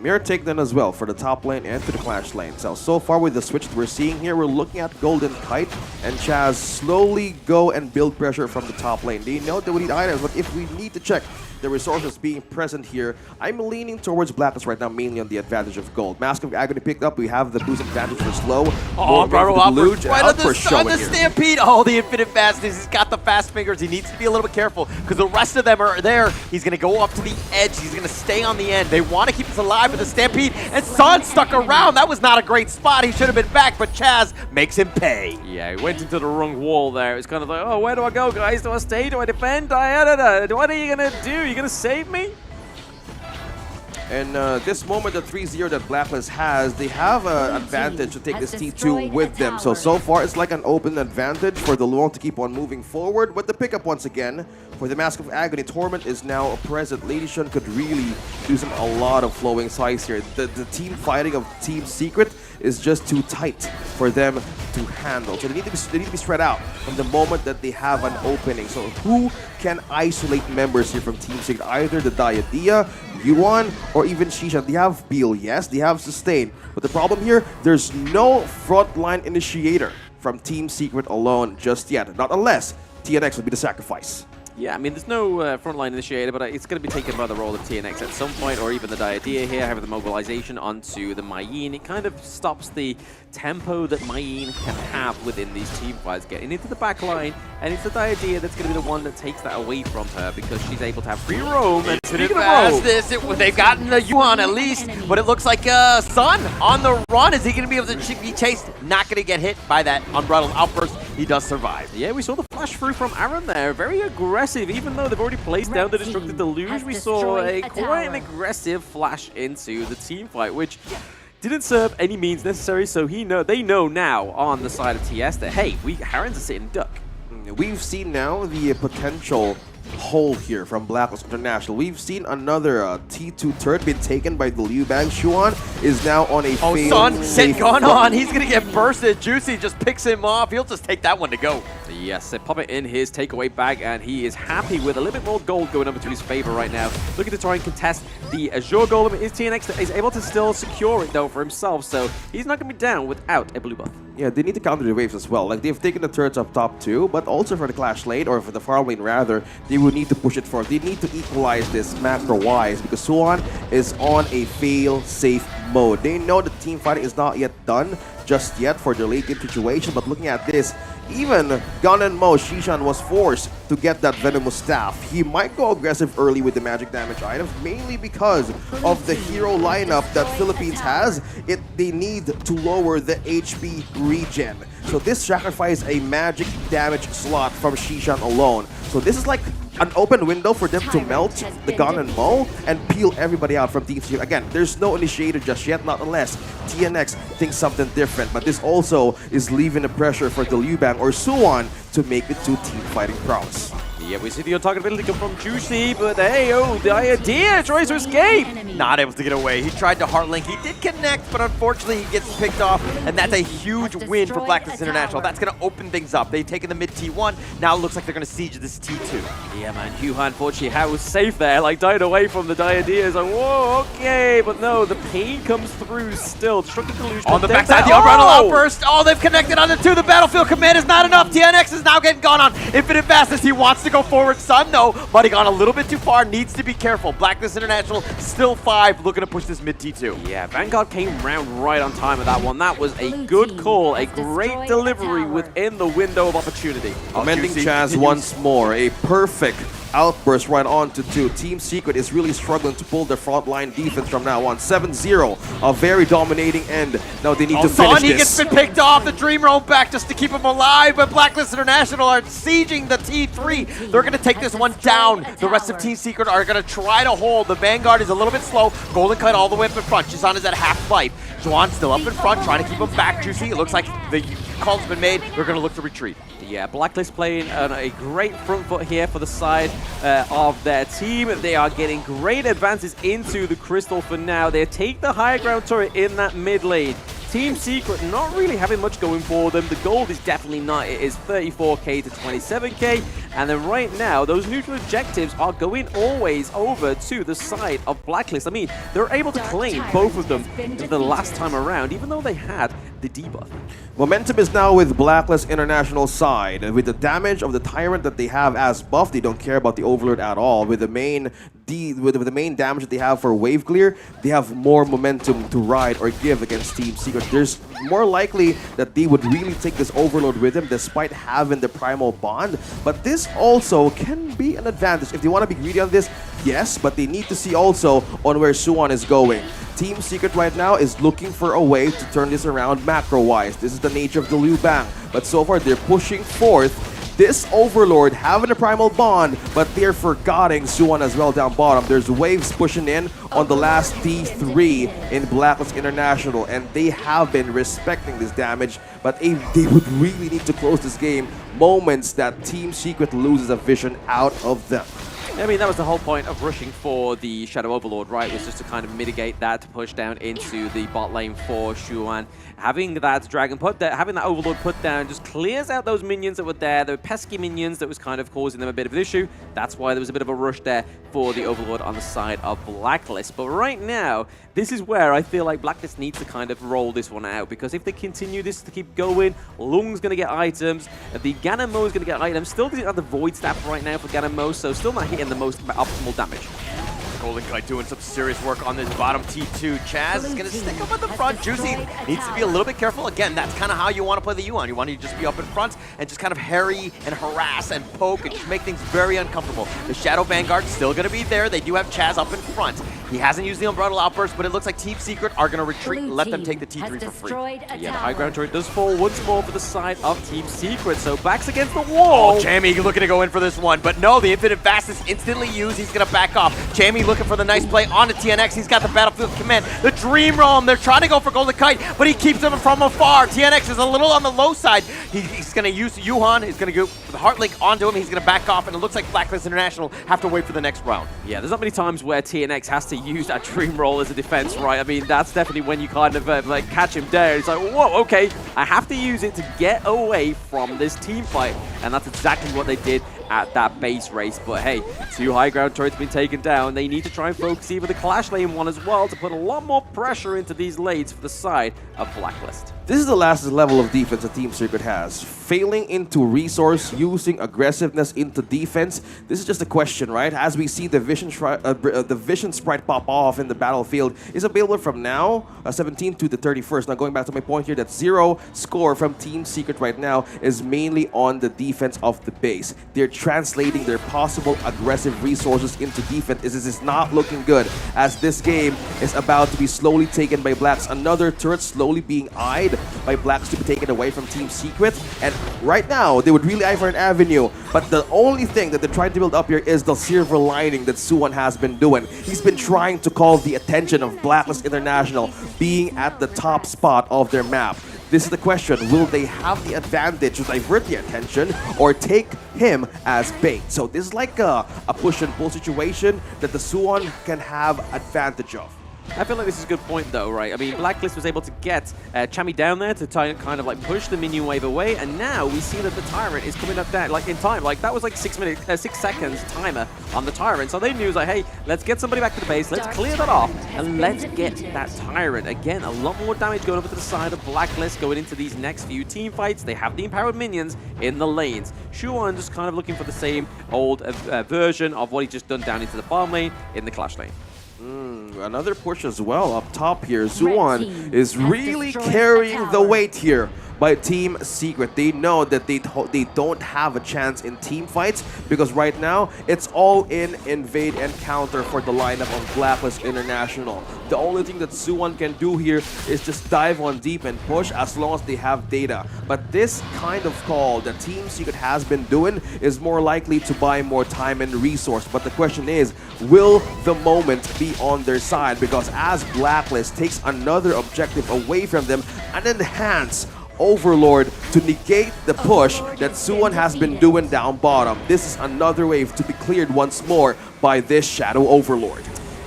Mirror takedown as well for the top lane and to the Clash lane. So far with the switch that we're seeing here, we're looking at Golden Kite and Chaz slowly go and build pressure from the top lane. They know that we need items, but if we need to check the resources being present here, I'm leaning towards Blacklist right now, mainly on the advantage of gold. Mask of Agony picked up. We have the boost advantage for slow. Oh, Bravo Outburst right on the here. Stampede. Oh, the Infinite Fastness. He's got the fast fingers. He needs to be a little bit careful because the rest of them are there. He's going to go up to the edge. He's going to stay on the end. They want to keep us alive with the Stampede. And Sun stuck around. That was not a great spot. He should have been back, but Chaz makes him pay. Yeah, he went into the wrong wall there. It's kind of like, oh, where do I go, guys? Do I stay? Do I defend? What are you going to do? You going to save me? And this moment, the 3-0 that Blacklist has, they have an advantage to take this T2 with them. So far, it's like an open advantage for the Luong to keep on moving forward. But the pickup once again for the Mask of Agony. Torment is now present. Lady Shun could really do a lot of flowing size here. The team fighting of Team Secret is just too tight for them to handle. So they need to be spread out from the moment that they have an opening. So who can isolate members here from Team Secret? Either the Diadia, Yuan, or even Shisha. They have Beal, yes, they have Sustain. But the problem here, there's no frontline initiator from Team Secret alone just yet. Not unless TNX would be the sacrifice. Yeah, I mean, there's no frontline initiator, but it's going to be taken by the role of TNX at some point, or even the Diadia here, having the mobilization onto the Mayin. It kind of stops the tempo that Mayin can have within these team fights, getting into the back line, and it's the Diadia that's going to be the one that takes that away from her, because she's able to have free roam. And speaking of roam, they've gotten the Yuan at least, but it looks like Sun on the run. Is he going to be able to be chased? Not going to get hit by that Unbridled Outburst. he does survive. Yeah, we saw the flash through from Aaron there. Very aggressive, even though they've already placed down the Destructive Deluge. We saw quite an aggressive flash into the team fight, which didn't serve any means necessary, so they know now on the side of TS that, hey, Harren's a sitting duck. We've seen now the potential hole here from Blacklist International. We've seen another T2 turret been taken by the Liu Bang. Xuan is now on a Sun gone on. He's going to get bursted. Juicy just picks him off. He'll just take that one to go. Yes, they pop it in his takeaway bag, and he is happy with a little bit more gold going over to his favor right now. Looking to try and contest the Azure Golem. His TNX is able to still secure it, though, for himself, so he's not going to be down without a blue buff. Yeah, they need to counter the waves as well. Like, they've taken the turrets up top too, but also for the Clash lane, or for the farm lane rather, they will need to push it forward. They need to equalize this macro-wise, because Xuan is on a fail-safe mode. They know the team fighting is not yet done just yet for the late game situation, but looking at this, even Gun and Mo, Shishan was forced to get that Venomous Staff. He might go aggressive early with the magic damage items, mainly because of the hero lineup that Philippines has. They need to lower the HP regen. So this sacrifices a magic damage slot from Shishan alone. So this is like an open window for them to melt the Gun and Mo and peel everybody out from Team Secret. Again, there's no initiator just yet, not unless TNX thinks something different. But this also is leaving the pressure for the Liu Bang or Xuan to make it to team fighting prowess. Yeah, we see the on-target ability come from Juicy, but hey, the idea tries to escape. Not able to get away. He tried to heart link. He did connect, but unfortunately he gets picked off, and that's a huge win for Blacklist International. That's going to open things up. They've taken the mid T1. Now it looks like they're going to siege this T2. Yeah, man. Huhan, unfortunately, was safe there, like died away from the Diadeas. Like, whoa, okay, but no, the pain comes through still. Destructive Delusion on the backside, the Unbridled Outburst. Oh, they've connected on the two. The Battlefield Command is not enough. TNX is now getting gone on infinite fastness. He wants to go forward. Sun, though, but he gone a little bit too far. Needs to be careful. Blacklist International still 5, looking to push this mid T2. Yeah, Vanguard came round right on time with that one. That was a good call, a great delivery within the window of opportunity. Amending Chaz once more, a perfect outburst right onto 2. Team Secret is really struggling to pull their frontline defense from now on. 7-0, a very dominating end. Now they need to finish Son, he gets been picked off. The Dream Roam back just to keep him alive, but Blacklist International are sieging the T3. They're going to take this one down. The rest of Team Secret are going to try to hold. The Vanguard is a little bit slow. Golden Kite all the way up in front. Shizan is at half life. Juan still up in front, trying to keep him back. Juicy, it looks like the call's been made. They're going to look to retreat. Yeah, Blacklist playing a great front foot here for the side of their team. They are getting great advances into the Crystal for now. They take the higher ground turret in that mid lane. Team Secret not really having much going for them. The gold is definitely not. It is 34k to 27k. And then right now, those neutral objectives are going always over to the side of Blacklist. I mean, they're able to claim both of them the last time around, even though they had the debuff. Momentum is now with Blacklist International side. With the damage of the Tyrant that they have as buff, they don't care about the Overlord at all. With the main damage that they have for wave clear, they have more momentum to ride or give against Team Secret. There's more likely that they would really take this Overload with them despite having the Primal Bond. But this also can be an advantage. If they want to be greedy on this, yes, but they need to see also on where Xuan is going. Team Secret right now is looking for a way to turn this around macro-wise. This is the nature of the Liu Bang. But so far, they're pushing forth this Overlord, having a Primal Bond, but they're forgetting Xuan as well down bottom. There's waves pushing in on the last T3 in Blacklist International, and they have been respecting this damage, but they would really need to close this game moments that Team Secret loses a vision out of them. I mean, that was the whole point of rushing for the Shadow Overlord, right? Was just to kind of mitigate that, to push down into the bot lane for Xuan. Having that Dragon put there, having that Overlord put down just clears out those minions that were there. The pesky minions that was kind of causing them a bit of an issue. That's why there was a bit of a rush there for the Overlord on the side of Blacklist. But right now, this is where I feel like Blacklist needs to kind of roll this one out, because if they continue this to keep going, Lung's going to get items, the Ganamo is going to get items. Still doesn't have the Void Staff right now for Ganamo, so still not hitting the most optimal damage. Golden Kite doing some serious work on this bottom T2. Chaz is going to stick up at the front. Juicy needs to be a little bit careful. Again, that's kind of how you want to play the Yuan. You want to just be up in front and just kind of harry and harass and poke and just make things very uncomfortable. The Shadow Vanguard still going to be there. They do have Chaz up in front. He hasn't used the Unbridled Outburst, but it looks like Team Secret are going to retreat and let them take the T3 for free. Yeah, the high ground turret does fall once more for the side of Team Secret, so backs against the wall. Oh, Jamie looking to go in for this one, but no, the Infinite Fast is instantly used. He's going to back off. Jamie looking for the nice play onto TNX. He's got the Battlefield Command, the Dream Realm. They're trying to go for Golden Kite, but he keeps them from afar. TNX is a little on the low side. He's going to use Yuhan. He's going to go the Heart Link onto him. He's going to back off, and it looks like Blacklist International have to wait for the next round. Yeah, there's not many times where TNX has to use that Dream Roll as a defense, right? I mean, that's definitely when you kind of like catch him there. It's like, whoa, okay, I have to use it to get away from this team fight. And that's exactly what they did at that base race. But hey, 2 high ground turrets been taken down. They need to try and focus either the Clash lane one as well to put a lot more pressure into these lanes for the side of Blacklist. This is the last level of defense that Team Secret has. Failing into resource, using aggressiveness into defense. This is just a question, right? As we see the Vision Sprite pop off in the battlefield is available from now, 17th to the 31st. Now going back to my point here, that 0 score from Team Secret right now is mainly on the defense of the base. They're translating their possible aggressive resources into defense. This is not looking good as this game is about to be slowly taken by Blacks. Another turret slowly being eyed by Blacks to be taken away from Team Secret. And right now, they would really eye for an avenue. But the only thing that they're trying to build up here is the silver lining that Suwon has been doing. He's been trying to call the attention of Blacklist International being at the top spot of their map. This is the question, will they have the advantage to divert the attention or take him as bait? So this is like a push and pull situation that the Suwon can have advantage of. I feel like this is a good point though, right? I mean, Blacklist was able to get Chami down there to kind of like push the minion wave away, and now we see that the Tyrant is coming up there like in time. Like that was like 6 seconds timer on the Tyrant. So they knew, like, hey, let's get somebody back to the base, let's clear that off, and let's get that Tyrant. Again, a lot more damage going over to the side of Blacklist going into these next few team fights. They have the empowered minions in the lanes. Shuan just kind of looking for the same old version of what he just done down into the farm lane in the Clash lane. Another push as well up top here. Suwon is really carrying the weight here by Team Secret. They know that they don't have a chance in team fights because right now it's all in invade and counter for the lineup of Blacklist International. The only thing that Suwon can do here is just dive on deep and push as long as they have data. But this kind of call that Team Secret has been doing is more likely to buy more time and resource. But the question is, will the moment be on their side? Because as Blacklist takes another objective away from them and enhance Overlord to negate the push that Suwon has been doing down bottom. This is another wave to be cleared once more by this Shadow Overlord.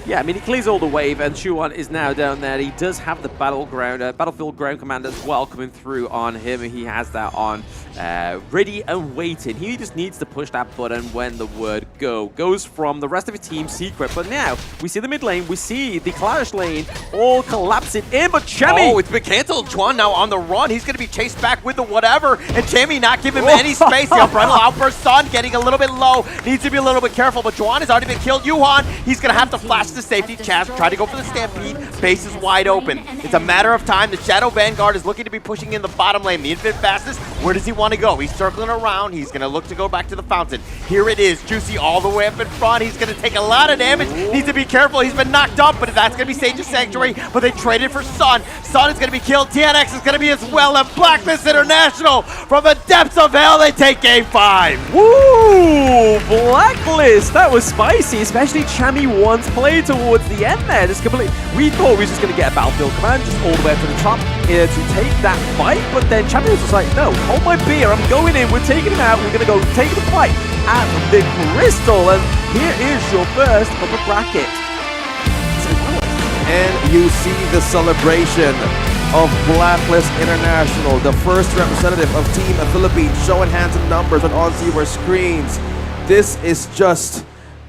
Yeah, I mean, he clears all the wave, and Shuan is now down there. He does have the Battlefield Ground Command as well coming through on him. He has that on ready and waiting. He just needs to push that button when the word go goes from the rest of his Team Secret. But now, we see the mid lane, we see the Clash lane all collapsing in, but Chami! Oh, it's been cancelled. Juan now on the run. He's going to be chased back with the whatever, and Jamie not giving him any space. The Unbridled Outburst Sun getting a little bit low. Needs to be a little bit careful, but Juan has already been killed. Yuhan, he's going to have to flash the safety. Chaz try to go for the Stampede. Base is wide open. It's a matter of time. The Shadow Vanguard is looking to be pushing in the bottom lane. The Infinite Fastest, where does he want to go? He's circling around. He's going to look to go back to the fountain. Here it is. Juicy all the way up in front. He's going to take a lot of damage. Needs to be careful. He's been knocked up, but that's going to be Sage's Sanctuary. But they traded for Sun. Sun is going to be killed. TNX is going to be as well. And Blacklist International, from the depths of hell, they take Game 5. Woo! Blacklist! That was spicy, especially Chami once played towards the end there. We thought we were just going to get a Battlefield Command just all the way up to the top to take that fight, but then Chami was just like, no, hold my beer, I'm going in, we're taking him out, we're going to go take the fight at the Crystal, and here is your first upper bracket. And you see the celebration of Blacklist International, the first representative of Team Philippines, showing hands and numbers on on-viewer screens. This is just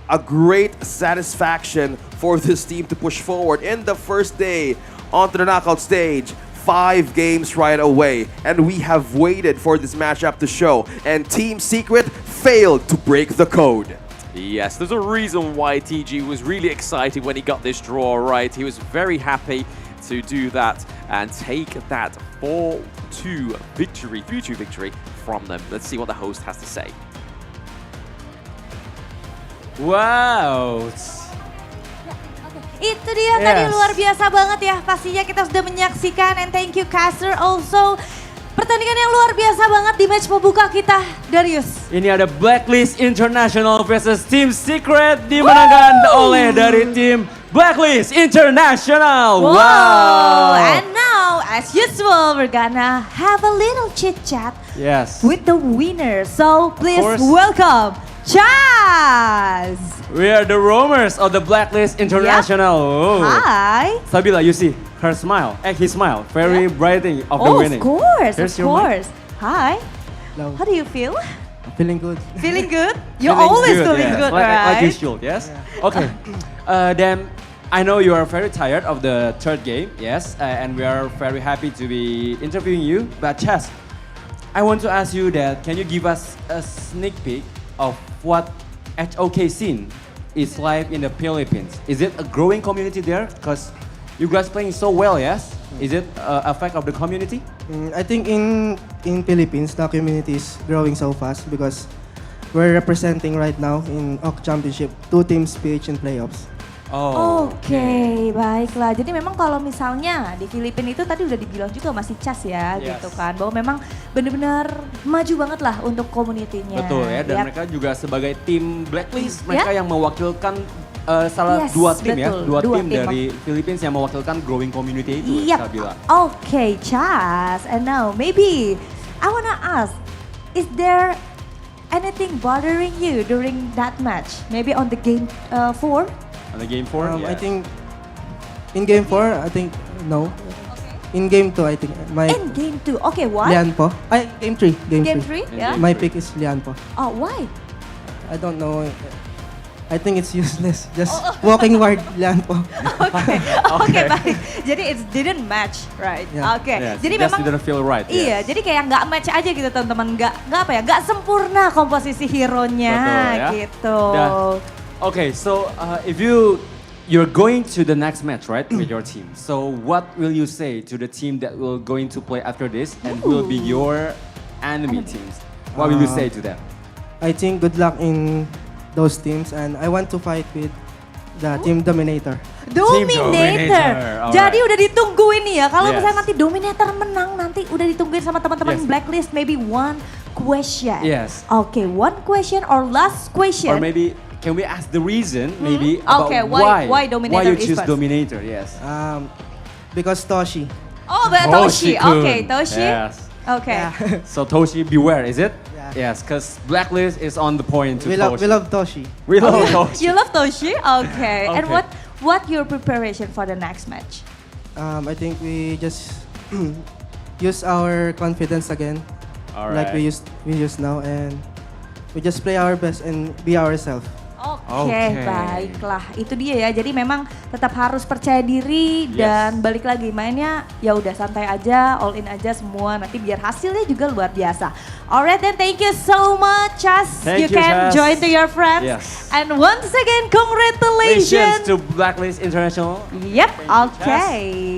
a great satisfaction for this team to push forward in the first day onto the knockout stage. 5 games right away, and we have waited for this matchup to show, and Team Secret failed to break the code. Yes, there's a reason why TG was really excited when he got this draw right. He was very happy to do that and take that 4-2 victory, 3-2 victory from them. Let's see what the host has to say. Wow. Itu dia tadi luar biasa banget ya. Pastinya kita sudah menyaksikan and thank you caster also. Pertandingan yang luar biasa banget di match pembuka kita, Darius. Ini ada Blacklist International versus Team Secret dimenangkan oleh dari tim Blacklist International. Wow. And now, as usual, we're gonna have a little chit chat with the winner. So please welcome Chaz. We are the roamers of the Blacklist International. Yep. Hi. Sabila, you see her smile, his smile, very brightening of the winning. Of course, Here's of course. Hi. Hello. How do you feel? Feeling good. Feeling good? You're always feeling good, like you right? should, yes? Okay. Then I know you are very tired of the third game, yes, and we are very happy to be interviewing you. But Chess, I want to ask you that can you give us a sneak peek of what HOK scene is like in the Philippines? Is it a growing community there? Because you guys playing so well, yes? Is it a fact of the community? I think in Philippines, the community is growing so fast because we're representing right now in OK Championship 2 teams PH in playoffs. Oke, baiklah. Jadi memang kalau misalnya di Filipina itu tadi udah dibilang juga masih Chas ya, gitu kan. Bahwa memang benar-benar maju banget lah untuk komunitinya. Betul ya, dan mereka juga sebagai tim Blacklist, mereka yang mewakilkan dua tim ya, dua tim dari Philippines yang mewakilkan growing community itu, Sabila. Oke, Chas. And now maybe I wanna ask, is there anything bothering you during that match? Maybe on the game 4? On the game 4? I think in game 4, I think no. In game 2, I think in game 2, okay, what? Lian po. Game 3. Game 3, yeah. My pick is Lian po. Oh, why? I don't know. I think it's useless. Just walking wide Lian po. Okay, baik. Jadi it didn't match, right? Yeah. Oke. Yes, Jadi just memang didn't feel right. Iya, jadi kayak nggak match aja gitu teman-teman. Nggak apa ya? Nggak sempurna komposisi hero-nya gitu. Okay, so if you're going to the next match, right, with your team. So what will you say to the team that will going to play after this and will be your enemy teams? What will you say to them? I think good luck in those teams and I want to fight with the team Dominator. Dominator. Jadi udah ditungguin nih ya. Kalau misalnya nanti Dominator menang, nanti udah ditungguin sama teman-teman Blacklist. Maybe one question. Yes. Okay, one question or last question. Or maybe can we ask the reason maybe about why Dominator why you is choose first? Dominator? Yes. Because Toshi. Oh, but Toshi. Okay, Toshi. Yes. Okay. So Toshi, beware, is it? Yes, because Blacklist is on the point to Toshi. We love Toshi. We love Toshi. You love Toshi? Okay. And what your preparation for the next match? I think we just use our confidence again, like we use now, and we just play our best and be ourselves. Oke, baiklah. Itu dia ya. Jadi memang tetap harus percaya diri dan balik lagi mainnya ya udah santai aja, all in aja semua. Nanti biar hasilnya juga luar biasa. Alright, then thank you so much, Chas. You can join to your friends. Yes. And once again, congratulations to Blacklist International. Yep, oke.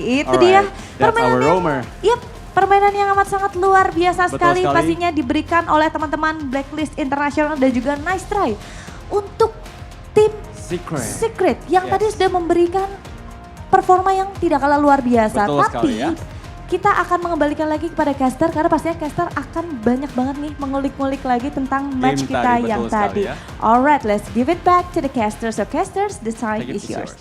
Itu dia permainannya. Yep. Permainan yang amat sangat luar biasa sekali pastinya diberikan oleh teman-teman Blacklist International dan juga nice try untuk tim Secret yang tadi sudah memberikan performa yang tidak kalah luar biasa. Tapi kita akan mengembalikan lagi kepada caster karena pastinya caster akan banyak banget nih mengulik-ngulik lagi tentang match kita yang tadi. Alright, let's give it back to the casters. So casters, the time is yours.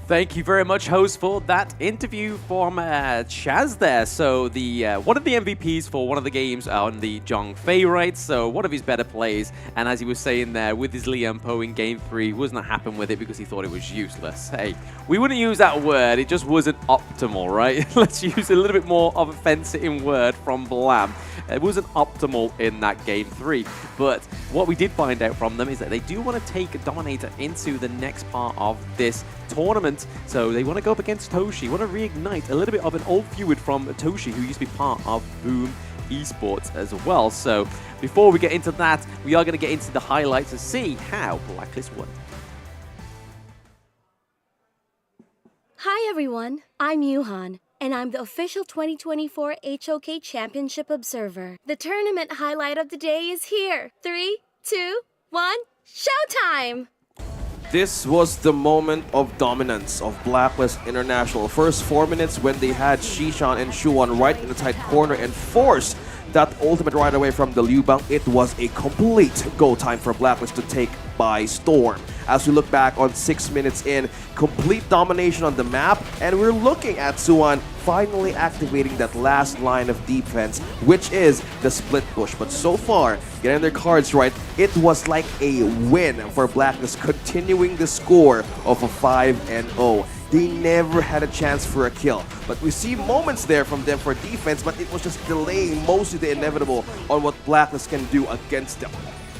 Thank you very much, host, for that interview from Chaz there. So the one of the MVPs for one of the games on the Zhong Fei, right? So one of his better plays. And as he was saying there, with his Lian Po in Game 3, wasn't happy with it because he thought it was useless. Hey, we wouldn't use that word. It just wasn't optimal, right? Let's use a little bit more of a fencing word from Blam. It wasn't optimal in that Game 3. But what we did find out from them is that they do want to take Dominator into the next part of this tournament. So they want to go up against Toshi, want to reignite a little bit of an old feud from Toshi, who used to be part of Boom Esports as well. So before we get into that, we are going to get into the highlights to see how Blacklist won. Hi everyone, I'm Yuhan, and I'm the official 2024 HOK Championship Observer. The tournament highlight of the day is here. 3, 2, 1, showtime! This was the moment of dominance of Blacklist International. First 4 minutes when they had Shishan and Shuan right in the tight corner and forced that ultimate right away from the Liu Bang. It was a complete go time for Blacklist to take by storm. As we look back on 6 minutes in, complete domination on the map, and we're looking at Suwon finally activating that last line of defense, which is the split push. But so far, getting their cards right, it was like a win for Blacklist, continuing the score of a 5-0. They never had a chance for a kill. But we see moments there from them for defense, but it was just delaying mostly the inevitable on what Blacklist can do against them.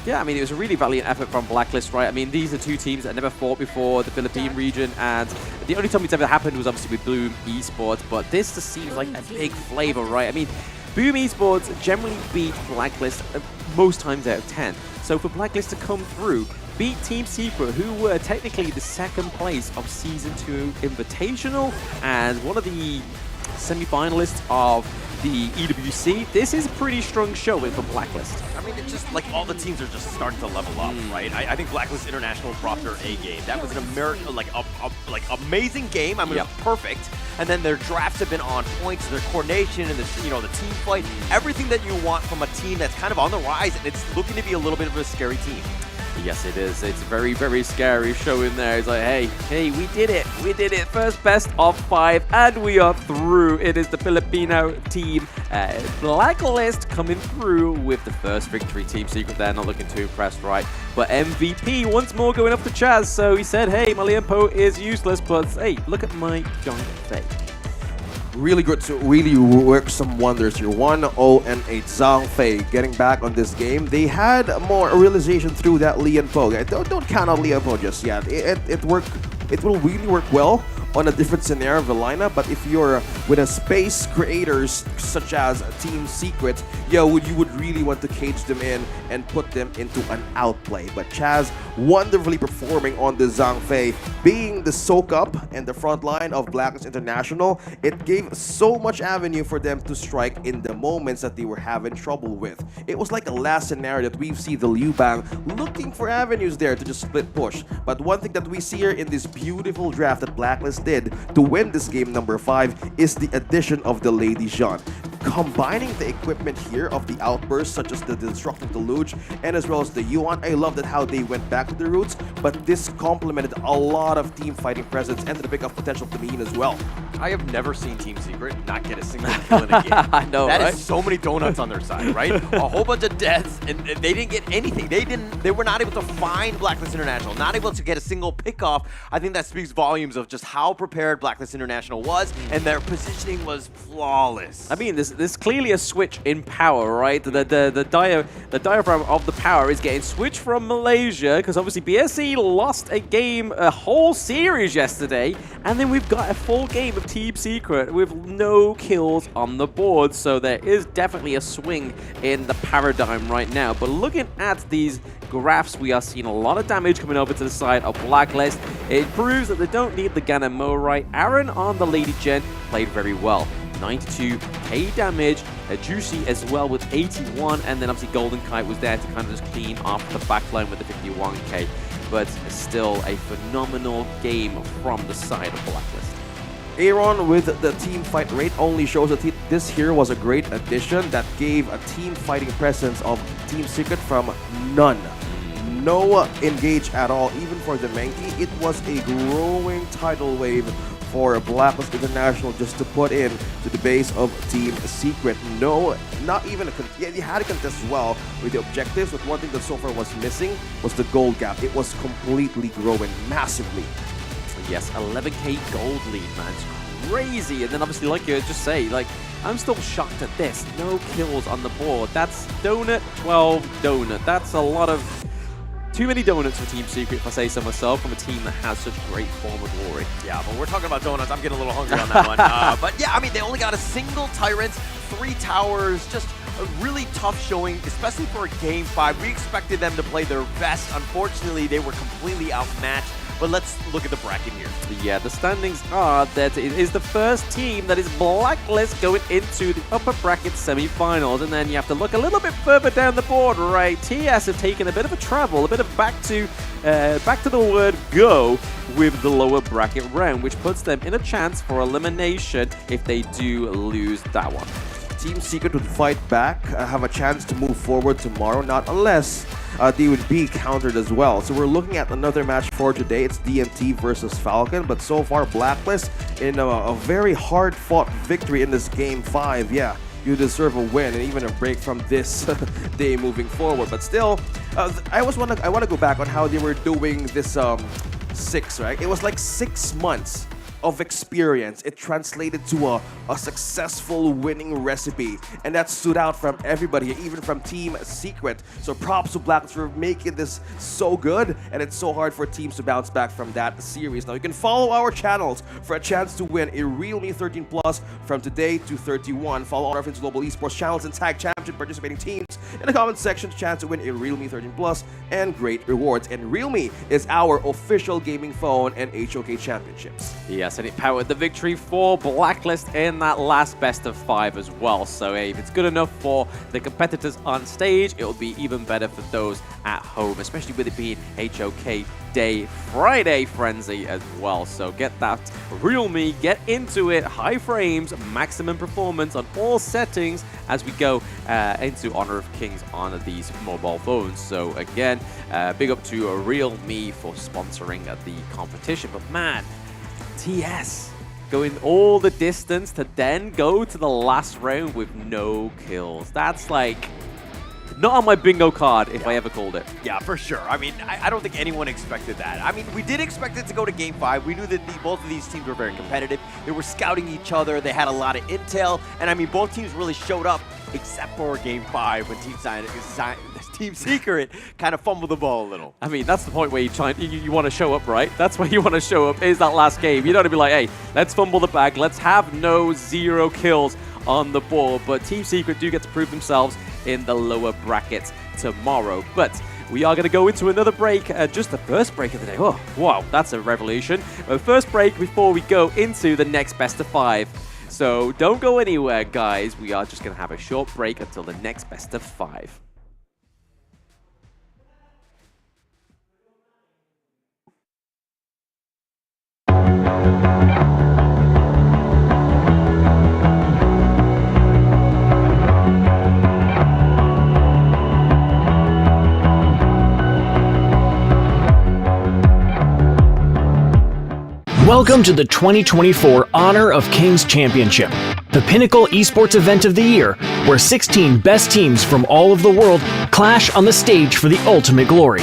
Yeah, I mean, it was a really valiant effort from Blacklist, right? I mean, these are two teams that never fought before, the Philippine region, and the only time it's ever happened was obviously with Bloom Esports, but this just seems like a big flavor, right? I mean, Bloom Esports generally beat Blacklist most times out of 10. So for Blacklist to come through, beat Team Secret, who were technically the second place of Season 2 Invitational and one of the semi-finalists of the EWC, this is a pretty strong showing for Blacklist. I mean, it's just like all the teams are just starting to level up, right? I think Blacklist International brought their A game. That was an amazing game. I mean, it was perfect. And then their drafts have been on point, so their coordination and the team fight, everything that you want from a team that's kind of on the rise, and it's looking to be a little bit of a scary team. Yes, it is. It's very, very scary showing there. It's like, hey, we did it. We did it. First best of 5, and we are through. It is the Filipino team, Blacklist, coming through with the first victory. Team Secret there, not looking too impressed, right? But MVP once more going up to Chaz. So he said, hey, my Lianpo is useless, but hey, look at my John Fei. Really good to really work some wonders here. 1-0 and a Zhang Fei getting back on this game. They had more realization through that Lian Po. Don't count out Lian Po just yet. It worked. It will really work well on a different scenario of the lineup, but if you're with a space creators such as Team Secret, you would really want to cage them in and put them into an outplay. But Chaz wonderfully performing on the Zhang Fei, being the soak up and the front line of Blacklist International, it gave so much avenue for them to strike in the moments that they were having trouble with. It was like a last scenario that we've seen the Liu Bang looking for avenues there to just split push. But one thing that we see here in this beautiful draft that Blacklist did to win this game number 5 is the addition of the Lady Jean. Combining the equipment here of the outbursts such as the Destructive Deluge and as well as the Yuan. I love that how they went back to the roots, but this complemented a lot of team fighting presence and the pickup potential to Mean as well. I have never seen Team Secret not get a single kill in a game. I know, that right? is so many donuts on their side, right? A whole bunch of deaths, and they didn't get anything. They were not able to find Blacklist International, not able to get a single pick off. I think that speaks volumes of just how prepared Blacklist International was, and their positioning was flawless. I mean, there's clearly a switch in power, right? The diaphragm of the power is getting switched from Malaysia, because obviously BSC lost a whole series yesterday, and then we've got a full game of Team Secret with no kills on the board, so there is definitely a swing in the paradigm right now. But looking at these graphs, we are seeing a lot of damage coming over to the side of Blacklist. It proves that they don't need the Gannon Mo, right? Aaron on the Lady Gen played very well. 92k damage, Juicy as well with 81, and then obviously Golden Kite was there to kind of just clean off the backline with the 51k. But still a phenomenal game from the side of Blacklist. Aaron with the team fight rate only shows that this here was a great addition that gave a team fighting presence of Team Secret from none. No engage at all, even for the Menki. It was a growing tidal wave for Blacklist International just to put in to the base of Team Secret. No, not even they had a contest as well with the objectives, but one thing that so far was missing was the gold gap. It was completely growing massively. Yes, 11k gold lead, man. It's crazy. And then obviously, like you just say, like, I'm still shocked at this. No kills on the board. That's donut, 12 donut. That's a lot of... Too many donuts for Team Secret, if I say so myself, from a team that has such great form of glory. Yeah, but we're talking about donuts. I'm getting a little hungry on that one. But yeah, I mean, they only got a single Tyrant, 3 towers, just a really tough showing, especially for a Game 5. We expected them to play their best. Unfortunately, they were completely outmatched But let's look at the bracket here. Yeah, the standings are that it is the first team that is Blacklist going into the upper bracket semi-finals, and then you have to look a little bit further down the board, right? TS have taken a bit of a travel, a bit of back to the word go with the lower bracket round, which puts them in a chance for elimination if they do lose that one. Team Secret would fight back, have a chance to move forward tomorrow, not unless they would be countered as well. So we're looking at another match for today. It's DMT versus Falcon, but so far Blacklist in a very hard-fought victory in this Game 5. Yeah, you deserve a win and even a break from this day moving forward. But still, I want to go back on how they were doing this 6, right? It was like 6 months of experience. It translated to a successful winning recipe, and that stood out from everybody, even from Team Secret. So props to Blacklist for making this so good, and it's so hard for teams to bounce back from that series. Now you can follow our channels for a chance to win a Realme 13 Plus from today to 31. Follow our Global Esports channels and tag championship participating teams in the comment section to chance to win a Realme 13 Plus and great rewards. And Realme is our official gaming phone and HOK championships. Yes, and it powered the victory for Blacklist in that last best of 5 as well. So hey, if it's good enough for the competitors on stage, it'll be even better for those at home, especially with it being HOK Day Friday Frenzy as well. So get that Realme, get into it, high frames, maximum performance on all settings as we go into Honor of Kings on these mobile phones. So again, big up to Realme for sponsoring the competition. But man, TS going all the distance to then go to the last round with no kills. That's like not on my bingo card if I ever called it. Yeah, for sure. I mean, I don't think anyone expected that. I mean, we did expect it to go to Game 5. We knew that both of these teams were very competitive. They were scouting each other. They had a lot of intel. And I mean, both teams really showed up, except for Game 5 when Team Secret kind of fumbled the ball a little. I mean, that's the point where you want to show up, right? That's where you want to show up, is that last game. You don't want to be like, hey, let's fumble the bag. Let's have no 0 kills on the board. But Team Secret do get to prove themselves in the lower brackets tomorrow. But we are going to go into another break, just the first break of the day. Oh, wow, that's a revelation. First break before we go into the next best of 5. So don't go anywhere, guys. We are just going to have a short break until the next best of 5. Welcome to the 2024 Honor of Kings Championship, the pinnacle esports event of the year, where 16 best teams from all of the world clash on the stage for the ultimate glory.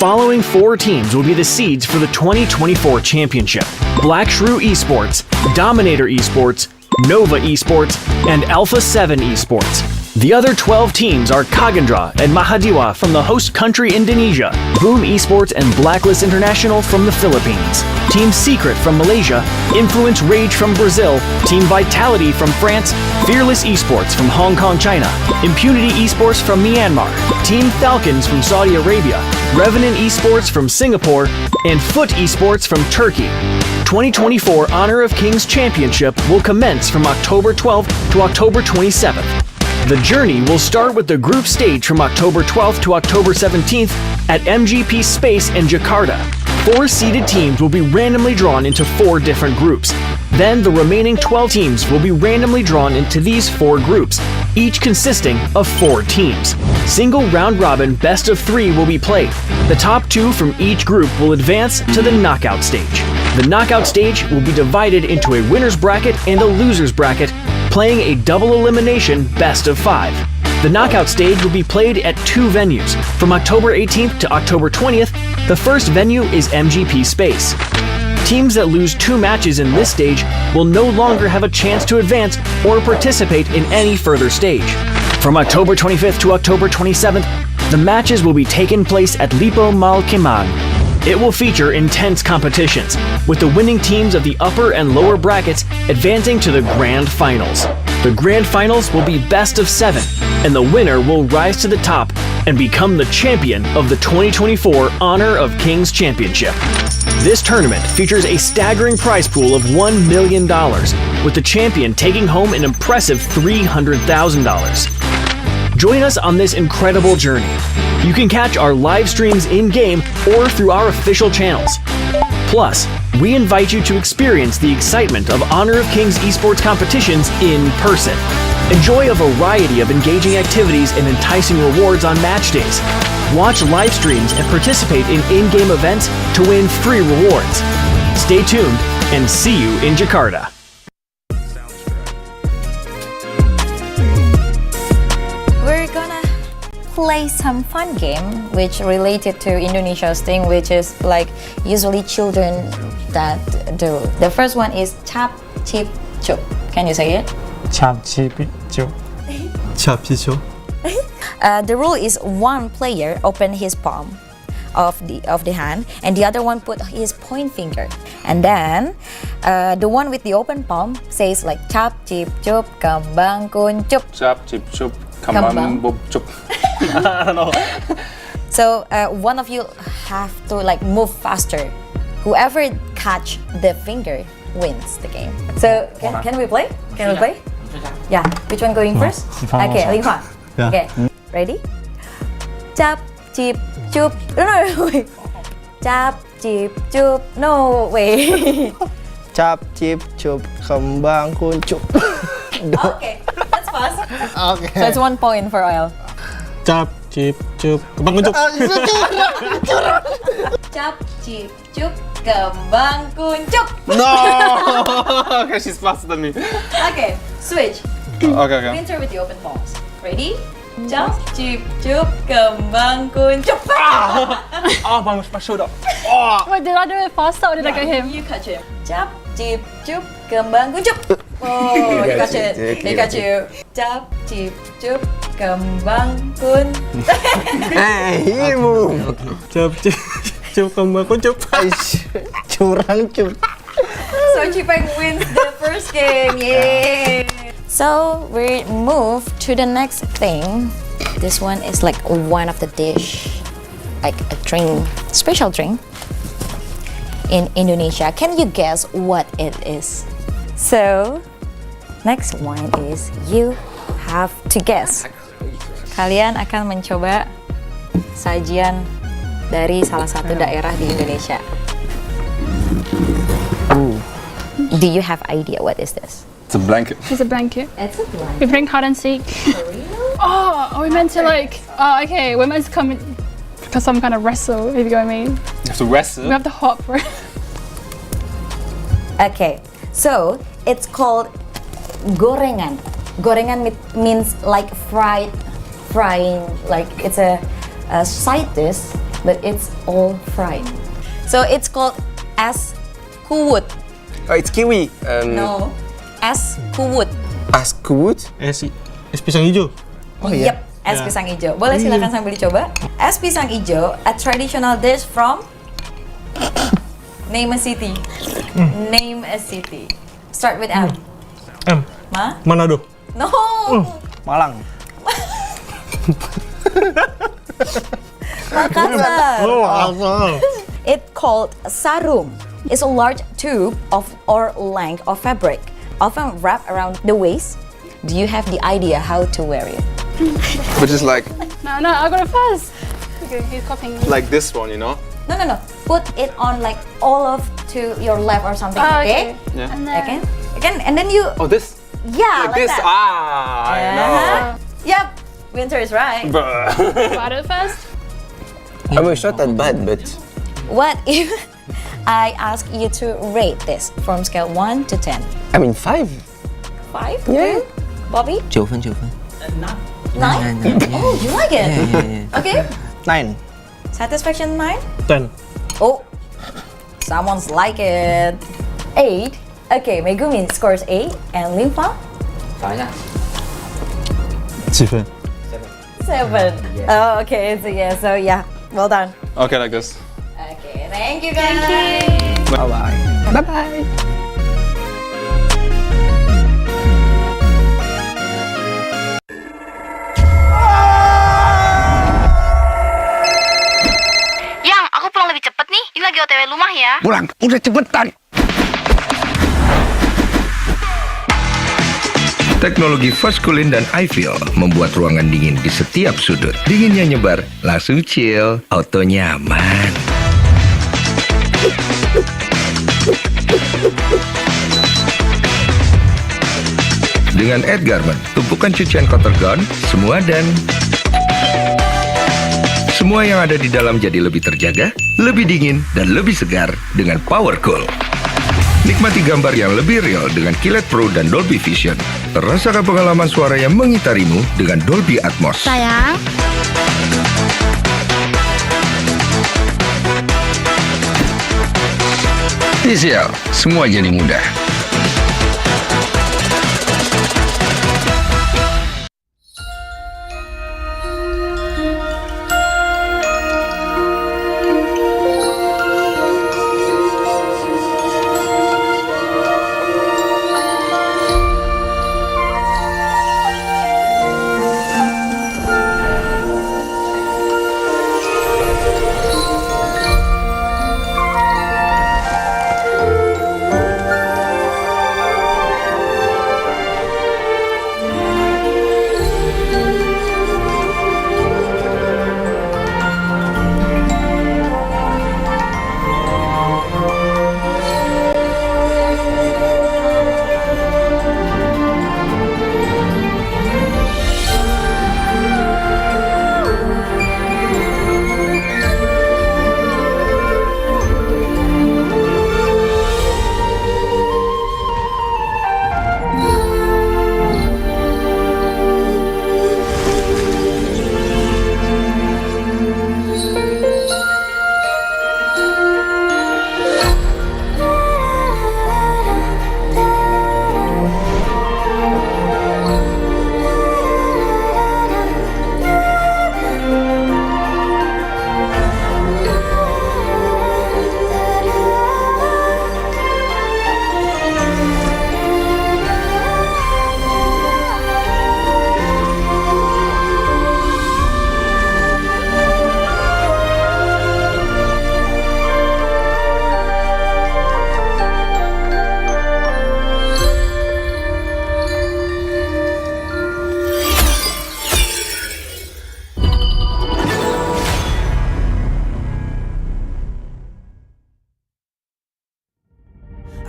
Following 4 teams will be the seeds for the 2024 championship: Black Shrew Esports, Dominator Esports, Nova Esports, and FLCN Esports. The other 12 teams are Kagandra and Mahadiwa from the host country Indonesia, Boom Esports and Blacklist International from the Philippines, Team Secret from Malaysia, Influence Rage from Brazil, Team Vitality from France, Fearless Esports from Hong Kong, China, Impunity Esports from Myanmar, Team Falcons from Saudi Arabia, Revenant Esports from Singapore, and Foot Esports from Turkey. 2024 Honor of Kings Championship will commence from October 12th to October 27th. The journey will start with the group stage from October 12th to October 17th at MGP Space in Jakarta. 4 seeded teams will be randomly drawn into 4 different groups. Then the remaining 12 teams will be randomly drawn into these 4 groups, each consisting of 4 teams. Single round-robin best of 3 will be played. The top 2 from each group will advance to the knockout stage. The knockout stage will be divided into a winner's bracket and a loser's bracket, playing a double elimination best of 5. The knockout stage will be played at 2 venues. From October 18th to October 20th, the first venue is MGP Space. Teams that lose 2 matches in this stage will no longer have a chance to advance or participate in any further stage. From October 25th to October 27th, the matches will be taking place at Lipo Malkemang. It will feature intense competitions, with the winning teams of the upper and lower brackets advancing to the Grand Finals. The Grand Finals will be best of 7, and the winner will rise to the top and become the champion of the 2024 Honor of Kings Championship. This tournament features a staggering prize pool of $1 million, with the champion taking home an impressive $300,000. Join us on this incredible journey. You can catch our live streams in-game or through our official channels. Plus, we invite you to experience the excitement of Honor of Kings esports competitions in person. Enjoy a variety of engaging activities and enticing rewards on match days. Watch live streams and participate in in-game events to win free rewards. Stay tuned and see you in Jakarta. We're gonna play some fun game which related to Indonesia's thing, which is like usually children that do. The first one is chap, chip, chup. Can you say it? Chap, chip, chup. Chap, chip, chup. The rule is one player open his palm of the hand and the other one put his point finger, and then the one with the open palm says like chap, chip, chup, kembang kuncup. Chap, chip, chup, kembang bob chup. I don't know. So one of you have to like move faster. Whoever catch the finger wins the game. So can we play? Can we play? Yeah. Which one going first? Okay, Lima. Yeah. Okay. Ready? Chap, chip, chup. No, wait. Chap, chip, chup. No, wait. Chap, chip, chup, kembang kuncup. Okay, that's fast. Okay. So it's 1 point for Oil. Chap, chip, chup, kembang kuncup. Chap, chip, chup, kembang kuncup. No! Okay, she's faster than me. Okay, switch. Okay. Winter with the open palms. Ready? Chap, chip, chup, kembang kuncup. Oh, my shoulder. Wait, did I do it faster or did I get him? You catch him. Chap, chip, chup, kembang kuncup. Oh, you catch it. He catch you. Chap, chip, chup, kembang kun. Hey, ibu. Chap, chip, chup, kembang kuncup. Curang cup. So Chipeng wins the first game. Yay! So we move to the next thing. This one is like one of the dish, like a drink, special drink in Indonesia. Can you guess what it is? So next one is you have to guess. Kalian akan mencoba sajian dari salah satu daerah di Indonesia. Do you have idea what is this? It's a blanket. It's a blanket. It's a blanket. We bring hide and seek. Oh, are we meant to like? Oh, okay. We're meant to come for some kind of wrestle. If you know what I mean. You have to wrestle. We have to hop for it. Okay, so it's called gorengan. Gorengan means like frying. Like it's a side dish, but it's all fried. So it's called es kuwut. Oh, it's kiwi. No, es kuwut. Es kuwut? Es pisang hijau. Oh iya. Yep, es pisang hijau. Boleh silakan sambil dicoba. Es pisang hijau, a traditional dish from name a city. Name a city. Start with M. M. Manado. No. Malang. Makassar. Oh, Makassar. It's called sarung. It's a large tube or length of fabric, often wrapped around the waist. Do you have the idea how to wear it? But just like No, I got it first. Okay, he's copying me. like this one, you know? No. Put it on like all of to your left or something. Okay. Yeah. And then Again, and then you. Oh, this. Yeah, like this. that. Ah, I know. Yep. Winter is right. got it first. I was not that bad, but What if I ask you to rate this from scale 1 to 10? I mean 5. 5? Yeah. Bobby? 9 分. 9? Oh, you like it? Yeah. Okay. 9. Satisfaction 9? 10. Oh, someone's like it. 8. Okay, Megumi scores 8. And Limfa? 7 分. 7. Oh, okay. So yeah, well done. Okay, like this. Okay, thank you guys. Bye-bye. Bye-bye. lagi OTW rumah ya. Pulang, udah cepetan. Teknologi Fast Cooling dan iFeel membuat ruangan dingin di setiap sudut. Dinginnya nyebar, langsung chill, auto nyaman. Dengan Edgarment, tumpukan cucian kotor gone, semua semua yang ada di dalam jadi lebih terjaga, lebih dingin, dan lebih segar dengan Power Cool. Nikmati gambar yang lebih real dengan Kilet Pro dan Dolby Vision. Rasakan pengalaman suara yang mengitarimu dengan Dolby Atmos. Sayang. TCL, semua jadi mudah.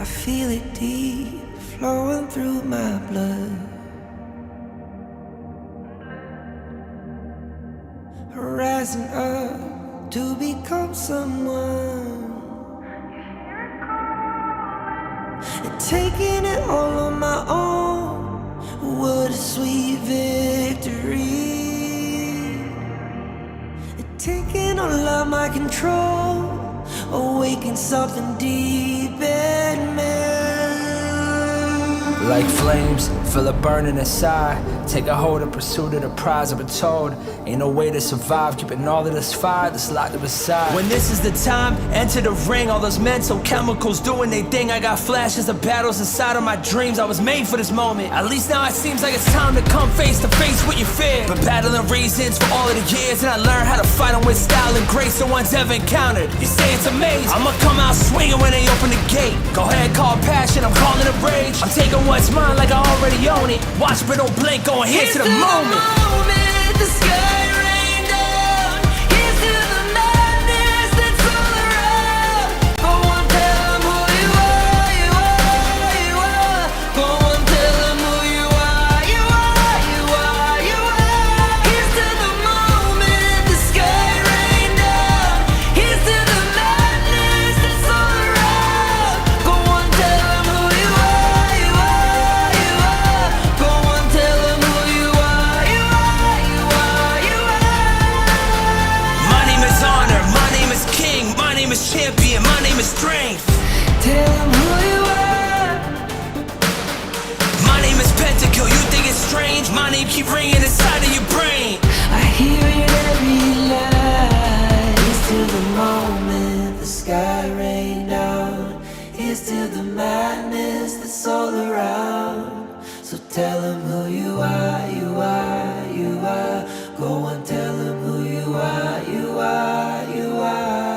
I feel it deep flowing through my blood. Rising up to become someone. And taking it all on my own. What a sweet victory. And taking all of my control. Awaken something deep in me. Like flames, feel it burning inside. Take a hold and pursuit of the prize. I've been told, ain't no way to survive. Keeping all of this fire that's locked up inside. When this is the time, enter the ring. All those mental chemicals doing they thing. I got flashes of battles inside of my dreams. I was made for this moment. At least now it seems like it's time to come face to face with your fear. Been battling reasons for all of the years, and I learned how to fight them with style and grace no one's ever encountered. You say it's amazing, I'ma come out swinging when they open the gate. Go ahead, call passion, I'm calling it rage. I'm taking what's mine like I already own it. Watch but don't blink, going here to the moment. The sky rained down. Here's to the madness that's all around. Go on, tell them who you are, you are, you are. Go on, tell them who you are, you are, you are, you are. Here's to the moment. The sky rained down. Here's to the madness that's all around. Go on, tell them who you are, you are, you are. Go on, tell them who you are, you are, you are, you are. My name is honor, my name is king, my name is champion, my name is strength. Tell them who you are. My name is Pentakill, you think it's strange? My name keep ringing inside of your brain. I hear it every night. Here's to the moment the sky rained down. Here's to the madness that's all around. So tell them who you are, you are, you are. Go and tell them who you are, you are, you are.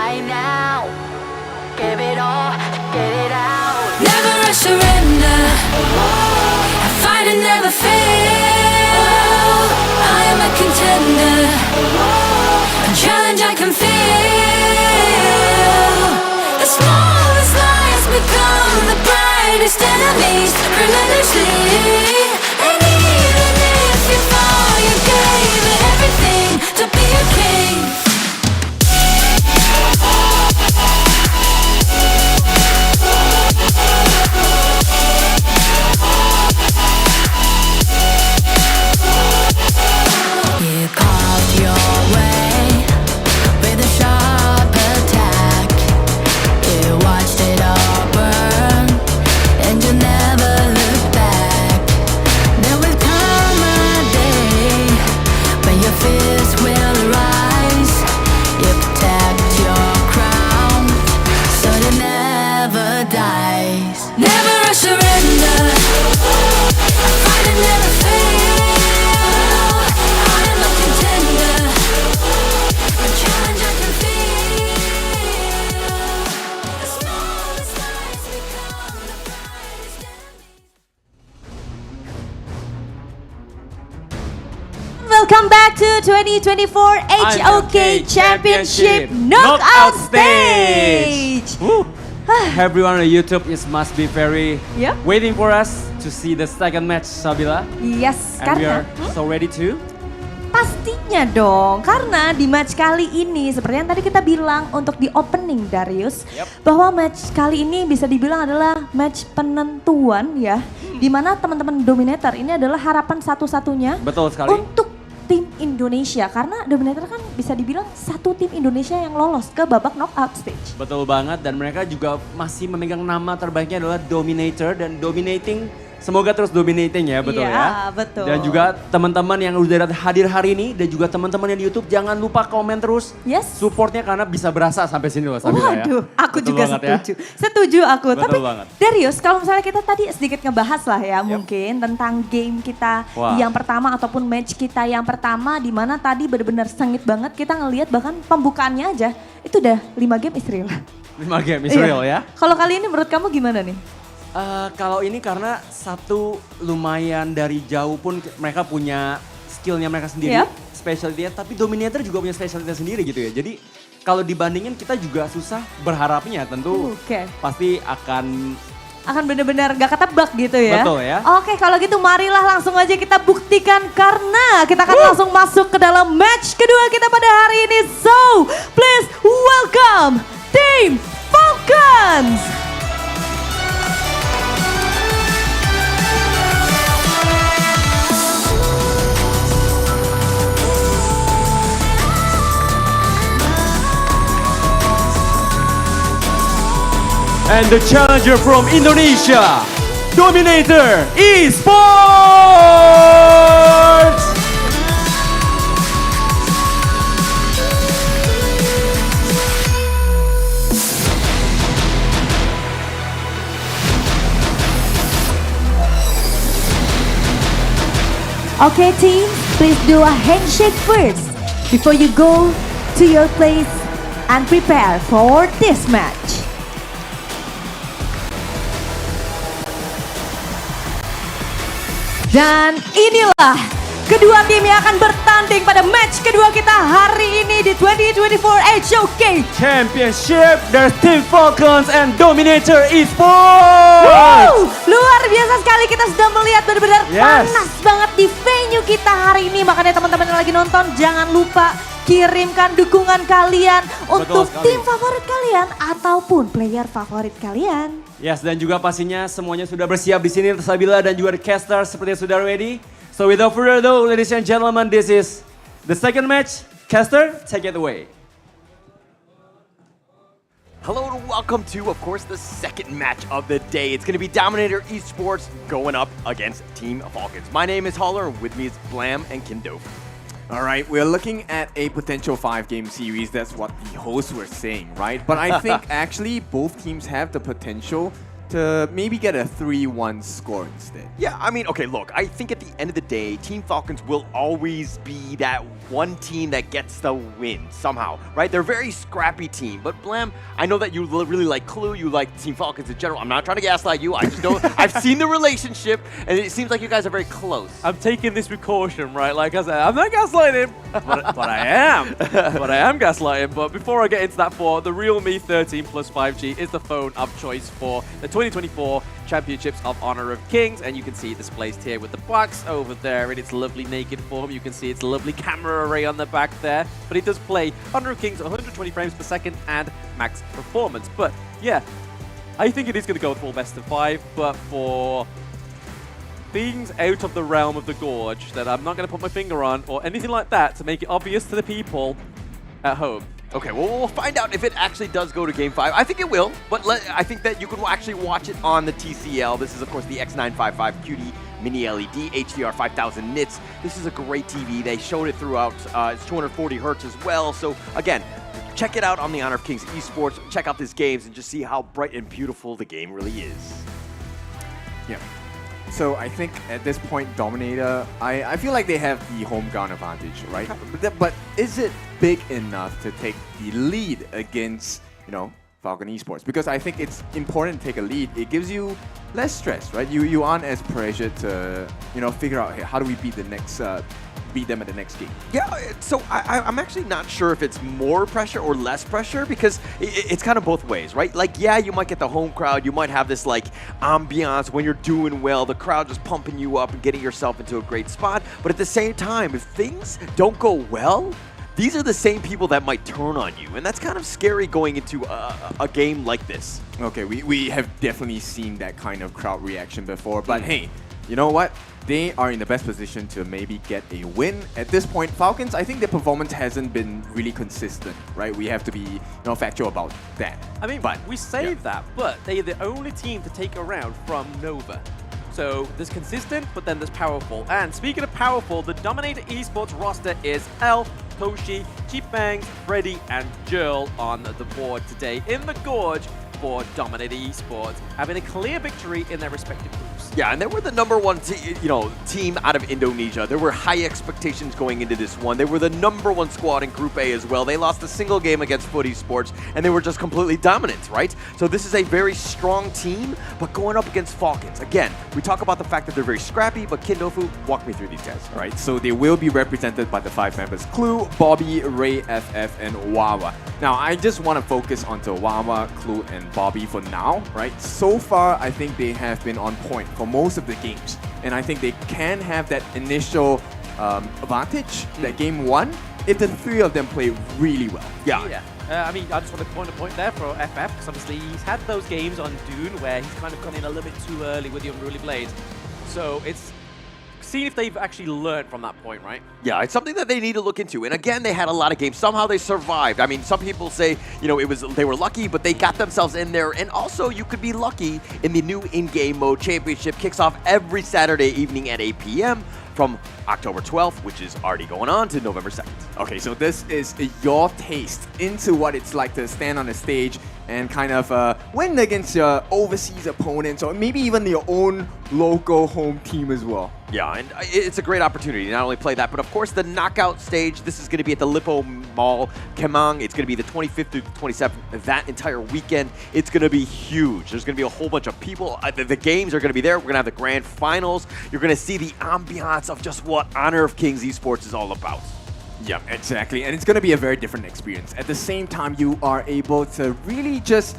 right now. Give it all, get it out. Never a surrender. I fight and never fail. I am a contender. A challenge I can feel. The smallest lies become the brightest enemies. Relentlessly. And even if you fall, you gave it everything to be a king. You carved your way with a sharp attack. You watched it all burn, and you never look back. There will come a day when your fears will rise. You protect your crown, so it never dies. Never a surrender. I fight and never fail. I am a contender. A challenge I can feel. The smallest lies become the brightest. Welcome back to 2024 HOK Championship Knockout Stage. Woo. Everyone on YouTube must be very waiting for us to see the second match, Sabila. Yes, And we karena are so ready to. pastinya dong, karena di match kali ini seperti yang tadi kita bilang untuk di opening Darius, bahwa match kali ini bisa dibilang adalah match penentuan ya, dimana teman-teman Dominator ini adalah harapan satu-satunya Betul sekali. untuk tim Indonesia, karena Dominator kan bisa dibilang satu tim Indonesia yang lolos ke babak knockout stage. Betul banget, dan mereka juga masih memegang nama terbaiknya adalah Dominator dan dominating. Semoga terus dominating ya, betul Iya, ya. betul. Dan juga teman-teman yang udah hadir hari ini dan juga teman-teman yang di YouTube jangan lupa komen terus. Yes. Supportnya karena bisa berasa sampai sini loh Sabila ya. Waduh, aku Betul juga banget ya. setuju. Setuju aku. Betul Tapi banget. Darius, kalau misalnya kita tadi sedikit ngebahas lah ya mungkin tentang game kita Wah. yang pertama ataupun match kita yang pertama, di mana tadi benar-benar sengit banget kita ngelihat, bahkan pembukaannya aja itu udah 5 game Israel. 5 game Israel ya. Kalau kali ini menurut kamu gimana nih? Kalau ini karena satu lumayan dari jauh pun mereka punya skillnya mereka sendiri, specialty-nya, tapi Dominator juga punya specialty sendiri gitu ya. Jadi kalau dibandingin kita juga susah berharapnya, tentu pasti akan benar-benar gak ketebak gitu ya. Betul ya. Oke, kalau gitu marilah langsung aja kita buktikan, karena kita akan langsung masuk ke dalam match kedua kita pada hari ini. So, please welcome Team Falcons. And the challenger from Indonesia, Dominator Esports! Okay team, please do a handshake first before you go to your place and prepare for this match. Dan inilah kedua tim yang akan bertanding pada match kedua kita hari ini di 2024 HOK Championship. There's Team Falcons and Dominator Esports. Wow, luar biasa sekali, kita sudah melihat benar-benar panas banget di venue kita hari ini. Makanya teman-teman yang lagi nonton jangan lupa kirimkan dukungan kalian untuk tim favorit kalian ataupun player favorit kalian. Yes, dan juga pastinya semuanya sudah bersiap di sini, Sabila dan juga the caster sepertinya sudah ready. So without further ado, ladies and gentlemen, this is the second match. Caster, take it away. Hello and welcome to, of course, the second match of the day. It's going to be Dominator Esports going up against Team Falcons. My name is Holler, and with me is Blam and Kindo. All right, we're looking at a potential 5-game series. That's what the hosts were saying, right? But I think actually both teams have the potential to maybe get a 3-1 score instead. Yeah, I mean, okay, look, I think at the end of the day, Team Falcons will always be that one team that gets the win somehow, right? They're a very scrappy team, but Blam, I know that you really like Clue, you like Team Falcons in general. I'm not trying to gaslight you, I just know, I've seen the relationship, and it seems like you guys are very close. I'm taking this with caution, right? Like I said, I'm not gaslighting, but I am. But I am gaslighting. But before I get into that, the Realme 13 Plus 5G is the phone of choice for the 2024 Championships of Honor of Kings, and you can see it displayed here with the box over there in its lovely naked form. You can see its lovely camera array on the back there, but it does play Honor of Kings 120 frames per second and max performance. But yeah, I think it is going to go full best of 5, but for things out of the realm of the gorge that I'm not going to put my finger on or anything like that to make it obvious to the people at home. Okay, well, we'll find out if it actually does go to Game 5. I think it will, but I think that you can actually watch it on the TCL. This is, of course, the X955 QD Mini LED HDR 5000 nits. This is a great TV. They showed it throughout. It's 240 hertz as well. So, again, check it out on the Honor of Kings esports. Check out these games and just see how bright and beautiful the game really is. Yeah. So I think at this point, Dominator, I feel like they have the home ground advantage, right? But is it big enough to take the lead against, Falcon Esports? Because I think it's important to take a lead. It gives you less stress, right? You aren't as pressured to, figure out, hey, how do we beat them at the next game? Yeah, so I'm actually not sure if it's more pressure or less pressure, because it's kind of both ways, right? Like, yeah, you might get the home crowd, you might have this like ambiance when you're doing well, the crowd just pumping you up and getting yourself into a great spot. But at the same time, if things don't go well, these are the same people that might turn on you, and that's kind of scary going into a game like this. Okay, we have definitely seen that kind of crowd reaction before, but hey, you know what? They are in the best position to maybe get a win. At this point, Falcons, I think their performance hasn't been really consistent, right? We have to be factual about that. I mean, we say that, but they're the only team to take a round from Nova. So there's consistent, but then there's powerful. And speaking of powerful, the Dominator Esports roster is El, Toshi, Cheapbangs, Freddy, and Jurl on the board today in the Gorge for Dominator Esports, having a clear victory in their respective groups. Yeah, and they were the #1 team out of Indonesia. There were high expectations going into this one. They were the #1 squad in Group A as well. They lost a single game against Foot Esports, and they were just completely dominant, right? So this is a very strong team, but going up against Falcons. Again, we talk about the fact that they're very scrappy, but Kindofu, walk me through these guys. All right, so they will be represented by the 5 members: Clue, Bobby, Ray, FF, and Wawa. Now, I just want to focus onto Wawa, Clue, and Bobby for now, right? So far, I think they have been on point for most of the games, and I think they can have that initial advantage, that game 1, if the 3 of them play really well. Yeah. I mean, I just want to point there for FF, because obviously he's had those games on Dune where he's kind of gone in a little bit too early with the Unruly Blades. So it's seeing if they've actually learned from that point, right? Yeah, it's something that they need to look into. And again, they had a lot of games. Somehow they survived. I mean, some people say, they were lucky, but they got themselves in there. And also, you could be lucky in the new in-game mode. Championship kicks off every Saturday evening at 8 p.m. from October 12th, which is already going on, to November 2nd. Okay, so this is your taste into what it's like to stand on the stage and kind of win against your overseas opponents, or maybe even your own local home team as well. Yeah, and it's a great opportunity to not only play that, but of course the knockout stage. This is going to be at the Lippo Mall, Kemang. It's going to be the 25th through the 27th, that entire weekend. It's going to be huge. There's going to be a whole bunch of people. The games are going to be there. We're going to have the grand finals. You're going to see the ambiance of just what Honor of Kings Esports is all about. Yeah, exactly. And it's going to be a very different experience. At the same time, you are able to really just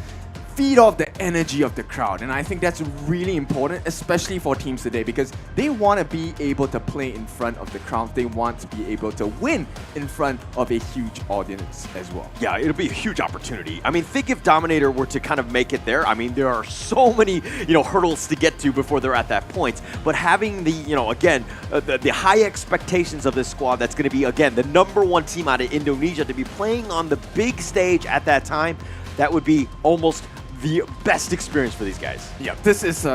feed off the energy of the crowd. And I think that's really important, especially for teams today, because they want to be able to play in front of the crowd. They want to be able to win in front of a huge audience as well. Yeah, it'll be a huge opportunity. I mean, think if Dominator were to kind of make it there. I mean, there are so many, hurdles to get to before they're at that point. But having the, again, the high expectations of this squad that's going to be, again, the #1 team out of Indonesia to be playing on the big stage at that time, that would be almost the best experience for these guys. Yeah, this is,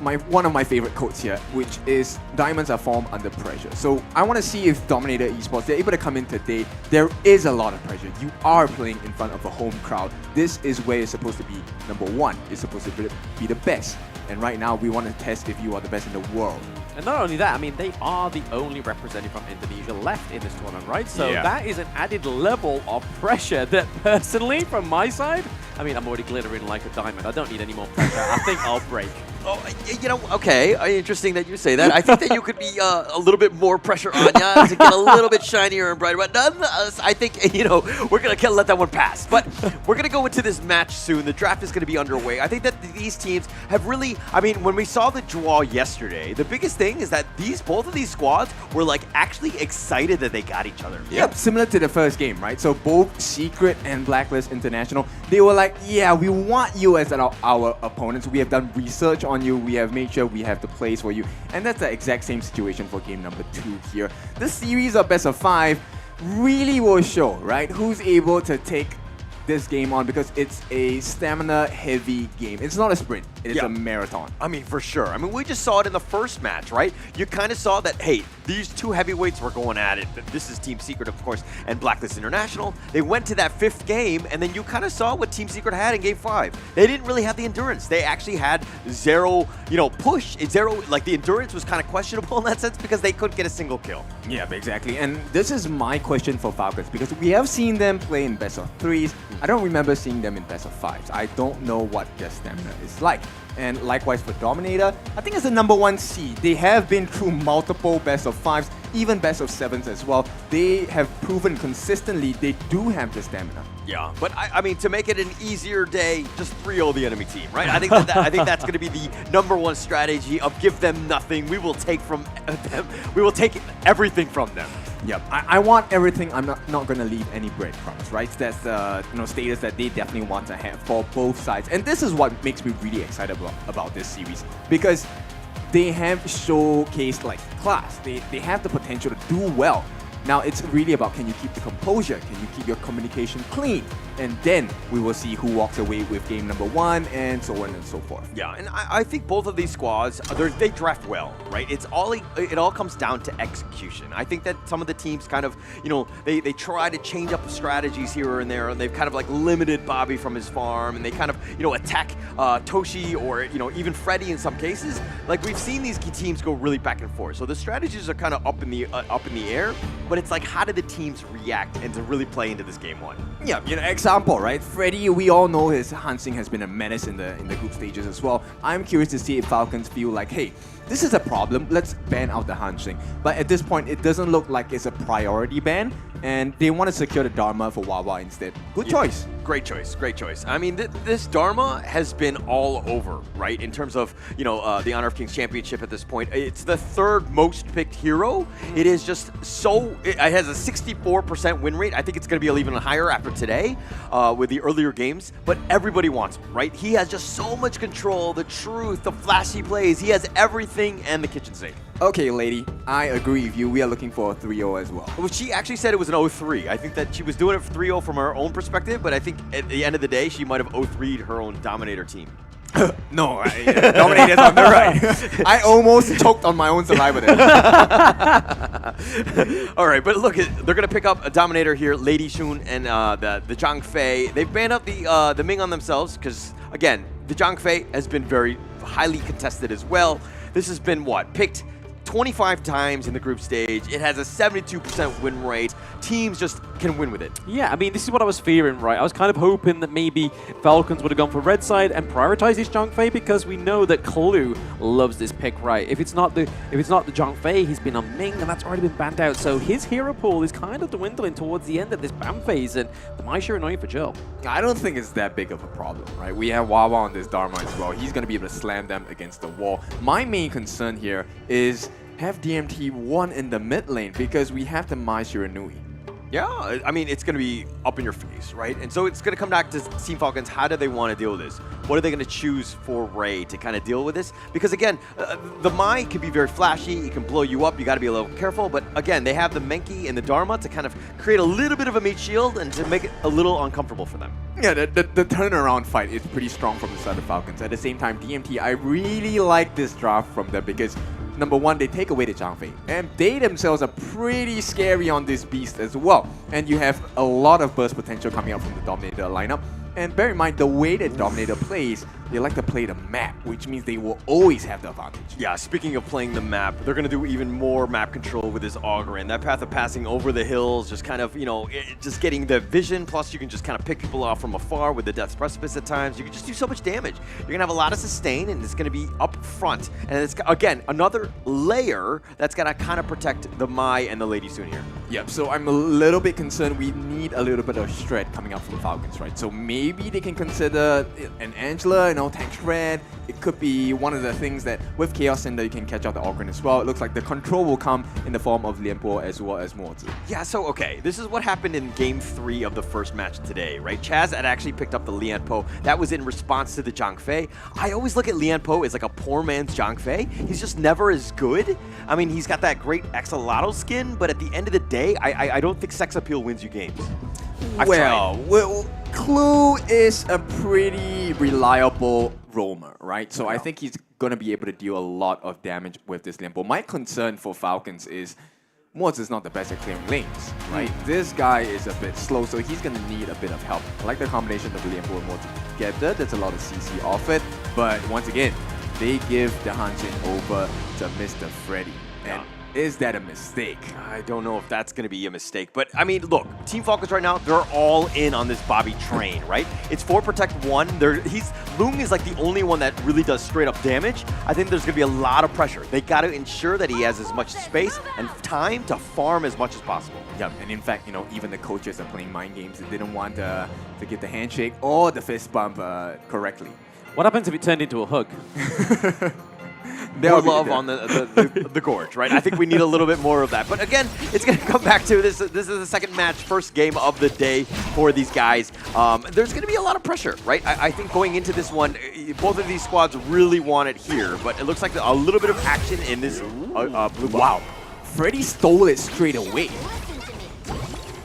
one of my favorite quotes here, which is diamonds are formed under pressure. So I want to see if Dominator Esports, they're able to come in today. There is a lot of pressure. You are playing in front of a home crowd. This is where you're supposed to be number one. You're supposed to be the best. And right now, we want to test if you are the best in the world. And not only that, I mean, they are the only representative from Indonesia left in this tournament, right? So that is an added level of pressure that personally, from my side, I mean, I'm already glittering like a diamond. I don't need any more pressure. I think I'll break. Oh, you know, okay, interesting that you say that. I think that you could be a little bit more pressure on you to get a little bit shinier and brighter. But nonetheless, I think, you know, we're going to let that one pass. But we're going to go into this match soon. The draft is going to be underway. I think that these teams have really, I mean, when we saw the draw yesterday, the biggest thing is that both of these squads were like actually excited that they got each other. Yep, similar to the first game, right? So both Secret and Blacklist International, they were like, yeah, we want you as our opponents. We have done research on you. We have made sure we have the plays for you. And that's the exact same situation for game number 2 here. This series of best of 5 really will show, right, who's able to take this game on, because it's a stamina-heavy game. It's not a sprint. It is a marathon. I mean, for sure. I mean, we just saw it in the first match, right? You kind of saw that, hey, these two heavyweights were going at it. This is Team Secret, of course, and Blacklist International. They went to that 5th game, and then you kind of saw what Team Secret had in Game 5. They didn't really have the endurance. They actually had zero, you know, push. Zero, like the endurance was kind of questionable in that sense because they couldn't get a single kill. Yeah, exactly. And this is my question for Falcons, because we have seen them play in best of 3s. I don't remember seeing them in best of 5s. I don't know what their stamina is like. And likewise for Dominator, I think it's the number 1 seed. They have been through multiple best of 5s, even best of 7s as well. They have proven consistently they do have the stamina. Yeah, but I mean, to make it an easier day, just 3-0 the enemy team, right? I think I think that's going to be the number 1 strategy of give them nothing. We will take from them. We will take everything from them. Yep, I want everything. I'm not going to leave any breadcrumbs, right? That's the status that they definitely want to have for both sides. And this is what makes me really excited about this series, because they have showcased like class. They have the potential to do well. Now it's really about, can you keep the composure? Can you keep your communication clean? And then we will see who walks away with game number 1 and so on and so forth. Yeah, and I think both of these squads, they draft well, right? It all comes down to execution. I think that some of the teams kind of, you know, they try to change up strategies here and there, and they've kind of like limited Bobby from his farm, and they kind of, you know, attack Toshi or, you know, even Freddy in some cases. Like, we've seen these teams go really back and forth. So the strategies are kind of up in the air, but it's like, how do the teams react and to really play into this game 1? Yeah, you know, example, right? Freddy, we all know his Hansing has been a menace in the group stages as well. I'm curious to see if Falcons feel like, hey, this is a problem, let's ban out the Hansing. But at this point, it doesn't look like it's a priority ban, and they want to secure the Dharma for Wawa instead. Good choice. Great choice, great choice. I mean, this Dharma has been all over, right? In terms of, you know, the Honor of Kings Championship at this point. It's the 3rd most picked hero. It is just so, it has a 64% win rate. I think it's going to be even higher after today with the earlier games, but everybody wants him, right? He has just so much control, the truth, the flashy plays. He has everything and the kitchen sink. Okay, lady, I agree with you. We are looking for a 3-0 as well. Well, she actually said it was an 0-3. I think that she was doing it for 3-0 from her own perspective, but I think at the end of the day, she might have 0-3'd her own Dominator team. No, Dominator's on the right. I almost choked on my own saliva there. All right, but look, they're going to pick up a Dominator here, Lady Shun and the Zhang Fei. They've banned up the Ming on themselves because, again, the Zhang Fei has been very highly contested as well. This has been, what, picked 25 times in the group stage. It has a 72% win rate. Teams just can win with it. Yeah, I mean, this is what I was fearing, right? I was kind of hoping that maybe Falcons would have gone for red side and prioritized this Zhang Fei, because we know that Clue loves this pick, right? If it's not the Zhang Fei, he's been on Ming, and that's already been banned out. So his hero pool is kind of dwindling towards the end of this ban phase, and the might sure annoying for Joe. I don't think it's that big of a problem, right? We have Wawa on this Dharma as well. He's going to be able to slam them against the wall. My main concern here is have DMT won in the mid lane, because we have the Mai Shiranui. Yeah, I mean, it's going to be up in your face, right? And so it's going to come back to Team Falcons. How do they want to deal with this? What are they going to choose for Ray to kind of deal with this? Because again, the Mai can be very flashy. It can blow you up. You got to be a little careful. But again, they have the Menki and the Dharma to kind of create a little bit of a meat shield and to make it a little uncomfortable for them. Yeah, the turnaround fight is pretty strong from the side of Falcons. At the same time, DMT, I really like this draft from them because number one, they take away the Zhangfei, and they themselves are pretty scary on this beast as well. And you have a lot of burst potential coming out from the Dominator lineup. And bear in mind, the way that Dominator plays, they like to play the map, which means they will always have the advantage. Yeah, speaking of playing the map, they're going to do even more map control with this Augur. And that path of passing over the hills, just kind of, just getting the vision, plus you can just kind of pick people off from afar with the Death's Precipice at times. You can just do so much damage. You're going to have a lot of sustain, and it's going to be up front. And it's, again, another layer that's going to kind of protect the Mai and the Lady Soon here. Yep, so I'm a little bit concerned we need a little bit of shred coming out from Falcons, right? So maybe they can consider an Angela, tank shred. It could be one of the things that with Chaos Cinder you can catch out the Ogryn as well. It looks like the control will come in the form of Lianpo as well as Mozi. Yeah, so okay, this is what happened in Game 3 of the first match today, right? Chaz had actually picked up the Lianpo. That was in response to the Zhangfei. I always look at Lianpo as like a poor man's Zhangfei. He's just never as good. I mean, he's got that great Axolotl skin, but at the end of the day, I don't think sex appeal wins you games. Well, Clue is a pretty reliable roamer, right? So I think he's going to be able to deal a lot of damage with this Lianpo. My concern for Falcons is Moz is not the best at clearing lanes, right? This guy is a bit slow, so he's going to need a bit of help. I like the combination of Lianpo and Moz together. There's a lot of CC off it, but once again, they give the Hanshin over to Mr. Freddy. And is that a mistake? I don't know if that's going to be a mistake. But, I mean, look, Team Falcons right now, they're all in on this Bobby train, right? It's 4 protect 1. Lung is like the only one that really does straight up damage. I think there's going to be a lot of pressure. They got to ensure that he has as much space and time to farm as much as possible. Yeah, and in fact, even the coaches are playing mind games. They didn't want to get the handshake or the fist bump correctly. What happens if it turned into a hug? More love on the gorge, right? I think we need a little bit more of that. But again, it's going to come back to this. This is the second match, first game of the day for these guys. There's going to be a lot of pressure, right? I think going into this one, both of these squads really want it here. But it looks like a little bit of action in this blue. Wow. Freddy stole it straight away.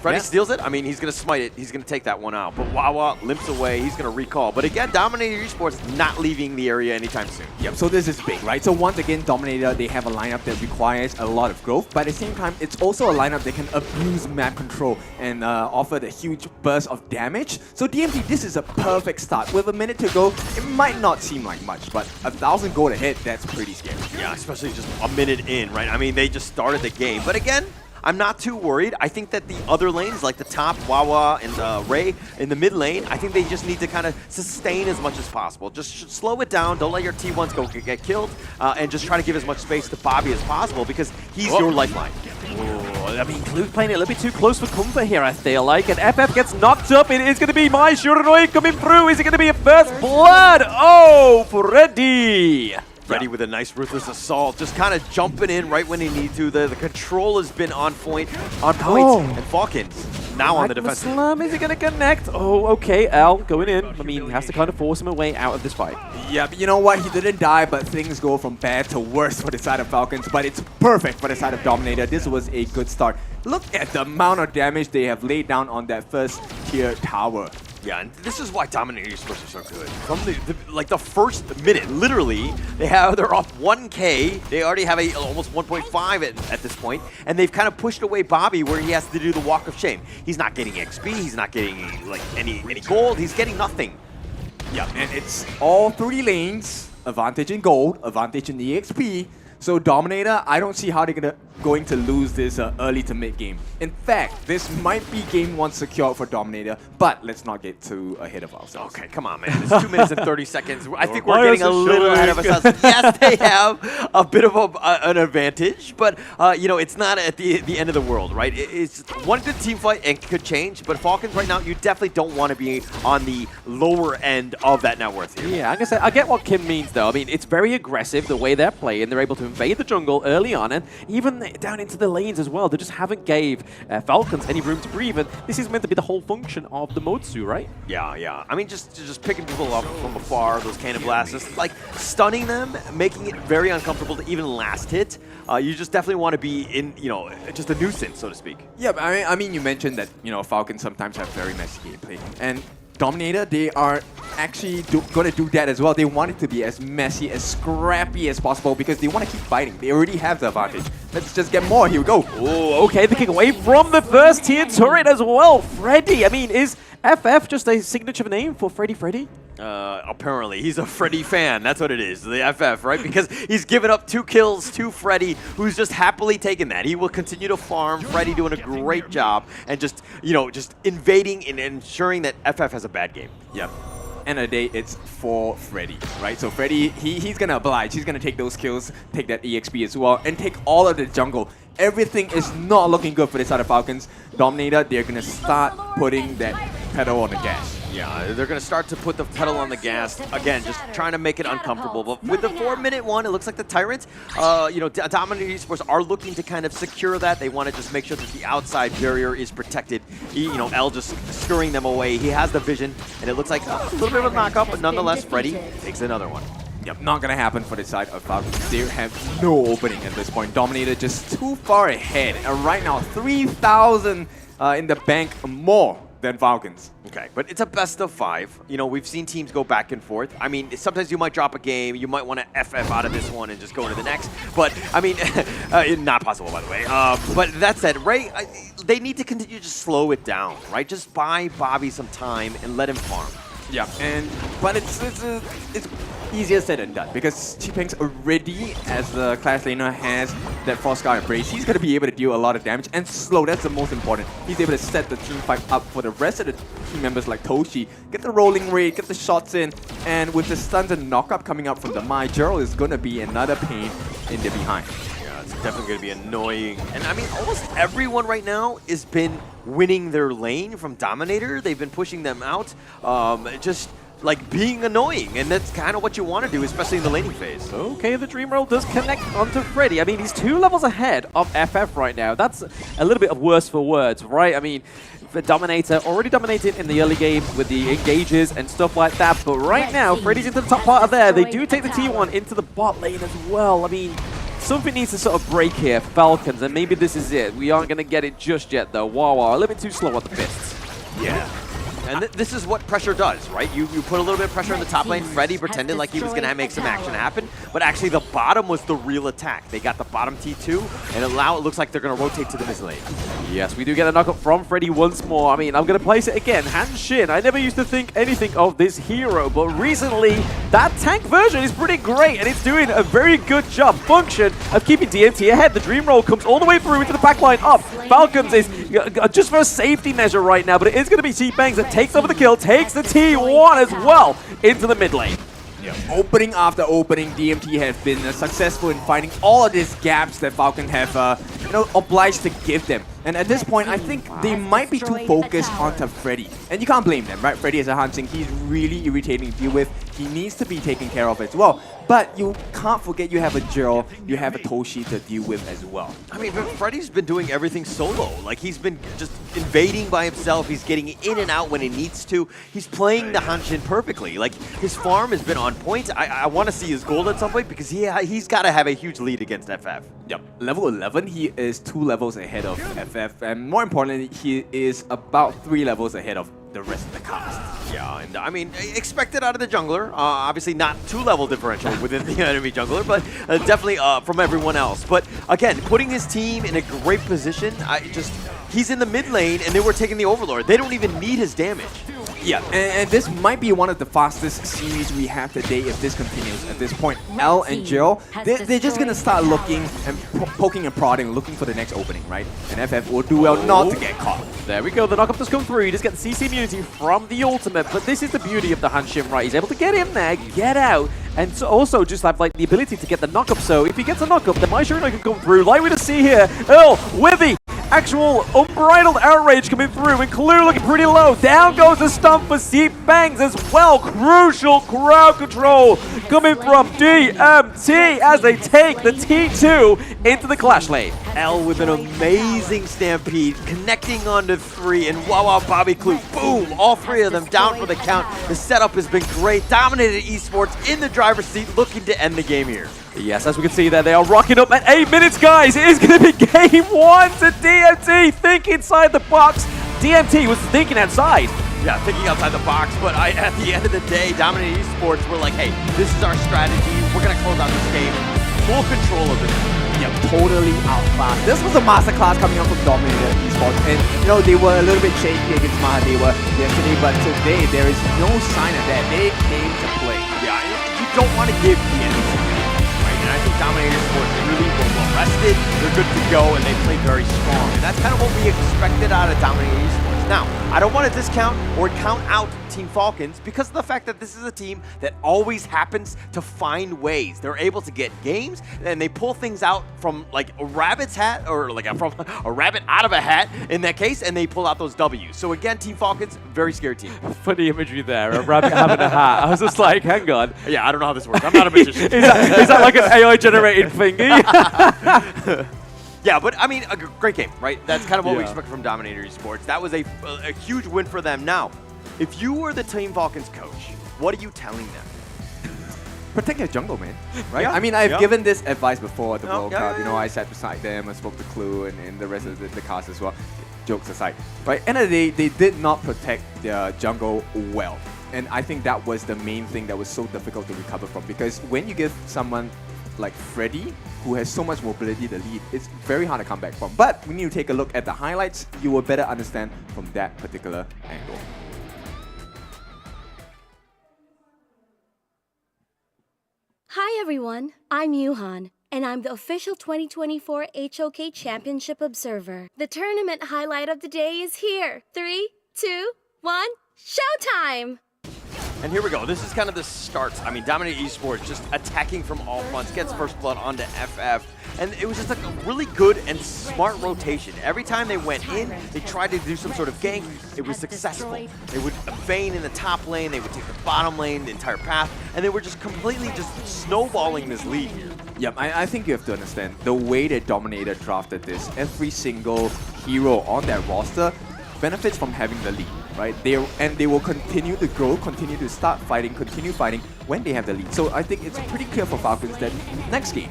Freddy steals it. I mean, he's going to smite it. He's going to take that one out. But Wawa limps away. He's going to recall. But again, Dominator Esports not leaving the area anytime soon. Yep, so this is big, right? So once again, Dominator, they have a lineup that requires a lot of growth. But at the same time, it's also a lineup that can abuse map control and offer the huge burst of damage. So DMT, this is a perfect start. With a minute to go, it might not seem like much, but 1,000 gold ahead, that's pretty scary. Yeah, especially just a minute in, right? I mean, they just started the game. But again, I'm not too worried. I think that the other lanes, like the top, Wawa and Ray, in the mid lane, I think they just need to kind of sustain as much as possible. Just slow it down. Don't let your T1s get killed, and just try to give as much space to Bobby as possible because he's your lifeline. I mean, Clue's playing it a little bit too close for comfort here, I feel like. And FF gets knocked up. It is going to be Mai Shiranui coming through. Is it going to be a first blood? Oh, Freddy! Freddy with a nice ruthless assault, just kind of jumping in right when he needs to. The control has been on point, and Falcons now on the defensive. Slam, is he going to connect? Oh, okay, Al going in. I mean, he has to kind of force him away out of this fight. Yeah, but you know what? He didn't die, but things go from bad to worse for the side of Falcons, but it's perfect for the side of Dominator. This was a good start. Look at the amount of damage they have laid down on that first tier tower. Yeah, and this is why Dominator Esports are so good. From the first minute, literally, they're off 1K. They already have almost 1.5 at this point, and they've kind of pushed away Bobby where he has to do the walk of shame. He's not getting XP. He's not getting any gold. He's getting nothing. Yeah, and it's all 3 lanes. Advantage in gold, advantage in EXP. So Dominator, I don't see how they're going to lose this early to mid game. In fact, this might be game 1 secured for Dominator, but let's not get too ahead of ourselves. Okay, come on, man. It's 2 minutes and 30 seconds. I think we're getting a little ahead of ourselves. Yes, they have a bit of an advantage, but it's not at the end of the world, right? It's one good team fight and could change, but Falcons right now, you definitely don't want to be on the lower end of that net worth here. Yeah, I'm gonna say I get what Kim means though. I mean, it's very aggressive the way they're playing. They're able to invade the jungle early on, and even get down into the lanes as well. They just haven't gave Falcons any room to breathe, and this is meant to be the whole function of the Motsu, right? Yeah. I mean, just picking people up from afar, those cannon blasts, like stunning them, making it very uncomfortable to even last hit. You just definitely want to be in, just a nuisance, so to speak. Yeah, but I mean, you mentioned that, Falcons sometimes have very messy gameplay. And Dominator, they are actually going to do that as well. They want it to be as messy, as scrappy as possible because they want to keep fighting. They already have the advantage. Let's just get more. Here we go. Oh, okay, the kick away from the first tier turret as well. Freddy, I mean, is FF just a signature name for Freddy? Apparently, he's a Freddy fan. That's what it is, the FF, right? Because he's given up 2 kills to Freddy, who's just happily taken that. He will continue to farm. Freddy doing a great job and just, just invading and ensuring that FF has a bad game. Yep. End of the day, it's for Freddy, right? So Freddy, he's gonna oblige. He's gonna take those kills, take that EXP as well, and take all of the jungle. Everything is not looking good for this side of Falcons. Dominator, they're gonna start putting that pedal on the gas. Yeah, they're going to start to put the pedal on the gas. Again, just trying to make it uncomfortable. But with the 4-minute one, it looks like the Tyrants, Dominator Esports are looking to kind of secure that. They want to just make sure that the outside barrier is protected. L just scurrying them away. He has the vision, and it looks like a little bit of a knock-up, but nonetheless, Freddy takes another one. Yep, not gonna happen for the side of Falcons. They have no opening at this point. Dominator just too far ahead. And right now, 3,000 in the bank more than Falcons. Okay, but it's a best of 5. We've seen teams go back and forth. I mean, sometimes you might drop a game. You might want to FF out of this one and just go into the next. But, I mean, not possible, by the way. But that said, Ray, they need to continue to slow it down, right? Just buy Bobby some time and let him farm. Yeah, but it's easier said than done because Chipeng's already, as the class laner, has that Frost Scar Embrace. He's going to be able to deal a lot of damage and slow. That's the most important. He's able to set the team fight up for the rest of the team members like Toshi. Get the rolling rate, get the shots in, and with the stuns and knockup coming up from the Mai, Gerald is going to be another pain in the behind. Yeah, it's definitely going to be annoying. And I mean, almost everyone right now has been winning their lane from Dominator. They've been pushing them out. Just like being annoying, and that's kind of what you want to do, especially in the laning phase. Okay, the Dream Roll does connect onto Freddy. I mean, he's 2 levels ahead of FF right now. That's a little bit of worse for words, right? I mean, the Dominator already dominated in the early game with the engages and stuff like that, but right now, Freddy's into the top part of there. They do take the T1 into the bot lane as well. I mean, something needs to sort of break here for Falcons, and maybe this is it. We aren't going to get it just yet, though. Wow, a little bit too slow on the fists. Yeah. And this is what pressure does, right? You put a little bit of pressure on the top lane. Freddy pretended like he was going to make some action happen, but actually the bottom was the real attack. They got the bottom T2, and it looks like they're going to rotate to the mid lane. Yes, we do get a knockup from Freddy once more. I mean, I'm going to place it again. Hanshin. I never used to think anything of this hero, but recently, that tank version is pretty great, and it's doing a very good job, function, of keeping DMT ahead. The Dream Roll comes all the way through into the backline up. Falcons is just for a safety measure right now, but it is going to be T-Bangs that takes over the kill, takes the T1 as well into the mid lane. Yeah. Opening after opening, DMT have been successful in finding all of these gaps that Falcon have obliged to give them. And at this point, I think they might be too focused onto Freddy. And you can't blame them, right? Freddy is a Hansing. He's really irritating to deal with. He needs to be taken care of as well. But you can't forget you have a Gerald, you have a Toshi to deal with as well. I mean, Freddy's been doing everything solo. Like, he's been just invading by himself. He's getting in and out when he needs to. He's playing the Hanshin perfectly. Like, his farm has been on point. I want to see his gold at some point because he's got to have a huge lead against FF. Yep. Level 11, he is 2 levels ahead of FF. And more importantly, he is about 3 levels ahead of the rest of the cast. Yeah, and I mean, expected out of the jungler. Obviously not 2-level differential within the enemy jungler, but definitely from everyone else. But again, putting his team in a great position, he's in the mid lane and they were taking the Overlord. They don't even need his damage. Yeah, and this might be one of the fastest series we have today if this continues at this point. L and Jill, they're just going to start looking and poking and prodding, looking for the next opening, right? And FF will do well not to get caught. There we go, the knockup does come through. You just get the CC immunity from the ultimate, but this is the beauty of the Hanshin, right? He's able to get in there, get out, and so also just have like the ability to get the knockup. So if he gets a knockup, then my Shurino can come through, like we just see here. Earl with the Actual unbridled outrage coming through, and Clue looking pretty low. Down goes the stump for C-Bangs as well. Crucial crowd control coming from DMT as they take the T2 into the clash lane. L with an amazing stampede, connecting onto 3, and wow, Bobby Clue, boom! All 3 of them down for the count. The setup has been great. Dominated Esports in the driver's seat, looking to end the game here. Yes, as we can see there, they are rocking up at 8 minutes, guys. It is going to be game 1 to DMT. Think inside the box. DMT was thinking outside. Yeah, thinking outside the box, but at the end of the day, Dominated Esports were like, hey, this is our strategy. We're going to close out this game. Full control of it. Yeah, totally outclassed. This was a masterclass coming out from Dominated Esports, and you know they were a little bit shaky against Mahadeva yesterday, but today there is no sign of that. They came to play. Yeah, you don't want to give the end, right? And I think Dominated Esports really were well rested. They're good to go, and they played very strong. And that's kind of what we expected out of Dominated Esports. Now, I don't want to discount or count out Team Falcons because of the fact that this is a team that always happens to find ways. They're able to get games, and they pull things out from like a rabbit's hat, or like from a rabbit out of a hat in that case, and they pull out those W's. So again, Team Falcons, very scary team. Funny imagery there, a rabbit having a hat. I was just like, hang on. Yeah, I don't know how this works. I'm not a magician. is that like an AI-generated thingy? Yeah, but I mean, a great game, right? That's kind of what we expect from Dominator Esports. That was a huge win for them. Now, if you were the Team Falcons coach, what are you telling them? Protect your jungle, man. Right? Yeah. I mean, I've given this advice before at the Oh, World yeah, Cup. yeah, You know, I sat beside them, I spoke to Clue and the rest of the cast as well. Jokes aside. Right? End of the day, they did not protect their jungle well. And I think that was the main thing that was so difficult to recover from. Because when you give someone like Freddy, who has so much mobility to lead, it's very hard to come back from. But when you take a look at the highlights, you will better understand from that particular angle. Hi everyone, I'm Yuhan, and I'm the official 2024 HOK Championship Observer. The tournament highlight of the day is here. 3, 2, 1, showtime! And here we go. This is kind of the start. I mean, Dominated Esports just attacking from all fronts, gets first blood onto FF. And it was just like a really good and smart rotation. Every time they went in, they tried to do some sort of gank. It was successful. They would feign in the top lane, they would take the bottom lane, the entire path, and they were just completely just snowballing this lead here. Yep, I think you have to understand the way that Dominator drafted this. Every single hero on that roster benefits from having the lead, right? They will continue to grow, continue to start fighting, continue fighting when they have the lead. So I think it's pretty clear for Falcons that next game,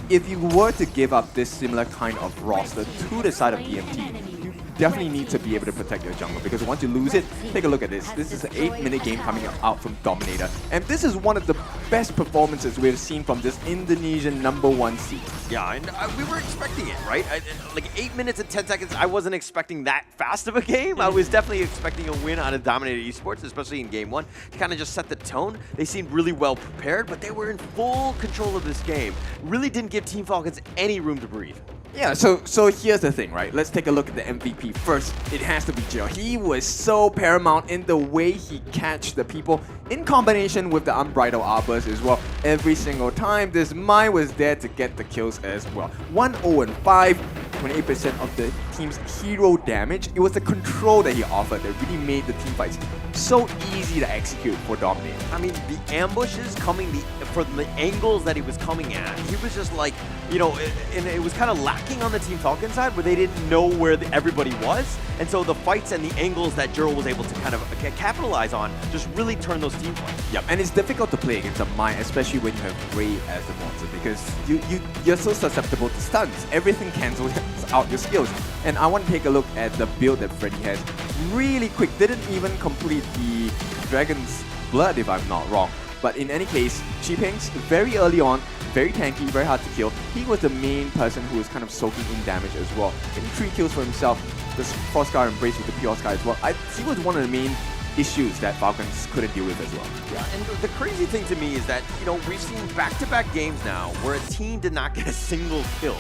if you were to give up this similar kind of roster to the side of DMT, you definitely need to be able to protect your jungle, because once you lose it, take a look at this. This is an 8-minute game coming out from Dominator, and this is one of the best performances we've seen from this Indonesian #1 seed. Yeah, and we were expecting it, right? Like 8 minutes and 10 seconds, I wasn't expecting that fast of a game. I was definitely expecting a win out of Dominated Esports, especially in game 1, to kind of just set the tone. They seemed really well prepared, but they were in full control of this game. Really didn't give Team Falcons any room to breathe. Yeah, so here's the thing, right? Let's take a look at the MVP first. It has to be Jill. He was so paramount in the way he catched the people in combination with the unbridled arbors as well. Every single time, this Mai was there to get the kills as well. 1-0-5, 28% of the team's hero damage. It was the control that he offered that really made the team fights so easy to execute for Dominator. I mean, the ambushes coming for the angles that he was coming at, he was just like, you know, and it was kind of lacking on the Team Falcon side where they didn't know where everybody was. And so the fights and the angles that Juro was able to kind of capitalize on just really turned those team fights. Yep, and it's difficult to play against a Mai, especially when you have Ray as the monster, because you're so susceptible to stuns. Everything cancels out your skills. And I want to take a look at the build that Freddy has. Really quick, didn't even complete the Dragon's Blood if I'm not wrong. But in any case, Chi-Peng's very early on, very tanky, very hard to kill. He was the main person who was kind of soaking in damage as well. Getting 3 kills for himself, the Frost Scar embrace with the Pure Sky as well. He was one of the main issues that Falcons couldn't deal with as well. Yeah, and the crazy thing to me is that, you know, we've seen back-to-back games now where a team did not get a single kill.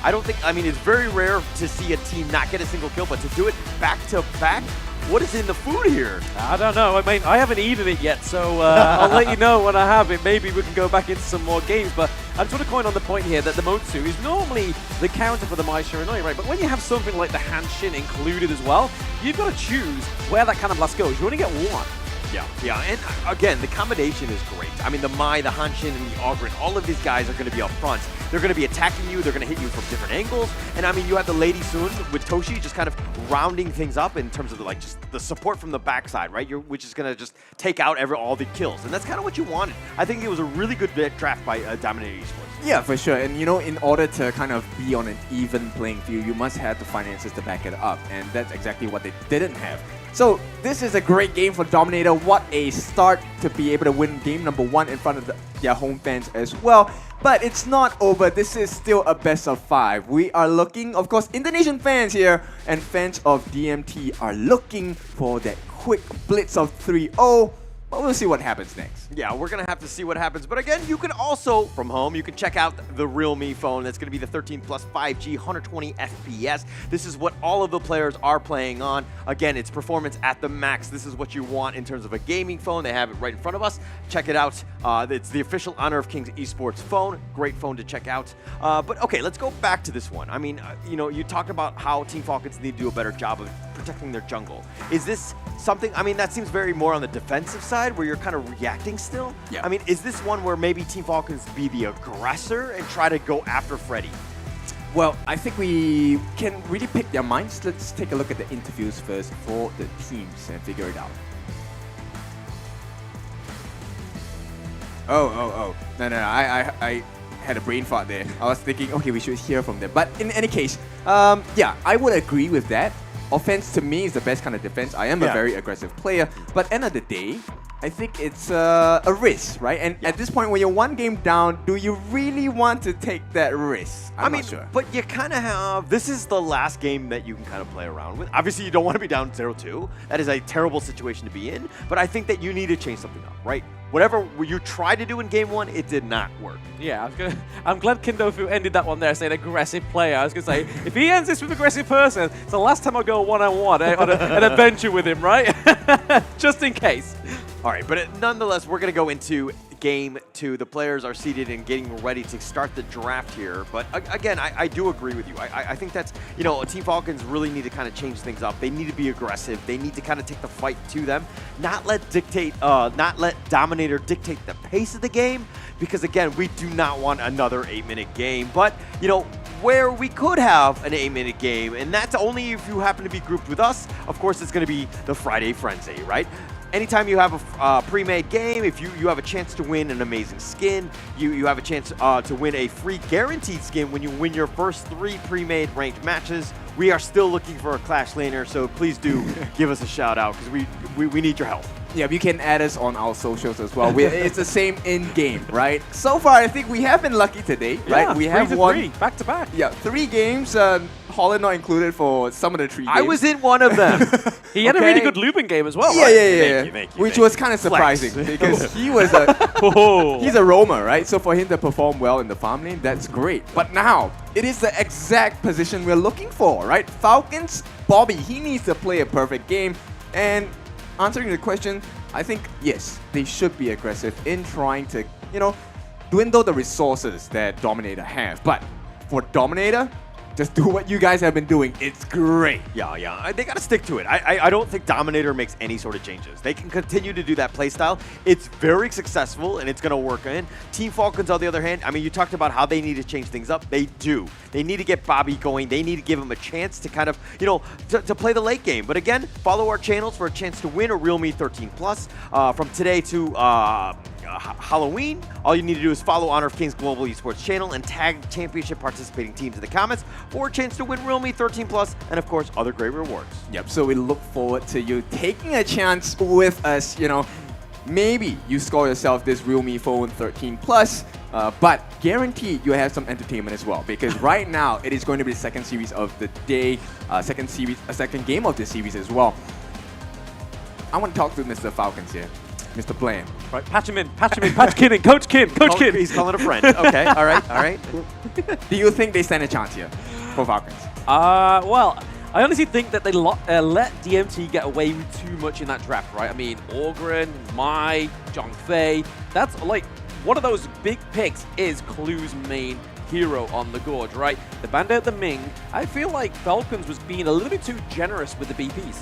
I mean, it's very rare to see a team not get a single kill, but to do it back-to-back what is in the food here? I don't know. I mean, I haven't eaten it yet, so I'll let you know when I have it. Maybe we can go back into some more games. But I just want to coin on the point here that the Motsu is normally the counter for the Mai Shiranui, right? But when you have something like the Hanshin included as well, you've got to choose where that Cannon Blast goes. You only get one. Yeah, and again, the combination is great. I mean, the Mai, the Hanshin, and the Ogren, all of these guys are going to be up front. They're going to be attacking you, they're going to hit you from different angles, and I mean, you have the Lady Sun with Toshi just kind of rounding things up in terms of like just the support from the backside, right? Which is going to just take out all the kills, and that's kind of what you wanted. I think it was a really good draft by Dominator Esports. Yeah, for sure. And you know, in order to kind of be on an even playing field, you must have the finances to back it up, and that's exactly what they didn't have. So this is a great game for Dominator. What a start to be able to win game number 1 in front of their home fans as well. But it's not over. This is still a best of 5. We are looking, of course, Indonesian fans here and fans of DMT are looking for that quick blitz of 3-0. But we'll see what happens next. Yeah, we're going to have to see what happens. But again, you can also, from home, you can check out the Realme phone. That's going to be the 13 Plus 5G, 120 FPS. This is what all of the players are playing on. Again, it's performance at the max. This is what you want in terms of a gaming phone. They have it right in front of us. Check it out. It's the official Honor of Kings Esports phone. Great phone to check out. But okay, let's go back to this one. I mean, you know, you talked about how Team Falcons need to do a better job of protecting their jungle. Is this something, I mean, that seems very more on the defensive side where you're kind of reacting still? Yeah. I mean, is this one where maybe Team Falcons be the aggressor and try to go after Freddy? Well, I think we can really pick their minds. Let's take a look at the interviews first for the teams and figure it out. Oh. No, I had a brain fart there. I was thinking, okay, we should hear from them. But in any case, yeah, I would agree with that. Offense to me is the best kind of defense. I am a very aggressive player, but end of the day, I think it's a risk, right? And at this point, when you're 1 game down, do you really want to take that risk? I'm not sure. But you kind of have, this is the last game that you can kind of play around with. Obviously, you don't want to be down 0-2. That is a terrible situation to be in, but I think that you need to change something up, right? Whatever you tried to do in game 1, it did not work. Yeah, I'm glad Kindofu ended that one there saying aggressive player. I was going to say, if he ends this with aggressive person, it's the last time I go one-on-one on an adventure with him, right? Just in case. All right, but nonetheless, we're going to go into game 2. The players are seated and getting ready to start the draft here. But again, I do agree with you. I think that's, you know, Team Falcons really need to kind of change things up. They need to be aggressive. They need to kind of take the fight to them. Not let Dominator dictate the pace of the game. Because again, we do not want another 8-minute game. But, you know, where we could have an 8-minute game, and that's only if you happen to be grouped with us, of course, it's going to be the Friday Frenzy, right? Anytime you have a pre-made game, if you have a chance to win an amazing skin, you have a chance to win a free guaranteed skin when you win your first 3 pre-made ranked matches. We are still looking for a Clash laner, so please do give us a shout out because we need your help. Yeah, you can add us on our socials as well. It's the same in-game, right? So far, I think we have been lucky today, right? We have won back to back. Yeah, 3 games. Holland not included for some of the 3 games. I was in one of them. He had a really good looping game as well, yeah, right? Yeah. Thank you, which was kind of surprising because he was he's a roamer, right? So for him to perform well in the farm lane, that's great. But now, it is the exact position we're looking for, right? Falcons, Bobby, he needs to play a perfect game. And answering the question, I think, yes, they should be aggressive in trying to, you know, dwindle the resources that Dominator have. But for Dominator, just do what you guys have been doing. It's great. Yeah. They got to stick to it. I don't think Dominator makes any sort of changes. They can continue to do that playstyle. It's very successful, and it's going to work in. Team Falcons, on the other hand, I mean, you talked about how they need to change things up. They do. They need to get Bobby going. They need to give him a chance to kind of, you know, to play the late game. But again, follow our channels for a chance to win a Realme 13 Plus. From today to Halloween, all you need to do is follow Honor of Kings Global Esports channel and tag championship participating teams in the comments for a chance to win Realme 13 Plus and, of course, other great rewards. Yep, so we look forward to you taking a chance with us. You know, maybe you score yourself this Realme Phone 13 Plus, but guaranteed you'll have some entertainment as well, because right now it is going to be the second series of the day, second game of the series as well. I want to talk to Mr. Falcons here. Mr. Blam. Right, patch him in, Coach Kin. He's calling a friend. Okay, all right. Do you think they stand a chance here for Falcons? Well, I honestly think that they let DMT get away with too much in that draft, right? I mean, Orgren, Mai, Zhongfei, that's like one of those big picks is Clue's main hero on the Gorge, right? The Bandit, the Ming, I feel like Falcons was being a little bit too generous with the BPs.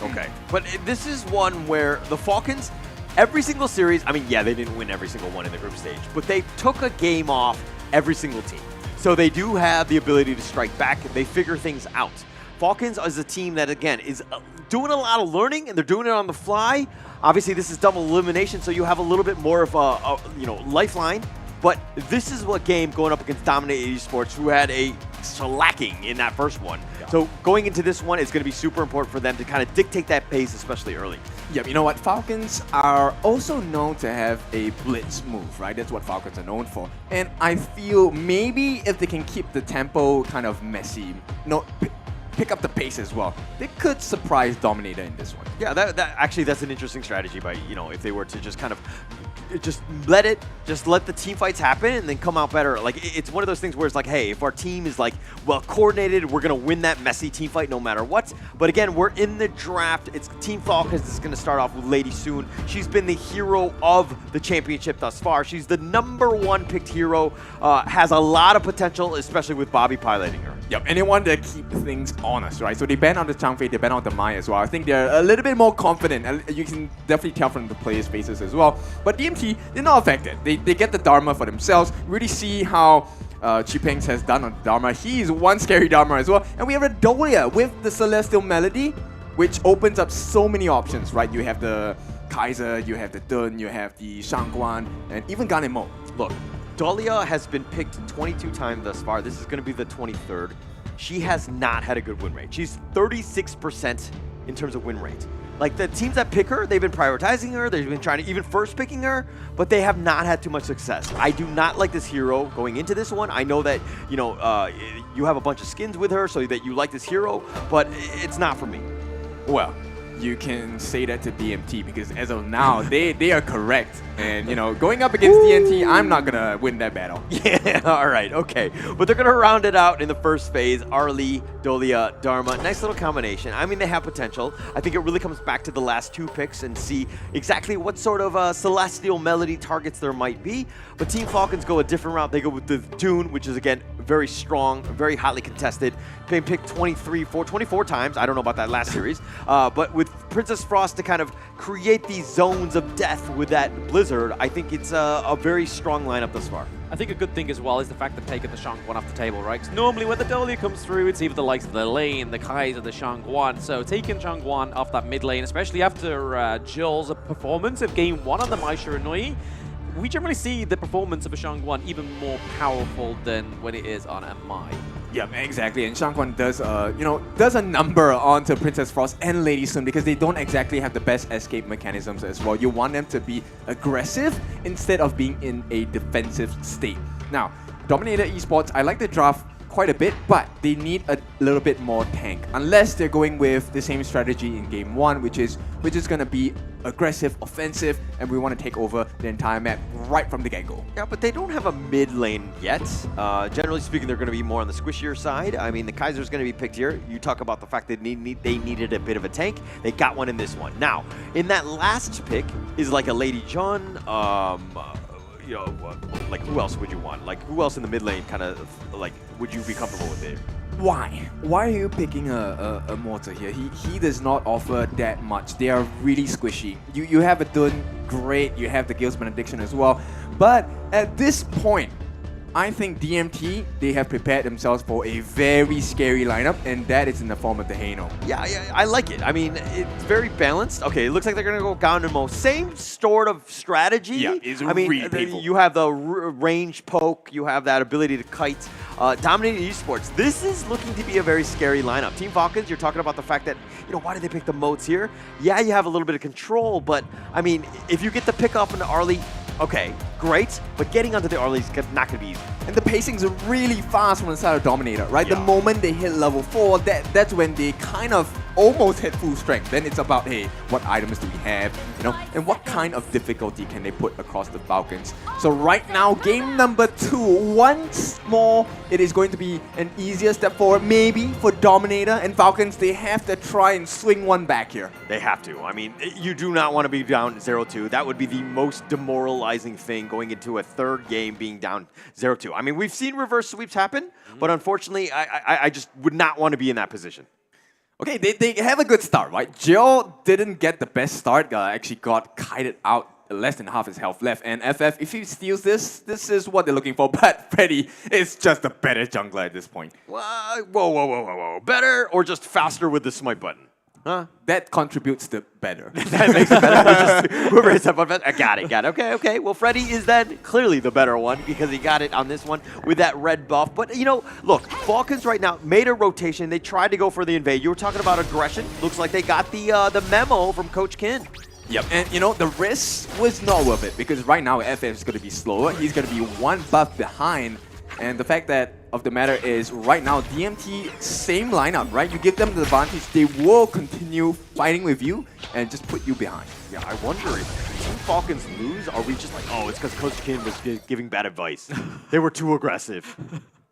Okay, but this is one where the Falcons, every single series, I mean, yeah, they didn't win every single one in the group stage, but they took a game off every single team. So they do have the ability to strike back, and they figure things out. Falcons is a team that, again, is doing a lot of learning, and they're doing it on the fly. Obviously, this is double elimination, so you have a little bit more of a lifeline. But this is what game going up against Dominated Esports, who had a shellacking in that first one. Yeah. So going into this one, it's going to be super important for them to kind of dictate that pace, especially early. Yeah, you know what? Falcons are also known to have a blitz move, right? That's what Falcons are known for. And I feel maybe if they can keep the tempo kind of messy, pick up the pace as well, they could surprise Dominator in this one. Yeah, that's an interesting strategy by, if they were to just kind of let the team fights happen and then come out better. Like, it's one of those things where it's like, hey, if our team is like well coordinated, we're gonna win that messy team fight no matter what. But again, we're in the draft. It's Team Falcons is gonna start off with Lady Soon. She's been the hero of the championship thus far. She's the #1 picked hero, has a lot of potential, especially with Bobby piloting her. Yep, and they want to keep things honest, right? So they ban out the Changfei, they ban out the Mai as well. I think they're a little bit more confident, and you can definitely tell from the players' faces as well. But DMT, they're not affected. They get the Dharma for themselves. Really see how Chipengs has done on Dharma. He's one scary Dharma as well. And we have a Dolia with the Celestial Melody, which opens up so many options, right? You have the Kaiser, you have the Dun, you have the Shangguan, and even Ganemo. Look, Dahlia has been picked 22 times thus far. This is going to be the 23rd. She has not had a good win rate. She's 36% in terms of win rate. Like, the teams that pick her, they've been prioritizing her. They've been trying to even first picking her, but they have not had too much success. I do not like this hero going into this one. I know that, you have a bunch of skins with her, so that you like this hero, but it's not for me. Well, you can say that to DMT because as of now, they are correct. And, going up against DMT, I'm not going to win that battle. Yeah, all right, okay. But they're going to round it out in the first phase. Arlie, Dolia, Dharma. Nice little combination. I mean, they have potential. I think it really comes back to the last two picks and see exactly what sort of Celestial Melody targets there might be. But Team Falcons go a different route. They go with the Dune, which is, again, very strong, very hotly contested. They picked 24 times. I don't know about that last series. But with Princess Frost to kind of create these zones of death with that Blizzard, I think it's a very strong lineup thus far. I think a good thing as well is the fact they've taken the Shangguan off the table, right? Because normally when the Dolia comes through, it's either the likes of the Lane, the Kaiser, the Shangguan. So taking Shangguan off that mid lane, especially after Jill's performance of Game 1 on the Mai Shiranui, we generally see the performance of a Shangguan even more powerful than when it is on a Mai. Yeah, exactly. And Shangguan does, does a number onto Princess Frost and Lady Sun because they don't exactly have the best escape mechanisms as well. You want them to be aggressive instead of being in a defensive state. Now, Dominator Esports, I like the draft quite a bit, but they need a little bit more tank. Unless they're going with the same strategy in Game 1, which is going to be aggressive, offensive, and we want to take over the entire map right from the get-go. Yeah, but they don't have a mid lane yet. Generally speaking, they're going to be more on the squishier side. I mean, the Kaiser's going to be picked here. You talk about the fact that they needed a bit of a tank. They got one in this one. Now, in that last pick is like a Lady John, like who else would you want? Like who else in the mid lane kind of like would you be comfortable with it? Why? Why are you picking a Mortar here? He does not offer that much. They are really squishy. You have a Dun, great. You have the Gale's Benediction as well. But at this point, I think DMT, they have prepared themselves for a very scary lineup, and that is in the form of the Haino. Yeah, I like it. I mean, it's very balanced. Okay, it looks like they're going to go Ganemo. Same sort of strategy. Yeah, it's really painful. You have the range poke. You have that ability to kite. Dominating Esports. This is looking to be a very scary lineup. Team Falcons, you're talking about the fact that, why did they pick the moats here? Yeah, you have a little bit of control, but, I mean, if you get the pick off into Arlie, okay, great, but getting onto the Arlie is not going to be easy. And the pacing's really fast from the side of Dominator, right? Yeah. The moment they hit level 4, that's when they kind of almost hit full strength, then it's about, hey, what items do we have, and what kind of difficulty can they put across the Falcons. So right now, game number 2, once more, it is going to be an easier step forward, maybe for Dominator and Falcons. They have to try and swing one back here. They have to. I mean, you do not want to be down 0-2. That would be the most demoralizing thing going into a third game being down 0-2. I mean, we've seen reverse sweeps happen, but unfortunately, I just would not want to be in that position. Okay, they have a good start, right? Jill didn't get the best start, actually got kited out less than half his health left. And FF, if he steals this is what they're looking for. But Freddy is just a better jungler at this point. Whoa. Better or just faster with the smite button? Huh? That contributes to better. That makes it better. Whoever is that better. I got it. Okay. Well, Freddy is then clearly the better one because he got it on this one with that red buff. But, look, Falcons right now made a rotation. They tried to go for the invade. You were talking about aggression. Looks like they got the memo from Coach Kin. Yep, and the risk was not worth it because right now FF is going to be slower. He's going to be one buff behind. And the fact of the matter is, right now, DMT, same lineup, right? You give them the advantage, they will continue fighting with you and just put you behind. Yeah, I wonder if Team Falcons lose, are we just like, oh, it's because Coach Kin was giving bad advice. They were too aggressive.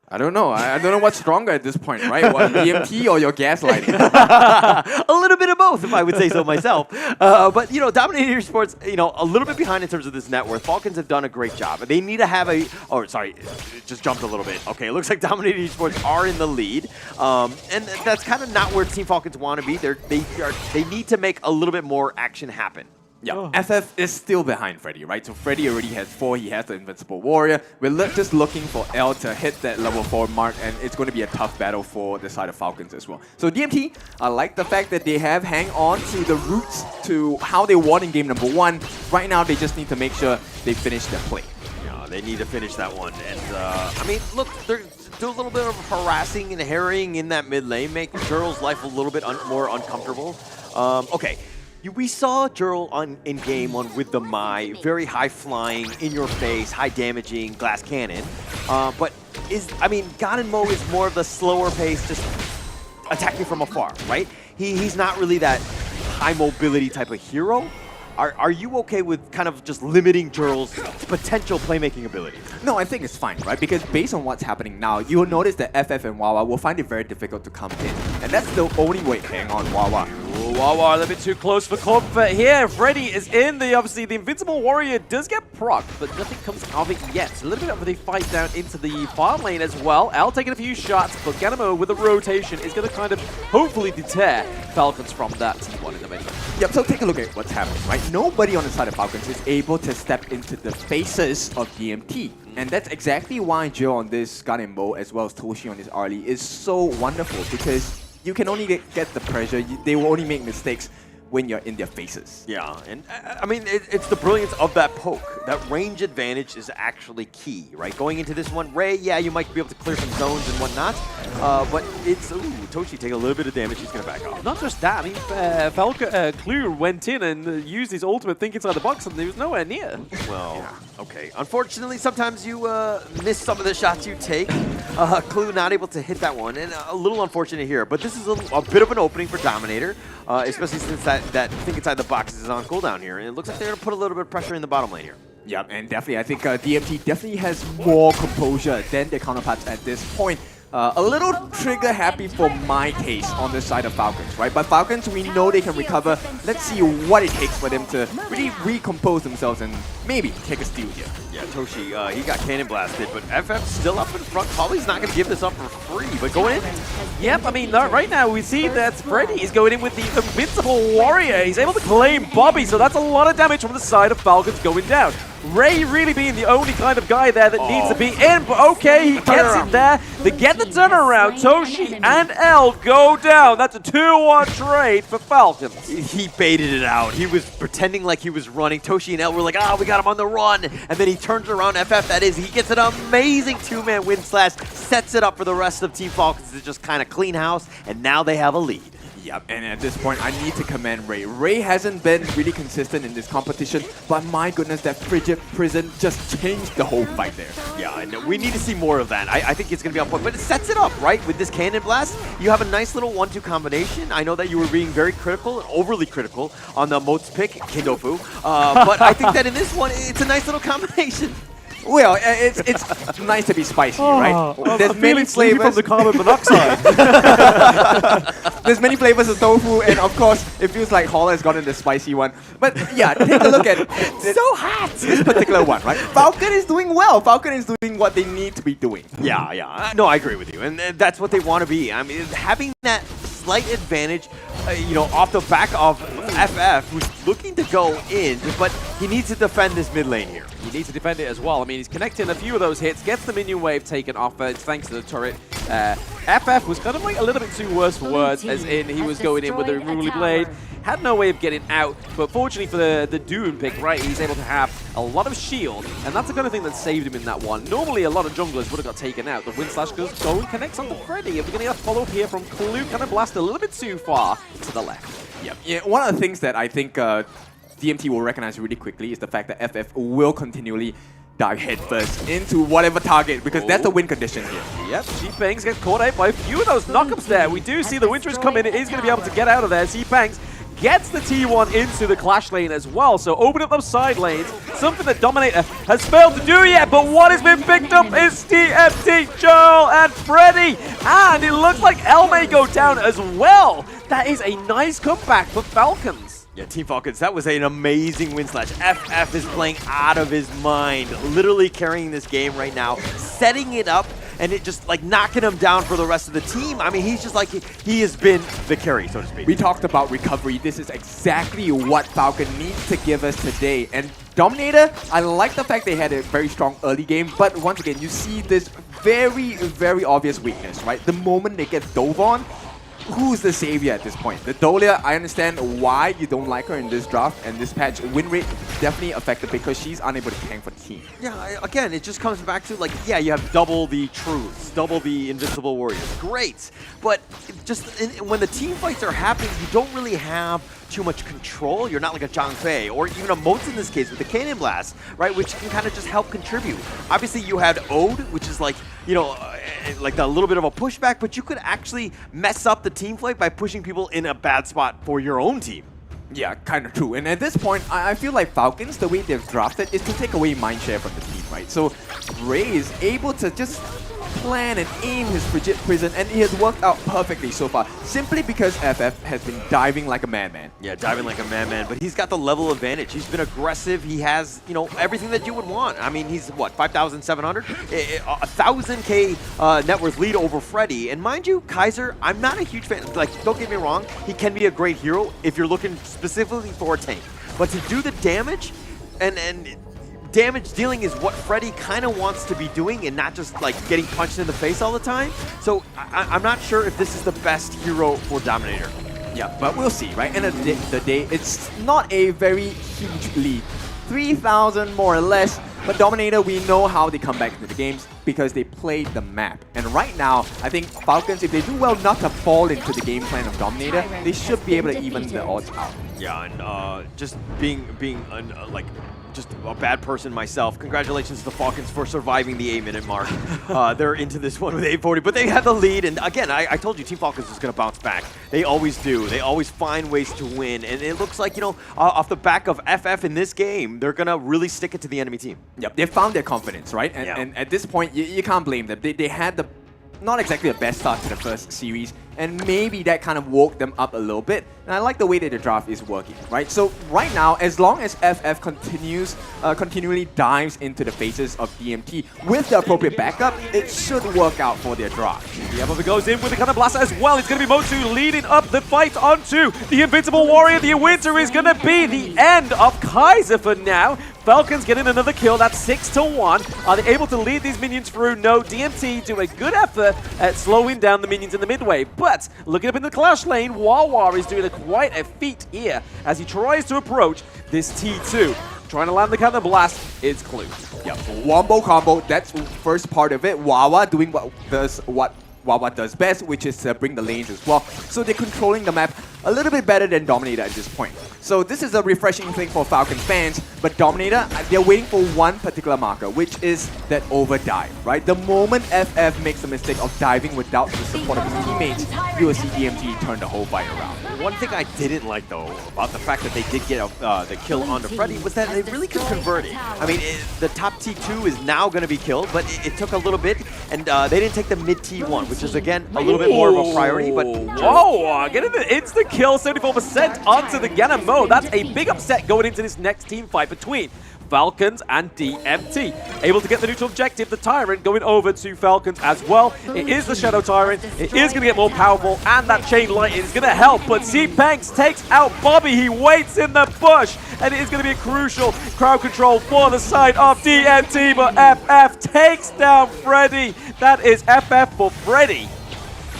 I don't know. I don't know what's stronger at this point, right? What, DMT or your gaslighting? A little bit of both, if I would say so myself. But, Dominator Esports, a little bit behind in terms of this net worth. Falcons have done a great job. They need to have it just jumped a little bit. Okay, it looks like Dominator Esports are in the lead. And that's kind of not where Team Falcons want to be. They need to make a little bit more action happen. Yeah, FF is still behind Freddy, right? So Freddy already has 4, he has the Invincible Warrior. We're just looking for L to hit that level 4 mark, and it's going to be a tough battle for the side of Falcons as well. So DMT, I like the fact that they have hang on to the roots to how they won in game number 1. Right now, they just need to make sure they finish their play. Yeah, they need to finish that one. And, I mean, look, they're do a little bit of harassing and harrying in that mid lane, make Jurl's life a little bit more uncomfortable. Okay. We saw Jurl in game 1 with the Mai, very high flying, in your face, high damaging glass cannon. But Ganon Mo is more of the slower pace, just attacking from afar, right? He's not really that high mobility type of hero. Are you okay with kind of just limiting Jurl's potential playmaking ability? No, I think it's fine, right? Because based on what's happening now, you'll notice that FF and Wawa will find it very difficult to come in. And that's the only way. Hang on, Wawa. Ooh, Wawa a little bit too close for comfort here. Freddy is in. Obviously, the Invincible Warrior does get procced, but nothing comes of it yet. So a little bit of the fight down into the farm lane as well. Al taking a few shots, but Ganamo with a rotation is going to kind of hopefully deter Falcons from that T1 in the middle. Yep, so take a look at what's happening, right? Nobody on the side of Falcons is able to step into the faces of DMT. And that's exactly why Joe on this Ganon Mo, as well as Toshi on this Arlie, is so wonderful, because you can only get the pressure. They will only make mistakes when you're in their faces. Yeah, and I mean, it's the brilliance of that poke. That range advantage is actually key, right? Going into this one, Ray, yeah, you might be able to clear some zones and whatnot, but it's, Toshi take a little bit of damage, he's going to back off. Not just that, I mean, Clue went in and used his ultimate think inside the box and he was nowhere near. Well, yeah. Okay. Unfortunately, sometimes you miss some of the shots you take. Clue not able to hit that one, and a little unfortunate here, but this is a bit of an opening for Dominator, especially since that think inside the box is on cooldown here, and it looks like they're going to put a little bit of pressure in the bottom lane here. Yep, and definitely, I think DMT definitely has more composure than their counterparts at this point. A little trigger happy for my case on the side of Falcons, right? But Falcons, we know they can recover. Let's see what it takes for them to really recompose themselves and maybe take a steal here. Yeah, Toshi, he got cannon blasted, but FF's still up in front. Probably's not going to give this up for free, but going in. Yep, I mean, right now we see that Freddy is going in with the Invincible Warrior. He's able to claim Bobby, so that's a lot of damage from the side of Falcons going down. Ray really being the only kind of guy there that needs to be in, but okay, he gets in there. They get the turnaround. Toshi and L go down. That's a 2-1 trade for Falcons. He baited it out. He was pretending like he was running. Toshi and L were like, we got him on the run. And then he turns around, FF that is. He gets an amazing 2-man win slash, sets it up for the rest of Team Falcons to just kind of clean house, and now they have a lead. Yep, and at this point, I need to commend Ray. Ray hasn't been really consistent in this competition, but my goodness, that frigid prison just changed the whole fight there. Yeah, and we need to see more of that. I think it's going to be on point, but it sets it up, right? With this Cannon Blast, you have a nice little 1-2 combination. I know that you were being very critical and overly critical on the Moats pick, Kindofu, but I think that in this one, it's a nice little combination. Well, it's nice to be spicy, right? There's many flavors from the carbon monoxide. There's many flavors of tofu, and of course, it feels like Holler has gotten the spicy one. But yeah, take a look at it's so hot. This particular one, right? Falcon is doing well. Falcon is doing what they need to be doing. Yeah. No, I agree with you, and that's what they want to be. I mean, having that slight advantage, off the back of FF, who's looking to go in, but he needs to defend this mid lane here. He needs to defend it as well. I mean, he's connecting a few of those hits, gets the minion wave taken off thanks to the turret. FF was kind of like a little bit too worse for words, as in he was going in with the Unruly Blade, had no way of getting out, but fortunately for the Dune pick, right, he's able to have a lot of shield, and that's the kind of thing that saved him in that one. Normally, a lot of junglers would have got taken out. The Wind Slash goes go and connects onto Freddy, and we're going to get a follow-up here from Clue, kind of blast a little bit too far to the left. Yep. Yeah, one of the things that I think DMT will recognize really quickly is the fact that FF will continually dive headfirst into whatever target, because that's the win condition here. Yep, G-Bangs gets caught out by a few of those knockups there. We do see the Winters come in. It is going to be able to get out of there. G-Bangs gets the T1 into the clash lane as well, so open up those side lanes, something that Dominator has failed to do yet, but what has been picked up is TMT, Joel, and Freddy, and it looks like L may go down as well. That is a nice comeback for Falcons. Yeah, Team Falcons, that was an amazing win slash. FF is playing out of his mind, literally carrying this game right now, setting it up, and it just like knocking him down for the rest of the team. I mean, he's just like, he has been the carry, so to speak. We talked about recovery. This is exactly what Falcon needs to give us today. And Dominator, I like the fact they had a very strong early game, but once again, you see this very, very obvious weakness, right? The moment they get dove on, who's the savior at this point? The Dolia, I understand why you don't like her in this draft and this patch. Win rate definitely affected because she's unable to tank for the team. Yeah, again, it just comes back to like, yeah, you have double the truths, double the Invincible Warriors. Great. But just when the team fights are happening, you don't really have too much control. You're not like a Zhang Fei or even a Moats in this case with the Cannon Blast, right? Which can kind of just help contribute. Obviously, you had Ode, which is like, like a little bit of a pushback, but you could actually mess up the team fight by pushing people in a bad spot for your own team. Yeah, kind of true. And at this point, I feel like Falcons, the way they've drafted is to take away mindshare from the team, right? So Ray is able to just plan and aim his frigid prison, and it has worked out perfectly so far, simply because FF has been diving like a madman. Yeah, diving like a madman, but he's got the level advantage. He's been aggressive. He has, everything that you would want. I mean, he's, what, 5,700? 1,000K net worth lead over Freddy. And mind you, Kaiser, I'm not a huge fan. Like, don't get me wrong, he can be a great hero if you're looking specifically for a tank. But to do the damage, and damage dealing is what Freddy kind of wants to be doing and not just like getting punched in the face all the time. So I'm not sure if this is the best hero for Dominator. Yeah, but we'll see, right? End of the day, it's not a very huge lead. 3,000 more or less, but Dominator, we know how they come back into the games because they played the map. And right now, I think Falcons, if they do well not to fall into the game plan of Dominator, they should be able to even the odds out. Yeah, and just being just a bad person myself. Congratulations to the Falcons for surviving the 8-minute mark. They're into this one with 840, but they have the lead. And again, I told you Team Falcons is going to bounce back. They always do. They always find ways to win. And it looks like, off the back of FF in this game, they're going to really stick it to the enemy team. Yep, they found their confidence, right? And at this point, you can't blame them. They had the not exactly the best start to the first series, and maybe that kind of woke them up a little bit. And I like the way that the draft is working, right? So right now, as long as FF continually dives into the faces of DMT with the appropriate backup, it should work out for their draft. Yeah, but it goes in with the Cannon Blaster as well. It's going to be Motu leading up the fight onto the Invincible Warrior. The winter is going to be the end of Kaiser for now. Falcons getting another kill. That's 6-1. Are they able to lead these minions through? No. DMT do a good effort at slowing down the minions in the midway. But looking up in the clash lane, Wawa is doing quite a feat here as he tries to approach this T2. Trying to land the Cannon Blast, it's Clue. Yeah, wombo combo, that's first part of it. Wawa doing what Wawa does best, which is bring the lanes as well. So they're controlling the map a little bit better than Dominator at this point. So this is a refreshing thing for Falcons fans, but Dominator, they're waiting for one particular marker, which is that overdive, right? The moment FF makes the mistake of diving without the support of his teammates, you will see DMT turn the whole fight around. One thing I didn't like, though, about the fact that they did get the kill onto Freddy was that they really could convert it. I mean, the top T2 is now going to be killed, but it took a little bit, and they didn't take the mid T1, which is, again, a little bit more of a priority, but... Whoa, getting the instant kill, 74% onto the Ganamo. That's a big upset going into this next team fight between Falcons and DMT. Able to get the neutral objective, the Tyrant going over to Falcons as well. It is the Shadow Tyrant. It is going to get more powerful, and that Chain Light is going to help. But C-Panks takes out Bobby. He waits in the bush, and it is going to be a crucial crowd control for the side of DMT. But FF takes down Freddy. That is FF for Freddy.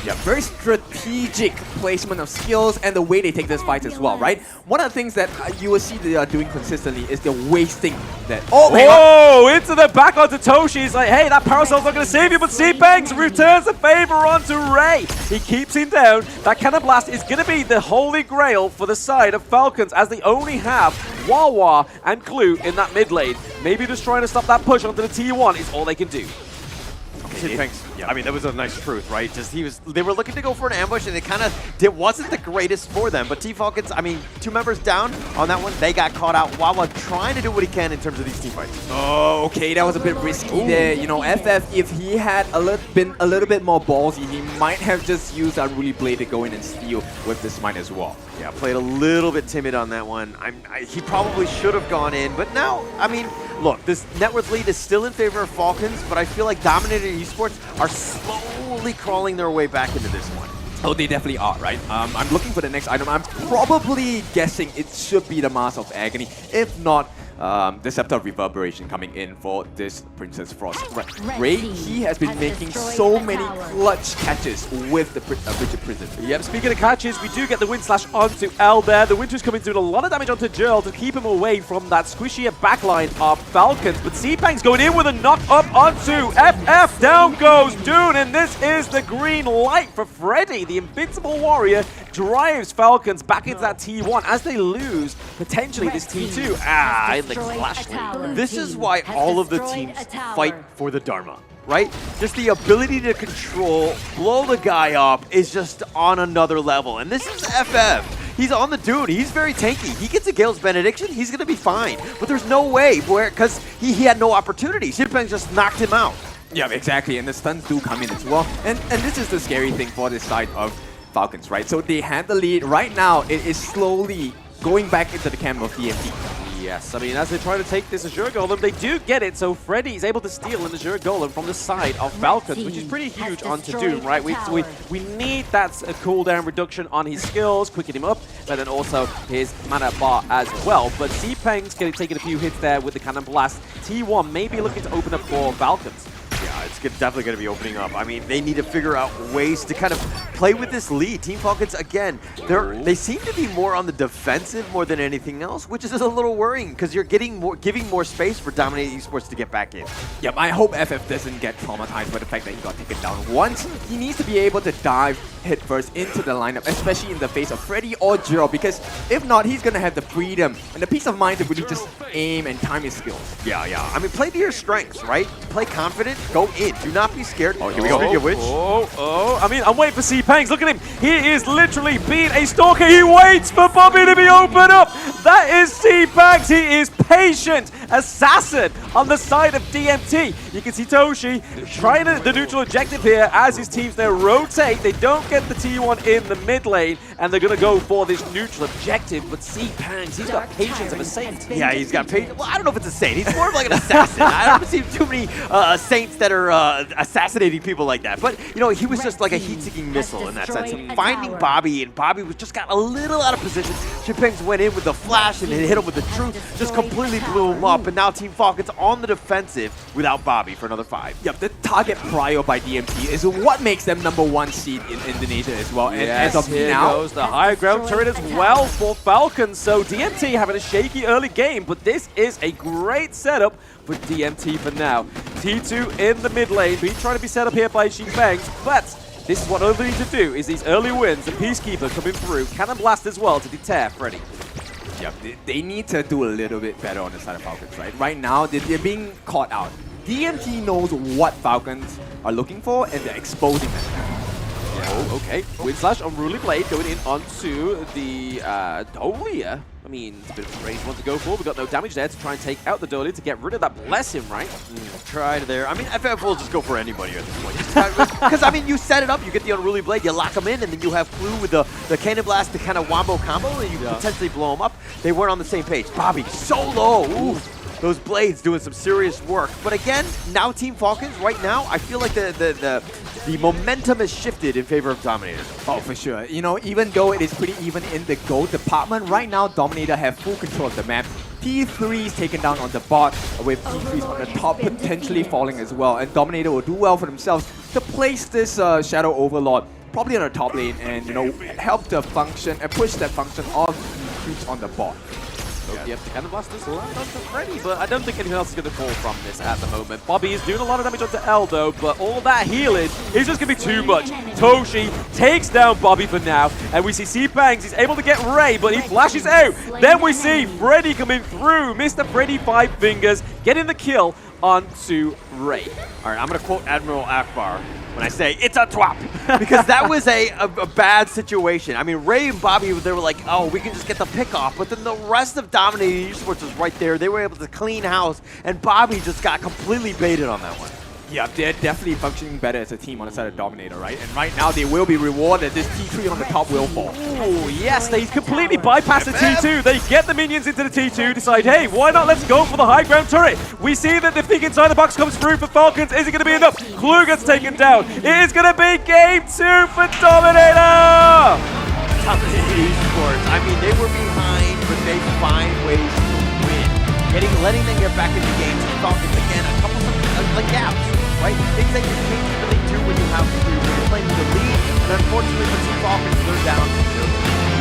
Yeah, very strategic placement of skills and the way they take this fight as well, right? One of the things that you will see they are doing consistently is they're wasting that. Oh, into the back onto Toshi. He's like, hey, that Parasol's not going to save you, but C-Banks returns the favor onto Ray. He keeps him down. That Cannon Blast is going to be the holy grail for the side of Falcons, as they only have Wawa and Clue in that mid lane. Maybe just trying to stop that push onto the T1 is all they can do. Yeah. I mean, that was a nice truth, right? Just they were looking to go for an ambush, and it wasn't the greatest for them. But T-Falcons, I mean, 2 members down on that one. They got caught out. Wawa trying to do what he can in terms of these team fights. Oh, okay, that was a bit risky there. You know, FF, if he had been a little bit more ballsy, he might have just used Unruly Blade to go in and steal with this mine as well. Yeah, played a little bit timid on that one. He probably should have gone in, but now, I mean, look, this net worth lead is still in favor of Falcons, but I feel like Dominator Esports are slowly crawling their way back into this one. Oh, they definitely are, right? I'm looking for the next item. I'm probably guessing it should be the Mask of Agony. If not, the Scepter of Reverberation coming in for this Princess Frost. Ray, he has been making so many clutch catches with the Bridget Prison. Yep, speaking of catches, we do get the Wind Slash onto L there. The Winter's coming doing a lot of damage onto Jurl to keep him away from that squishier backline of Falcons. But C-Pank's going in with a knock up onto FF. Down goes Dune, and this is the green light for Freddy. The Invincible Warrior drives Falcons back into that T1 as they lose potentially this T2. In the clash lead. This is why all of the teams fight for the Dharma, right? Just the ability to control, blow the guy up is just on another level. And this is FF. He's on the Dune. He's very tanky. He gets a Gale's Benediction, he's going to be fine. But there's no way, because he had no opportunity. Xinpeng just knocked him out. Yeah, exactly. And the stuns do come in as well. And this is the scary thing for this side of Falcons, right? So they had the lead. Right now, it is slowly going back into the camp of DMT. Yes, I mean, as they try to take this Azure Golem, they do get it, so Freddy is able to steal an Azure Golem from the side of Falcons, which is pretty huge onto Doom, right? We need that cooldown reduction on his skills, quicken him up, but then also his mana bar as well. But C-Peng's taking a few hits there with the Cannon Blast. T1 may be looking to open up for Falcons. Yeah, it's definitely going to be opening up. I mean, they need to figure out ways to kind of play with this lead. Team Falcons, again, they seem to be more on the defensive more than anything else, which is a little worrying because you're giving more space for Dominating Esports to get back in. Yep, I hope FF doesn't get traumatized by the fact that he got taken down once. He needs to be able to dive headfirst into the lineup, especially in the face of Freddy or Jiro, because if not, he's going to have the freedom and the peace of mind to really just aim and time his skills. Yeah. I mean, play to your strengths, right? Play confident, go in. Do not be scared. Oh, here we go. Speaking of which. I mean, I'm waiting for C-Pangs. Look at him. He is literally being a stalker. He waits for Bobby to be opened up. That is C-Pangs. He is patient. Assassin on the side of DMT. You can see Toshi trying the neutral objective here as his teams there rotate. They don't get the T1 in the mid lane, and they're going to go for this neutral objective. But C-Pangs, he's got patience of a saint. Yeah, he's got patience. Well, I don't know if it's a saint. He's more of like an assassin. I haven't seen too many saints that are assassinating people like that. But, you know, he was just like a heat-seeking missile in that sense. And finding Bobby, and Bobby was just got a little out of position. Xinpeng went in with the flash and hit him with the truth. Just completely blew him up. And now Team Falcons on the defensive without Bobby for another 5. Yep, the target prio by DMT is what makes them #1 seed in Indonesia as well. And yes, as of here now, goes the high ground turret as well for Falcons. So DMT having a shaky early game, but this is a great setup for DMT for now. T2 in the mid lane, being trying to be set up here by Xinpeng, but This is what all they need to do, is these early wins, the Peacekeeper coming through, Cannon Blast as well to deter Freddy. Yeah, they need to do a little bit better on the side of Falcons, right? Right now, they're being caught out. DMT knows what Falcons are looking for, and they're exposing them. Oh, okay. Wind Slash, Unruly Blade going in onto the Dolia. I mean, it's a bit of a range one to go for. We've got no damage there to try and take out the Dolia to get rid of that Bless him, right? Try there. I mean, FF will just go for anybody at this point. Because, I mean, you set it up, you get the Unruly Blade, you lock them in, and then you have Clue with the Cannon Blast to kind of wombo combo, and you potentially blow them up. They weren't on the same page. Bobby, so low. Ooh. Those blades doing some serious work. But again, now Team Falcons, right now, I feel like the momentum has shifted in favor of Dominator. Oh, for sure. You know, even though it is pretty even in the gold department, right now Dominator have full control of the map. T3 is taken down on the bot, with T3s on the top potentially falling as well. And Dominator will do well for themselves to place this Shadow Overlord probably on the top lane and, you know, help the function and push that function of the creeps on the bot. Yep, the Cannon Blast is land onto Freddy, but I don't think anything else is going to fall from this at the moment. Bobby is doing a lot of damage onto Eldo, but all that healing is just going to be too much. Toshi takes down Bobby for now, and we see C-Bangs. He's able to get Ray, but he flashes out. Then we see Freddy coming through. Mr. Freddy Five Fingers getting the kill onto Ray. All right, I'm going to quote Admiral Akbar when I say, it's a twap. Because that was a bad situation. I mean, Ray and Bobby, they were like, oh, we can just get the pick off. But then the rest of Dominating Esports was right there. They were able to clean house. And Bobby just got completely baited on that one. Yeah, they're definitely functioning better as a team on the side of Dominator, right? And right now, they will be rewarded. This T3 on the top will fall. Oh, yes, they completely bypass the T2. They get the minions into the T2, decide, hey, why not? Let's go for the high ground turret. We see that the peek inside the box comes through for Falcons. Is it going to be enough? Clue gets taken down. It is going to be game 2 for Dominator. Dominating Esports. I mean, they were behind, but they find ways to win. Letting them get back in the game. Falcons, again, a couple of like gaps. Right? Things that you can't really do when you're playing with the lead, and unfortunately for Team Falcons, they're down.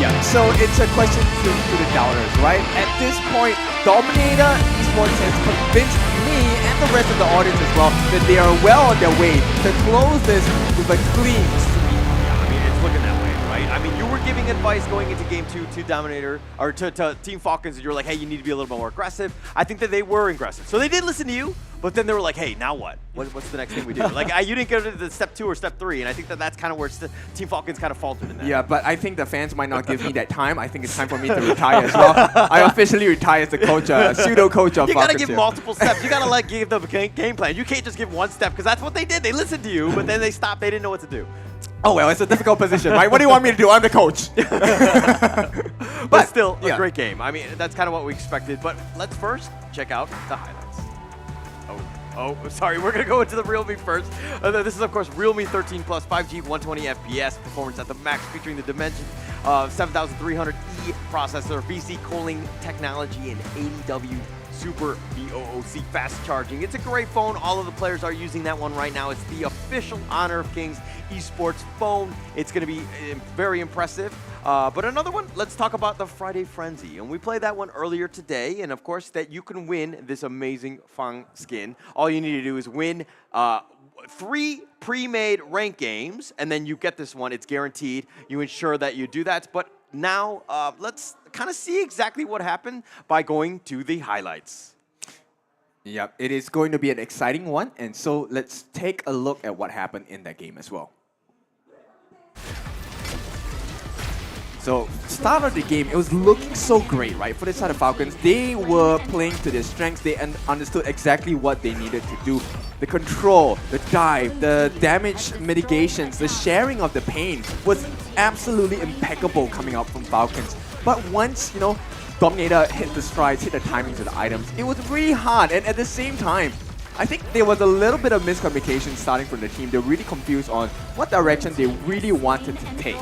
Yeah, so it's a question to the doubters, right? At this point, Dominator Esports has convinced me and the rest of the audience as well that they are well on their way to close this with a clean sweep. Yeah, I mean, it's looking that way, right? I mean, you were giving advice going into Game 2 to Dominator, or to Team Falcons, and you were like, hey, you need to be a little bit more aggressive. I think that they were aggressive. So they did listen to you. But then they were like, hey, now what? What's the next thing we do? Like, you didn't go to the step 2 or step 3, and I think that that's kind of where Team Falcons kind of faltered in that. Yeah, but I think the fans might not give me that time. I think it's time for me to retire as well. I officially retire as the coach, pseudo-coach of Falcons. You gotta give multiple steps. You gotta give them a game plan. You can't just give one step, because that's what they did. They listened to you, but then they stopped. They didn't know what to do. Oh, well, it's a difficult position, right? What do you want me to do? I'm the coach. But still, a great game. I mean, that's kind of what we expected. But let's first check out the highlights. Oh, sorry, we're going to go into the Realme first. This is, of course, Realme 13 Plus 5G 120 FPS performance at the max, featuring the Dimension 7300E processor, VC cooling technology, and 80W Super VOOC fast charging. It's a great phone. All of the players are using that one right now. It's the official Honor of Kings esports phone. It's going to be very impressive. But another one, let's talk about the Friday Frenzy. And we played that one earlier today. And of course, that you can win this amazing Fang skin. All you need to do is win 3 pre-made rank games. And then you get this one. It's guaranteed. You ensure that you do that. But now, let's kind of see exactly what happened by going to the highlights. Yep, it is going to be an exciting one. And so let's take a look at what happened in that game as well. So, start of the game, it was looking so great, right? For the side of Falcons, they were playing to their strengths. They understood exactly what they needed to do. The control, the dive, the damage mitigations, the sharing of the pain was absolutely impeccable coming out from Falcons. But once, you know, Dominator hit the strides, hit the timings of the items, it was really hard. And at the same time, I think there was a little bit of miscommunication starting from the team. They're really confused on what direction they really wanted to take.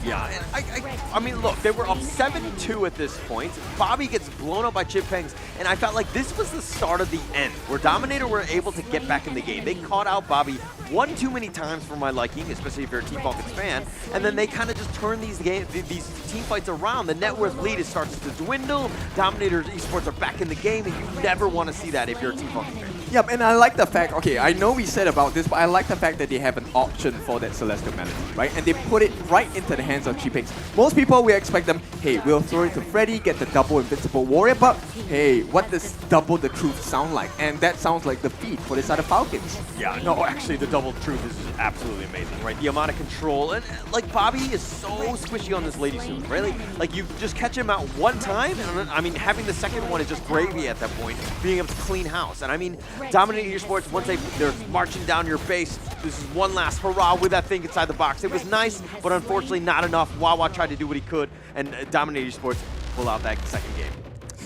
Yeah, and I mean, look, they were up 7-2 at this point. Bobby gets blown up by Chippengs, and I felt like this was the start of the end, where Dominator were able to get back in the game. They caught out Bobby one too many times for my liking, especially if you're a Team Falcons fan, and then they kind of just turn these team fights around. The net worth lead starts to dwindle. Dominator esports are back in the game, and you never want to see that if you're a Team Falcons fan. Yeah, and I like the fact, okay, I know we said about this, but I like the fact that they have an option for that Celestial Melody, right? And they put it right into the hands of Chipings. Most people, we expect them, hey, we'll throw it to Freddy, get the double Invincible Warrior, but hey, what does double the truth sound like? And that sounds like the feat for the side of Falcons. Yeah, no, actually, the double truth is absolutely amazing, right? The amount of control, and like Bobby is so squishy on this Lady Suit, right? Like you just catch him out one time, and I mean, having the second one is just gravy at that point, being able to clean house. And I mean, dominating your sports, once they're marching down your base, this is one last hurrah with that thing inside the box. It was nice, but unfortunately not enough. Wawa tried to do what he could, and dominating sports pull out that second game.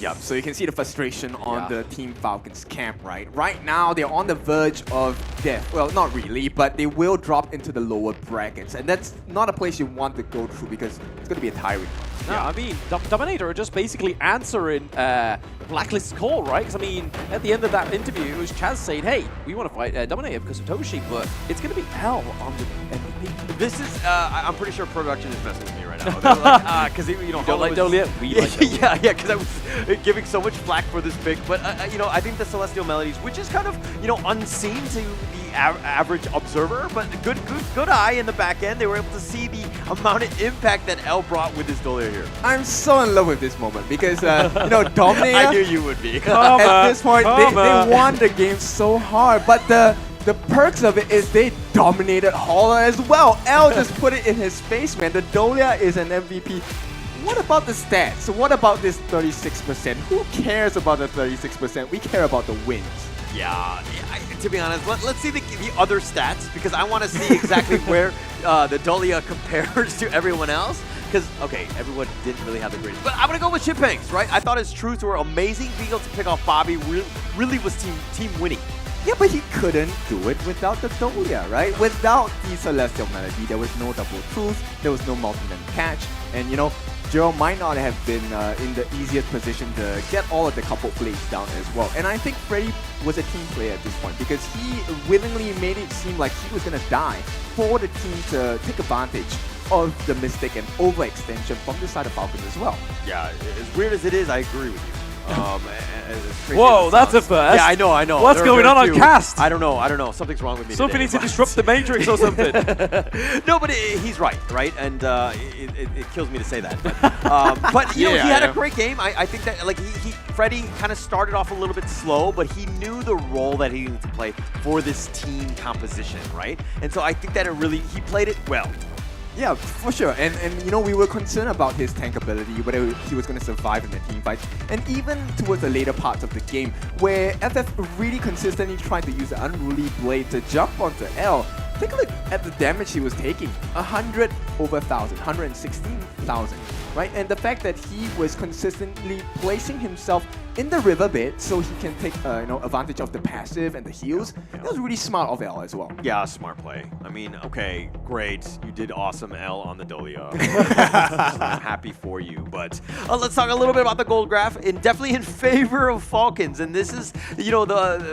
Yep, so you can see the frustration on the Team Falcons camp, right? Right now, they're on the verge of death. Well, not really, but they will drop into the lower brackets. And that's not a place you want to go through because it's going to be a tiring one. Yeah, I mean, Dominator are just basically answering Blacklist's call, right? Because, I mean, at the end of that interview, it was Chaz saying, hey, we want to fight Dominator because of Toshi, but it's going to be L on the MVP. This is, I'm pretty sure production is messing with me right now. Because, you know, don't like Dolia? We like Dolia. Yeah, because I was giving so much flack for this pick. But, you know, I think the Celestial Melodies, which is kind of, you know, unseen to the average observer, but good eye in the back end. They were able to see the amount of impact that L brought with his Dolia here. I'm so in love with this moment because, you know, Dominator... I knew you would be. At this point, they won the game so hard, but the perks of it is they dominated Holler as well. L just put it in his face, man. The Dolia is an MVP. What about the stats? What about this 36%? Who cares about the 36%? We care about the wins. Yeah, to be honest, let's see the other stats because I want to see exactly where the Dolia compares to everyone else. Because, okay, everyone didn't really have the greatest. But I'm going to go with Chiphanks, right? I thought his truths were amazing. Being able to pick off Bobby really was team winning. Yeah, but he couldn't do it without the Dolia, right? Without the Celestial Melody, there was no double truth, there was no multi-man catch, and you know, Gerald might not have been in the easiest position to get all of the couple plays down as well. And I think Freddy was a team player at this point because he willingly made it seem like he was going to die for the team to take advantage of the mistake and overextension from the side of Falcons as well. Yeah, as weird as it is, I agree with you. Whoa, that's a first. Yeah, I know. What's going on cast? I don't know. Something's wrong with me. Something needs to disrupt the Matrix or something. No, but he's right? And it kills me to say that. But you know, he had a great game. I think that like Freddy kind of started off a little bit slow, but he knew the role that he needed to play for this team composition, right? And so I think that he played it well. Yeah, for sure. And you know, we were concerned about his tank ability, whether he was going to survive in the team fight. And even towards the later parts of the game, where FF really consistently tried to use the Unruly Blade to jump onto L, take a look at the damage he was taking. 100 over 1,000, 116,000, right? And the fact that he was consistently placing himself in the riverbed so he can take you know, advantage of the passive and the heals. That was really smart of L as well. Yeah, smart play. I mean, okay, great. You did awesome, L, on the Dolia. I'm happy for you. But let's talk a little bit about the gold graph. Definitely in favor of Falcons. And this is, you know,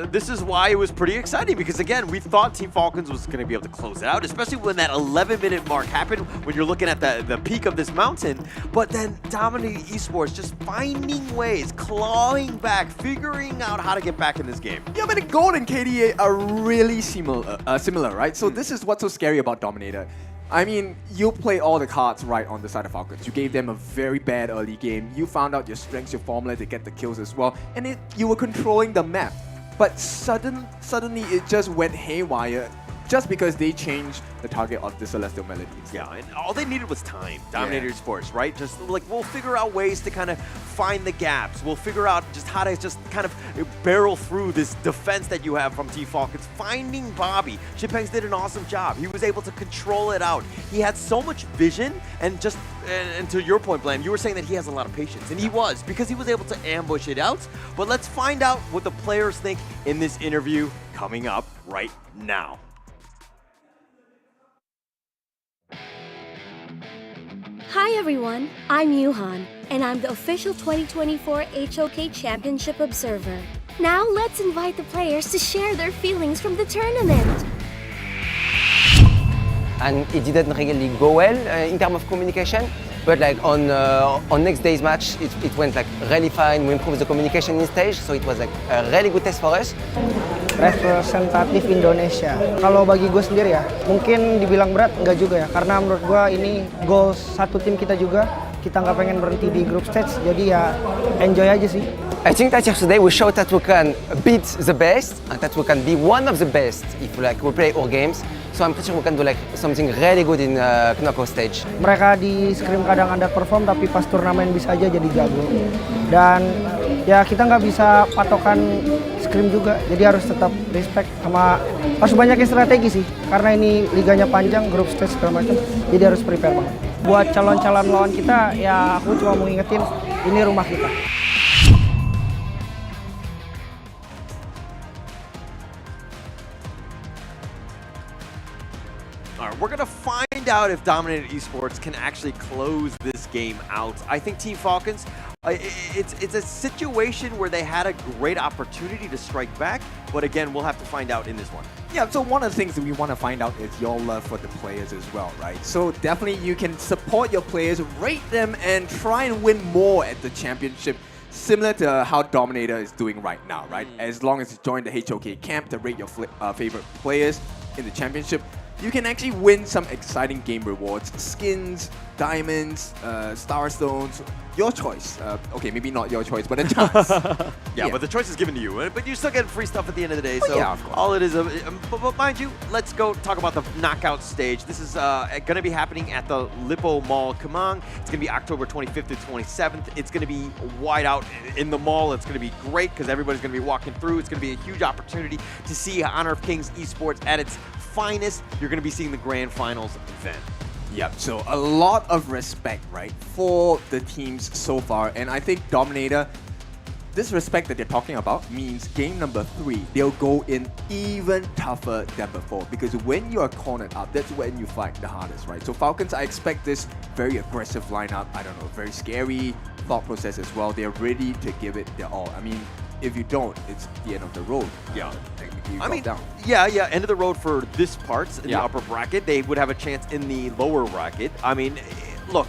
this is why it was pretty exciting because again, we thought Team Falcons was going to be able to close it out, especially when that 11-minute mark happened when you're looking at the peak of this mountain. But then dominating esports, just finding ways, clawing back, figuring out how to get back in this game. Yeah, but the Gold and KDA are really similar, right? So this is what's so scary about Dominator. I mean, you play all the cards right on the side of Falcons. You gave them a very bad early game. You found out your strengths, your formula to get the kills as well. And you were controlling the map. But suddenly it just went haywire just because they changed the target of the Celestial Melodies. Yeah, and all they needed was time. Dominator Sports, right? Just like, we'll figure out ways to kind of find the gaps. We'll figure out just how to just kind of barrel through this defense that you have from Team Falcons. Finding Bobby. Chiphanks did an awesome job. He was able to control it out. He had so much vision, and just, and to your point, Blam, you were saying that he has a lot of patience, and he was, because he was able to ambush it out. But let's find out what the players think in this interview coming up right now. Hi everyone, I'm Yuhan, and I'm the official 2024 HOK Championship Observer. Now let's invite the players to share their feelings from the tournament. And it didn't really go well in terms of communication, But like on next day's match, it went like really fine. We improved the communication in stage, so it was like a really good test for us. Representatif Indonesia. Kalau bagi gue sendiri ya, mungkin dibilang berat, enggak juga ya. Karena menurut gue ini goal satu tim kita juga. Kita nggak pengen berhenti di group stage, jadi ya enjoy aja sih. I think that yesterday we showed that we can beat the best and that we can be one of the best if like we play our games. So I'm pretty sure we can do like something really good in knockout stage. Mereka di scrim kadang underperform tapi pas turnamen bisa aja jadi jago. Dan ya kita nggak bisa patokan scrim juga, jadi harus tetap respect sama harus banyak strategi sih. Karena ini liganya panjang, group stage segala macam, jadi harus prepare banget. Buat calon-calon lawan kita, ya aku cuma mau ngingetin ini rumah kita. All right, we're going to find out if Dominator Esports can actually close this game out. I think Team Falcons, it's a situation where they had a great opportunity to strike back, but again, we'll have to find out in this one. Yeah, so one of the things that we want to find out is your love for the players as well, right? So definitely you can support your players, rate them, and try and win more at the championship, similar to how Dominator is doing right now, right? As long as you join the HOK camp to rate your favorite players in the championship, you can actually win some exciting game rewards, skins, diamonds, star stones, your choice. Okay, maybe not your choice, but a chance. Yeah, but the choice is given to you. But you still get free stuff at the end of the day. Oh, So yeah, of course. all it is, but mind you, let's go talk about the knockout stage. This is going to be happening at the Lippo Mall, Kemang. It's going to be October 25th to 27th. It's going to be wide out in the mall. It's going to be great because everybody's going to be walking through. It's going to be a huge opportunity to see Honor of Kings Esports at its finest. You're going to be seeing the grand finals event. Yep, so a lot of respect, right, for the teams so far. And I think Dominator, this respect that they're talking about means game number 3, they'll go in even tougher than before. Because when you are cornered up, that's when you fight the hardest, right? So Falcons, I expect this very aggressive lineup. I don't know, very scary thought process as well. They're ready to give it their all. I mean, if you don't, it's the end of the road. Yeah. You I mean, down. yeah, end of the road for this parts in the upper bracket. They would have a chance in the lower bracket. I mean, look,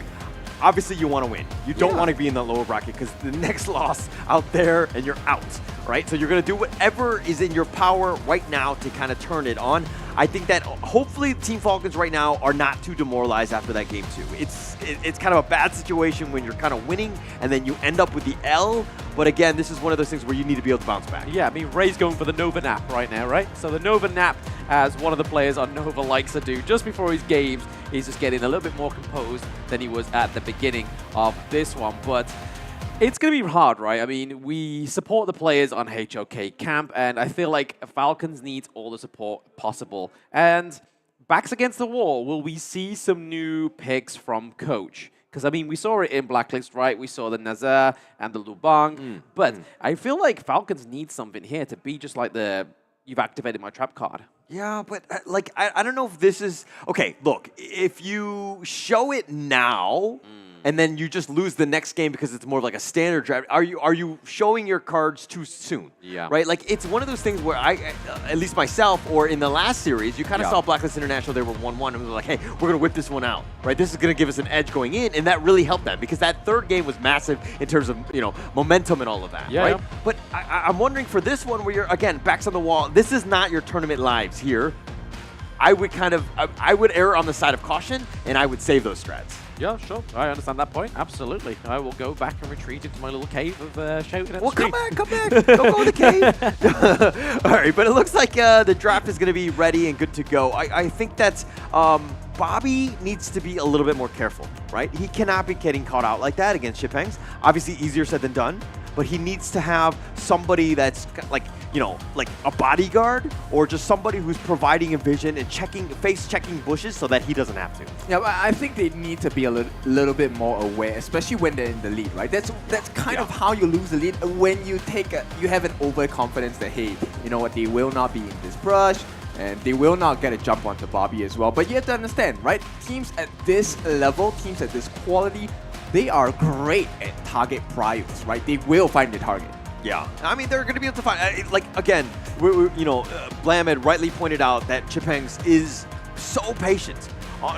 obviously you want to win. You don't want to be in the lower bracket because the next loss out there and you're out, right? So you're going to do whatever is in your power right now to kind of turn it on. I think that hopefully Team Falcons right now are not too demoralized after that game too. It's kind of a bad situation when you're kind of winning and then you end up with the L. But again, this is one of those things where you need to be able to bounce back. Yeah, I mean, Ray's going for the Nova Nap right now, right? So the Nova Nap, as one of the players on Nova likes to do, just before his games, he's just getting a little bit more composed than he was at the beginning of this one. But it's going to be hard, right? I mean, we support the players on HOK camp, and I feel like Falcons needs all the support possible. And backs against the wall, will we see some new picks from Coach? Because, I mean, we saw it in Blacklist, right? We saw the Nazar and the Lubang. But I feel like Falcons need something here to be just like the, you've activated my trap card. Yeah, but like, I don't know if this is... Okay, look, if you show it now... and then you just lose the next game because it's more of like a standard draft. Are you showing your cards too soon? Yeah. Right? Like, it's one of those things where at least myself, or in the last series, you kind of saw Blacklist International, they were 1-1, and we were like, hey, we're going to whip this one out, right? This is going to give us an edge going in, and that really helped them because that third game was massive in terms of, you know, momentum and all of that, right? But I'm wondering for this one where you're, again, backs on the wall, this is not your tournament lives here. I would err on the side of caution, and I would save those strats. Yeah, sure. I understand that point. Absolutely. I will go back and retreat into my little cave of shouting at Well, come back. Don't go in the cave. All right, but it looks like the draft is going to be ready and good to go. I think that Bobby needs to be a little bit more careful, right? He cannot be getting caught out like that against Chipangs. Obviously, easier said than done, but he needs to have somebody that's like, you know, like a bodyguard or just somebody who's providing a vision and face-checking bushes so that he doesn't have to. Yeah, but I think they need to be a little bit more aware, especially when they're in the lead, right? That's kind of how you lose the lead when you have an overconfidence that, hey, you know what, they will not be in this brush and they will not get a jump onto Bobby as well. But you have to understand, right? Teams at this level, teams at this quality, they are great at target priors, right? They will find the target. Yeah, I mean, they're going to be able to find, like, again, you know, Blam had rightly pointed out that Chipangs is so patient.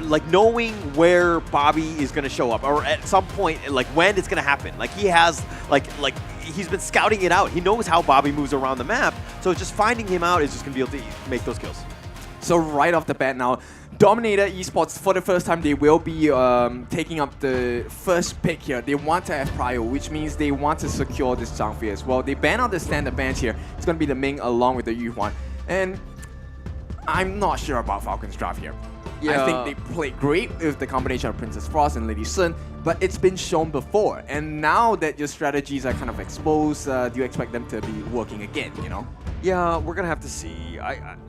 like knowing where Bobby is going to show up, or at some point, like when it's going to happen. Like he has, like he's been scouting it out. He knows how Bobby moves around the map, so just finding him out is just going to be able to make those kills. So right off the bat now, Dominator Esports, for the first time, they will be taking up the first pick here. They want to have Prio, which means they want to secure this Zhangfei as well. They ban out the standard bans here. It's going to be the Ming along with the Yuhuan. And I'm not sure about Falcon's draft here. Yeah. I think they played great with the combination of Princess Frost and Lady Sun, but it's been shown before. And now that your strategies are kind of exposed, do you expect them to be working again, you know? Yeah, we're gonna have to see.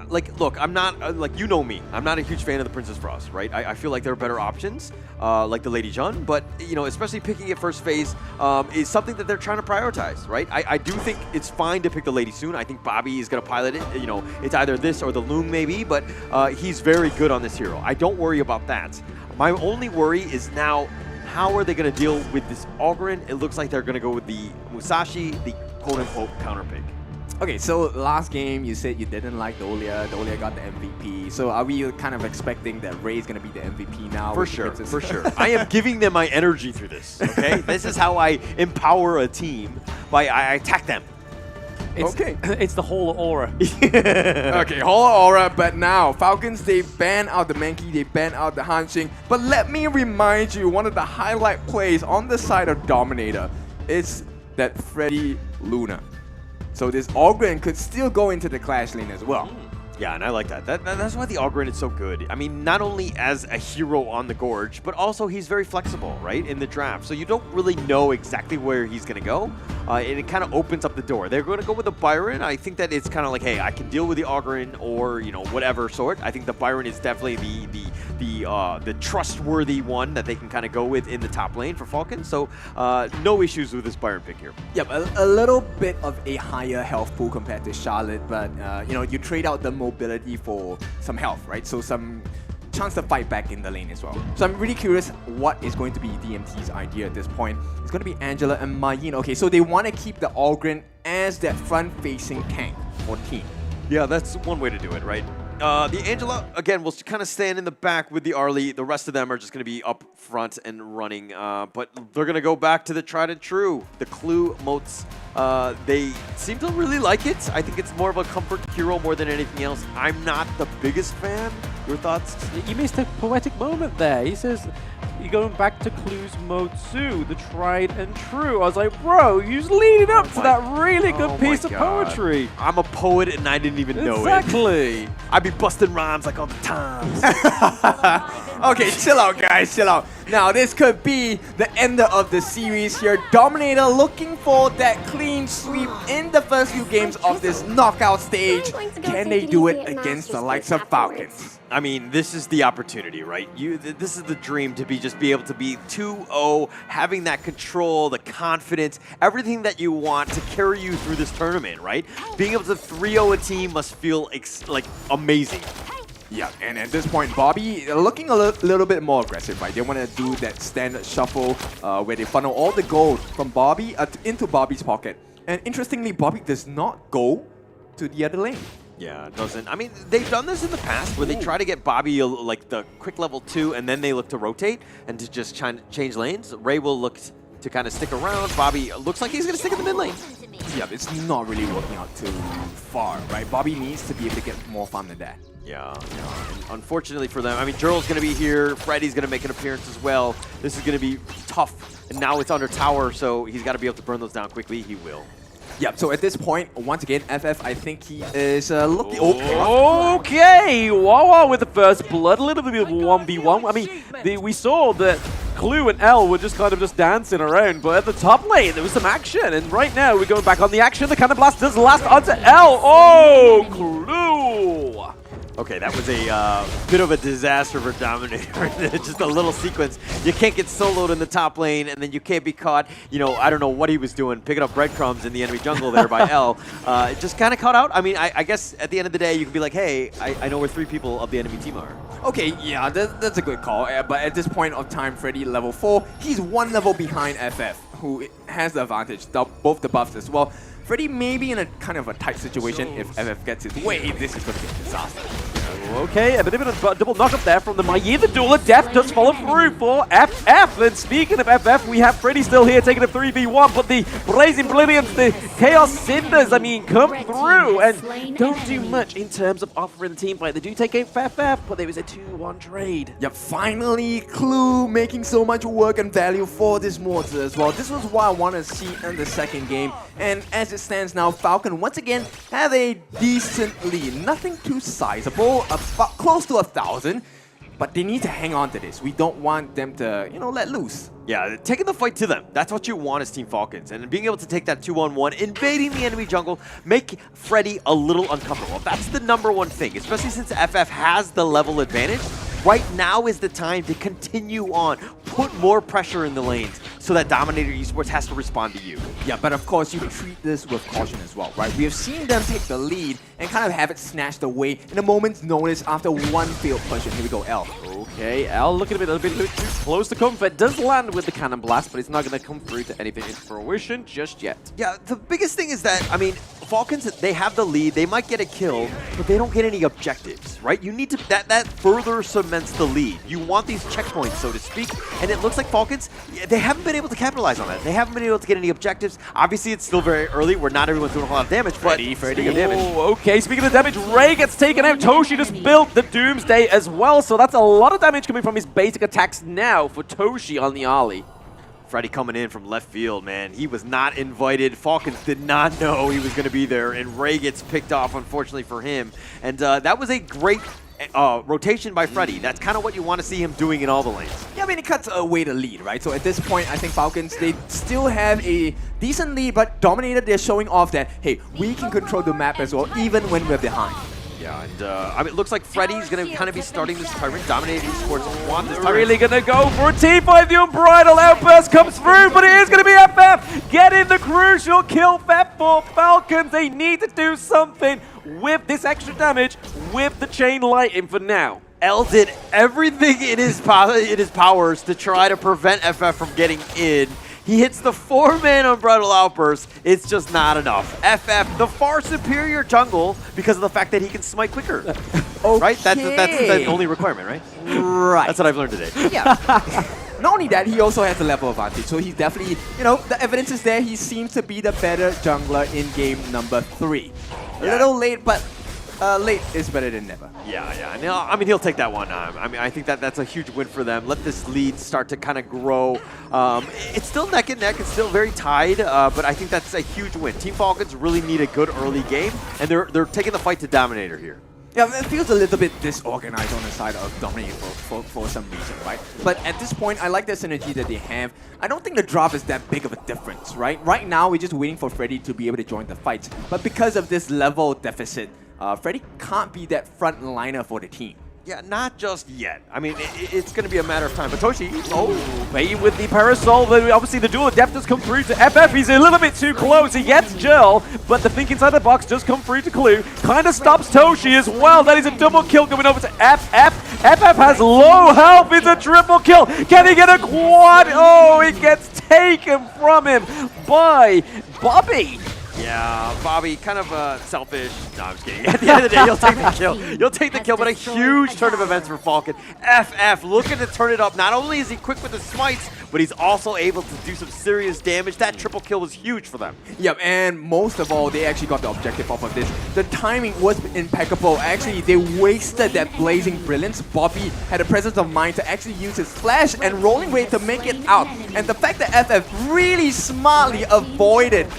Like, look, I'm not like you know me. I'm not a huge fan of the Princess Frost, right? I feel like there are better options, like the Lady Jun, but you know, especially picking it first phase is something that they're trying to prioritize, right? I do think it's fine to pick the Lady Soon. I think Bobby is gonna pilot it. You know, it's either this or the Loom maybe, but he's very good on this hero. I don't worry about that. My only worry is now, how are they gonna deal with this Ogryn? It looks like they're gonna go with the Musashi, the quote-unquote counter pick. Okay, so last game you said you didn't like Dolia. Dolia got the MVP. So are we kind of expecting that Ray is going to be the MVP now? For sure, for sure. I am giving them my energy through this, okay? This is how I empower a team, I attack them. It's the whole aura. Okay, whole aura, but now Falcons, they ban out the Mankey, they ban out the Hanxing. But let me remind you, one of the highlight plays on the side of Dominator is that Freddy Luna. So this Ogryn could still go into the Clash lane as well. Yeah, and I like that. That's why the Ogryn is so good. I mean, not only as a hero on the Gorge, but also he's very flexible, right, in the draft. So you don't really know exactly where he's going to go, and it kind of opens up the door. They're going to go with the Byron. I think that it's kind of like, hey, I can deal with the Ogryn or, you know, whatever sort. I think the Byron is definitely the trustworthy one that they can kind of go with in the top lane for Falcon. So no issues with this Byron pick here. Yep, a little bit of a higher health pool compared to Charlotte, but, you know, you trade out the mobility for some health, right? So some chance to fight back in the lane as well. So I'm really curious what is going to be DMT's idea at this point. It's going to be Angela and Mayin. Okay, so they want to keep the Ogryn as that front-facing tank or team. Yeah, that's one way to do it, right? The Angela, again, will kind of stand in the back with the Arlie. The rest of them are just going to be up front and running. But they're going to go back to the tried and true, the Clue motes. They seem to really like it. I think it's more of a comfort hero more than anything else. I'm not the biggest fan. Your thoughts? You missed a poetic moment there. He says, you're going back to Clue's Motsu, the tried and true. I was like, bro, you're just leading up to that really good piece of poetry. I'm a poet and I didn't even know it. Exactly. I be busting rhymes like all the time. Okay, chill out, guys, chill out. Now, this could be the end of the series here. Dominator looking for that clean sweep in the first few games of this knockout stage. Can they do it against the likes of Falcons? I mean, this is the opportunity, right? This is the dream to be able to be 2-0, having that control, the confidence, everything that you want to carry you through this tournament, right? Being able to 3-0 a team must feel like amazing. Yeah, and at this point, Bobby looking a little bit more aggressive, right? They want to do that standard shuffle where they funnel all the gold from Bobby into Bobby's pocket. And interestingly, Bobby does not go to the other lane. Yeah, it doesn't. I mean, they've done this in the past where they try to get Bobby like the quick level 2 and then they look to rotate and to just change lanes. Ray will look to kind of stick around. Bobby looks like he's going to stick in the mid lane. Yeah, it's not really working out too far, right? Bobby needs to be able to get more farm than that. Yeah. Unfortunately for them, I mean, Jurl's going to be here. Freddy's going to make an appearance as well. This is going to be tough. And now it's under tower, so he's got to be able to burn those down quickly. He will. Yep, so at this point, once again, FF, I think he is looking... Okay, Wawa with the first blood, a little bit of 1v1. I mean, we saw that Clue and L were just kind of just dancing around, but at the top lane, there was some action. And right now, we're going back on the action. The Cannon Blast does last onto L. Oh, Clue! Okay, that was a bit of a disaster for Dominator. Just a little sequence. You can't get soloed in the top lane, and then you can't be caught. You know, I don't know what he was doing, picking up breadcrumbs in the enemy jungle there by L. Just kind of caught out. I mean, I guess at the end of the day, you can be like, hey, I know where 3 people of the enemy team are. Okay, yeah, that's a good call. But at this point of time, Freddy level 4, he's 1 level behind FF, who has the advantage, both the buffs as well. Freddy may be in a kind of a tight situation. If FF gets his way, this is going to be a disaster. Okay, a bit of a double knock up there from the Mayi. The duel of death does follow through for FF. And speaking of FF, we have Freddy still here taking a 3v1, but the Blazing Brilliance, the Chaos Cinders, I mean, come through and don't do much in terms of offering the team fight. They do take FF, but there was a 2-1 trade. Yep, finally, Clue making so much work and value for this mortar as well. This was what I want to see in the second game. And as it stands now, Falcon once again have a decent lead. Nothing too sizable, about close to 1,000. But they need to hang on to this. We don't want them to, let loose. Yeah, taking the fight to them. That's what you want as Team Falcons. And being able to take that 2-on-1, invading the enemy jungle, make Freddy a little uncomfortable. That's the #1 thing, especially since FF has the level advantage. Right now is the time to continue on, put more pressure in the lanes so that Dominator Esports has to respond to you. Yeah, but of course you treat this with caution as well, right? We have seen them take the lead and kind of have it snatched away in a moment's notice after one failed push. And here we go, L. Okay, L looking a bit too close to comfort. Does land with the cannon blast, but it's not going to come through to anything in fruition just yet. Yeah, the biggest thing is that, Falcons, they have the lead, they might get a kill, but they don't get any objectives, right? You need to, that further cements the lead. You want these checkpoints, so to speak, and it looks like Falcons, they haven't been able to capitalize on that. They haven't been able to get any objectives. Obviously, it's still very early, where not everyone's doing a lot of damage, but speaking of damage. Oh, okay, speaking of damage, Ray gets taken out. Toshi just built the Doomsday as well, so that's a lot of damage coming from his basic attacks now for Toshi on the Ollie. Freddy coming in from left field, man. He was not invited. Falcons did not know he was going to be there, and Ray gets picked off, unfortunately for him. And that was a great rotation by Freddy. That's kind of what you want to see him doing in all the lanes. Yeah, it cuts away the lead, right? So at this point, I think Falcons, they still have a decent lead, but Dominator, they're showing off that, hey, we can control the map as well, even when we're behind. Yeah, and it looks like Freddy's going to kind of be starting this Tyrant. Dominator Esports want this Tyrant. Really going to go for a T5. The Unbridled Outburst comes through, but it is going to be FF getting the crucial kill for Falcons. They need to do something with this extra damage with the chain lighting for now. L did everything in his powers to try to prevent FF from getting in. He hits the 4-man Unbridled Outburst. It's just not enough. FF, the far superior jungle because of the fact that he can smite quicker. Okay. Right? That's the only requirement, right? Right. That's what I've learned today. Yeah. Not only that, he also has the level advantage. So he's definitely, the evidence is there. He seems to be the better jungler in game number 3. A little late, but late is better than never. Yeah. No, he'll take that one. I think that's a huge win for them. Let this lead start to kind of grow. It's still neck and neck. It's still very tied, but I think that's a huge win. Team Falcons really need a good early game, and they're taking the fight to Dominator here. Yeah, it feels a little bit disorganized on the side of Dominator for some reason, right? But at this point, I like the synergy that they have. I don't think the drop is that big of a difference, right? Right now, we're just waiting for Freddy to be able to join the fight. But because of this level deficit, Freddy can't be that front liner for the team. Yeah, not just yet. It's going to be a matter of time. But Toshi, Bay with the Parasol. Obviously, the duel of depth does come through to FF. He's a little bit too close. He gets Jill, but the think inside the box does come through to Clue. Kind of stops Toshi as well. That is a double kill coming over to FF. FF has low health. It's a triple kill. Can he get a quad? Oh, it gets taken from him by Bobby. Yeah, Bobby, kind of selfish. No, I'm just kidding. At the end of the day, you'll take the kill. You'll take the kill, but a huge turn of events for Falcon. FF looking to turn it up. Not only is he quick with the smites, but he's also able to do some serious damage. That triple kill was huge for them. Yep, and most of all, they actually got the objective off of this. The timing was impeccable. Actually, they wasted that Blazing Brilliance. Bobby had a presence of mind to actually use his flash and rolling rate to make it out. And the fact that FF really smartly avoided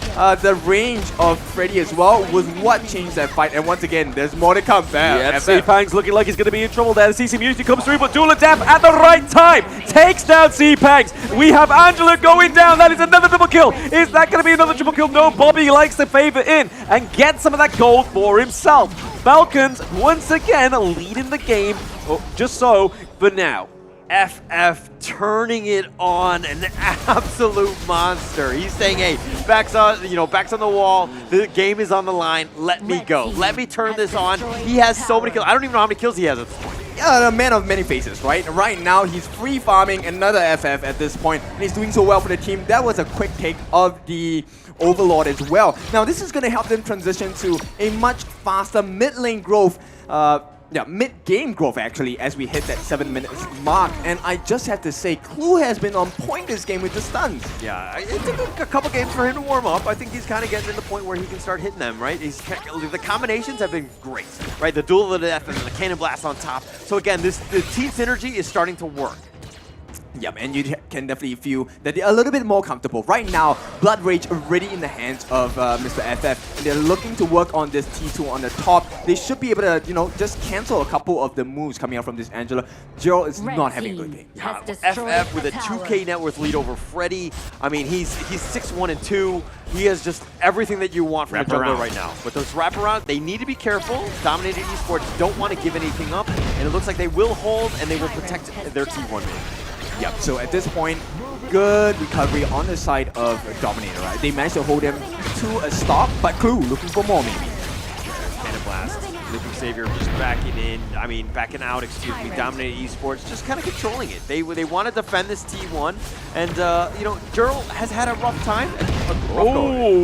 the range of Freddy as well was what changed that fight. And once again, there's more to come there. Yeah, C-Pang's looking like he's going to be in trouble there. The CC Music comes through, but Duel of Death at the right time takes down C-Pangs. We have Angela going down. That is another double kill. Is that going to be another triple kill? No, Bobby likes to favor in and get some of that gold for himself. Falcons, once again, leading the game, just so for now. FF turning it on, an absolute monster. He's saying, hey, back's on the wall. The game is on the line. Let me go. Let me turn this on. He has so many kills. I don't even know how many kills he has at this point. Yeah, a man of many faces, right? Right now, he's free farming another FF at this point, and he's doing so well for the team. That was a quick take of the Overlord as well. Now, this is going to help them transition to a much faster mid lane growth mid-game growth actually as we hit that 7 minutes mark. And I just have to say, Clue has been on point this game with the stuns. Yeah, it took a couple games for him to warm up. I think he's kind of getting to the point where he can start hitting them, right? The combinations have been great, right? The duel of the death and the cannon blast on top. So again, the team synergy is starting to work. Yep, and you can definitely feel that they're a little bit more comfortable. Right now, Blood Rage already in the hands of Mr. FF. And they're looking to work on this T2 on the top. They should be able to, just cancel a couple of the moves coming out from this Angela. Gerald is not having a good game. Yeah, FF with a 2K net worth lead over Freddy. I mean, he's 6-1 and 2. He has just everything that you want from a jungler right now. But those wraparound, they need to be careful. Dominated Esports don't want to give anything up. And it looks like they will hold and they will protect their T1 mid. Yep, so at this point, good recovery on the side of Dominator, right? They managed to hold them to a stop, but Clue looking for more maybe. Cannon Blast, Living Savior just backing out, excuse me. Dominated Esports just kind of controlling it. They want to defend this T1, and Gerald has had a rough time.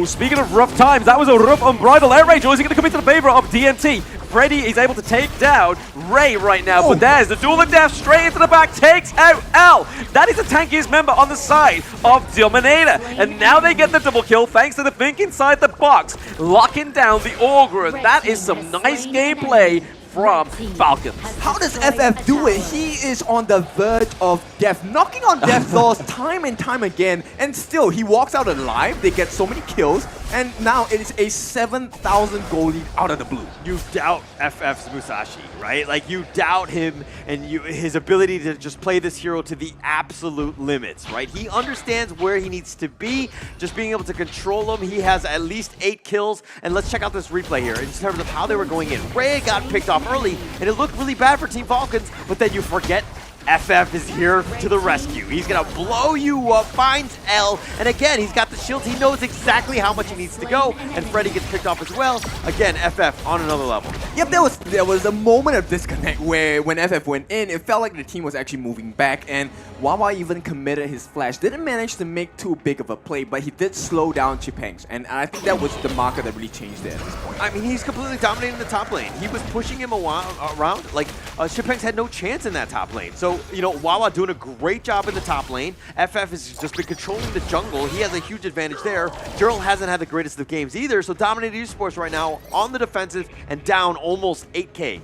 Speaking of rough times, that was a rough unbridled air rage. Or is he going to come into the favor of DNT? Freddy is able to take down Ray right now, but there's the duel of death straight into the back, takes out L. That is the tankiest member on the side of Dominator, and now they get the double kill thanks to the think inside the box, locking down the Augurus. That is some nice gameplay from Falcons. How does FF do it? He is on the verge of death, knocking on death doors time and time again, and still he walks out alive. They get so many kills, and now it is a 7,000 goal lead out of the blue. You doubt FF's Musashi, right? Like, you doubt him and his ability to just play this hero to the absolute limits, right? He understands where he needs to be, just being able to control him. He has at least 8 kills, and let's check out this replay here in terms of how they were going in. Ray got picked off early, and it looked really bad for Team Falcons, but then you forget FF is here to the rescue. He's gonna blow you up, finds L, and again, he's got the shields. He knows exactly how much he needs to go, and Freddy gets picked off as well. Again, FF on another level. Yep, there was a moment of disconnect where when FF went in, it felt like the team was actually moving back, and Wawa even committed his flash. Didn't manage to make too big of a play, but he did slow down Chipangs, and I think that was the marker that really changed it at this point. I mean, he's completely dominating the top lane. He was pushing him around. Like, Chipangs had no chance in that top lane. So, Wawa doing a great job in the top lane. FF has just been controlling the jungle. He has a huge advantage there. Gerald hasn't had the greatest of games either, so Dominated Esports right now on the defensive and down almost 8K.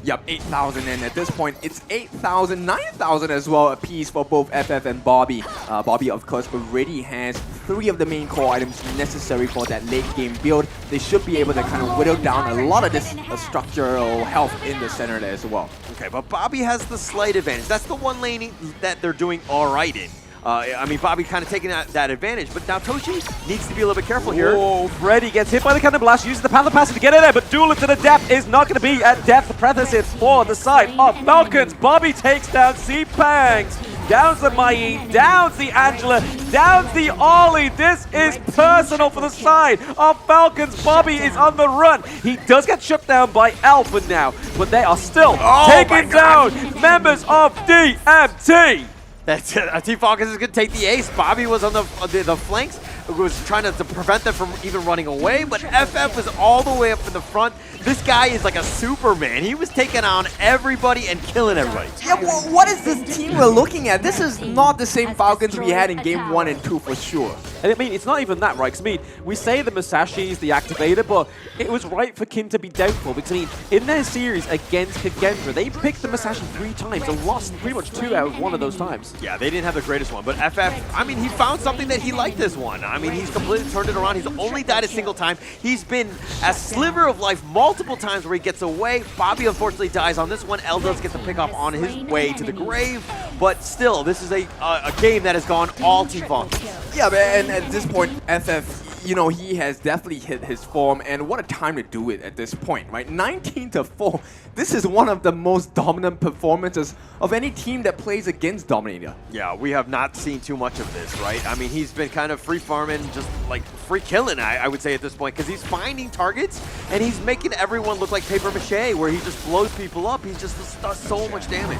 Yep, 8,000, and at this point, it's 8,000, 9,000 as well apiece for both FF and Bobby. Bobby, of course, already has 3 of the main core items necessary for that late game build. They should be able to kind of whittle down a lot of this structural health in the center there as well. Okay, but Bobby has the slight advantage. That's the one lane that they're doing all right in. Bobby kind of taking that advantage, but now Toshi needs to be a little bit careful here. Oh, Freddy gets hit by the cannon blast, uses the Panther Passage to get in there, but duel to the depth is not going to be at depth. The Prethesis for the side of Falcons. Bobby takes down C-Pangs, downs the Mai, downs the Angela, downs the Ollie. This is personal for the side of Falcons. Bobby is on the run. He does get shut down by Alpha now, but they are still taking down members of DMT. That's it. Team Falcons is going to take the ace. Bobby was on the flanks, was trying to prevent them from even running away, but FF was all the way up in the front. This guy is like a Superman. He was taking on everybody and killing everybody. Yeah, well, what is this team we're looking at? This is not the same Falcons we had in game 1 and 2 for sure. And it's not even that, right? Because, we say the Musashi is the activator, but it was right for Kin to be doubtful. Because, in their series against Kagendra, they picked the Musashi 3 times and lost pretty much 2 out of 1 of those times. Yeah, they didn't have the greatest one, but FF, he found something that he liked this one. He's completely turned it around. He's only died a single time. He's been a sliver of life multiple times where he gets away. Bobby unfortunately dies on this one. L does get the pick off on his way to the grave, but still, this is a game that has gone all Team Falcons. Yeah, man, and at this point, FF, he has definitely hit his form, and what a time to do it at this point, right? 19-4. This is one of the most dominant performances of any team that plays against Dominator. Yeah, we have not seen too much of this, right? He's been kind of free farming, just like free killing, I would say at this point, because he's finding targets and he's making everyone look like paper mache, where he just blows people up. He just does so much damage.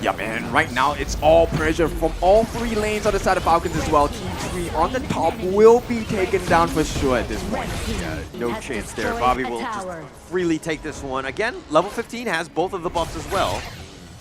Yeah, man, right now it's all pressure from all 3 lanes on the side of Falcons as well. Team three on the top will be taken down for sure at this point. Yeah, no chance there. Bobby will just freely take this one. Again, level 15 has both of the buffs as well.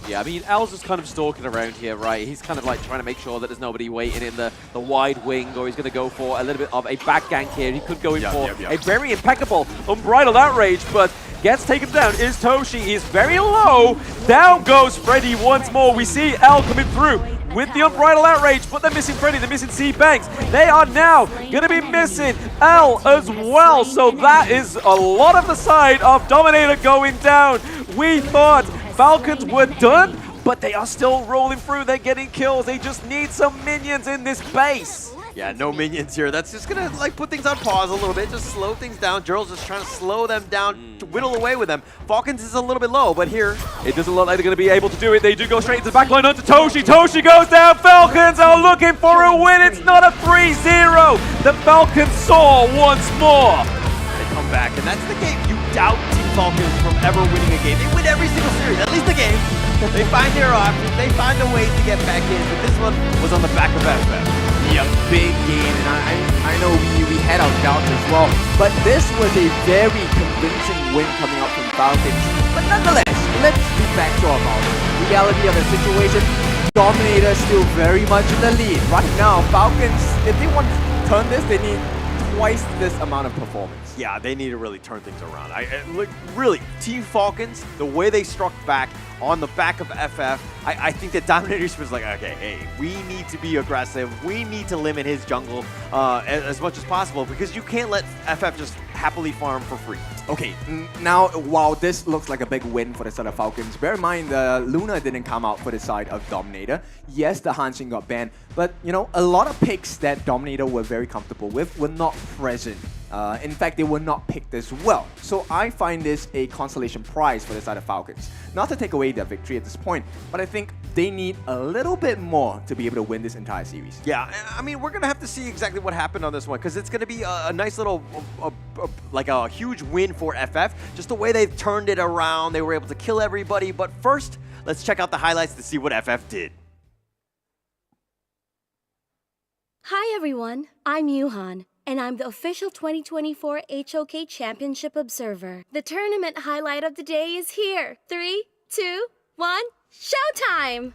Yeah, I mean, Al's just kind of stalking around here, right? He's kind of like trying to make sure that there's nobody waiting in the wide wing, or he's going to go for a little bit of a back gank here. He could go in for a very impeccable Unbridled Outrage, but gets taken down is Toshi. He's very low. Down goes Freddy once more. We see Al coming through with the Unbridled Outrage, but they're missing Freddy, they're missing C-Banks. They are now going to be missing Al as well. So that is a lot of the side of Dominator going down. We thought Falcons were done, but they are still rolling through. They're getting kills. They just need some minions in this base. Yeah, no minions here. That's just gonna like put things on pause a little bit, just slow things down. Gerald's just trying to slow them down, to whittle away with them. Falcons is a little bit low, but here it doesn't look like they're gonna be able to do it. They do go straight into the backline onto Toshi. Toshi goes down. Falcons are looking for a win. It's not a 3-0. The Falcons soar once more. They come back, and that's the game. You doubt Team Falcons from ever winning a game. They win every single series, at least a game. They find their options. They find a way to get back in, but this one was on the back of FF. Yeah, big game, and I know we had our doubts as well, but this was a very convincing win coming out from Falcons. But nonetheless, let's be factual about it. Reality of the situation, Dominator still very much in the lead. Right now, Falcons, if they want to turn this, they need twice this amount of performance. Yeah, they need to really turn things around. Look, really, Team Falcons, the way they struck back on the back of FF, I think that Dominator was like, okay, hey, we need to be aggressive. We need to limit his jungle as much as possible because you can't let FF just happily farm for free. Okay, now while this looks like a big win for the side of Falcons, bear in mind Luna didn't come out for the side of Dominator. Yes, the Hanshin got banned, but you know, a lot of picks that Dominator were very comfortable with were not present. In fact, they were not picked as well. So I find this a consolation prize for the side of Falcons. Not to take away their victory at this point, but I think they need a little bit more to be able to win this entire series. Yeah, I mean, we're going to have to see exactly what happened on this one because it's going to be a nice little, like a huge win for FF. Just the way they've turned it around, they were able to kill everybody. But first, let's check out the highlights to see what FF did. Hi everyone, I'm Yuhan, and I'm the official 2024 HOK Championship Observer. The tournament highlight of the day is here. 3, 2, 1, showtime!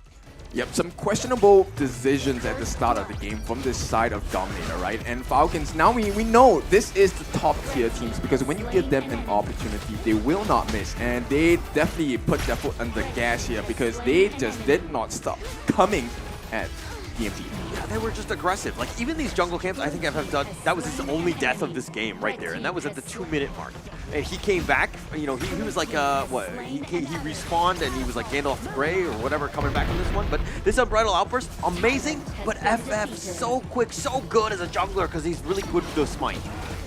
Yep, some questionable decisions at the start of the game from this side of Dominator, right? And Falcons, now we know this is the top tier teams because when you give them an opportunity, they will not miss. And they definitely put their foot on the gas here because they just did not stop coming at DMT. Yeah, they were just aggressive. Like, even these jungle camps, I think FF done, that was his only death of this game right there, and that was at the 2-minute mark. And he came back, you know, he was like, what, he respawned and he was like Gandalf the Grey or whatever coming back from this one. But this Unbridled Outburst, amazing, but FF so quick, so good as a jungler because he's really good with the smite.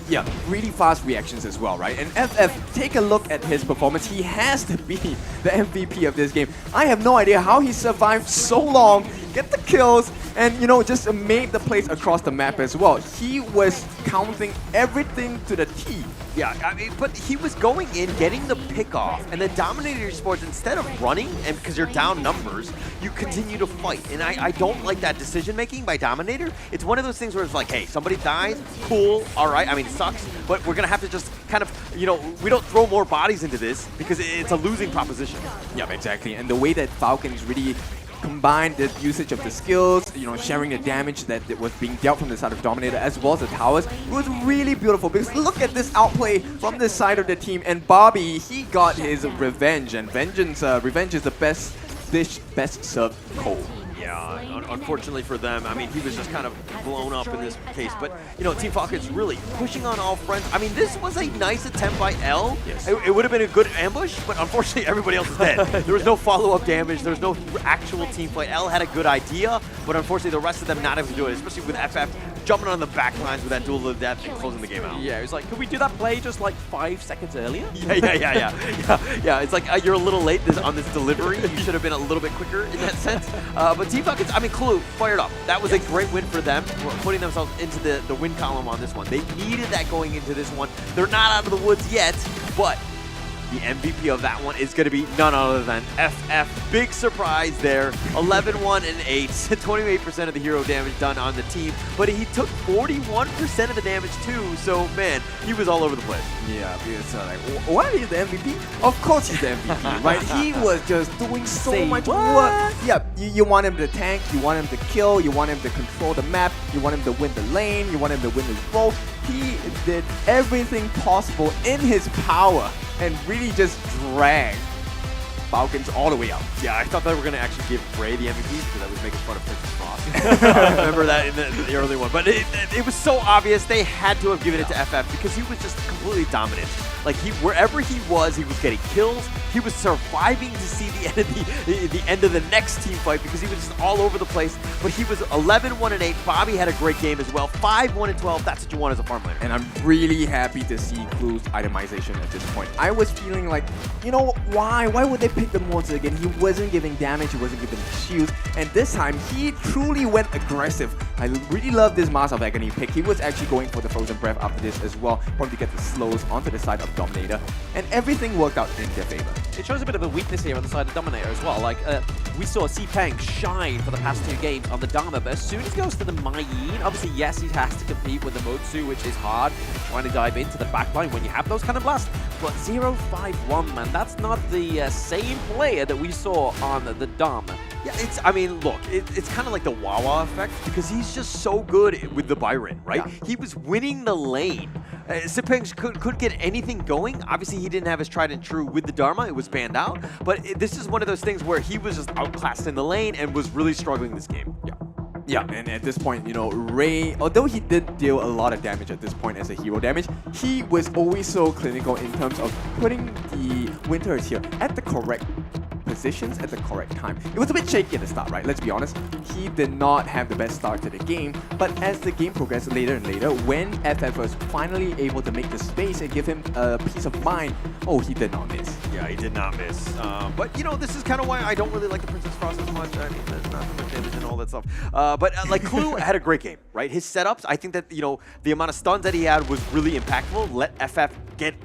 Yeah, really fast reactions as well, right? And FF, take a look at his performance. He has to be the MVP of this game. I have no idea how he survived so long, get the kills, and, you know, just made the plays across the map as well. He was counting everything to the T. Yeah, I mean, but he was going in, getting the pick off, and the Dominator Sports, instead of running, and because you're down numbers, you continue to fight. And I don't like that decision-making by Dominator. It's one of those things where it's like, hey, somebody dies, cool, all right, I mean, it sucks, but we're going to have to just kind of, you know, we don't throw more bodies into this because it's a losing proposition. Yeah, exactly. And the way that Falcons really combined the usage of the skills, you know, sharing the damage that was being dealt from the side of Dominator as well as the towers, it was really beautiful because look at this outplay from this side of the team, and Bobby, he got his revenge, and revenge is the best dish, best served cold. Yeah, unfortunately for them, I mean, he was just kind of blown up in this case. But, you know, Team Falcons really pushing on all fronts. I mean, this was a nice attempt by L. Yes. It would have been a good ambush, but unfortunately everybody else is dead. There was no follow-up damage. There was no actual team fight. L had a good idea, but unfortunately the rest of them not able to do it, especially with FF jumping on the back lines with that duel of death and closing the game out. Yeah, it was like, could we do that play just like 5 seconds earlier? Yeah, it's like you're a little late on this delivery. You should have been a little bit quicker in that sense. But Team Falcons, I mean, Clue fired up. That was a great win for them, putting themselves into the win column on this one. They needed that going into this one. They're not out of the woods yet, but the MVP of that one is going to be none other than FF. Big surprise there. 11-1 and 8. 28% of the hero damage done on the team, but he took 41% of the damage too. So man, he was all over the place. Yeah, because like, what is the MVP? Of course he's the MVP, right? He was just doing so much work. Yeah, you want him to tank, you want him to kill, you want him to control the map, you want him to win the lane, you want him to win his role. He did everything possible in his power and really just dragged Falcons all the way out. Yeah, I thought they were going to actually give Ray the MVP because I was making fun of Princess Frost. I remember that in the early one. But it was so obvious they had to have given it to FF because he was just completely dominant. Like, wherever he was getting kills. He was surviving to see the end of the next team fight because he was just all over the place. But he was 11-1 and 8. Bobby had a great game as well. 5-1 and 12. That's what you want as a farm laner. And I'm really happy to see Clue's itemization at this point. I was feeling like, you know, why would they pick the monster again? He wasn't giving damage, he wasn't giving shields, and this time he truly went aggressive. I really love this Mask of Agony pick. He was actually going for the Frozen Breath after this as well, for him to get the slows onto the side of Dominator, and everything worked out in their favor. It shows a bit of a weakness here on the side of Dominator as well. Like, we saw C-Peng shine for the past 2 games on the Dharma, but as soon as he goes to the Mayin, obviously, yes, he has to compete with the Motsu, which is hard, trying to dive into the backline when you have those kind of blasts. But 0-5-1, man, that's not the same player that we saw on the Dharma. Yeah, it's kind of like the Wawa effect because he's just so good with the Byron, right? Yeah. He was winning the lane. C-Peng couldn't get anything going. Obviously, he didn't have his tried and true with the Dharma. It was banned out. But this is one of those things where he was just outclassed in the lane and was really struggling this game. Yeah. Yeah, and at this point, you know, Ray, although he did deal a lot of damage at this point as a hero damage, he was always so clinical in terms of putting the Winters here at the correct positions at the correct time. It was a bit shaky at the start, right? Let's be honest. He did not have the best start to the game, but as the game progressed later and later, when FF was finally able to make the space and give him a peace of mind, oh, he did not miss. Yeah, he did not miss. But, you know, this is kind of why I don't really like the Princess Frost as much. I mean, there's not too much damage and all that stuff. Like, Clue had a great game, right? His setups, I think that, you know, the amount of stuns that he had was really impactful. Let FF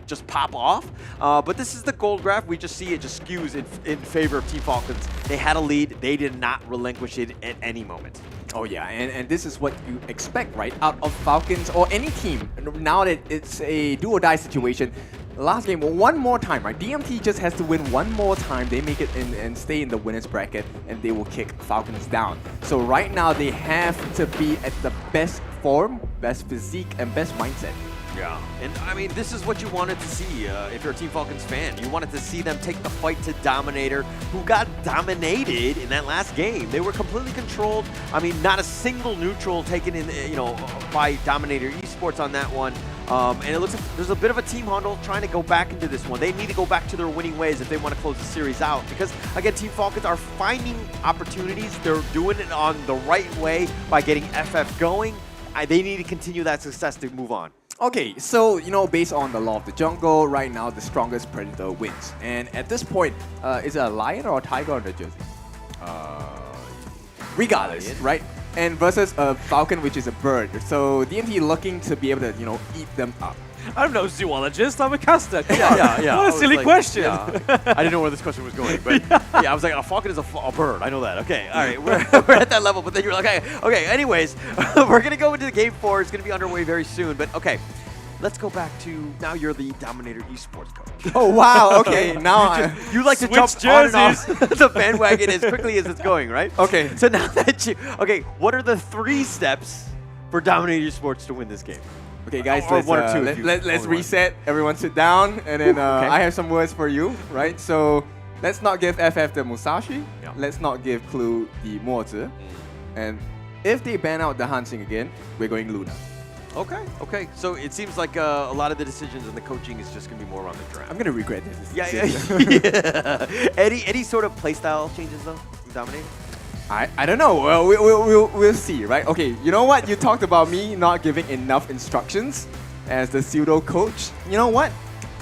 just pop off. But this is the gold graph. We just see it just skews in favor of Team Falcons. They had a lead. They did not relinquish it at any moment. Oh yeah, and this is what you expect, right? Out of Falcons or any team. Now that it's a do or die situation, last game, one more time, right? DMT just has to win one more time. They make it in and stay in the winner's bracket, and they will kick Falcons down. So right now, they have to be at the best form, best physique, and best mindset. Yeah, and I mean, this is what you wanted to see if you're a Team Falcons fan. You wanted to see them take the fight to Dominator, who got dominated in that last game. They were completely controlled. I mean, not a single neutral taken in, you know, by Dominator Esports on that one. And it looks like there's a bit of a team huddle trying to go back into this one. They need to go back to their winning ways if they want to close the series out. Because, again, Team Falcons are finding opportunities. They're doing it on the right way by getting FF going. They need to continue that success to move on. Okay, so, you know, based on the law of the jungle, right now the strongest predator wins. And at this point, is it a lion or a tiger on the jersey? Regardless, right? And versus a falcon, which is a bird. So DMT looking to be able to, you know, eat them up. I'm no zoologist, I'm a caster. Yeah. What a silly question. I didn't know where this question was going, but yeah, I was like, a falcon is a bird. I know that. Okay, all right, we're at that level, but then you're like, okay, anyways, we're going to go into the game 4. It's going to be underway very soon, but okay. Let's go back to, now you're the Dominator Esports coach. Oh, wow, okay, now you like to jump on and off the bandwagon as quickly as it's going, right? Okay. So now that okay, what are the 3 steps for Dominator Esports to win this game? Okay, guys, or one or two. Let's reset. Everyone sit down, and then okay. I have some words for you, right? So let's not give FF the Musashi. Yeah. Let's not give Clue the Mozi. And if they ban out the Hansing again, we're going Luna. Okay. So it seems like a lot of the decisions and the coaching is just going to be more around the draft. I'm going to regret this. Yeah. Any sort of playstyle changes, though, from Dominator? I don't know. Well, we'll see, right? Okay, you know what? You talked about me not giving enough instructions as the pseudo coach. You know what?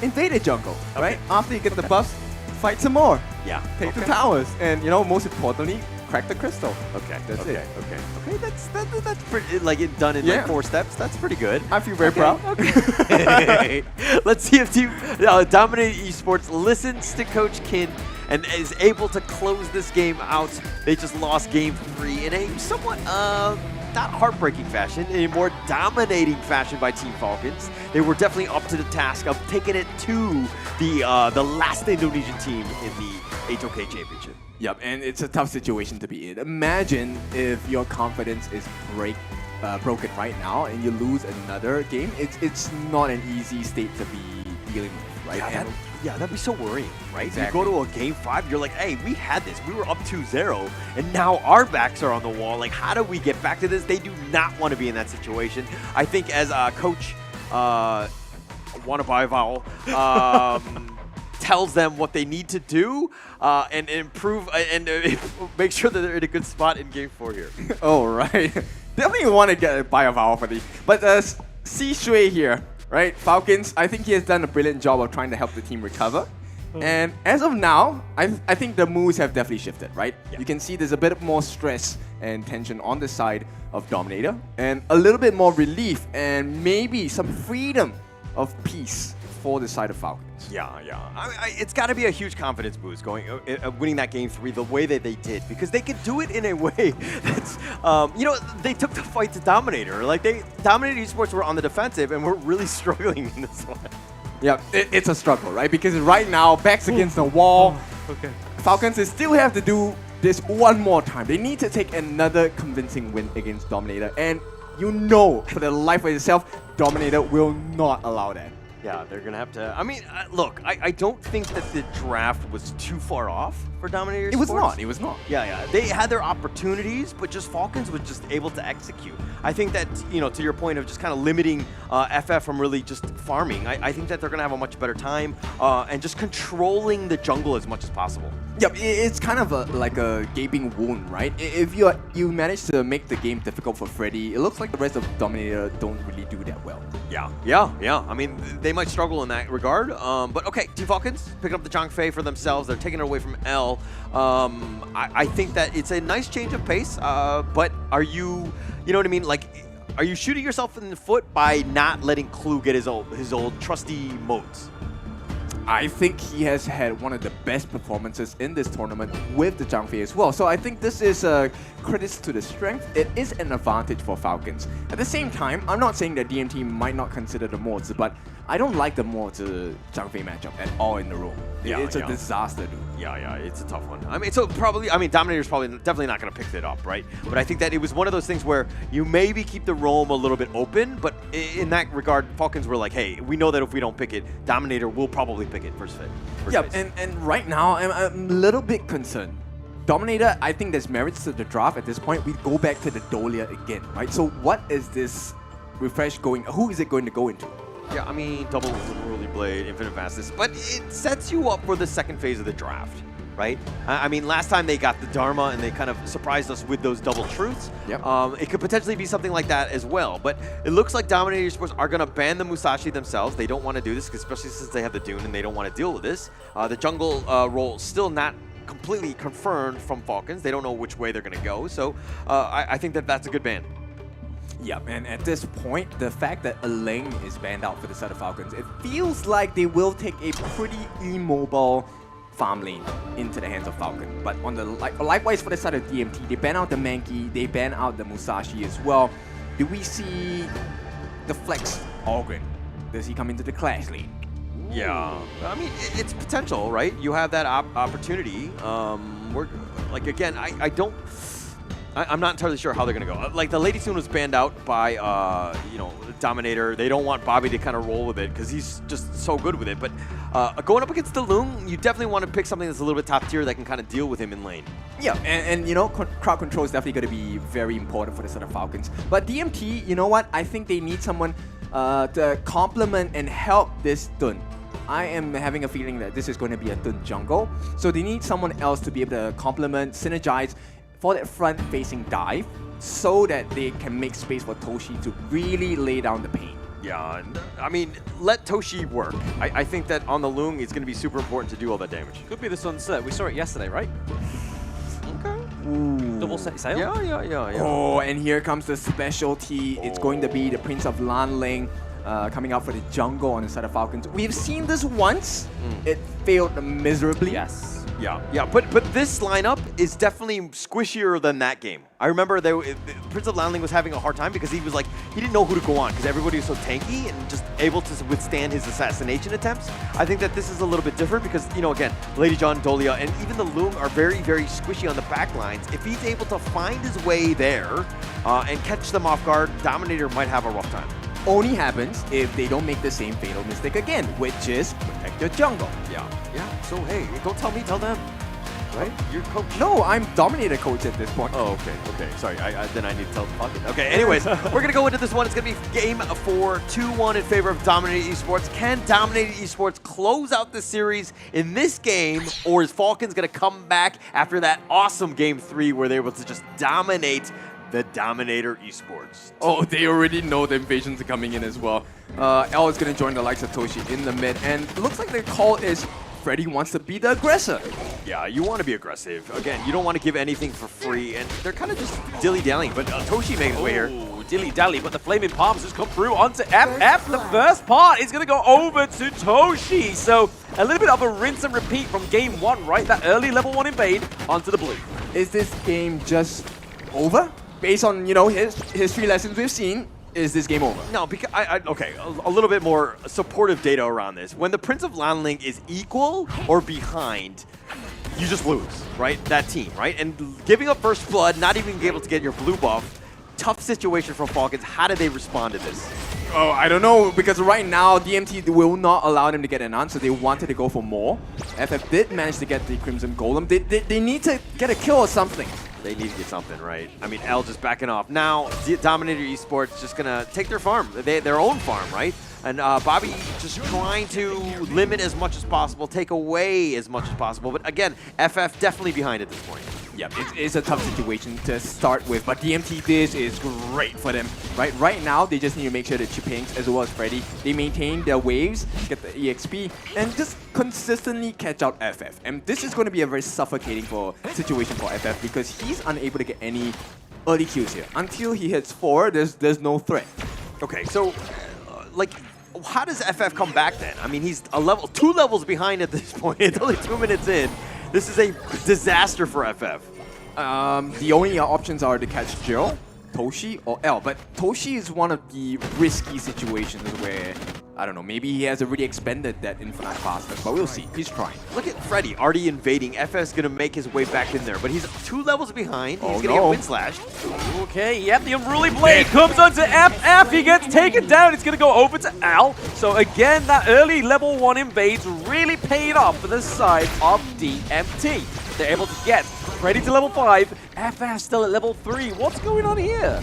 Invade the jungle, right? After you get the buffs, fight some more. Yeah. Take the towers. And, you know, most importantly, crack the crystal. Okay, That's okay, it. okay. That's pretty, like it done in like 4 steps. That's pretty good. I feel very proud. Okay. Let's see if Team Dominated Esports listens to Coach Kin and is able to close this game out. They just lost game 3 in a somewhat not heartbreaking fashion, in a more dominating fashion by Team Falcons. They were definitely up to the task of taking it to the last Indonesian team in the HOK Championship. Yep, and it's a tough situation to be in. Imagine if your confidence is broken right now and you lose another game. It's not an easy state to be dealing with, right? Yeah, that'd be so worrying, right? Exactly. You go to a game 5, you're like, hey, we had this. We were up 2-0, and now our backs are on the wall. Like, how do we get back to this? They do not want to be in that situation. I think as Coach Wanabai tells them what they need to do and improve and make sure that they're in a good spot in game 4 here. Oh, right. Definitely want to get a buy a vowel for these. But C. Shui here, right? Falcons, I think he has done a brilliant job of trying to help the team recover. And as of now, I think the moves have definitely shifted, right? Yeah. You can see there's a bit more stress and tension on the side of Dominator, and a little bit more relief and maybe some freedom of peace for the side of Falcons. Yeah. It's got to be a huge confidence boost winning that game 3 the way that they did, because they could do it in a way that's, they took the fight to Dominator. Like, Dominator Esports were on the defensive, and we're really struggling in this one. Yeah, it's a struggle, right? Because right now, backs against the wall. Okay. Falcons still have to do this one more time. They need to take another convincing win against Dominator, and you know, for the life of itself, Dominator will not allow that. Yeah, they're going to have to... I mean, look, I don't think that the draft was too far off for Dominator Esports. It was not. Yeah. They had their opportunities, but just Falcons was just able to execute. I think that, to your point of just kind of limiting FF from really just farming, I think that they're going to have a much better time and just controlling the jungle as much as possible. Yep, it's kind of like a gaping wound, right? If you manage to make the game difficult for Freddy, it looks like the rest of Dominator don't really do that well. Yeah. I mean, they might struggle in that regard. But okay, Team Falcons picking up the Zhangfei for themselves. They're taking it away from L. I think that it's a nice change of pace. But are you know what I mean? Like, are you shooting yourself in the foot by not letting Clue get his old trusty modes? I think he has had one of the best performances in this tournament with the Zhangfei as well. So I think this is a credit to the strength. It is an advantage for Falcons. At the same time, I'm not saying that DMT might not consider the mods, but I don't like the mods Zhangfei matchup at all in the room. It's a disaster, dude. Yeah, it's a tough one. I mean, Dominator's definitely not going to pick it up, right? But I think that it was one of those things where you maybe keep the roam a little bit open, but in that regard, Falcons were like, hey, we know that if we don't pick it, Dominator will probably pick it first phase. And right now, I'm a little bit concerned. Dominator, I think there's merits to the draft at this point. We go back to the Dolia again, right? So what is this refresh going, who is it going to go into? Yeah, I mean, double Whirly Blade, Infinite Fastness, but it sets you up for the second phase of the draft, right? I mean, last time they got the Dharma and they kind of surprised us with those double truths. Yep. It could potentially be something like that as well, but it looks like Dominator Esports are going to ban the Musashi themselves. They don't want to do this, especially since they have the Dune and they don't want to deal with this. The jungle role still not completely confirmed from Falcons. They don't know which way they're going to go, so I think that that's a good ban. Yeah, and at this point, the fact that Elaine is banned out for the side of Falcons, it feels like they will take a pretty immobile farm lane into the hands of Falcon. But on the likewise for the side of DMT, they ban out the Mankey, they ban out the Musashi as well. Do we see the Flex Ogren? Does he come into the Clash lane? Yeah, I mean, it's potential, right? You have that opportunity. I'm not entirely sure how they're going to go. Like, the Lady Soon was banned out by, Dominator. They don't want Bobby to kind of roll with it because he's just so good with it. But going up against the Loon, you definitely want to pick something that's a little bit top tier that can kind of deal with him in lane. Yeah, and crowd control is definitely going to be very important for the side of Falcons. But DMT, you know what? I think they need someone to complement and help this Dun. I am having a feeling that this is going to be a Dun jungle. So they need someone else to be able to complement, synergize, for that front-facing dive so that they can make space for Toshi to really lay down the pain. Yeah, I mean, let Toshi work. I think that on the Loon, it's going to be super important to do all that damage. Could be the Sunset. We saw it yesterday, right? Okay. Double sail? Yeah. Oh, and here comes the specialty. It's going to be the Prince of Lanling coming out for the jungle on the side of Falcons. We've seen this once. It failed miserably. Yes. Yeah, but this lineup is definitely squishier than that game. I remember Prince of Lanling was having a hard time because he didn't know who to go on because everybody was so tanky and just able to withstand his assassination attempts. I think that this is a little bit different because, again, Lady John, Dolia, and even the Loom are very, very squishy on the back lines. If he's able to find his way there and catch them off guard, Dominator might have a rough time. Only happens if they don't make the same fatal mistake again, which is protect your jungle. Yeah. So hey, don't tell me, tell them. Right? You're coach. No, I'm Dominator coach at this point. Oh, okay. Sorry, then I need to tell the pocket. Okay, anyways, we're going to go into this one. It's going to be game 4, 2-1 in favor of Dominator Esports. Can Dominator Esports close out the series in this game, or is Falcons going to come back after that awesome game 3 where they were able to just dominate the Dominator Esports? Oh, they already know the invasions are coming in as well. L is going to join the likes of Toshi in the mid, and it looks like the call is Freddy wants to be the aggressor. Yeah, you want to be aggressive. Again, you don't want to give anything for free, and they're kind of just dilly-dallying, but Toshi making his way here. Dilly-dally, but the Flaming Palms has come through onto FF. The first part is going to go over to Toshi. So a little bit of a rinse and repeat from game 1, right? That early level 1 invade onto the blue. Is this game just over? Based on, his history lessons we've seen, is this game over? No, because a little bit more supportive data around this. When the Prince of Lanling is equal or behind, you just lose, right? That team, right? And giving up first blood, not even being able to get your blue buff, tough situation from Falcons. How did they respond to this? Oh, I don't know, because right now DMT will not allow them to get an answer. They wanted to go for more. FF did manage to get the Crimson Golem. They need to get a kill or something. They need to get something, right? I mean, L just backing off. Now, Dominator Esports just going to take their farm, their own farm, right? And Bobby just trying to limit as much as possible, take away as much as possible. But again, FF definitely behind at this point. Yeah, it's a tough situation to start with, but DMT this is great for them. Right now, they just need to make sure that Chipinks as well as Freddy, they maintain their waves, get the EXP, and just consistently catch out FF. And this is going to be a very suffocating situation for FF because he's unable to get any early kills here. Until he hits 4, there's no threat. Okay, so how does FF come back then? I mean, he's 2 levels behind at this point. It's only 2 minutes in. This is a disaster for FF. The only options are to catch Jill, Toshi, or L. But Toshi is one of the risky situations where, I don't know, maybe he has already expended that infinite faster, but we'll see. He's trying. Look at Freddy already invading. FF is going to make his way back in there, but he's 2 levels behind. He's going to get wind slashed. Okay, yep, the Unruly Blade comes onto FF. He gets taken down. It's going to go over to Al. So again, that early level 1 invades really paid off for the side of DMT. They're able to get Freddy to level 5. FF still at level 3. What's going on here?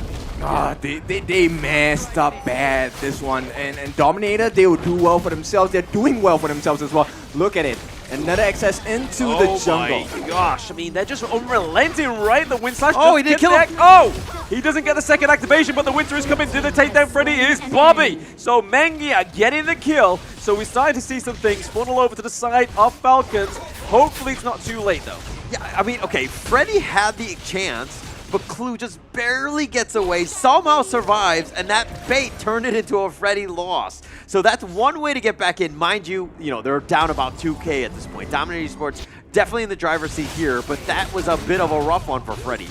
They messed up bad this one. And Dominator, they will do well for themselves. They're doing well for themselves as well. Look at it. Another access into the jungle. Oh my gosh, I mean, they're just unrelenting, right? The Wind Slash. Oh, he didn't kill him. Oh, he doesn't get the second activation, but the Winter is coming to the takedown. Freddy is Bobby. So Mengia getting the kill. So we started to see some things funnel over to the side of Falcons. Hopefully it's not too late, though. Yeah, I mean, okay, Freddy had the chance, but Clue just barely gets away, somehow survives, and that bait turned it into a Freddy loss. So that's one way to get back in. Mind you, they're down about 2K at this point. Dominator Esports definitely in the driver's seat here, but that was a bit of a rough one for Freddy.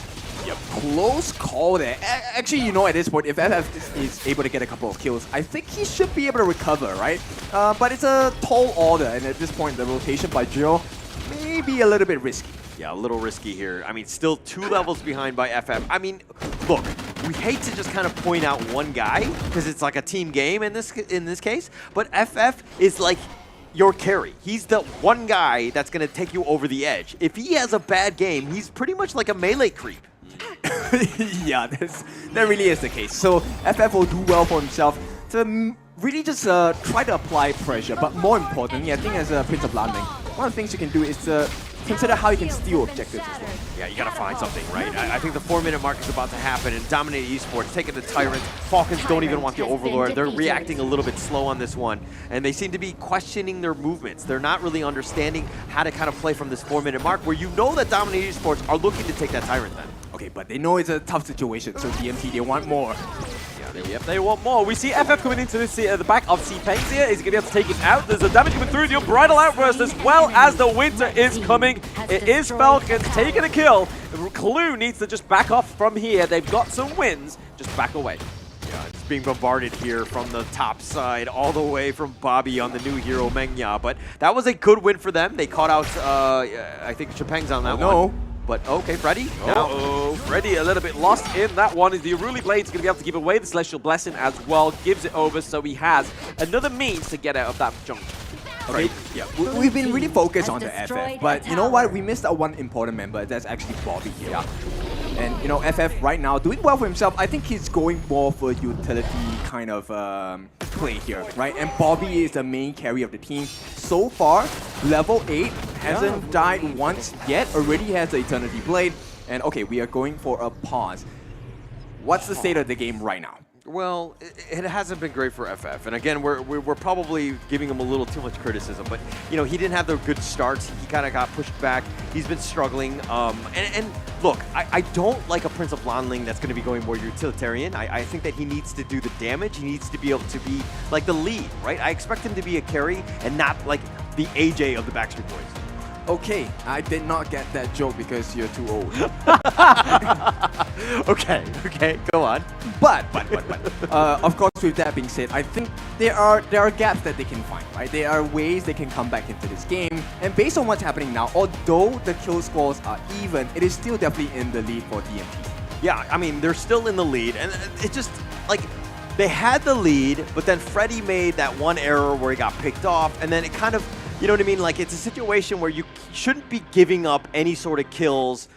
Yep, close call there. Actually, at this point, if FF is able to get a couple of kills, I think he should be able to recover, right? But it's a tall order, and at this point, the rotation by Jill may be a little bit risky. Yeah, a little risky here. I mean, still 2 levels behind by FF. I mean, look, we hate to just kind of point out one guy because it's like a team game in this case, but FF is like your carry. He's the one guy that's going to take you over the edge. If he has a bad game, he's pretty much like a melee creep. Yeah, that really is the case. So FF will do well for himself to really just try to apply pressure, but more importantly, I think as a Prince of Lanling, one of the things you can do is to consider how you can steal objectives as well. Yeah, you gotta find something, right? I think the 4-minute mark is about to happen, and Dominate Esports taking the Tyrant. Falcons don't even want the Overlord. They're reacting a little bit slow on this one, and they seem to be questioning their movements. They're not really understanding how to kind of play from this 4-minute mark, where you know that Dominate Esports are looking to take that Tyrant then. Okay, but they know it's a tough situation, so DMT, they want more. Yep, they want more. We see FF coming into this the back of C-Pangs here. Is he going to be able to take him out? There's a damage coming through the Unbridled Outburst as well as the Winter is coming. It is Falcons taking a kill. Clue needs to just back off from here. They've got some wins. Just back away. Yeah, it's being bombarded here from the top side, all the way from Bobby on the new hero Mengya. But that was a good win for them. They caught out, I think, Chapeng's on that one. But okay, Freddy. Uh-oh, Freddy a little bit lost in that one. Is the Aruli Blade's going to be able to give away the Celestial Blessing as well. Gives it over, so he has another means to get out of that junction. Okay, yeah, we've been really focused on the FF, but you know what? We missed out one important member. That's actually Bobby here. Yeah. And you know, FF right now doing well for himself. I think he's going more for utility kind of play here, right? And Bobby is the main carry of the team. So far, level 8 hasn't died once yet. Already has the Eternity Blade. And okay, we are going for a pause. What's the state of the game right now? Well, it hasn't been great for FF, and again, we're probably giving him a little too much criticism. But you know, he didn't have the good starts. He kind of got pushed back. He's been struggling. And look, I don't like a Prince of Lanling that's going to be going more utilitarian. I think that he needs to do the damage. He needs to be able to be like the lead, right? I expect him to be a carry and not like the AJ of the Backstreet Boys. Okay, I did not get that joke because you're too old. Okay, go on. But of course, with that being said, I think there are gaps that they can find, right? There are ways they can come back into this game. And based on what's happening now, although the kill scores are even, it is still definitely in the lead for DMT. Yeah, I mean, they're still in the lead, and it just, like, they had the lead, but then Freddy made that one error where he got picked off, and then it kind of, you know what I mean? Like, it's a situation where you shouldn't be giving up any sort of kills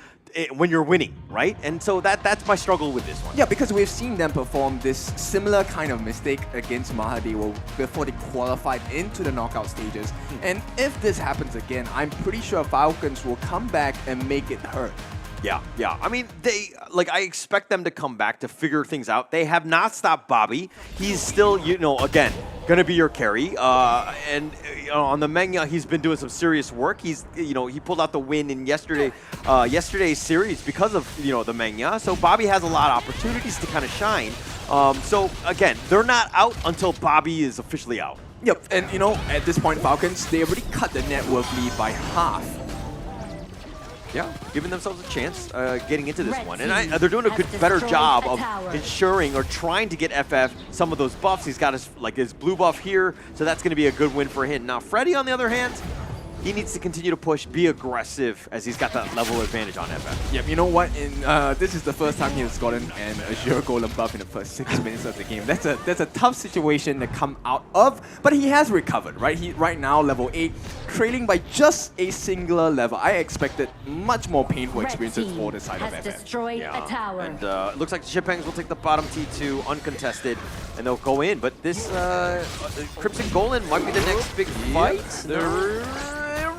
when you're winning, right? And so that's my struggle with this one. Yeah, because we've seen them perform this similar kind of mistake against Mahadewa before they qualified into the knockout stages. And if this happens again, I'm pretty sure Falcons will come back and make it hurt. Yeah. I mean, I expect them to come back to figure things out. They have not stopped Bobby. He's still, you know, again, going to be your carry. And on the Mengya, he's been doing some serious work. He's, you know, he pulled out the win in yesterday's series because of, you know, the Mengya. So Bobby has a lot of opportunities to kind of shine. So again, they're not out until Bobby is officially out. Yep, and you know, at this point, Falcons, they already cut the net worth lead by half. Yeah, giving themselves a chance getting into this one. And they're doing a better job of ensuring or trying to get FF some of those buffs. He's got his blue buff here, so that's going to be a good win for him. Now, Freddy, on the other hand, he needs to continue to push, be aggressive, as he's got that level advantage on FF. Yep, you know what? This is the first time he has gotten an Azure Golem buff in the first 6 minutes of the game. That's a tough situation to come out of, but he has recovered, right? He right now level 8, trailing by just a singular level. I expected much more painful experiences for the side of FF. Destroyed a tower. And it looks like the Chipangs will take the bottom T2 uncontested, and they'll go in. But this Crimson Golem might be the next big fight.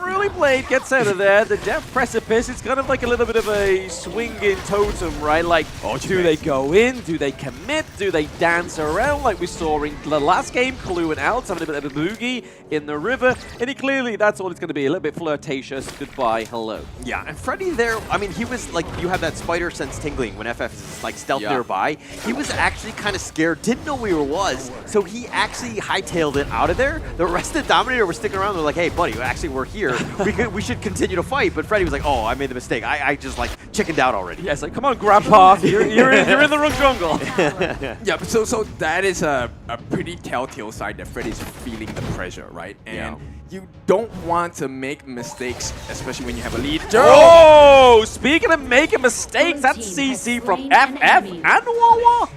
Aruli Blade gets out of there. The Death Precipice, it's kind of like a little bit of a swinging totem, right? Like, do they go in? Do they commit? Do they dance around like we saw in the last game? Clue and Alex having a bit of a boogie in the river. And he clearly, that's all it's going to be. A little bit flirtatious. Goodbye, hello. Yeah, and Freddy there, I mean, he was like, you have that spider sense tingling when FF is like stealth nearby. He was actually kind of scared, didn't know where he was, so he actually hightailed it out of there. The rest of the Dominator were sticking around. They're like, hey, buddy, actually, we're here. We should continue to fight. But Freddy was like, oh, I made the mistake. I just like chickened out already. Yeah, it's like, come on, Grandpa, you're in the wrong jungle. Yeah, so that is a pretty telltale sign that Freddy's feeling the pressure, right? And you don't want to make mistakes, especially when you have a lead. Oh, speaking of making mistakes, that's CC from FF and Wawa.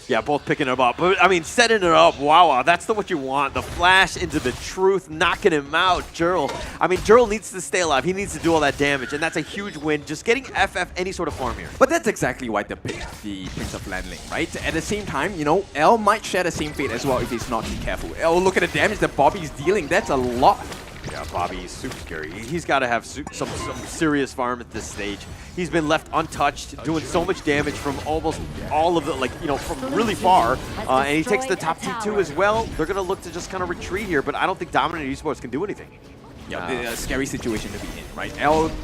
Yeah, both picking him up. But, I mean, setting it up, wow, that's what you want. The flash into the truth, knocking him out. Jurl, I mean, Jurl needs to stay alive. He needs to do all that damage, and that's a huge win. Just getting FF any sort of farm here. But that's exactly why the Prince of Landling, right? At the same time, you know, L might share the same fate as well if he's not too careful. Oh, look at the damage that Bobby's dealing. That's a lot. Yeah, Bobby is super scary. He's got to have some serious farm at this stage. He's been left untouched, doing so much damage from almost all of the, from really far. And he takes the top T2 as well. They're going to look to just kind of retreat here, but I don't think Dominator Esports can do anything. Yeah, a scary situation to be in, right?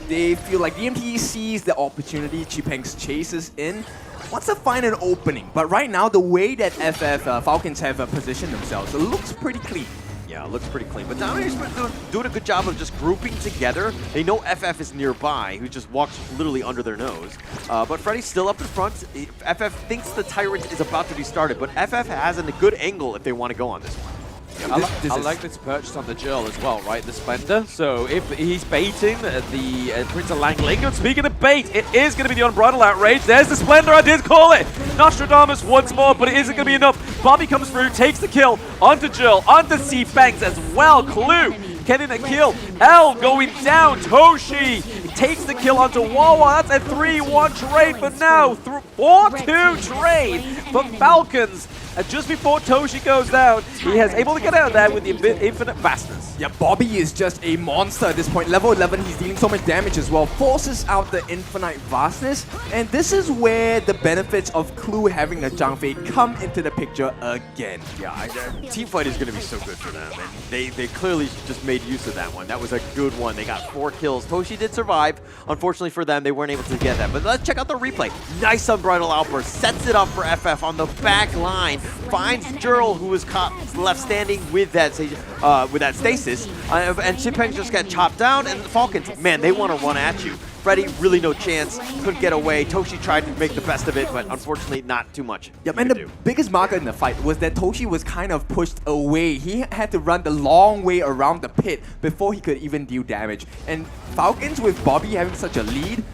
They feel like DMT sees the opportunity, Chipeng's chases in, wants to find an opening. But right now, the way that Falcons have positioned themselves, it looks pretty clean. Yeah, it looks pretty clean. But Dominator's been doing a good job of just grouping together. They know FF is nearby, who just walks literally under their nose. But Freddy's still up in front. FF thinks the Tyrant is about to be started, but FF has a good angle if they want to go on this one. I like this purchase on the Jill as well, right? The Splendor. So if he's baiting the Prince of Langling, and speaking of bait, it is going to be the Unbridled Outrage. There's the Splendor, I did call it. Nostradamus once more, but it isn't going to be enough. Bobby comes through, takes the kill onto Jill, onto C-Fangs as well. Clue getting a kill. L going down. Toshi takes the kill onto Wawa. That's a 3-1 trade, but now 4-2 trade for Falcons. And just before Toshi goes down, he is able to get out of there with the infinite vastness. Yeah, Bobby is just a monster at this point. Level 11, he's dealing so much damage as well. Forces out the infinite vastness. And this is where the benefits of Clue having a Zhang Fei come into the picture again. Yeah, teamfight is going to be so good for them. And they clearly just made use of that one. That was a good one. They got 4 kills. Toshi did survive. Unfortunately for them, they weren't able to get that. But let's check out the replay. Nice Unbridled Outburst. Sets it up for FF on the back line. Finds Jurl, who was caught left standing with that stasis, and Chipeng just got chopped down, and the Falcons, man, they want to run at you. Freddy, really no chance, couldn't get away. Toshi tried to make the best of it, but unfortunately not too much. Yep, and the biggest marker in the fight was that Toshi was kind of pushed away. He had to run the long way around the pit before he could even deal damage. And Falcons, with Bobby having such a lead,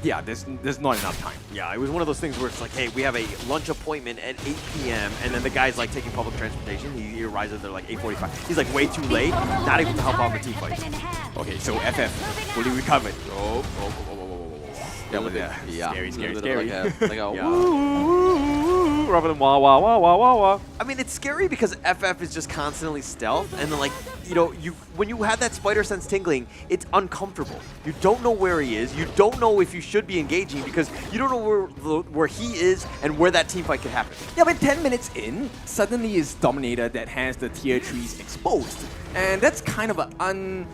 yeah, there's not enough time. Yeah, it was one of those things where it's like, hey, we have a lunch appointment at 8 p.m. and then the guy's like taking public transportation. He arrives there like 8:45. He's like way too late, not able to help out the team fight. Okay, so FF fully recovered. Yeah, scary. Rather than wah wah wah wah wah wah. I mean, it's scary because FF is just constantly stealth, and then when you have that spider sense tingling, it's uncomfortable. You don't know where he is. You don't know if you should be engaging because you don't know where he is and where that team fight could happen. Yeah, but 10 minutes in, suddenly it's Dominator that has the tier 3s exposed, and that's kind of an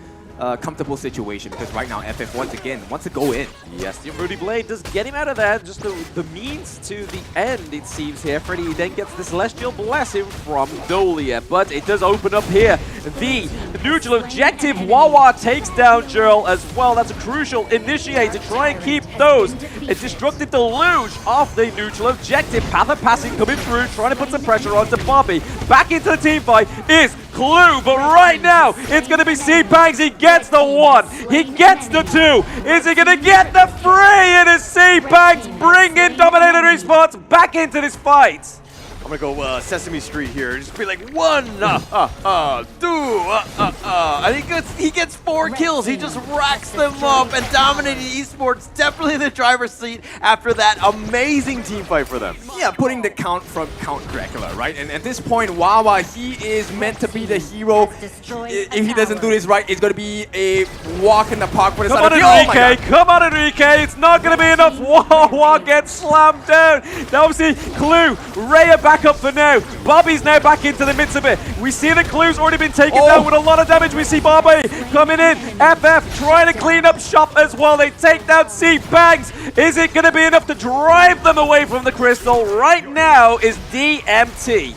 comfortable situation because right now FF once again wants to go in. Yes, the Rudy Blade does get him out of that. Just the means to the end, it seems here. Freddy then gets the Celestial Blessing from Dolia, but it does open up here. The neutral objective, Wawa takes down Jurl as well. That's a crucial initiate to try and keep those a destructive deluge off the neutral objective. Path of Passing coming through, trying to put some pressure onto Bobby. Back into the team fight is Clue, but right now it's going to be C-Pangs. He gets the 1, he gets the 2. Is he going to get the 3? It is C-Pangs bringing Dominator Esports back into this fight. I'm gonna go Sesame Street here. Just be like 1, 2, I think he gets 4 kills. He just racks them up, and Dominating Esports definitely in the driver's seat after that amazing team fight for them. Yeah, putting the count from Count Dracula, right? And at this point, Wawa, he is meant to be the hero. If he doesn't do this right, it's gonna be a walk in the park for the side of the Enrique, come on Enrique, it's not gonna be enough. Wawa gets slammed down. Now obviously Clue, Raya back up for now. Bobby's now back into the midst of it. We see that Clue's already been taken down with a lot of damage. We see Bobby coming in. FF trying to clean up shop as well. They take down C-Pangs. Is it going to be enough to drive them away from the crystal? Right now is DMT.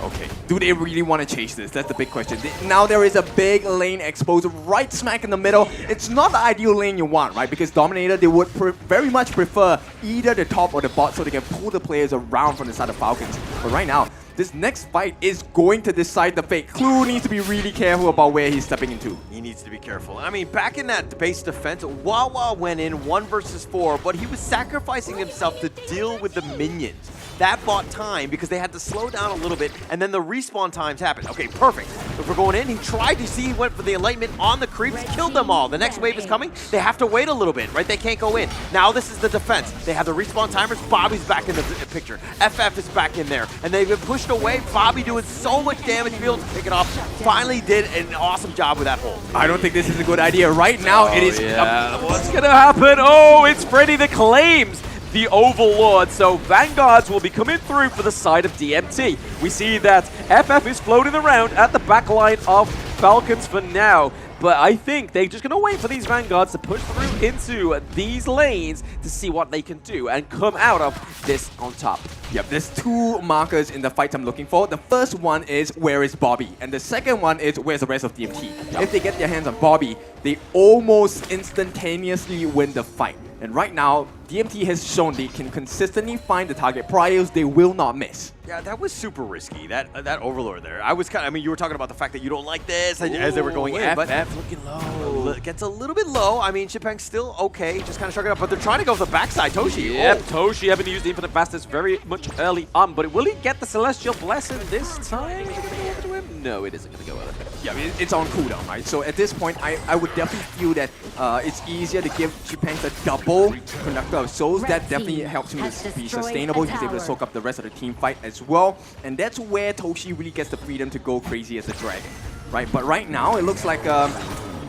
Okay, do they really want to chase this? That's the big question. Now there is a big lane exposed right smack in the middle. It's not the ideal lane you want, right? Because Dominator, they would very much prefer either the top or the bot so they can pull the players around from the side of Falcons. But right now, this next fight is going to decide the fate. Clue needs to be really careful about where he's stepping into. He needs to be careful. I mean, back in that base defense, Wawa went in 1 versus 4, but he was sacrificing himself to deal with the minions. That bought time because they had to slow down a little bit, and then the respawn times happened. Okay, perfect. If we're going in, he tried to see, he went for the enlightenment on the creeps, killed them all. The next wave is coming. They have to wait a little bit, right? They can't go in. Now this is the defense. They have the respawn timers. Bobby's back in the picture. FF is back in there, and they've been pushed away. Bobby doing so much damage, be able to pick it off. Finally did an awesome job with that hold. I don't think this is a good idea. Right now, it is... What's gonna happen? Oh, it's Freddy that claims the Overlord, so Vanguards will be coming through for the side of DMT. We see that FF is floating around at the back line of Falcons for now, but I think they're just going to wait for these Vanguards to push through into these lanes to see what they can do and come out of this on top. Yep, there's two markers in the fight I'm looking for. The first one is where is Bobby, and the second one is where's the rest of DMT. If they get their hands on Bobby, they almost instantaneously win the fight. And right now, DMT has shown they can consistently find the target priors they will not miss. Yeah, that was super risky, that Overlord there. I was kind of, I mean, you were talking about the fact that you don't like this as they were going in, but FF looking low. Gets a little bit low. I mean, Chipeng's still okay, just kind of shrugging up, but they're trying to go for the backside. Toshi. Yep, Toshi having to use the Infinite Fastness very much early on, but will he get the Celestial Blessing this time? Is it going to go over to him? No, it isn't going to go over. Yeah, it's on cooldown, right? So at this point, I would definitely feel that it's easier to give Chipeng the double Conductor of Souls. That definitely helps him to be sustainable. He's able to soak up the rest of the team fight as well. And that's where Toshi really gets the freedom to go crazy as a dragon, right? But right now, it looks like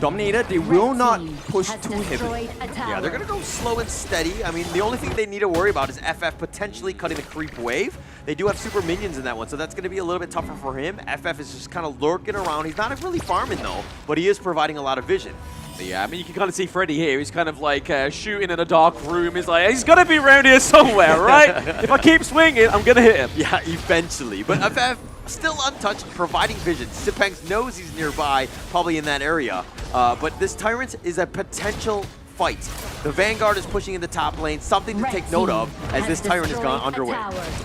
Dominator, they will not push too heavily. Yeah, they're going to go slow and steady. I mean, the only thing they need to worry about is FF potentially cutting the creep wave. They do have super minions in that one, so that's going to be a little bit tougher for him. FF is just kind of lurking around. He's not really farming, though, but he is providing a lot of vision. Yeah, I mean, you can kind of see Freddy here. He's kind of like shooting in a dark room. He's like, he's got to be around here somewhere, right? If I keep swinging, I'm going to hit him. Yeah, eventually. But FF still untouched, providing vision. Sipeng knows he's nearby, probably in that area. But this Tyrant is a potential fight. The Vanguard is pushing in the top lane, something to take note of as this Tyrant has gone underway.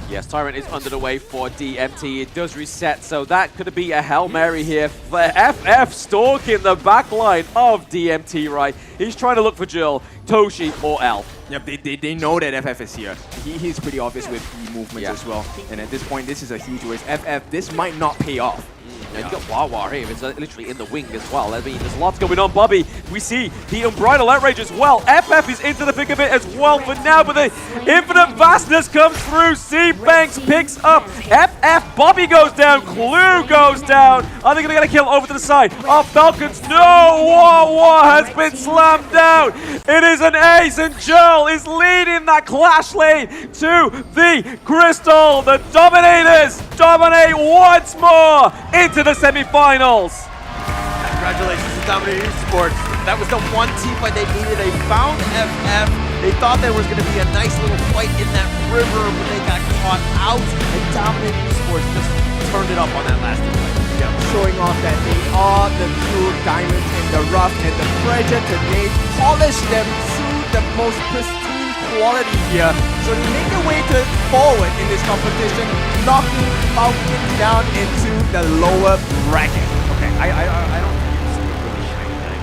Yes, Tyrant is under the way for DMT. It does reset, so that could be a Hail Mary here. FF stalking the back line of DMT, right? He's trying to look for Jill, Toshi, or L. Yep, they know that FF is here. He's pretty obvious with the movements as well. And at this point, this is a huge risk. FF, this might not pay off. And you got Wawa here, it's literally in the wing as well. I mean, there's lots going on. Bobby, we see the Unbridled Outrage as well. FF is into the thick of it as well for now, but the Infinite Vastness comes through. C-Banks picks up FF. Bobby goes down. Clue goes down. Are they going to get a kill over to the side of Falcons? No! Wawa has been slammed down. It is an ace, and Joel is leading that clash lane to the Crystal. The Dominators dominate once more into the semi-finals. Congratulations to Dominator Esports. That was the one team fight they needed. They found FF. They thought there was going to be a nice little fight in that river, but they got caught out. And Dominator Esports just turned it up on that last team fight. Yep, showing off that they are the true diamonds in the rough, and the pressure today polished them to the most pristine quality here. So they make their way forward in this competition, knocking Falcons down into the lower bracket. Okay, I don't think it's really shiny that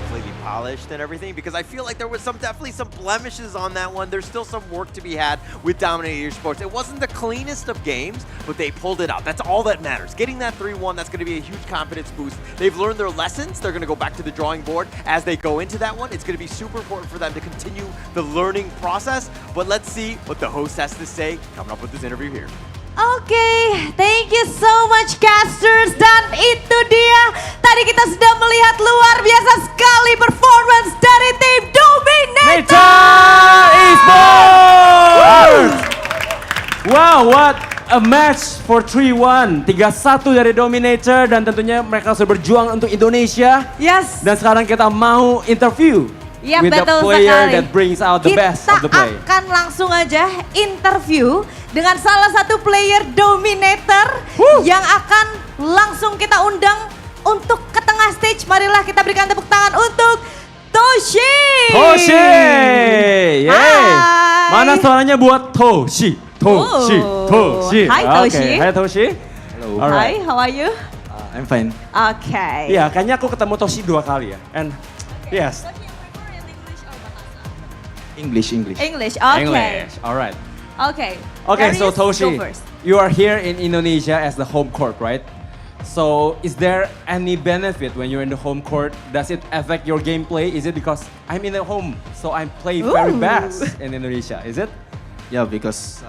completely polished and everything, because I feel like there was definitely some blemishes on that one. There's still some work to be had with Dominator Esports. It wasn't the cleanest of games, but they pulled it out. That's all that matters. Getting that 3-1, that's going to be a huge confidence boost. They've learned their lessons. They're going to go back to the drawing board as they go into that one. It's going to be super important for them to continue the learning process. But let's see what the host has to say coming up with this interview here. Oke, thank you so much casters, dan itu dia tadi kita sudah melihat luar biasa sekali performance dari tim Dominator Esports. Wow, what a match for 3-1. 3-1 dari Dominator, dan tentunya mereka sudah berjuang untuk Indonesia. Yes. Dan sekarang kita mau interview with the player that brings out the best of the play. Kita akan langsung aja interview dengan salah satu player Dominator yang akan langsung kita undang untuk ke tengah stage. Marilah kita berikan tepuk tangan untuk Toshi. Toshi! Yeay! Mana suaranya buat Toshi? Toshi, Toshi. Hi Toshi. Hi Toshi. Hello. Hi, how are you? I'm fine. Okay. Iya, kayaknya aku ketemu Toshi 2 kali ya. And yes. English. English, okay. English, alright. Okay. Okay, so Darius, Toshi, go first. you are here in Indonesia as the home court, right? So is there any benefit when you're in the home court? Does it affect your gameplay? Is it because I'm in the home, so I play very Ooh. fast in Indonesia? Is it? Yeah, because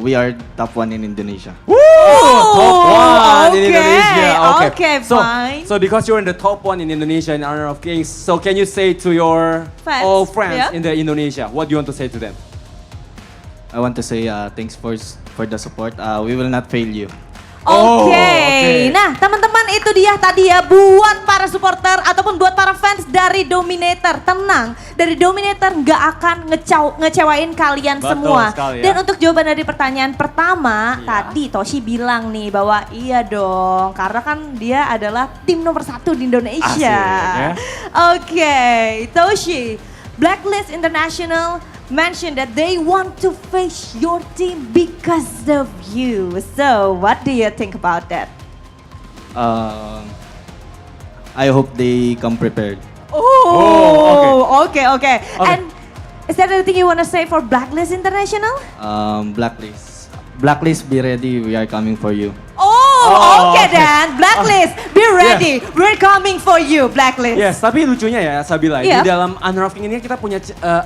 we are top one in Indonesia. Woo! Top one in okay, Indonesia. okay, fine. So because you're in the top one in Indonesia in Honor of Kings, so can you say to your Fans, all friends yeah? in the Indonesia, what do you want to say to them? I want to say thanks for the support. We will not fail you. Oke, nah teman-teman itu dia tadi ya buat para supporter ataupun buat para fans dari Dominator. Tenang, dari Dominator nggak akan ngecewain kalian Betul semua. sekali ya. Dan untuk jawaban dari pertanyaan pertama, tadi Toshi bilang nih bahwa iya dong, karena kan dia adalah tim nomor 1 di Indonesia. Asik, ya. Oke, Toshi, Blacklist International mentioned that they want to face your team because of you. So, what do you think about that? I hope they come prepared. Oh, okay. And is there anything you want to say for Blacklist International? Blacklist, be ready. We are coming for you. Okay then, Blacklist, be ready. We're coming for you, Blacklist. Yes, tapi lucunya ya Sabila, Iya. di dalam Honor of King ini kita punya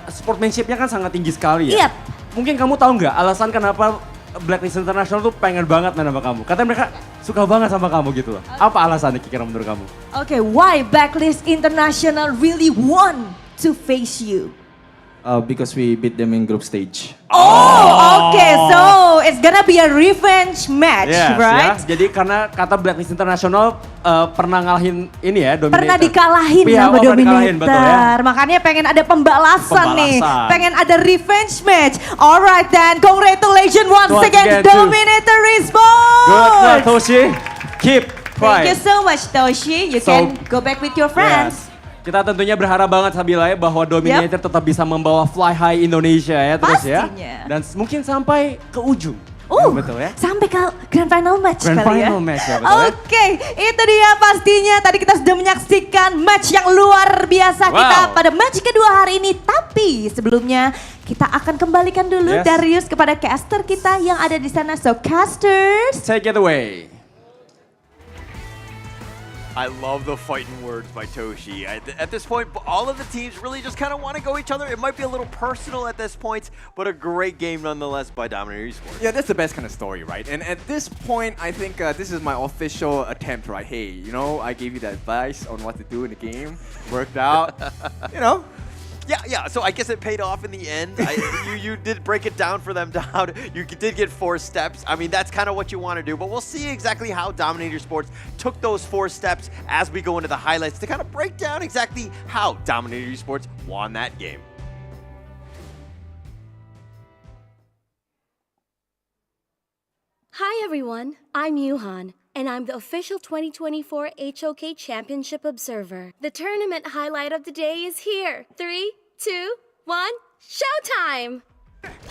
sportsmanship-nya kan sangat tinggi sekali ya. Iya. Mungkin kamu tahu nggak alasan kenapa Blacklist International tuh pengen banget main sama kamu? Katanya mereka suka banget sama kamu gitu loh. Apa alasannya kira-kira menurut kamu? Okay, why Blacklist International really want to face you? Because we beat them in group stage. Okay, so it's gonna be a revenge match, Yes, right? ya. Jadi karena kata Blacklist International pernah ngalahin ini ya, Dominator. Pernah dikalahin Iya, sama pernah Dominator. dikalahin, betul ya. Makanya pengen ada pembalasan nih. Pembalasan. Pengen ada revenge match. Alright then, congratulations once again to Dominator Esports. Good luck, Toshi. Keep Thank you quiet. so much, Toshi. You So, can go back with your friends. Yes. Kita tentunya berharap banget Sabila ya bahwa Dominator tetap bisa membawa Fly High Indonesia ya terus ya. Pastinya. Dan mungkin sampai ke ujung. Ya, betul ya. Sampai ke Grand Final match Grand kali ya. Final match ya, betul ya. Oke, itu dia pastinya. Tadi kita sudah menyaksikan match yang luar biasa kita pada match kedua hari ini. Tapi sebelumnya kita akan kembalikan dulu Yes. Darius kepada caster kita yang ada di sana. So casters, take it away. I love the fighting words by Toshi. At this point, all of the teams really just kind of want to go each other. It might be a little personal at this point, but a great game nonetheless by Dominator Esports. Yeah, that's the best kind of story, right? And at this point, I think this is my official attempt, right? Hey, you know, I gave you the advice on what to do in the game. Worked out, you know. Yeah. So I guess it paid off in the end. You did break it down for them, Dowd. You did get 4 steps. I mean, that's kind of what you want to do. But we'll see exactly how Dominator Sports took those 4 steps as we go into the highlights to kind of break down exactly how Dominator Sports won that game. Hi everyone, I'm Yuhan, and I'm the official 2024 HOK Championship Observer. The tournament highlight of the day is here. 3, 2, 1, showtime!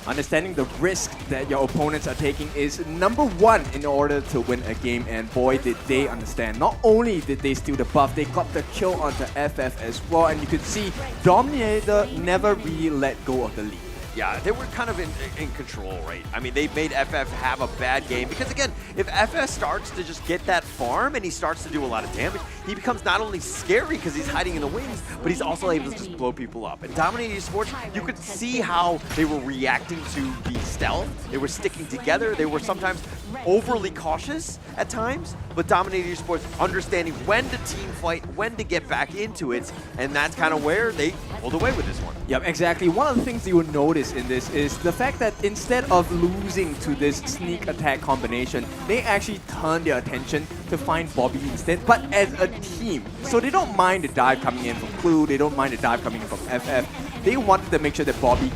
Understanding the risk that your opponents are taking is number 1 in order to win a game, and boy did they understand. Not only did they steal the buff, they got the kill onto FF as well, and you could see Dominator never really let go of the lead. Yeah, they were kind of in control, right? I mean, they made FF have a bad game because, again, if FF starts to just get that farm and he starts to do a lot of damage, he becomes not only scary because he's hiding in the wings, but he's also able to just blow people up. And Dominator Esports, you could see how they were reacting to the stealth. They were sticking together. They were sometimes overly cautious at times, but Dominator Esports understanding when to team fight, when to get back into it, and that's kind of where they pulled away with this one. Yep, exactly. One of the things you will notice in this is the fact that instead of losing to this sneak attack combination, they actually turn their attention to find Bobby instead, but as a team. So they don't mind the dive coming in from Clue, they don't mind the dive coming in from FF. They wanted to make sure that Bobby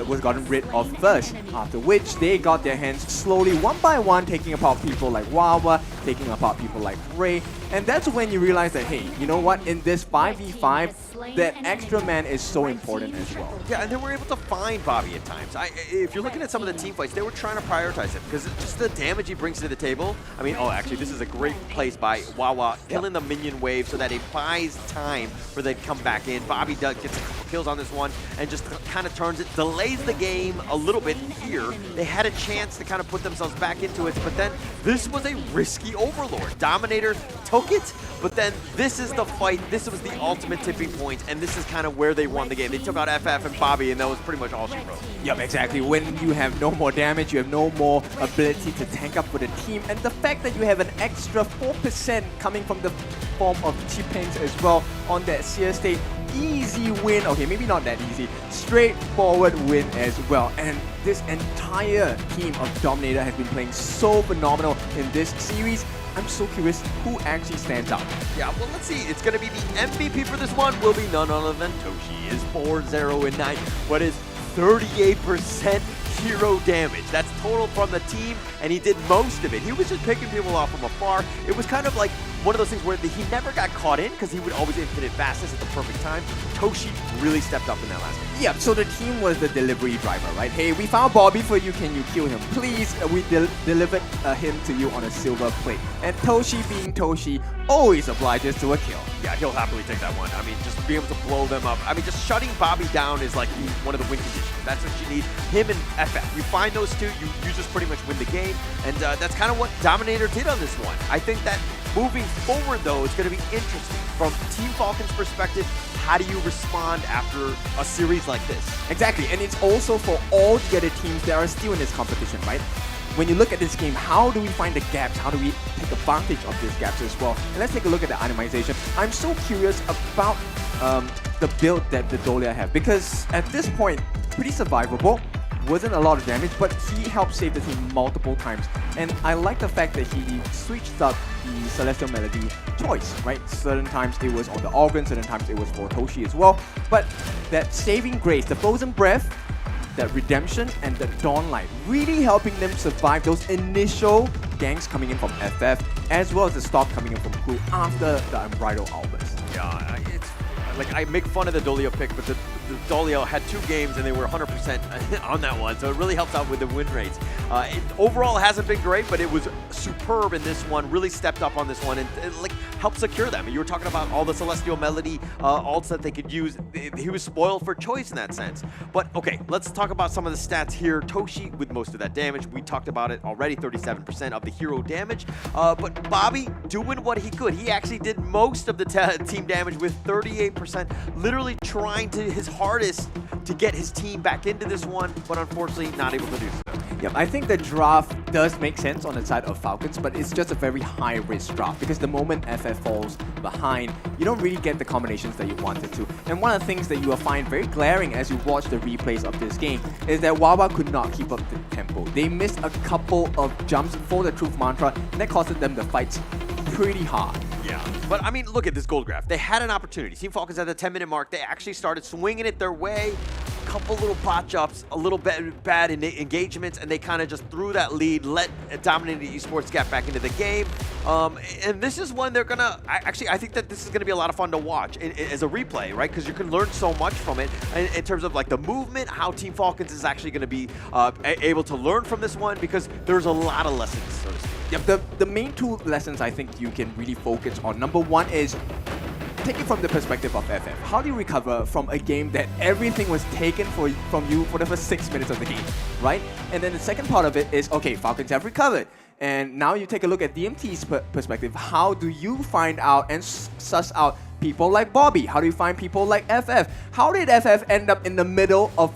was gotten rid of first, after which they got their hands slowly, one by one, taking apart people like Wawa, taking apart people like Ray, and that's when you realize that, hey, you know what, in this 5v5, that extra man is so important as well. Yeah, and they were able to find Bobby at times. If you're looking at some of the team fights, they were trying to prioritize him because just the damage he brings to the table. I mean, actually, this is a great place by Wawa, killing the minion wave so that it buys time for them to come back in. Bobby gets a couple kills on this one and just kind of turns it, delays the game a little bit here. They had a chance to kind of put themselves back into it, but then this was a risky overlord. Dominator took it, but then this is the fight. This was the ultimate tipping point, and this is kind of where they won the game. They took out FF and Bobby, and that was pretty much all she wrote. Yep, exactly. When you have no more damage, you have no more ability to tank up for the team, and the fact that you have an extra 4% coming from the form of T-Pains as well on that Seer state, easy win. Okay, maybe not that easy. Straightforward win as well. And this entire team of Dominator has been playing so phenomenal in this series. I'm so curious who actually stands out. Yeah, well, let's see. It's going to be the MVP for this one will be none other than Toshi. Is 4-0-9. What is 38% hero damage. That's total from the team, and he did most of it. He was just picking people off from afar. It was kind of like one of those things where he never got caught in because he would always infinite fastness at the perfect time. Toshi really stepped up in that last game. Yeah, so the team was the delivery driver, right? Hey, we found Bobby for you, can you kill him? Please, we delivered him to you on a silver plate. And Toshi being Toshi, always obliges to a kill. Yeah, he'll happily take that one. I mean, just being able to blow them up. I mean, just shutting Bobby down is like one of the win conditions. That's what you need. Him and FF. You find those two, you just pretty much win the game. And that's kind of what Dominator did on this one. I think that moving forward, though, it's going to be interesting. From Team Falcon's perspective, how do you respond after a series like this? Exactly, and it's also for all the other teams that are still in this competition, right? When you look at this game, how do we find the gaps? How do we take advantage of these gaps as well? And let's take a look at the itemization. I'm so curious about the build that the Dolia have, because at this point, pretty survivable. Wasn't a lot of damage, but he helped save the team multiple times. And I like the fact that he switched up the Celestial Melody choice, right? Certain times it was on the organ, certain times it was for Toshi as well. But that saving grace, the Frozen Breath, that redemption, and the Dawnlight, really helping them survive those initial ganks coming in from FF, as well as the stop coming in from Crew after the Unbridled Albers. Yeah, it's like I make fun of the Dolio pick, but the Dolio had 2 games and they were 100% on that one, so it really helps out with the win rates. Overall, it hasn't been great, but it was superb in this one. Really stepped up on this one and like helped secure them. You were talking about all the Celestial Melody ults that they could use. He was spoiled for choice in that sense. But okay, let's talk about some of the stats here. Toshi with most of that damage. We talked about it already, 37% of the hero damage. But Bobby doing what he could. He actually did most of the team damage with 38%, literally trying to his hardest to get his team back into this one, but unfortunately not able to do so. Yep, I think the draft does make sense on the side of Falcons, but it's just a very high-risk draft because the moment FF falls behind, you don't really get the combinations that you wanted to. And one of the things that you will find very glaring as you watch the replays of this game is that Wawa could not keep up the tempo. They missed a couple of jumps for the Truth Mantra, and that costed them the fights pretty hard. Yeah, but I mean, look at this gold graph. They had an opportunity. Team Falcons at the 10-minute mark, they actually started swinging it their way. Couple little bot jumps, a little bit bad in engagements, and they kind of just threw that lead, let Dominator Esports get back into the game. And this is one they're gonna, I think that this is gonna be a lot of fun to watch as a replay, right? Because you can learn so much from it in terms of like the movement, how Team Falcons is actually gonna be able to learn from this one, because there's a lot of lessons, so to speak. Yep, the main 2 lessons I think you can really focus on. Number 1 is take it from the perspective of FF. How do you recover from a game that everything was taken from you for the first 6 minutes of the game, right? And then the second part of it is, okay, Falcons have recovered. And now you take a look at DMT's perspective. How do you find out and suss out people like Bobby? How do you find people like FF? How did FF end up in the middle of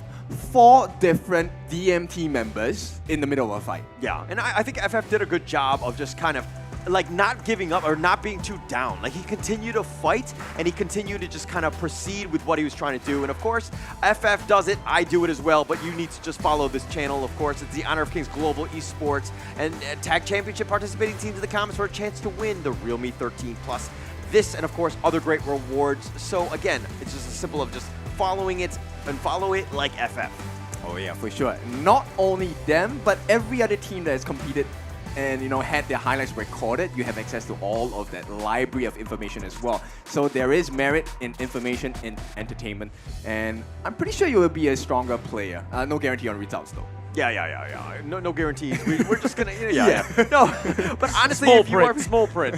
4 different DMT members in the middle of a fight? Yeah, and I think FF did a good job of just kind of like not giving up or not being too down. Like he continued to fight and he continued to just kind of proceed with what he was trying to do. And of course, FF does it, I do it as well, but you need to just follow this channel. Of course, it's the Honor of Kings Global Esports and Tag Championship participating teams in the comments for a chance to win the Real Me 13 Plus. This and of course other great rewards. So again, it's just as simple of just following it and follow it like FF. Oh yeah, for sure. Not only them, but every other team that has competed and had their highlights recorded, you have access to all of that library of information as well. So there is merit in information in entertainment, and I'm pretty sure you will be a stronger player. No guarantee on results though. Yeah. No guarantees. We're just gonna, No, but honestly, if you are small print.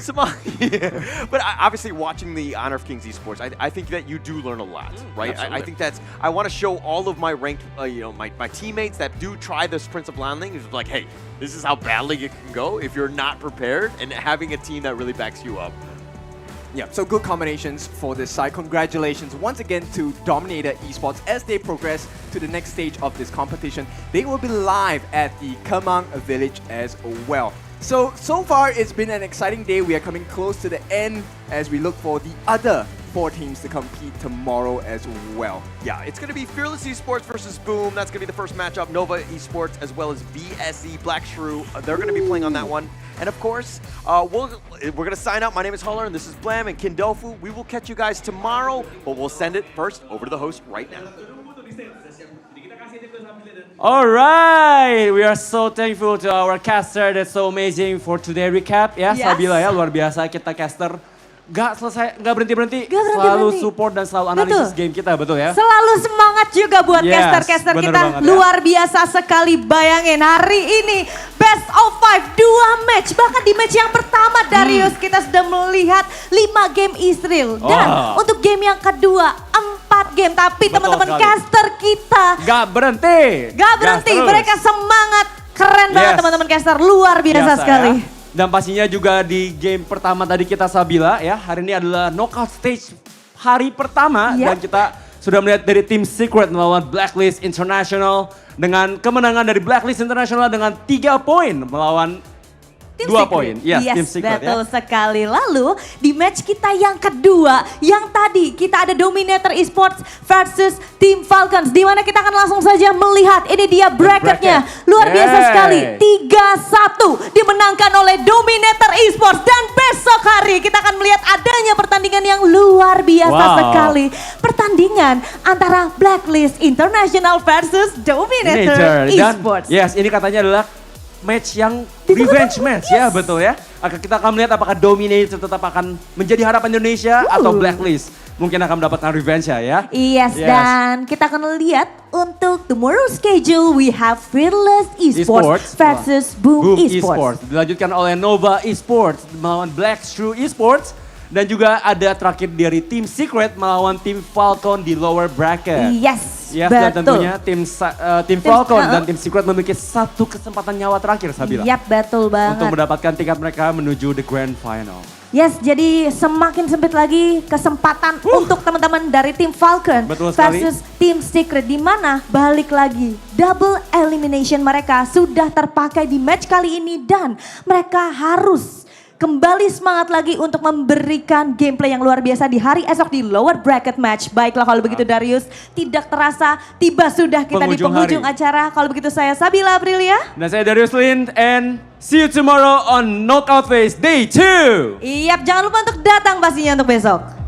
But obviously, watching the Honor of Kings esports, I think that you do learn a lot, right? I think I want to show all of my ranked, my teammates that do try this Prince of Landing is like, hey, this is how badly it can go if you're not prepared, and having a team that really backs you up. Yeah, so good combinations for this side. Congratulations once again to Dominator Esports as they progress to the next stage of this competition. They will be live at the Kemang Village as well. So far it's been an exciting day. We are coming close to the end as we look for the other 4 teams to compete tomorrow as well. Yeah, it's going to be Fearless Esports versus Boom. That's going to be the first matchup. Nova Esports as well as BSE Black Shrew. They're going to be playing on that one. And of course, we're going to sign out. My name is Huller, and this is Blam and Kindofu. We will catch you guys tomorrow, but we'll send it first over to the host right now. All right, we are so thankful to our caster. That's so amazing for today recap. Ya, Sabila ya, luar biasa kita caster. Gak berhenti-berhenti, selalu support dan selalu analisis game kita, betul ya? Selalu semangat juga buat caster-caster kita, luar biasa sekali. Bayangin hari ini best of 5, 2 match, bahkan di match yang pertama Darius kita sudah melihat 5 game Israel. Dan untuk game yang kedua 4 game, tapi teman-teman caster kita gak berhenti. Mereka semangat, keren banget teman-teman caster, luar biasa sekali. Ya. Dan pastinya juga di game pertama tadi kita Sabila ya, hari ini adalah knockout stage hari pertama dan kita sudah melihat dari tim Secret melawan Blacklist International dengan kemenangan dari Blacklist International dengan 3 poin melawan 2 poin. Tim Secret betul sekali. Lalu di match kita yang kedua, yang tadi kita ada Dominator Esports versus Team Falcons, di mana kita akan langsung saja melihat ini dia bracketnya. Luar biasa sekali, 3-1 dimenangkan oleh Dominator Esports, dan besok hari kita akan melihat adanya pertandingan yang luar biasa sekali. Pertandingan antara Blacklist International versus Dominator Esports. Dan ini katanya adalah match yang revenge match ya, betul ya. Kita akan melihat apakah Dominator tetap akan menjadi harapan Indonesia atau Blacklist mungkin akan mendapatkan revenge ya. Yes, dan kita akan lihat untuk tomorrow schedule we have Fearless Esports versus Boom Esports. Dilanjutkan oleh Nova Esports melawan Black Shrew Esports. Dan juga ada terakhir dari Team Secret melawan Team Falcon di lower bracket. Yes, dan tentunya Team Falcon dan Team Secret memiliki 1 kesempatan nyawa terakhir, Sabila. Yap, betul banget. Untuk mendapatkan tiket mereka menuju the grand final. Yes, jadi semakin sempit lagi kesempatan untuk teman-teman dari Team Falcon versus Team Secret, di mana balik lagi double elimination mereka sudah terpakai di match kali ini, dan mereka harus kembali semangat lagi untuk memberikan gameplay yang luar biasa di hari esok di lower bracket match. Baiklah kalau begitu Darius, tidak terasa tiba sudah kita di penghujung acara. Kalau begitu saya Sabila Aprilia. Dan saya Darius Lin, and see you tomorrow on Knockout Phase Day 2. Iyap, jangan lupa untuk datang pastinya untuk besok.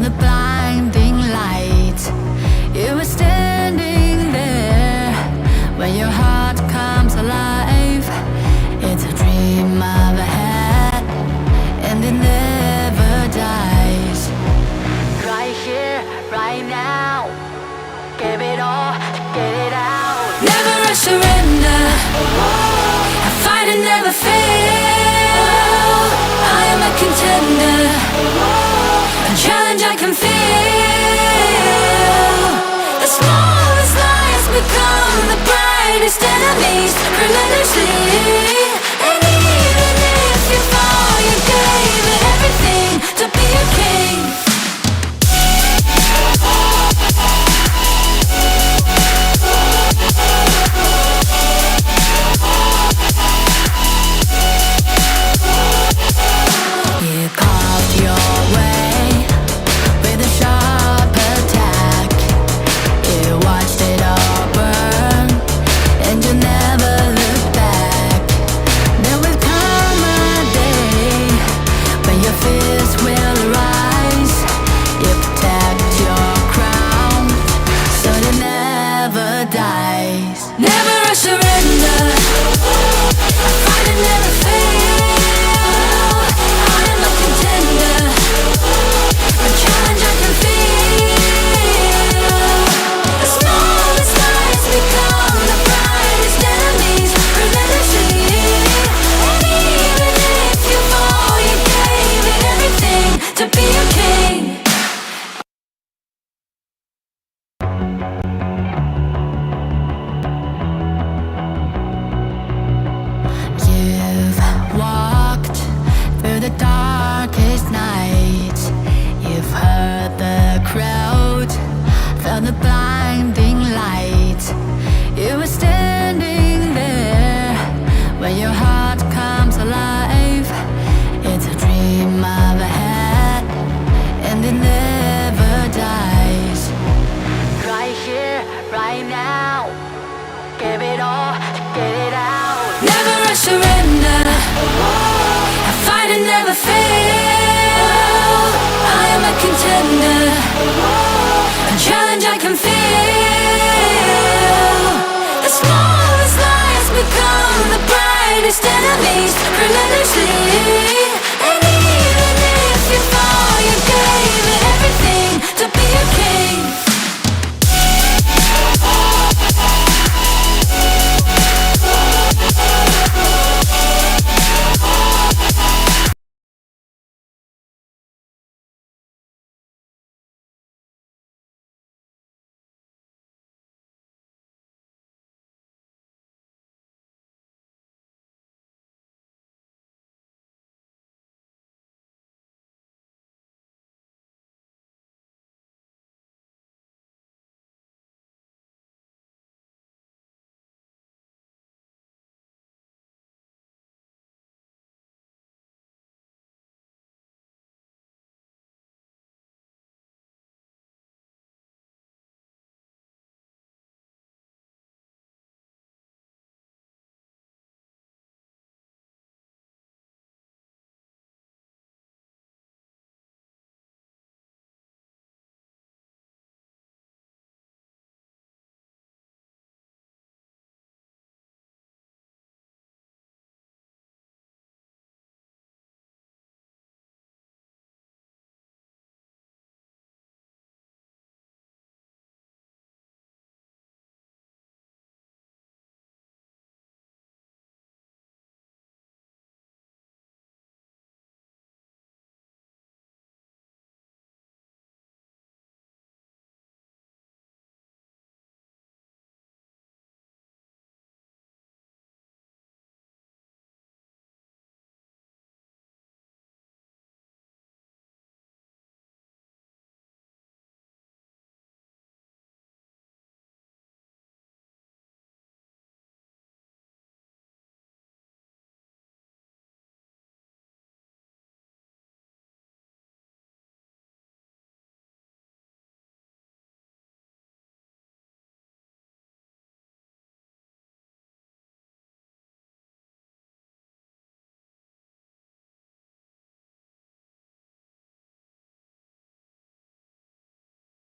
the blinding light. You were standing there when your heart comes alive. It's a dream I've had, and it never dies. Right here, right now, give it all, get it out. Never a surrender, I fight and never fail. I am a contender, a challenge I can feel. The smallest lies become the brightest enemies, relentlessly. And even if you fall, you gave it everything to be a king. You carved your way with a sharp attack. You watched it all burn, and you never looked back. There will come a day when your fist will rise. You protect your crown, so it never dies. Never a surrender, I fight and never fail. I am a contender, a challenge I can feel. The smallest lies become the brightest enemies, relentlessly. And even if you fall, you gave it everything to be a king. You've walked through the darkest night. You've heard the crowd, felt the blinding light. You were standing there when your heart comes alive. It's a dream I've had, and it never dies. Right here, right now, give it all, get it out. Never a surrender, I fight and never fail. I am a contender, a challenge I can feel. The smallest lies become the brightest enemies, relentlessly.